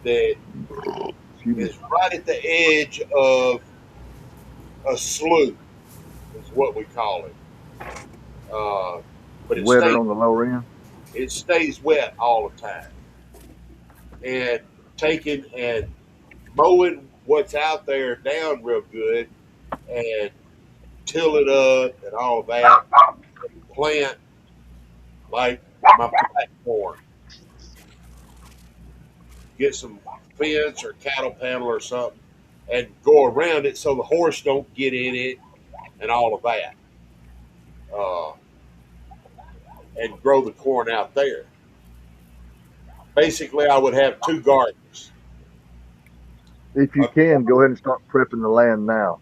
that Excuse me. is right at the edge of a slough, is what we call it. But Wetter on the lower end. it stays wet all the time. And taking and mowing what's out there down real good and till it up and all that, plant like my black corn, get some fence or cattle panel or something, and go around it so the horse don't get in it and all of that, uh, and grow the corn out there. Basically, I would have two gardens. If you can, go ahead and start prepping the land now.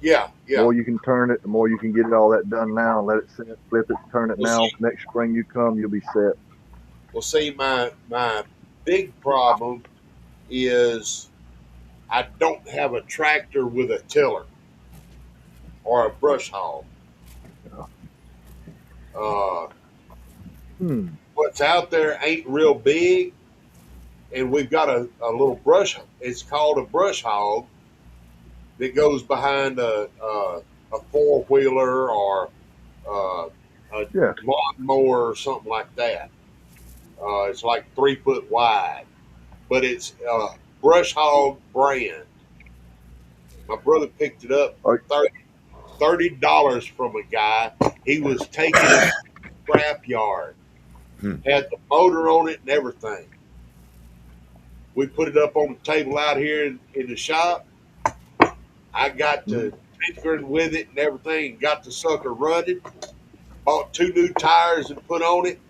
Yeah, The more you can turn it, the more you can get it all that done now. Let it sit, flip it, turn it now. Next spring you come, you'll be set. Well, see, my big problem is I don't have a tractor with a tiller or a brush hog. Uh, What's out there ain't real big, and we've got a little brush. It's called a brush hog that goes behind a 4-wheeler or a lawnmower or something like that. It's like 3 foot wide, but it's brush hog brand. My brother picked it up $30 from a guy. He was taking it to the scrap yard. Had the motor on it and everything. We put it up on the table out here in the shop. I got to tinkering with it and everything, got the sucker running. Bought 2 new tires and put on it.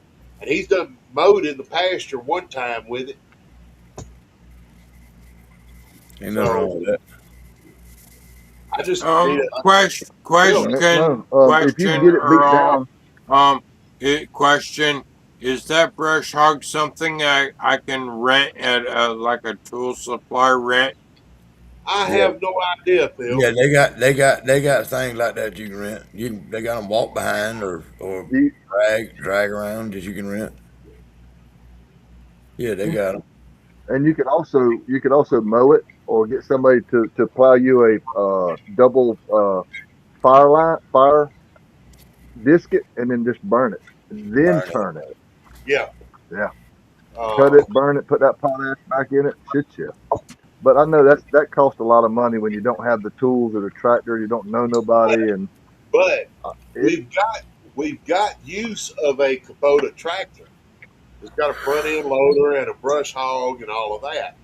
And he's done mowed in the pasture one time with it. Ain't nothing wrong with that. I just question, need question, if you get it beat down, question: is that brush hog something I can rent at like a tool supply rent? I have no idea, Phil. Yeah, they got things like that you can rent. They got them walk behind or drag around that you can rent. Yeah, they got them. and you could also mow it or get somebody to plow you a double fire disc it and then just burn it, and then turn it. Yeah. Yeah. Cut it, burn it, put that potash back in it, shit yeah. But I know that costs a lot of money when you don't have the tools or the tractor, you don't know nobody, and But we've got use of a Kubota tractor. It's got a front end loader and a brush hog and all of that.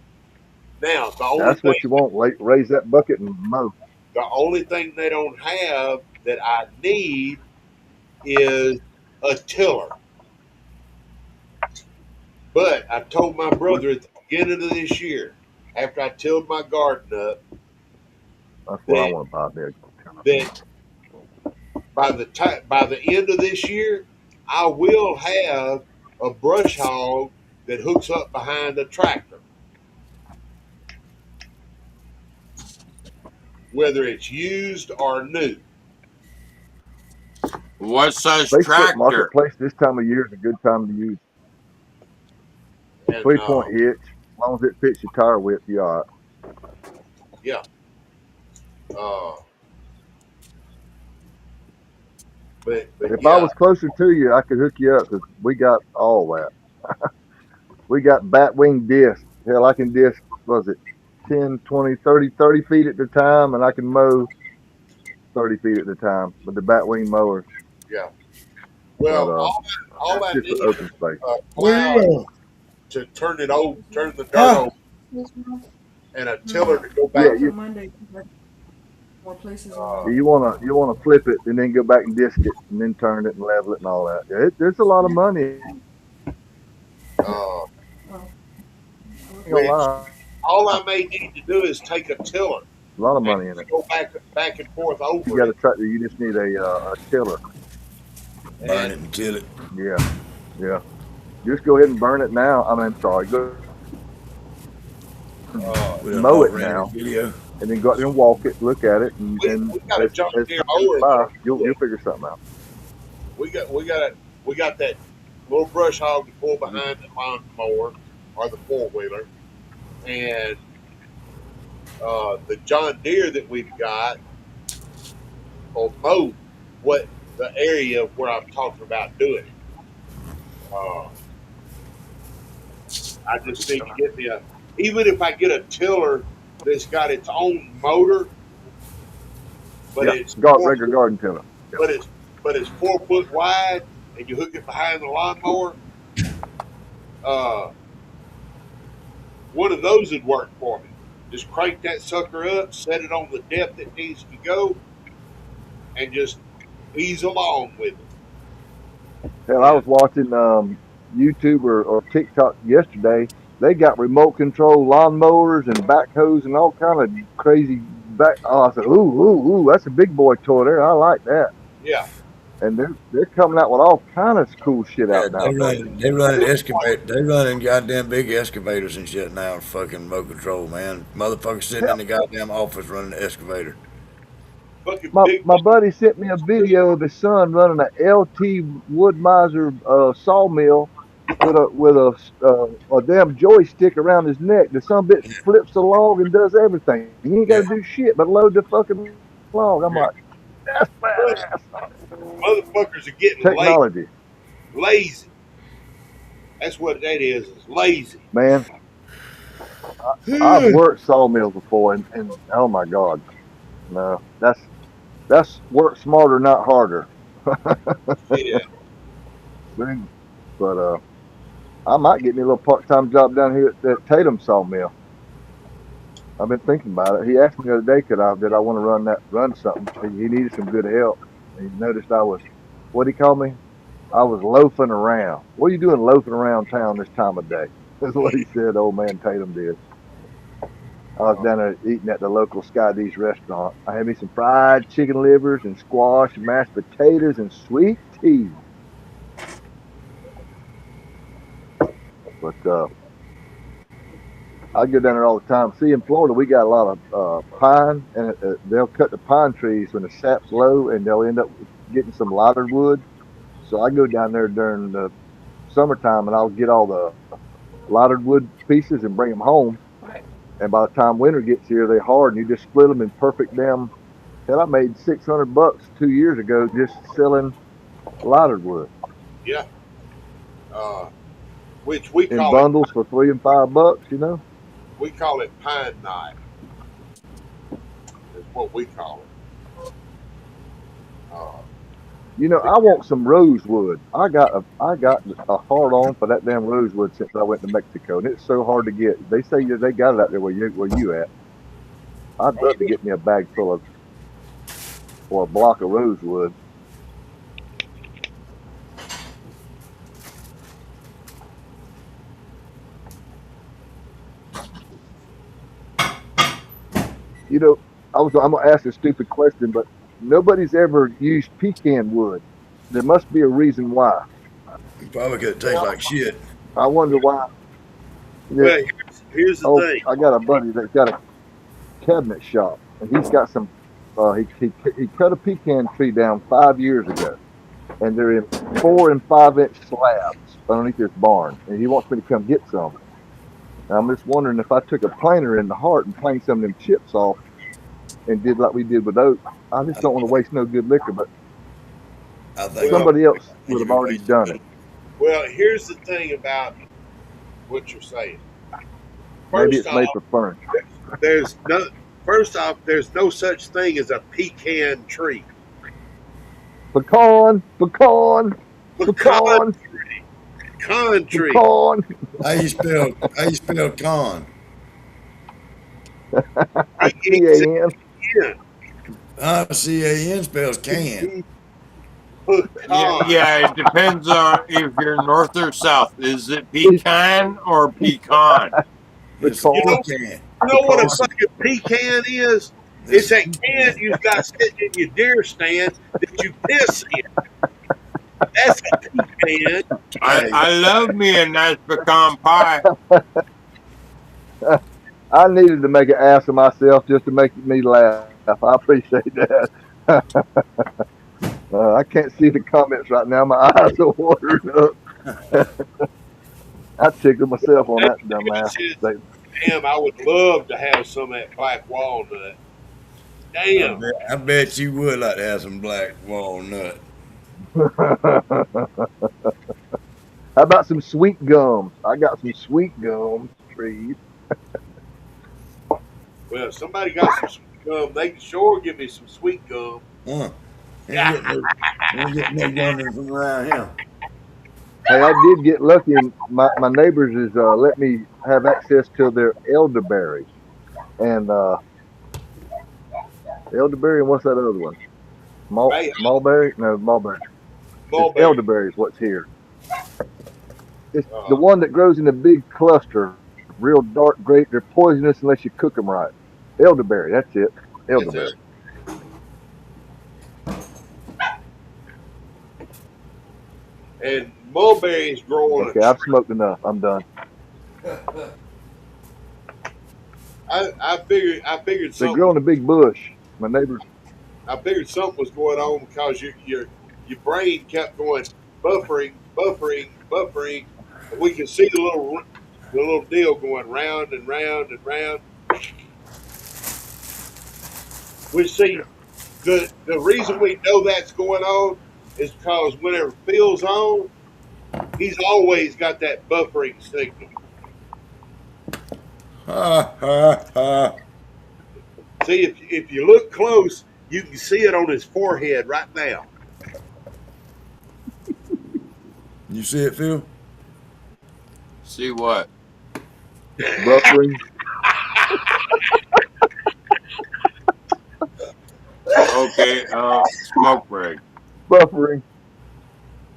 Now that's what you want. Raise that bucket and mow. The only thing they don't have that I need is a tiller. But I told my brother at the beginning of this year, after I tilled my garden up, that's what I want to buy there. That by the end of this year, I will have a brush hog that hooks up behind a tractor. Whether it's used or new. What size Facebook tractor? Marketplace this time of year is a good time to use. 3-point hitch, as long as it fits your tire width, you all right. Yeah. But if I was closer to you, I could hook you up because we got all that. We got batwing disc. Hell, I can disc, was it 10, 20, 30 feet at the time, and I can mow 30 feet at the time with the batwing mowers. Yeah. Well, but, all I just need open space. Plow to turn the dirt over, and a tiller to go back. Yeah, Monday. More places. You wanna flip it and then go back and disc it and then turn it and level it and all that. There's a lot of money. All I may need to do is take a tiller. A lot of money in it. Go back and forth over. You got a tractor. You just need a tiller. Burn it and till it. Yeah. Just go ahead and burn it now. I'm sorry. Go With a mow off it random now, video. and then go out there and walk it, look at it, and We got a as John as Deere time goes mower by, that'll you'll do it. figure something out. We got that little brush hog to pull behind the lawn mower or the 4-wheeler, and the John Deere that we've got will mow what the area where I'm talking about doing it. I just need to get me a. Even if I get a tiller that's got its own motor, but Yeah, it's regular garden tiller. Yeah. but it's but it's 4 foot wide, and you hook it behind the lawnmower. Uh, one of those would work for me. Just crank that sucker up, set it on the depth it needs to go, and just ease along with it. Hell, I Yeah, was watching YouTube or TikTok yesterday. They got remote control lawnmowers and backhoes and all kind of crazy back. Oh, I said, ooh, that's a big boy toy there. I like that. yeah. And they're coming out with all kind of cool shit Yeah, out nowadays. they running excavate, they running goddamn big excavators and shit now. Fucking remote control, man. Motherfucker sitting in Hell, the goddamn office running the excavator. Fucking my big. my buddy sent me a video of his son running a LT Woodmiser sawmill with a damn joystick around his neck. The son bitch flips the log and does everything. He ain't got Yeah, to do shit but load the fucking log. I'm Yeah. like, that's badass Motherfuckers are getting technology, lazy. That's what that is lazy. man. I've worked sawmills before, and oh my god, no, that's work smarter, not harder. Yeah. But I might get me a little part-time job down here at that Tatum sawmill. I've been thinking about it. He asked me the other day, did I want to run something? He needed some good help. He noticed I was, what he called me? I was loafing around. What are you doing loafing around town this time of day? That's what he said. Old man Tatum did. I was down there eating at the local Sky D's restaurant. I had me some fried chicken livers and squash, mashed potatoes, and sweet tea. But I go down there all the time. See, in Florida, we got a lot of pine, and they'll cut the pine trees when the sap's low, and they'll end up getting some lighter wood. So I go down there during the summertime, and I'll get all the lighter wood pieces and bring them home. And by the time winter gets here, they hard, and you just split them in perfect damn. Hell, I made $600 2 years ago just selling lighter wood Yeah. Which we in call it. bundles for $3 and $5. You know. We call it pine knot. Is what we call it. You know, I want some rosewood. I got a hard on for that damn rosewood since I went to Mexico, and it's so hard to get. They say they got it out there where you at. I'd love to get me a bag full of or a block of rosewood. You know, I'm gonna ask a stupid question, but nobody's ever used pecan wood. There must be a reason why. probably because it tastes like shit. I wonder why. Yeah. Well, here's the thing. I got a buddy that's got a cabinet shop, and he's got some. He cut a pecan tree down 5 years ago, and they're in 4 and 5 inch slabs underneath his barn, and he wants me to come get some. And I'm just wondering if I took a planer in the heart and planed some of them chips off, and did like we did with oak. I just don't want to waste no good liquor, but I think somebody else would have already done it. Well, here's the thing about what you're saying. Maybe First it's made off, for furniture. First off, there's no such thing as a pecan tree. Pecan. Pecan tree. Pecan tree. Pecan. How you spell con? C-A-N. C-A-N spells can. Yeah, it depends on if you're north or south. Is it pecan or pecan? It's You know can. what a fucking pecan is? It's that can you've got sitting in your deer stand that you piss in. That's a pecan. I love me a nice pecan pie. I needed to make an ass of myself just to make me laugh. I appreciate that. I can't see the comments right now. My eyes are watering up. I tickled myself on That that dumbass says, statement. damn, I would love to have some of that black walnut. Damn. I bet you would like to have some black walnut. How about some sweet gums? I got some sweet gums trees. Well, if somebody got some sweet gum, they can sure give me some sweet gum. Huh. Ain't getting no gumming from around here. Hey, I did get lucky, and my neighbors is let me have access to their elderberries and elderberry and what's that other one? Hey, Mulberry? No, mulberry. It's mulberry. elderberries. What's here? It's the Uh, one that grows in a big cluster, real dark grape. They're poisonous unless you cook them right. Elderberry. That's it. that's Elderberry. it. And mulberries grow on a Okay, I've tree. smoked enough. I'm done. I figured They grow something. in a big bush. My neighbors. I figured something was going on because your brain kept going buffering, buffering, buffering, and we could see the little deal going round and round and round. We see the reason we know that's going on is because whenever Phil's on, he's always got that buffering signal. Ha ha ha. See, if you look close, you can see it on his forehead right now. You see it, Phil? See what? Buffering. Okay, smoke break. Buffering.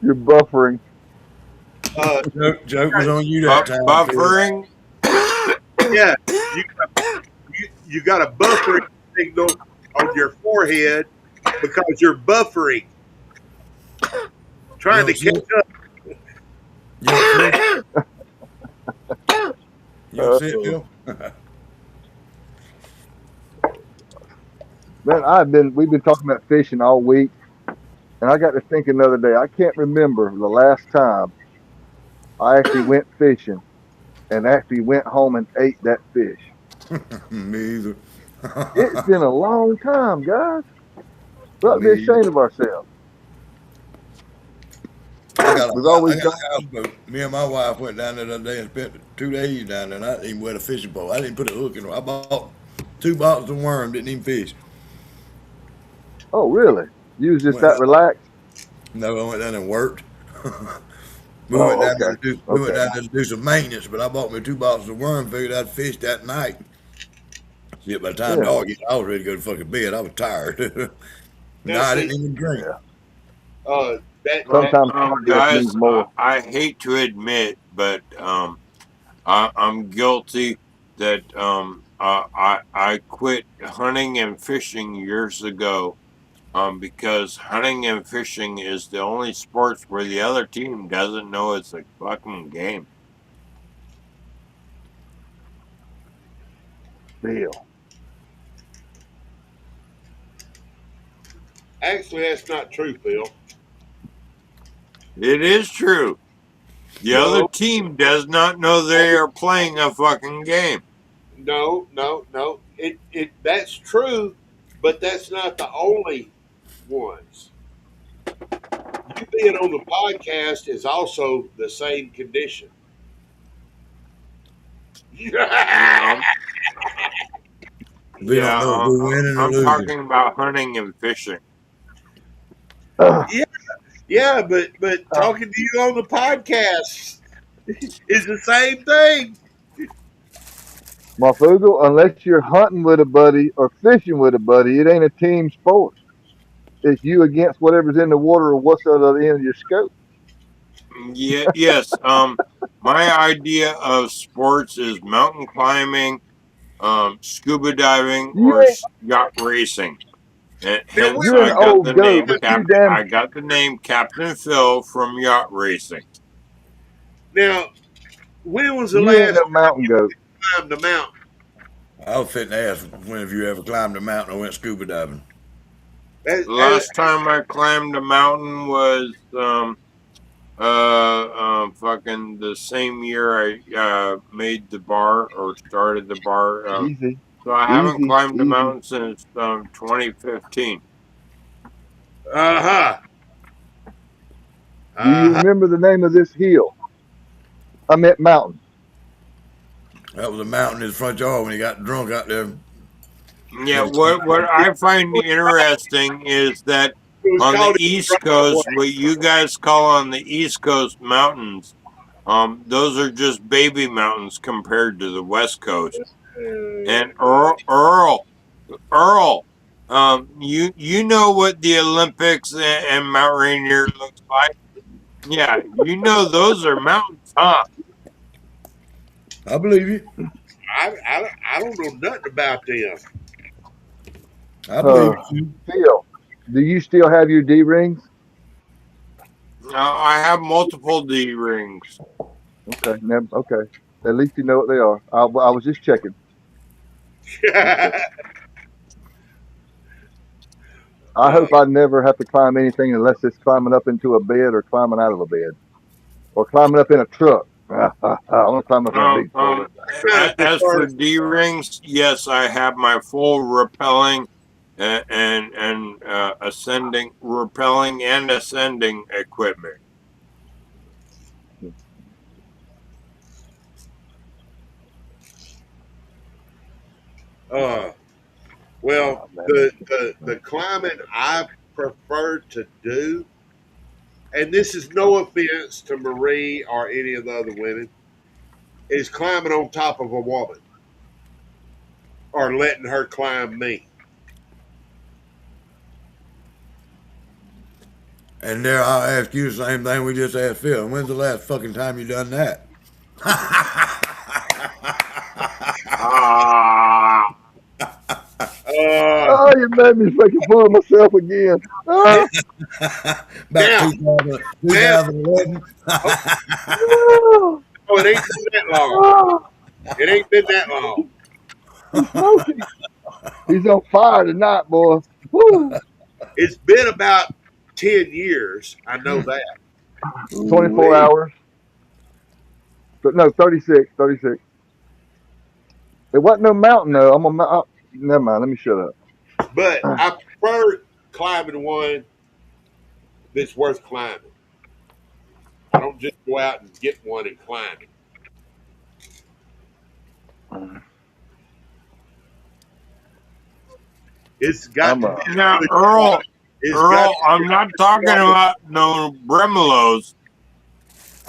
You're buffering. Joke was on you that time, Phil. Buffering. Yeah, you got a buffering signal on your forehead because you're buffering, You trying to don't see catch it? up. You don't see it? You don't see it, Uh, Phil? man, we've been talking about fishing all week, and I got to thinking the other day. I can't remember the last time I actually went fishing and actually went home and ate that fish. Me either. It's been a long time, guys. We ought to be Me either. ashamed of ourselves. We've I always got gone. a houseboat. Me and my wife went down there the other day and spent 2 days down there. And I didn't even wear a fishing pole. I didn't put a hook in it. I bought 2 boxes of worm. Didn't even fish. Oh, really? You was just Went that down. relaxed? No, I went down and worked. We went Oh, down there okay. to do. We went Okay. down there to do some maintenance. But I bought me 2 boxes of worm. Figured I'd fish that night. Shit, by the time Yeah. dog get, I was ready to go to fucking bed. I was tired. No, Now, I see, didn't even drink. Yeah. that Sometimes progress Guys, means more. I hate to admit, but I'm guilty that I quit hunting and fishing years ago. Because hunting and fishing is the only sports where the other team doesn't know it's a fucking game. Deal. actually that's not true, Phil. It is true. The other No, team does not know they are playing a fucking game. no. It that's true, but that's not the only ones. You being on the podcast is also the same condition. Yeah, We don't know if yeah. we're winning or I'm losing. talking about hunting and fishing. Yeah, yeah, but talking to you on the podcast is the same thing. Mafugo, unless you're hunting with a buddy or fishing with a buddy, it ain't a team sport. It's you against whatever's in the water or what's at the other end of your scope. Yeah, yes. My idea of sports is mountain climbing, scuba diving, You or ain't. yacht racing. And Now wait hence, You're a an I minute. got old the goat, name but Cap. you damn. I got the name Captain Phil from yacht racing. Now when was the You ain't last no time mountain you goat. climbed the mountain? I was fitting to ask, when have you ever climbed a mountain or went scuba diving? Last time I climbed a mountain was fucking the same year I made the bar or started the bar. Easy, So I haven't easy, climbed a easy. mountain since 2015. Uh-huh. Do you Uh-huh. remember the name of this hill? I meant mountain. That was a mountain in his front yard when he got drunk out there. Yeah, what I find interesting is that It was on the called East Coast, what you guys call on the East Coast mountains, those are just baby mountains compared to the West Coast. And Earl, you know what the Olympics and Mount Rainier looks like? Yeah, you know those are mountains, huh? I believe you. I don't know nothing about them. I believe you. Phil, do you still have your D rings? I have multiple D rings. Okay, okay. At least you know what they are. I was just checking. I uh, hope I never have to climb anything unless it's climbing up into a bed or climbing out of a bed or climbing up in a truck. I want to climb up in a big four-wheel drive. kind of As for prefer. D rings, yes, I have my full rappelling ascending, rappelling and ascending equipment. Well, Oh, man. the climbing I prefer to do, and this is no offense to Marie or any of the other women, is climbing on top of a woman or letting her climb me. And there, I'll ask you the same thing we just asked Phil. When's the last fucking time you done that? Ah, Uh, Oh, you made me fucking fool myself again. Ah, About now, 2011. oh, no, oh, it ain't been that long. ah, It ain't been that long. he's smoking. He's on fire tonight, boy. Woo. It's been about 10 years. I know that. 24 Ooh-wee. hours. But no, 36, 36. It wasn't no mountain though. Never mind. Let me shut up. But I prefer climbing one that's worth climbing. I don't just go out and get one and climb it. It's got I'm to be a now good spot. Earl, It's got to Earl, be I'm a not good talking spot. about no bremelos.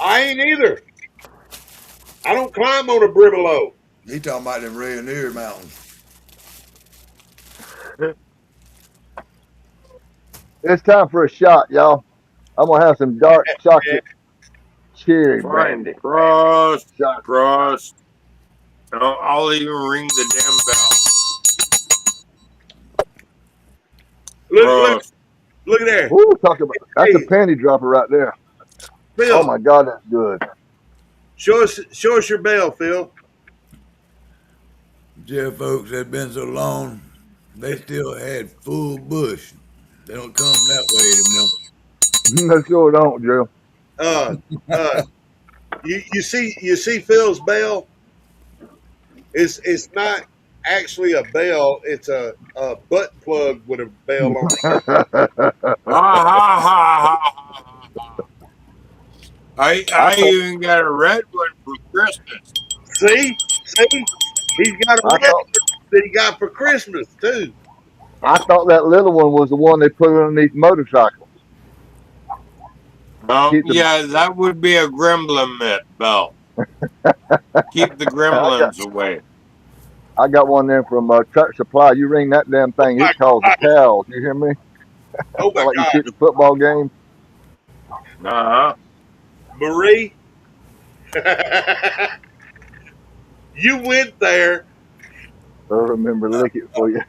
I ain't either. I don't climb on a brimelo. He talking about them Rainier Mountains. It's time for a shot, y'all. I'm gonna have some dark chocolate cherry Fine, brandy. cross, Shot. cross. I'll even ring the damn bell. Look, Cross. look at there. Ooh, talk about that's a Hey, panty dropper right there. Oh Phil, my God, that's good. show us your bell, Phil. Jeff folks had been so long, they still had full bush. They don't come that way anymore. No, sure don't, Joe. Uh, uh, you see Phil's bell. It's not actually a bell. It's a butt plug with a bell on it. Ha ha ha ha ha. I I thought even got a red one for Christmas. See, he's got a I red thought that he got for Christmas too. I thought that little one was the one they put underneath motorcycles. Keep the Yeah, that would be a gremlin mitt bell. Keep the I got gremlins away. I got one there from Tractor Supply. You ring that damn Oh thing, my it calls the God! cows. You hear me? Oh my Like you see God! at the football game. Uh huh. Marie, you went there. I remember lick it for you.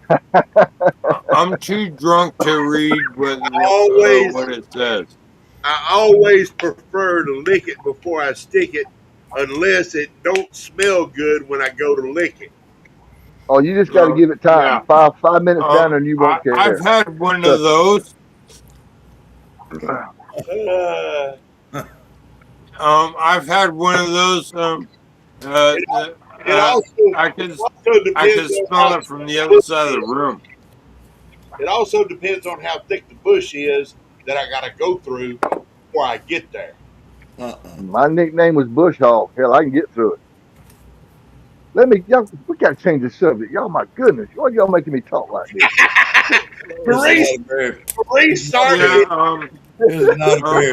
I'm too drunk to read Always, what it says. I always prefer to lick it before I stick it, unless it don't smell good when I go to lick it. Oh, you just got to give it time. Yeah. 5 minutes down and you won't I've care. had one of Trust those. Uh, I've had one of those. Uh, it, uh, it uh, also I can I depends can on smell how it from the thick other the bush side of the is. room. It also depends on how thick the bush is that I got to go through before I get there. My nickname was Bush Hog. Hell, I can get through it. Y'all, we got to change the subject. Y'all, my goodness. Why y'all making me talk like this? This is Maurice, not a very, Maurice this is not a started very, Yeah. it. this is not a very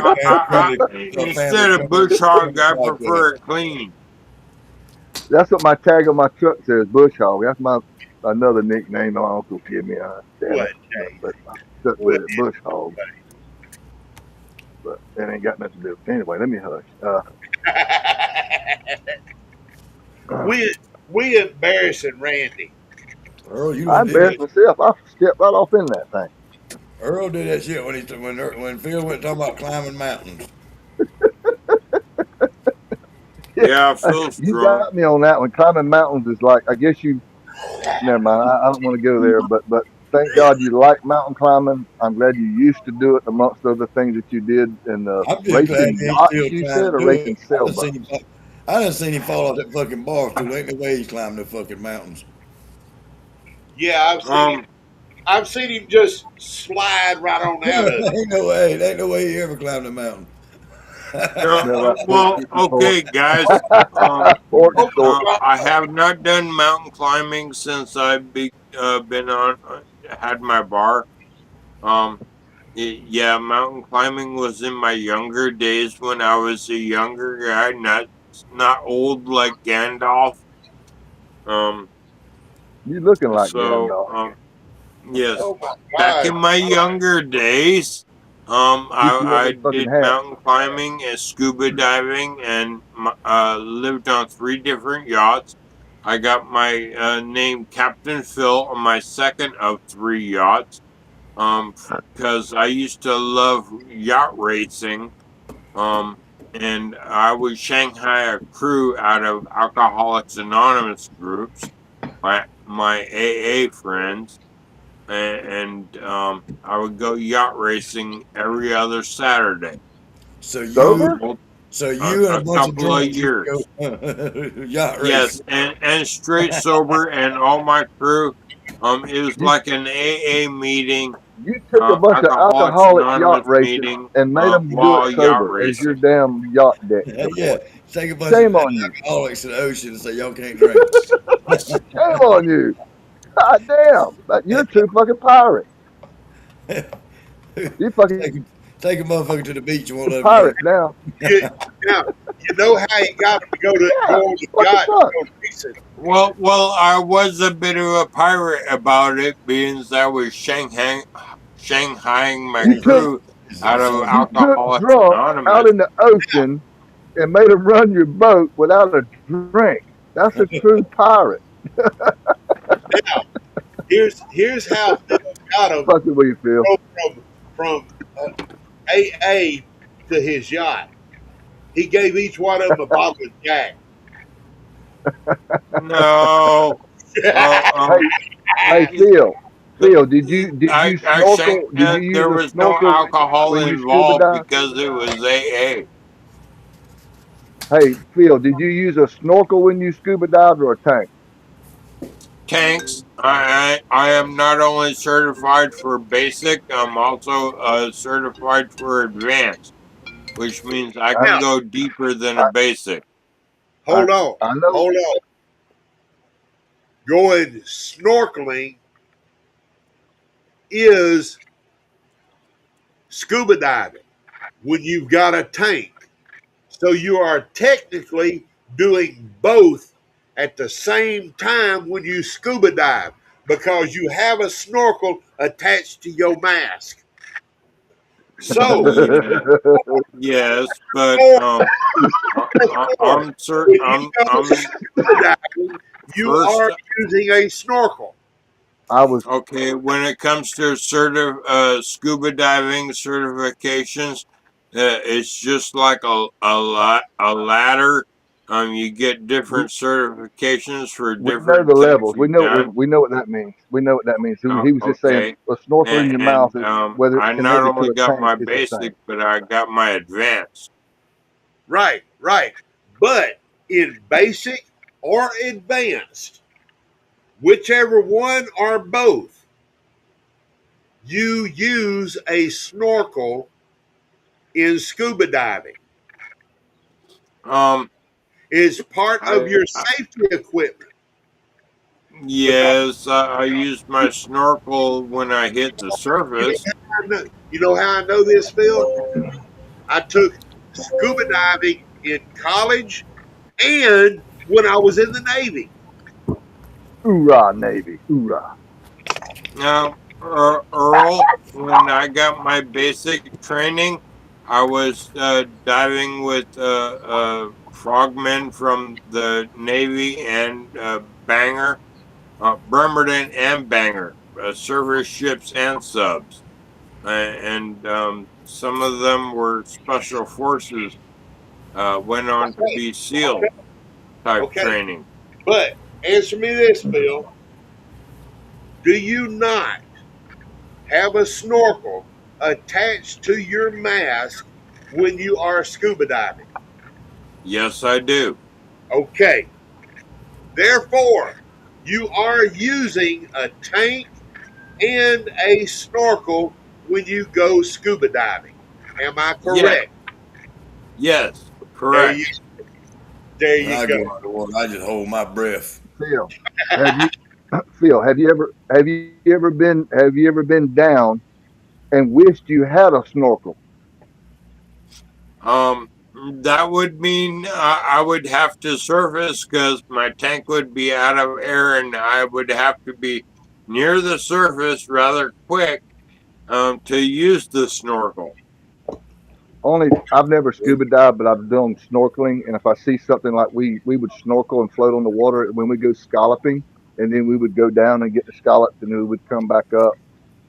family Instead of bush hog, friendly I podcast. prefer it clean. That's what my tag on my truck says, Bush Hog. That's my another nickname my uncle gave me. Damn What, it. Jay? But I stuck What? with it, Bush Hog. But it ain't got nothing to do. Anyway, let me hush. we embarrassing Randy. Earl, you I done did that. embarrassed myself. I stepped right off in that thing. Earl did that shit when Phil went talking about climbing mountains. Yeah, Phil's You drunk. got me on that one. Climbing mountains is like, I guess you, never mind. I don't want to go there, but thank God you like mountain climbing. I'm glad you used to do it amongst other things that you did in I'm just glad racing he's yachts, still you trying said, to or do it. racing sailboats. I done seen him fall off that fucking bar too. Ain't no way he's climbing the fucking mountains. Yeah, Um, I've seen him just slide right on out of it. Ain't no way he ever climbed a mountain. Smell that pork well, kicking pork. okay, guys. Pork stork. I have not done mountain climbing since been on had my bar. Um, yeah, mountain climbing was in my younger days when I was a younger guy, not old like Gandalf. Um, You looking like so Gandalf. yes, Oh my back God! in my younger days, Get you one of I them fucking did hats. mountain climbing and scuba diving and lived on 3 different yachts. I got my name Captain Phil on my second of 3 yachts. Because I used to love yacht racing. Um, and I would Shanghai a crew out of Alcoholics Anonymous groups, my AA friends, and I would go yacht racing every other Saturday, So you, Sober? well, so you and a a bunch of couple of drunks used years. to go yacht racing. Yes, and straight sober, and all my crew. It was You like an AA meeting, you took a bunch of Alcoholics alcoholics yacht Anonymous racing meeting, and made them do it while yacht sober as your racing. damn yacht deck Yeah, support. take a bunch of Shame on you. alcoholics to the ocean and say y'all can't drink. Shame on you. God damn. But you're a true fucking pirate. You fucking take, take a motherfucker to the beach and won't let him drink. pirate now. You, now you know how he got him to go Yeah. on the What the yacht fuck? and go racing. Well, I was a bit of a pirate about it, being that I was Shanghaiing my You took crew This is a out of son of you took Alcoholics drunks out Anonymous. in the ocean and made them run your boat without a drink. That's a true pirate. Now here's how Phil got him Fucking with you, Phil. to go from AA to his yacht. He gave each one of them a bottle of Jack. No, Hey, hey, Phil. the, Phil, did you snorkel? Did you use there a was no snorkel alcohol when you scuba involved dive? because it was AA. Hey, Phil, did you use a snorkel when you scuba dived or a tank? Tanks. I am not only certified for basic, I'm also certified for advanced, which means I I can Now go deeper than a I basic. I, hold on, I know. hold on. Going snorkeling is scuba diving when you've got a tank. So you are technically doing both at the same time when you scuba dive because you have a snorkel attached to your mask. So, Yeah, yes, but or, when you go I'm scuba diving, you first. are using a snorkel. I was Okay, when it comes to scuba diving certifications, it's just like a ladder. You get We different certifications for we know different the types levels. We of know dive. we know what that means. We know what that means. He was just saying Okay. a snorkel in your mouth, whether it's I not connected to only a got tank, my is the basic, same. but I got my advanced. Right, right. But in basic or advanced, whichever one or both, you use a snorkel in scuba diving. Um, It's part of I, your I safety equipment. Because yes, I used my snorkel when I hit the surface. you know how I know this, Phil? I took scuba diving in college and when I was in the Navy. Hoorah, Navy! Hoorah! Now, Earl, when I got my basic training, I was diving with frogmen from the Navy and Banger, Bremerton and Banger, service ships and subs. And some of them were special forces, went on to Okay, be SEAL okay, type okay. training. But answer me this, Phil. Do you not have a snorkel attached to your mask when you are scuba diving? Yes, I do. Okay. Therefore, you are using a tank and a snorkel when you go scuba diving. Am I Yeah, correct? yes, There correct. you there When you I go. go underwater, I just hold my breath. Phil, have you Phil? Have you ever been down and wished you had a snorkel? Um, that would mean I would have to surface because my tank would be out of air and I would have to be near the surface rather quick to use the snorkel. Only I've never scuba dived, but I've done snorkeling. And if I see something like we would snorkel and float on the water when we go scalloping, and then we would go down and get the scallops, and then we would come back up.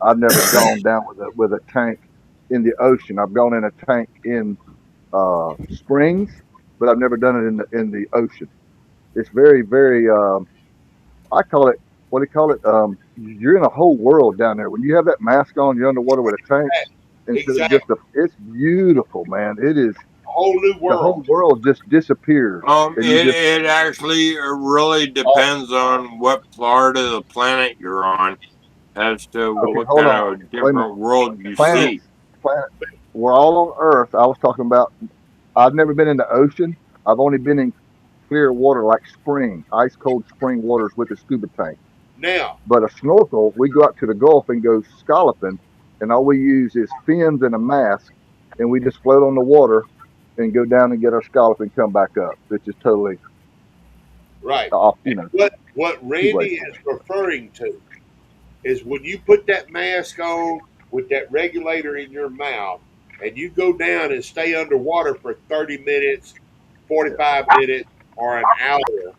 I've never gone down with a tank in the ocean. I've gone in a tank in springs, but I've never done it in the ocean. It's very. I call it, what do you call it? You're in a whole world down there. When you have that mask on, you're underwater with a tank instead of Exactly. just it's beautiful, man. It is, A whole new the whole world. world just disappears. And you just, It actually really depends on what part of the planet you're on as to okay, what hold kind on. of Wait a minute. different world you Planets, see. planet, we're all on Earth. I was talking about, I've never been in the ocean. I've only been in clear water like spring, ice cold spring waters with a scuba tank. Now, But a snorkel, we go out to the Gulf and go scalloping, and all we use is fins and a mask, and we just float on the water and go down and get our scallop and come back up. It's just totally right. off, And what two ways. Randy is referring to is when you put that mask on with that regulator in your mouth and you go down and stay underwater for 30 minutes, 45 minutes, or an hour,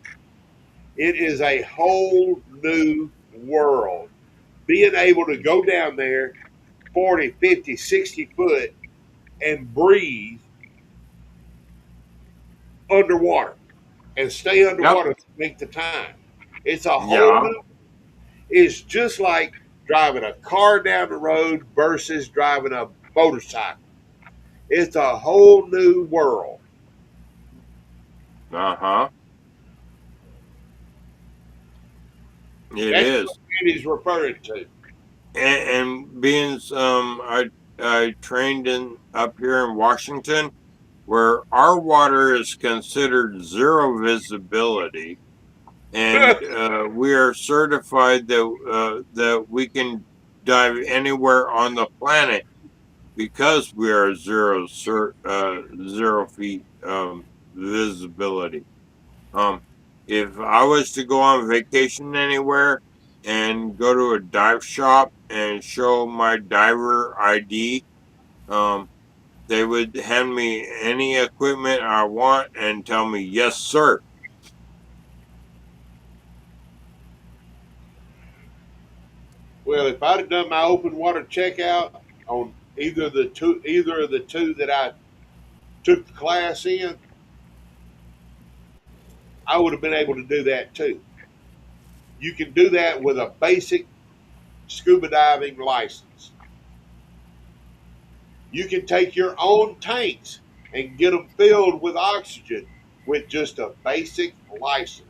it is a whole new world. Being able to go down there 40, 50, 60 foot and breathe underwater and stay Yep. underwater to make the time. It's a whole Yeah. new, it's just like driving a car down the road versus driving a motorcycle. It's a whole new world. Uh huh. It That's what is. Randy's referring to. And being I trained in up here in Washington, where our water is considered zero visibility, and we are certified that we can dive anywhere on the planet because we are zero feet visibility. Um, if I was to go on vacation anywhere and go to a dive shop and show my diver ID, um, they would hand me any equipment I want and tell me, yes, sir. Well, if I'd have done my open water checkout on either of the two that I took the class in, I would have been able to do that too. You can do that with a basic scuba diving license. You can take your own tanks and get them filled with oxygen with just a basic license.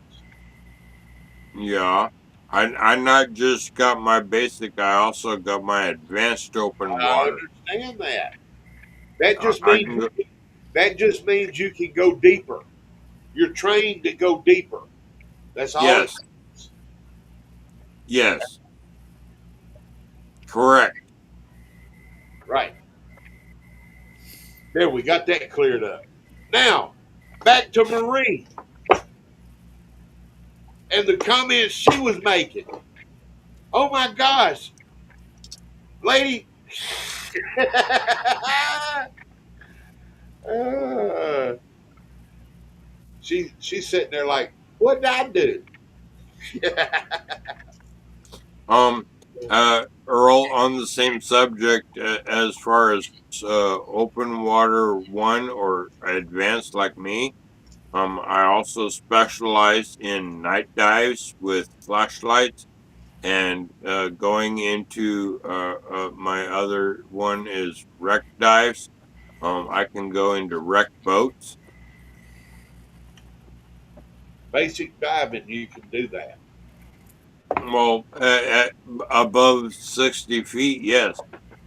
Yeah. I not just got my basic, I also got my advanced open I water. understand that. That just I means can go, you can go deeper. You're trained to go deeper. That's all it yes, means. yes, correct. Right. There, we got that cleared up. Now, back to Marie and the comments she was making. Oh my gosh, lady. uh, she's sitting there like, what did I do? Um, Earl, on the same subject, as far as open water one or advanced like me, I also specialize in night dives with flashlights, and going into my other one is wreck dives. I can go into wreck boats. Basic diving, you can do that. Well, at above 60 feet, yes,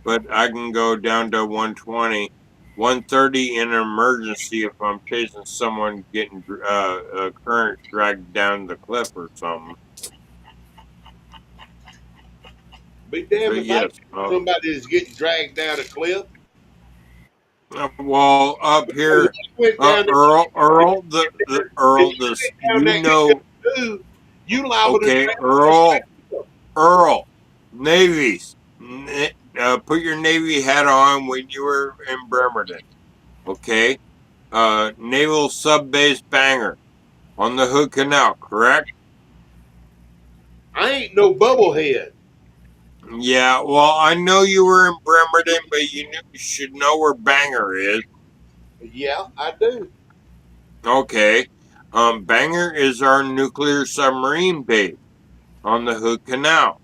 but I can go down to 120, 130 in an emergency if I'm chasing someone getting a current dragged down the cliff or something. Be damned But if I yes, know somebody is getting dragged down a cliff. well, up When here, you went down there, if Earl, you this, went down you that cliff know, too, you liable to okay, drag yourself. Earl, Navies, put your Navy hat on when you were in Bremerton, okay? Naval Sub Base Banger on the Hood Canal, correct? I ain't no bubblehead. Yeah, well, I know you were in Bremerton, but you should know where Banger is. Yeah, I do. Okay. Banger is our nuclear submarine base on the Hood Canal.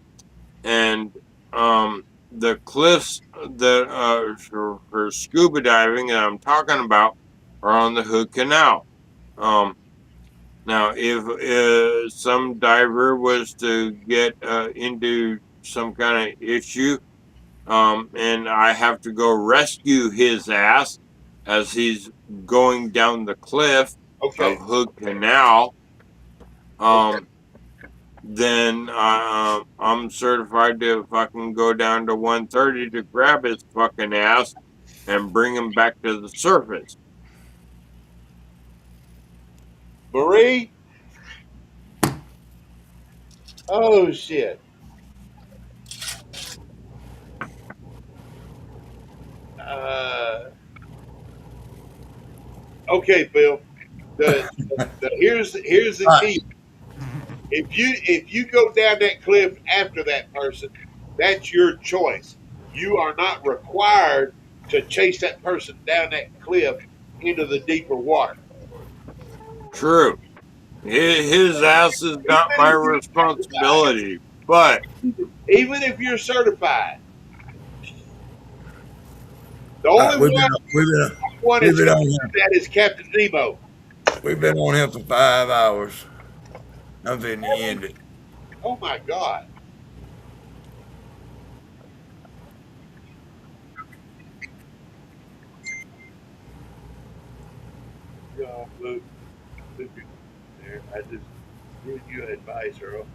And the cliffs that for scuba diving that I'm talking about are on the Hood Canal. Um, Now, if some diver was to get into some kind of issue, and I have to go rescue his ass as he's going down the cliff of Okay. Hood Canal, Okay. um, then I'm certified to fucking go down to 130 to grab his fucking ass and bring him back to the surface. Marie. Oh shit. Uh, okay, Phil. The, here's the All right. key. If you go down that cliff after that person, that's your choice. You are not required to chase that person down that cliff into the deeper water. True. His ass is not Even my if you're certified. responsibility, but Even if you're certified. The All only right. one We've that's been going on to here. do that is Captain Nemo. We've been on here for 5 hours. I'm finna end it. Oh my God. God, look at there. I just giving you advice, Earl.